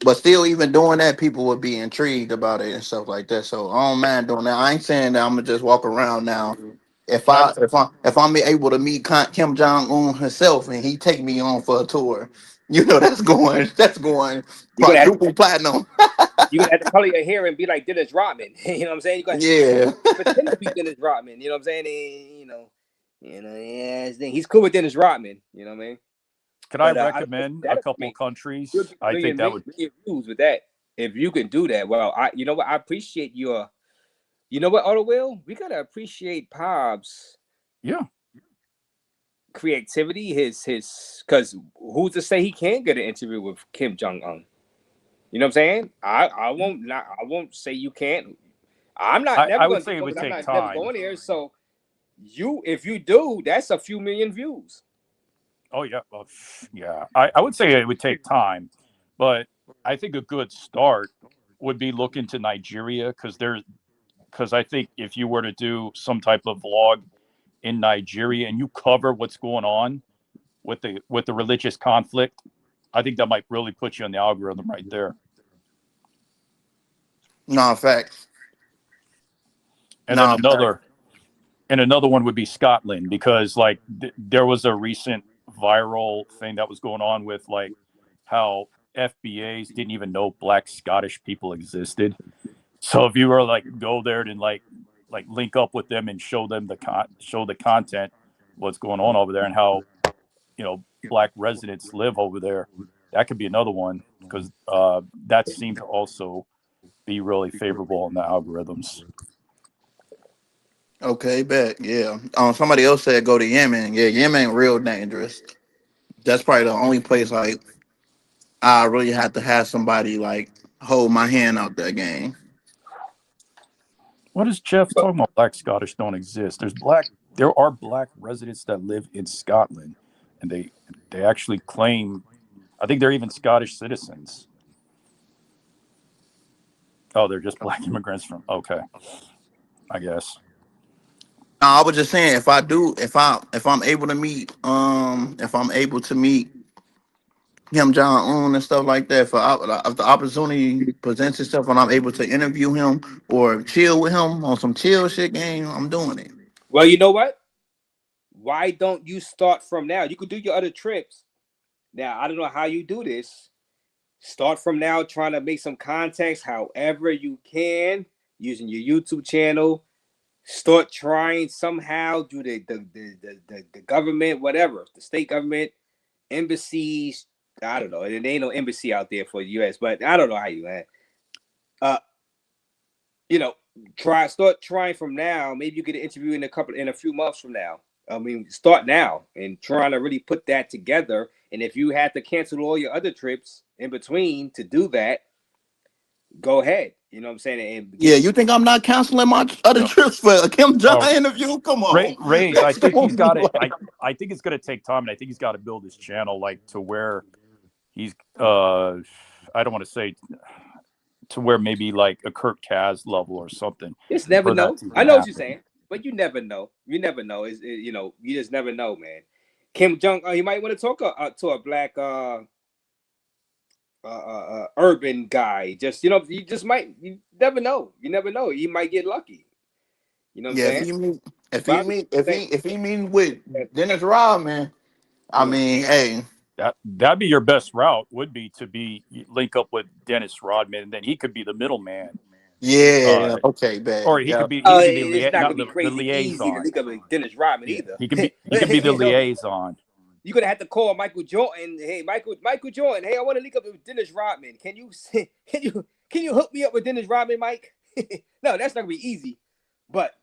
But still, even doing that, people would be intrigued about it and stuff like that. So I don't mind doing that. I ain't saying that I'm gonna just walk around now. If I'm able to meet Kim Jong Un herself and he take me on for a tour, that's going quadruple platinum. You're gonna have to color your hair and be like Dennis Rodman. You know what I'm saying? You're gonna pretend to be Dennis Rodman. You know what I'm saying? And, he's cool with Dennis Rodman. You know what I mean? Could I recommend a couple countries? I think that would views with that. If you can do that, well, I appreciate your. You know what, Otto Will? We gotta appreciate Pob's. Yeah. Creativity, his, because who's to say he can't get an interview with Kim Jong Un? You know what I'm saying? I won't say you can't. I'm not. I would say it would take time. Never going there. So if you do, that's a few million views. Oh yeah, well, yeah. I would say it would take time, but I think a good start would be looking to Nigeria because I think if you were to do some type of vlog in Nigeria and you cover what's going on with the religious conflict, I think that might really put you on the algorithm right there. No, facts. And then another one would be Scotland, because like there was a recent viral thing that was going on with like how FBAs didn't even know Black Scottish people existed. So if you were like go there and like link up with them and show them the content, what's going on over there and how Black residents live over there, That could be another one because that seemed to also be really favorable on the algorithms. Okay, bet. Yeah. Somebody else said go to Yemen. Yeah, Yemen real dangerous. That's probably the only place like I really have to have somebody like hold my hand out that game. What is Jeff talking about? Black Scottish don't exist. There are black residents that live in Scotland, and they actually claim. I think they're even Scottish citizens. Oh, they're just black immigrants from. Okay, I guess. No, I was just saying if I'm able to meet Kim Jong Un and stuff like that, if the opportunity presents itself and I'm able to interview him or chill with him on some chill shit game, I'm doing it. Well, you know what? Why don't you start from now? You could do your other trips. Now, I don't know how you do this. Start from now, trying to make some contacts however you can using your YouTube channel. Start trying somehow do the government, whatever, the state government, embassies. I don't know. There ain't no embassy out there for the U.S., but I don't know how you man. Start trying from now. Maybe you get an interview in a few months from now. I mean, start now and trying to really put that together. And if you have to cancel all your other trips in between to do that, go ahead. You know what I'm saying? And Yeah, you think I'm not canceling my other trips for a Kim Jong Oh, interview? Come on. Raze, I think he's got it. Like, I think it's going to take time, and I think he's got to build his channel like to where he's. I don't want to say to where maybe like a Kurt Kaz level or something. just never for that know. to I know what happen. you're saying, but you never know. You never know. You just never know, man. Kim Jong, you might want to talk to a black urban guy. Just you never know. You never know. You might get lucky. You know what I'm yeah, saying? if he meet with Dennis Rodman, I mean, hey. That'd be your best route. Would be to link up with Dennis Rodman, and then he could be the middleman. Yeah, okay, bad. Or he Yeah. could be the It's not gonna be the crazy easy to liaison. link up with Dennis Rodman either. He can be the liaison. You're gonna have to call Michael Jordan. Hey, Michael Jordan. Hey, I want to link up with Dennis Rodman. Can you hook me up with Dennis Rodman, Mike? No, that's not gonna be easy. But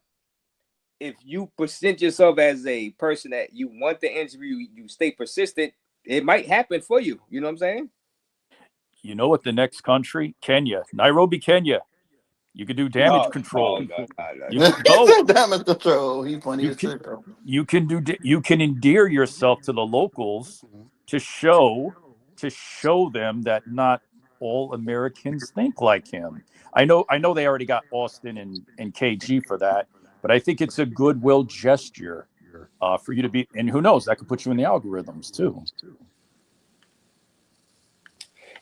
if you present yourself as a person that you want the interview, you stay persistent, it might happen for you. You know what I'm saying? You know what? The next country, Kenya, Nairobi, Kenya. You could do damage control. No. You can Damage control. He funny as shit. you can endear yourself to the locals to show them that not all Americans think like him. I know they already got Austin and KG for that, but I think it's a goodwill gesture for you to be, and who knows, that could put you in the algorithms too.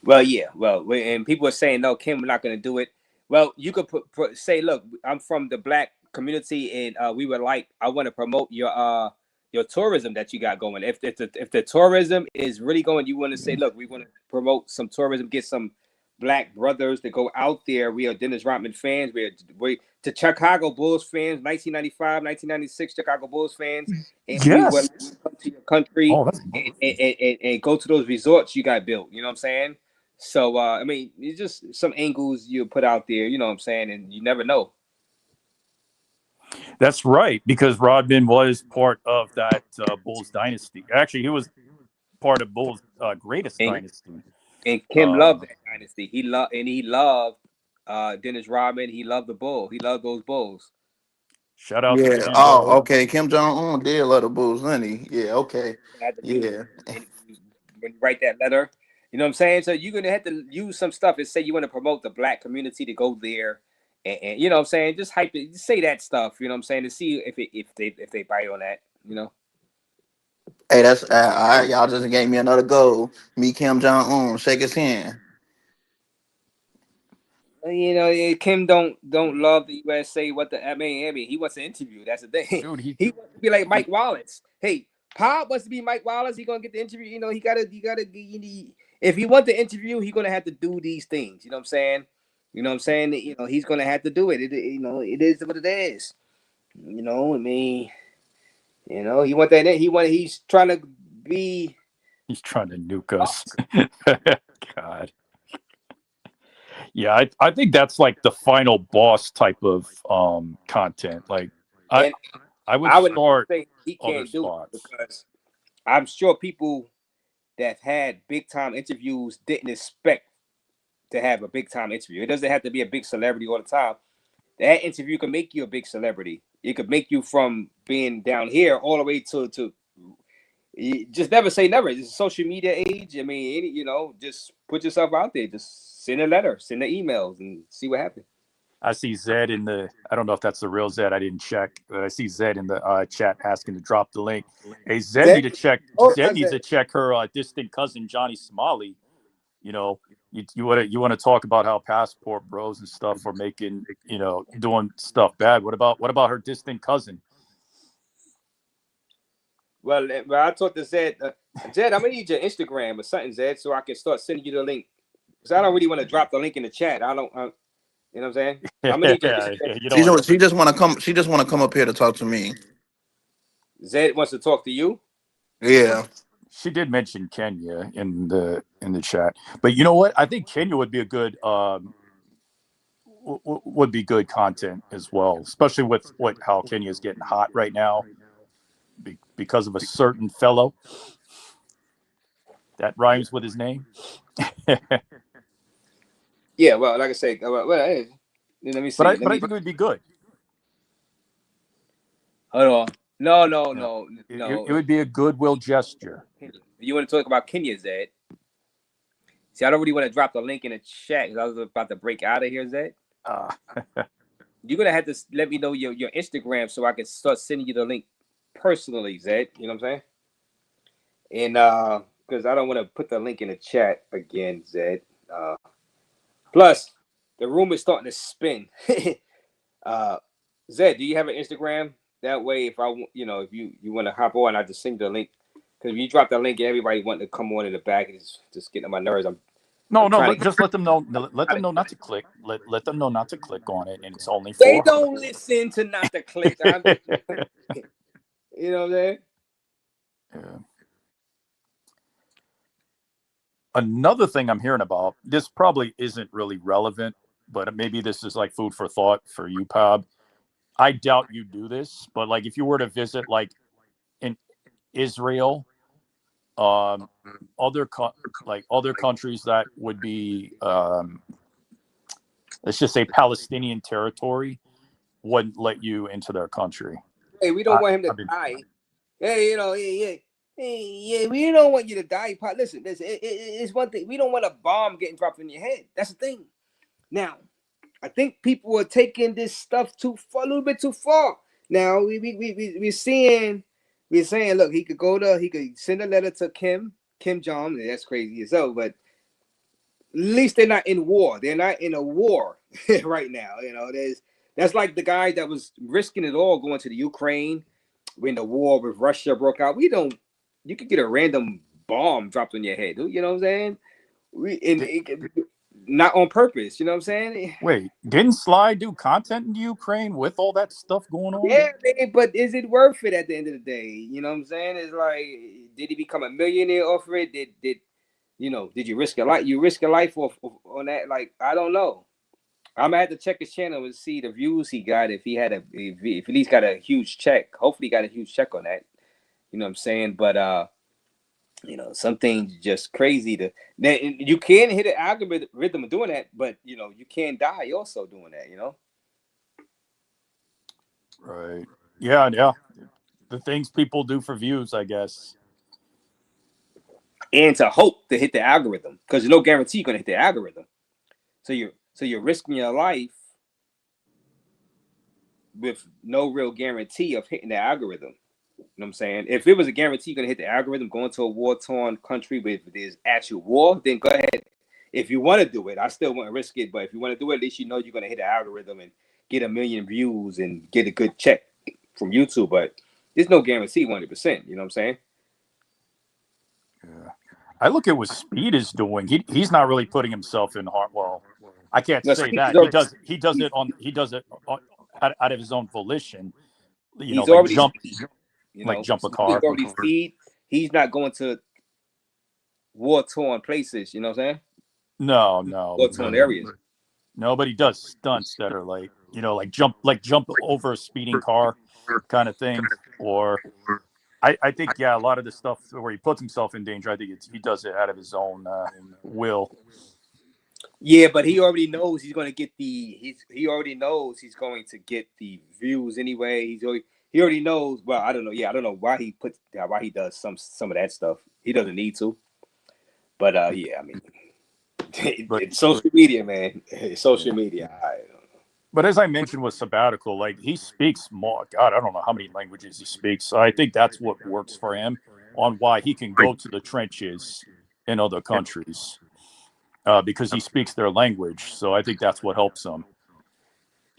Well, yeah. Well, and people are saying, no, Kim, we're not going to do it. Well, you could say, look, I'm from the black community, and we would I want to promote your tourism that you got going. If the tourism is really going, you want to say, look, we want to promote some tourism, get some black brothers to go out there. We are Dennis Rodman fans. We to Chicago Bulls fans, 1995, 1996 Chicago Bulls fans, and we will come to your country and go to those resorts you got built. You know what I'm saying? So I mean, it's just some angles you put out there. You know what I'm saying, and you never know. That's right, because Rodman was part of that Bulls dynasty. Actually, he was part of Bulls' greatest dynasty. And Kim loved that dynasty. He loved Dennis Rodman. He loved the Bull. He loved those Bulls. Shout out Yeah. to Kim. Oh, okay. Kim Jong Un did love the Bulls, didn't he? Yeah. Okay. Yeah. When you write that letter, you know what I'm saying. So you're gonna have to use some stuff and say you want to promote the black community to go there, and you know what I'm saying. Just hype it. Just say that stuff. You know what I'm saying, to see if they bite on that. You know. Hey, that's all right. Y'all just gave me another goal. Meet Kim Jong Un, shake his hand. You know, Kim don't love the USA. I mean, he wants an interview. That's the thing. Dude, he wants to be like Mike Wallace. Hey, Pop wants to be Mike Wallace. He gonna get the interview. You know, he gotta. If he wants the interview, he gonna have to do these things. You know what I'm saying? You know what I'm saying? You know, he's gonna have to do it. It is what it is. You know, I mean, you know, he's trying to be He's trying to nuke us. God. Yeah, I think that's like the final boss type of content. Like I And I would I would start say he other can't do it spots. because I'm sure people that had big time interviews didn't expect to have a big time interview. It doesn't have to be a big celebrity all the time. That interview can make you a big celebrity. It could make you from being down here all the way to you just never say never. It's a social media age. I mean, just put yourself out there. Just send a letter, send the emails, and see what happens. I see Zed in the. I don't know if that's the real Zed. I didn't check, but I see Zed in the chat asking to drop the link. Hey, Zed need to check. Zed needs to check her distant cousin Johnny Somali. You know, you want to talk about how passport bros and stuff are making doing stuff bad. What about her distant cousin? Well, I talked to Zed. Zed, I'm gonna need your Instagram or something, Zed, so I can start sending you the link. Because I don't really want to drop the link in the chat. I don't. You know what I'm saying? I'm gonna need your Instagram. She just want to come. She just want to come up here to talk to me. Zed wants to talk to you. Yeah. She did mention Kenya in the chat, but you know what? I think Kenya would be a good would be good content as well, especially with how Kenya is getting hot right now because of a certain fellow that rhymes with his name. Yeah, well, like I say, let me see. But I think it would be good. Hold on. No. It would be a goodwill gesture. You want to talk about Kenya, Zed? See, I don't really want to drop the link in the chat because I was about to break out of here, Zed. You're gonna have to let me know your Instagram so I can start sending you the link personally, Zed. You know what I'm saying? And because I don't want to put the link in the chat again, Zed. Plus, the room is starting to spin. Zed, do you have an Instagram? That way, if if you want to hop on, I just send you the link. Because if you drop that link, everybody wanting to come on in the back, it's just getting on my nerves. Just let them know. Let them know not to click. Let them know not to click on it, and it's only for they don't listen to not to click. You know what I'm saying? Yeah. Another thing I'm hearing about, this probably isn't really relevant, but maybe this is like food for thought for you, Pab. I doubt you do this, but like if you were to visit like in Israel, other countries that would be let's just say Palestinian territory wouldn't let you into their country. Hey, we don't want him to die. Hey, yeah, we don't want you to die. Listen, it's one thing. We don't want a bomb getting dropped in your head. That's the thing. Now, I think people are taking this stuff a little bit too far. Now we're saying, look, he could send a letter to Kim Jong. That's crazy as hell, but at least they're not in war. They're not in a war right now. That's like the guy that was risking it all going to the Ukraine when the war with Russia broke out. You could get a random bomb dropped on your head. You know what I'm saying? Not on purpose. You know what I'm saying? Wait, didn't Sly do content in Ukraine with all that stuff going on? Yeah, but is it worth it at the end of the day? You know what I'm saying? It's like, did he become a millionaire off of it? Did you risk your life? You risk your life on that? Like, I don't know. I'm gonna have to check his channel and see the views he got. If he had if at least got a huge check. Hopefully, he got a huge check on that. You know what I'm saying? But something just crazy you can hit an algorithm doing that, but you can die also doing that. Right. Yeah. The things people do for views, I guess. And to hope to hit the algorithm, because there's no guarantee you're gonna hit the algorithm. So you're risking your life with no real guarantee of hitting the algorithm. You know what I'm saying? If it was a guarantee you're gonna hit the algorithm, going to a war-torn country where there's actual war, then go ahead. If you want to do it, I still want to risk it. But if you want to do it, at least you're gonna hit the algorithm and get 1 million views and get a good check from YouTube. But there's no guarantee 100%. You know what I'm saying? Yeah. I look at what Speed is doing. He's not really putting himself in hard. Well, I can't say that. He does it out of his own volition. He's already jump a car. He's not going to war-torn places. You know what I'm saying? No. War-torn areas. Nobody does stunts that are like, like jump over a speeding car kind of thing. Or I think, a lot of the stuff where he puts himself in danger, I think he does it out of his own will. Yeah, but he already knows he's going to get he already knows he's going to get the views anyway. He already knows. Well, I don't know. Yeah, I don't know why he does some of that stuff. He doesn't need to. But yeah, I mean, it's social media, man. It's social media. But as I mentioned with Sabbatical, like he speaks more. God, I don't know how many languages he speaks. So I think that's what works for him on why he can go to the trenches in other countries because he speaks their language. So I think that's what helps him.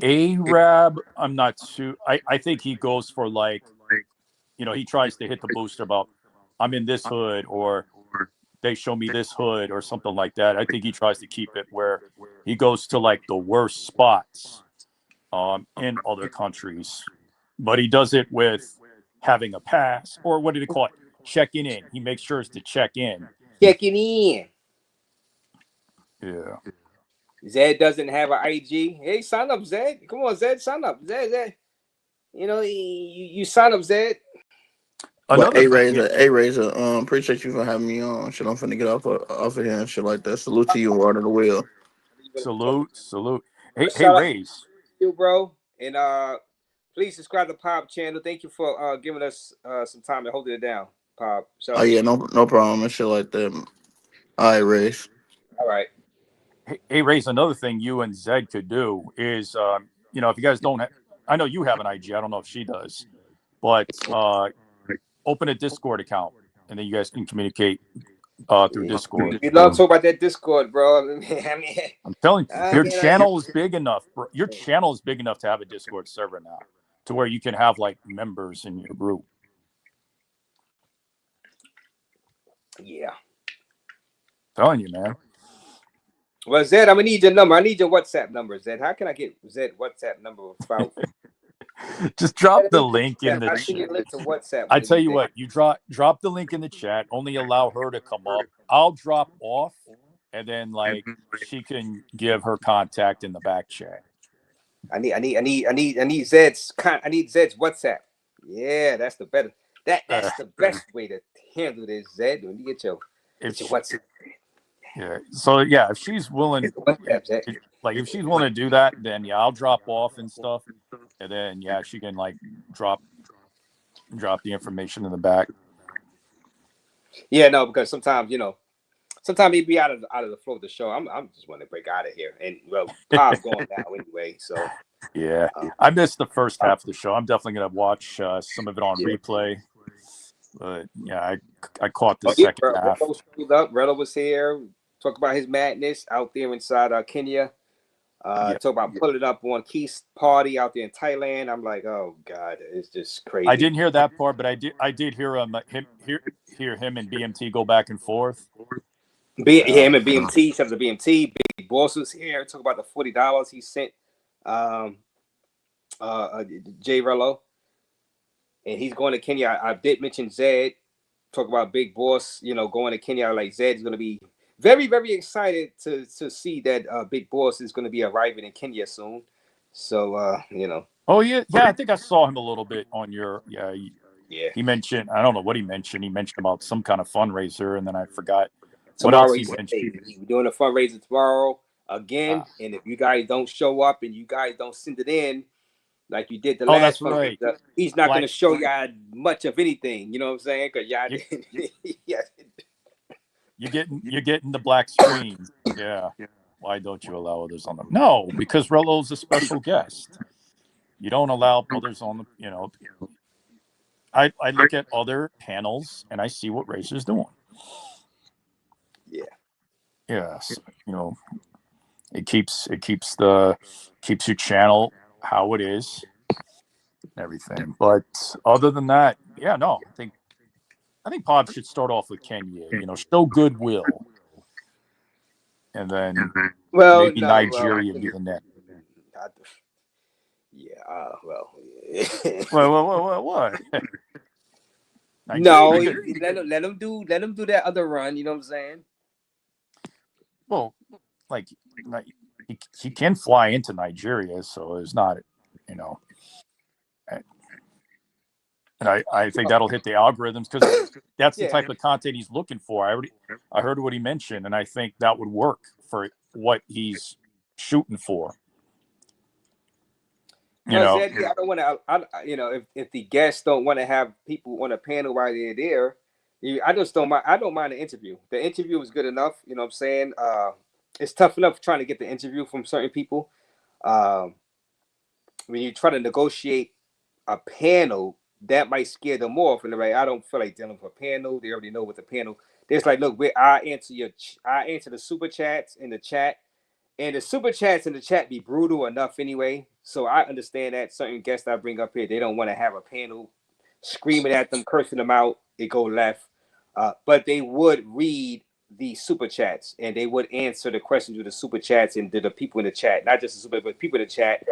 Arab, I'm not too. I think he goes for like, he tries to hit the booster about I'm in this hood or they show me this hood or something like that. I think he tries to keep it where he goes to like the worst spots in other countries, but he does it with having a pass, or what do they call it? Checking in. He makes sure to check in. Checking in. Yeah. Zed doesn't have an IG. Hey, sign up, Zed. Come on, Zed, sign up. Zed. You sign up, Zed. But A-Razor, appreciate you for having me on. Shit, I'm finna get off of here and shit like that. Salute to you, Water the Wheel. Salute. Hey, Raze. You, bro. And please subscribe to Pop channel. Thank you for giving us some time and holding it down, Pop. So, Oh yeah, no problem and shit like that. All right, Raze. All right. Hey, Raze, another thing you and Zed could do is, if you guys don't, I know you have an IG. I don't know if she does, but open a Discord account, and then you guys can communicate through Discord. We love talking about that Discord, bro. I'm telling you, your channel is big enough, bro. Your channel is big enough to have a Discord server now, to where you can have like members in your group. Yeah. I'm telling you, man. Well, Zed, I'm gonna need your number. I need your WhatsApp number, Zed. How can I get Zed WhatsApp number without? Just drop the link in the chat. Link to WhatsApp. I tell you what, you drop the link in the chat. Only allow her to come up. I'll drop off, and then like she can give her contact in the back chat. I need Zed's WhatsApp. Yeah, that's the better. That's the best way to handle this, Zed. When you get your WhatsApp. Yeah. So yeah, if she's willing, if she's willing to do that, then I'll drop off and stuff, and then she can like drop the information in the back. Yeah, no, because sometimes he'd be out of the flow of the show. I'm just want to break out of here, and well, Pop's going now anyway. So yeah, I missed the first half of the show. I'm definitely gonna watch some of it on replay. But yeah, I caught the second half. Rello was here. Talk about his madness out there inside Kenya. Talk about pulling up on Keith's party out there in Thailand. I'm like, oh God, it's just crazy. I didn't hear that part, but I did hear him and BMT go back and forth. Him and BMT, except the BMT, Big Boss was here. Talk about the $40 he sent J Rello, and he's going to Kenya. I did mention Zed. Talk about Big Boss, going to Kenya. Like Zed's going to be very, very excited to see that Big Boss is going to be arriving in Kenya soon. So, Oh, yeah. I think I saw him a little bit on your, He mentioned, I don't know what he mentioned. He mentioned about some kind of fundraiser, and then I forgot what else he mentioned. We're doing a fundraiser tomorrow again, and if you guys don't show up and you guys don't send it in, like you did the last fundraiser, right. He's not going to show y'all much of anything. You know what I'm saying? Because y'all You're getting the black screen. Yeah. Why don't you allow others on them? No, because Rello's a special guest. You don't allow others on the, I look at other panels and I see what Razor's doing. Yeah. Yes. It keeps your channel how it is and everything. But other than that, I think Pod should start off with Kenya, show goodwill. And then maybe Nigeria be the next. Yeah, What? No, Nigeria. let him do that other run. You know what I'm saying? Well, like he can fly into Nigeria, so it's not, you know. And I think that'll hit the algorithms because that's the Yeah. type of content he's looking for. I heard what he mentioned, and I think that would work for what he's shooting for. You know, Zed, I don't want to. You know, if the guests don't want to have people on a panel while they're there, I just don't mind. I don't mind the interview. The interview is good enough. You know what I'm saying? It's tough enough trying to get the interview from certain people. When you try to negotiate a panel, that might scare them off. And I don't feel like dealing with a panel. They already know what the panel. There's like, look, I answer the super chats in the chat. And the super chats in the chat be brutal enough anyway. So I understand that certain guests I bring up here, they don't want to have a panel screaming at them, cursing them out. It go left. But they would read the super chats and they would answer the questions with the super chats and to the people in the chat, not just the super, but people in the chat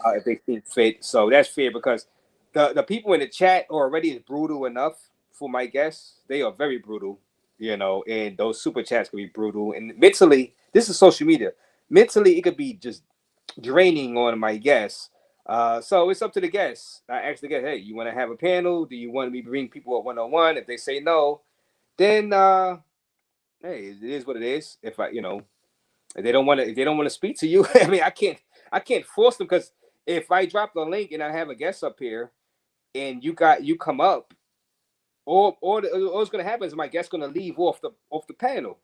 if they think fit. So that's fair because the people in the chat already is brutal enough for my guests. They are very brutal, you know, and those super chats can be brutal. And mentally, this is social media. Mentally, it could be just draining on my guests. So it's up to the guests. I ask the guest, hey, you want to have a panel? Do you want me to bring people up one-on-one? If they say no, then hey, it is what it is. If if they don't want to speak to you, I mean, I can't force them because if I drop the link and I have a guest up here and you come up, or what's gonna happen is my guest's gonna leave off the panel.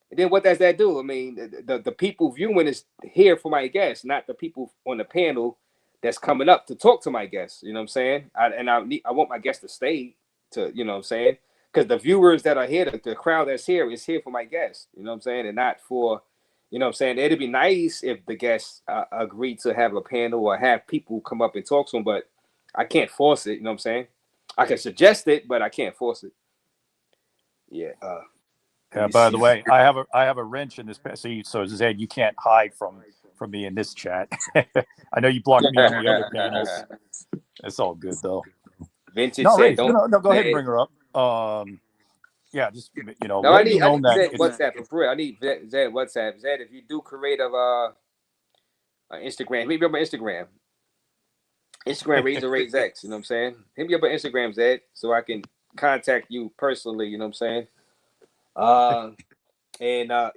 And then what does that do? I mean, the people viewing is here for my guests, not the people on the panel that's coming up to talk to my guests. You know what I'm saying? I want my guests to stay to, you know what I'm saying? Because the viewers that are here, the crowd that's here is here for my guests. You know what I'm saying? And not for, you know what I'm saying? It'd be nice if the guests agree to have a panel or have people come up and talk to them, but I can't force it. You know what I'm saying? I can suggest it, but I can't force it. Yeah. yeah. By the way, I have a wrench in this. So Zed, you can't hide from me in this chat. I know you blocked me on the other panels. It's all good though. Vintage No, said, Raze, "Don't." no, go ahead and bring her up. Yeah, just No, let I it be need known that Zed WhatsApp for real. I need Zed WhatsApp. Zed, if you do creative Instagram, hit me up on Instagram. Instagram Raze X. You know what I'm saying? Hit me up on Instagram, Zed, so I can contact you personally. You know what I'm saying?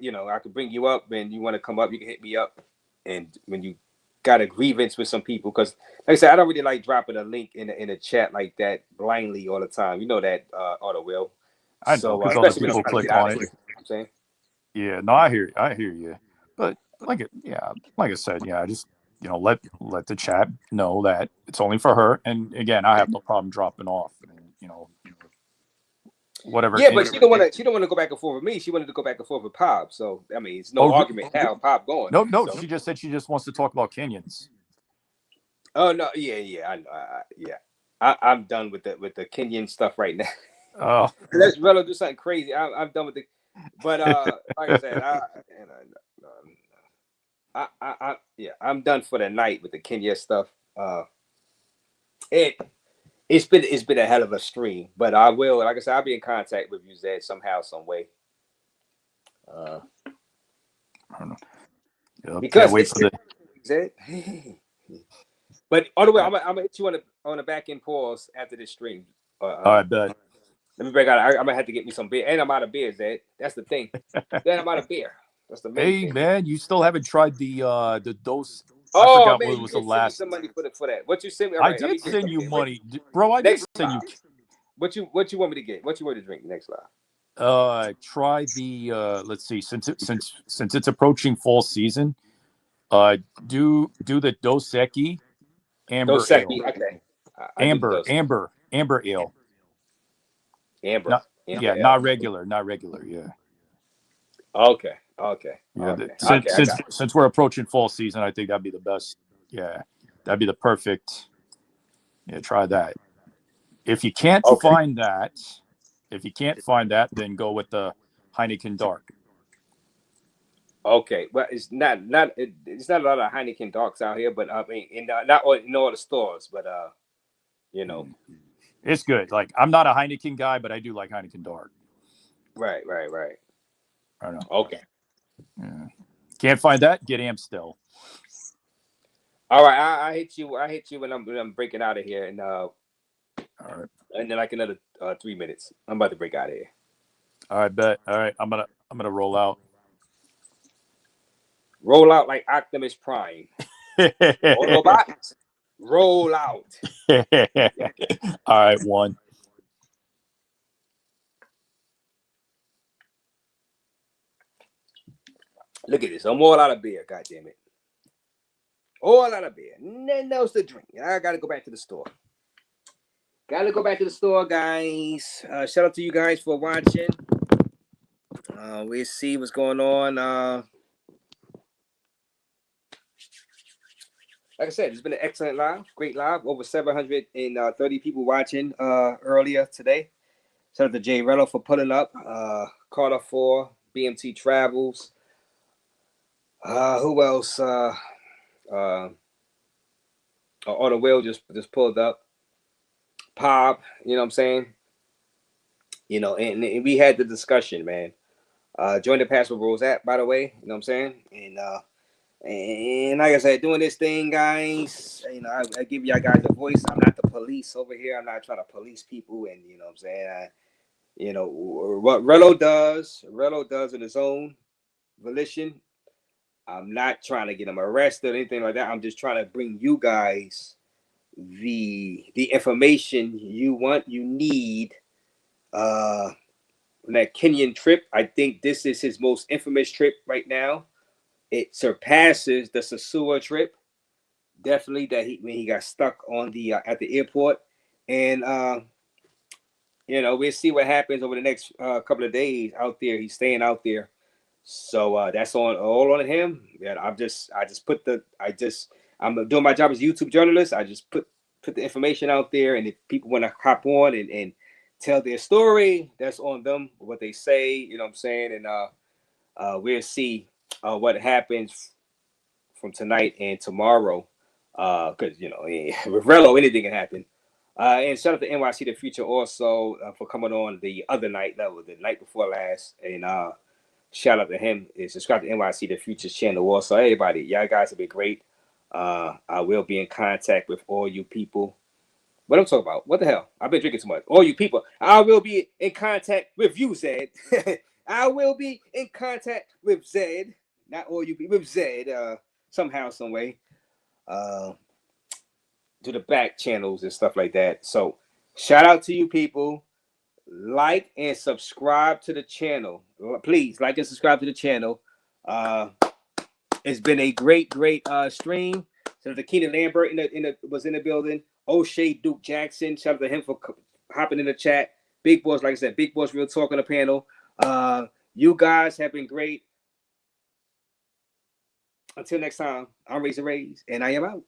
You know, I could bring you up, and you want to come up, you can hit me up. And when you got a grievance with some people, because like I said, I don't really like dropping a link in a chat like that blindly all the time. You know that, Auto Will. I know because other Especially when people I'm trying to click get out on of it. here. You know what I'm saying? Yeah, no, I hear you. But like I said, yeah, just let the chat know that it's only for her. And again, I have no problem dropping off. And, whatever. Yeah, but she don't want to go back and forth with me. She wanted to go back and forth with Pop. So I mean, it's no argument now. Pop going. No. So. She just said she just wants to talk about Kenyans. Oh no, yeah, I know. I'm done with the Kenyan stuff right now. Oh, Let's Rello do something crazy. I'm done with the, but like I said, I'm done for the night with the Kenya stuff. It's been a hell of a stream, but I will, like I said, I'll be in contact with you, Zed, somehow, some way. I don't know. Yep, Because can't wait for the Zed. But on the way, I'm gonna hit you on the back end pause after this stream. I bet. Let me break out. I'm gonna have to get me some beer, and I'm out of beer, Zed. That's the thing. Then I'm out of beer. That's the main Hey thing. man, you still haven't tried the dose. Oh, I forgot man, what was the send me last. some money for that. What you send me? All I right, let me did get send you something. money, bro. I did send you. What you want me to get? What you want to drink next live? Try the let's see, since it's approaching fall season, do the Dos Equis amber Dos ale. Equis, okay. Amber ale. Amber. Not, Amber yeah, ale. not regular. Yeah. Okay. Yeah. Okay. Since we're approaching fall season, I think that'd be the best. Yeah, that'd be the perfect. Yeah, try that. If you can't find that, then go with the Heineken Dark. Okay, well, it's not it's not a lot of Heineken Darks out here, but I mean, not in all the stores, but you know, It's good. Like I'm not a Heineken guy, but I do like Heineken Dark. Right. I don't know. Okay. Yeah. Can't find that. Get Amstel. All right. I hit you. When I'm breaking out of here, and All right. and then like another 3 minutes. I'm about to break out of here. All right, bet. All right, I'm gonna roll out. Roll out like Optimus Prime. Autobots, roll out. All right, one. Look at this. I'm all out of beer. God damn it. All out of beer. Nothing else to drink. I gotta go back to the store. Gotta go back to the store, guys. Shout out to you guys for watching. We'll see what's going on. Like I said, it's been an excellent live, great live. Over 730 people watching earlier today. Shout out to J Rello for pulling up. Carter 4, BMT Travels. Who else? On the wheel just pulled up. Pop, you know what I'm saying? You know, and we had the discussion, man. Join the Password Rules app, by the way. You know what I'm saying? And like I said, doing this thing, guys, you know, I give y'all guys a voice. I'm not the police over here. I'm not trying to police people. And, you know what I'm saying? You know, what Rello does in his own volition. I'm not trying to get him arrested or anything like that. I'm just trying to bring you guys the information you want, you need. That Kenyan trip, I think this is his most infamous trip right now. It surpasses the Sasua trip, definitely. That when he got stuck on the at the airport, and you know, we'll see what happens over the next couple of days out there. He's staying out there, so that's all on him. Yeah, I'm doing my job as a YouTube journalist. I just put the information out there, and if people want to hop on and tell their story, that's on them. What they say, you know what I'm saying, and we'll see what happens from tonight and tomorrow, because you know, with Rello, anything can happen. And shout out to NYC The Future also for coming on the other night, that was the night before last, and shout out to him. And subscribe to NYC The Future's channel also. Everybody, y'all guys have been great. I will be in contact with all you people. What I'm talking about? What the hell? I've been drinking too much. All you people, I will be in contact with you, Zed. I will be in contact with Zed. Not all you people, with Zed, somehow, some way. To the back channels and stuff like that. So shout out to you people. Like and subscribe to the channel. Please like and subscribe to the channel. It's been a great stream. So the Keenan Lambert was in the building. O'Shea Duke Jackson. Shout out to him for hopping in the chat. Big Boss, like I said, Big Boss Real Talk on the panel. You guys have been great. Until next time, I'm Raze, and I am out.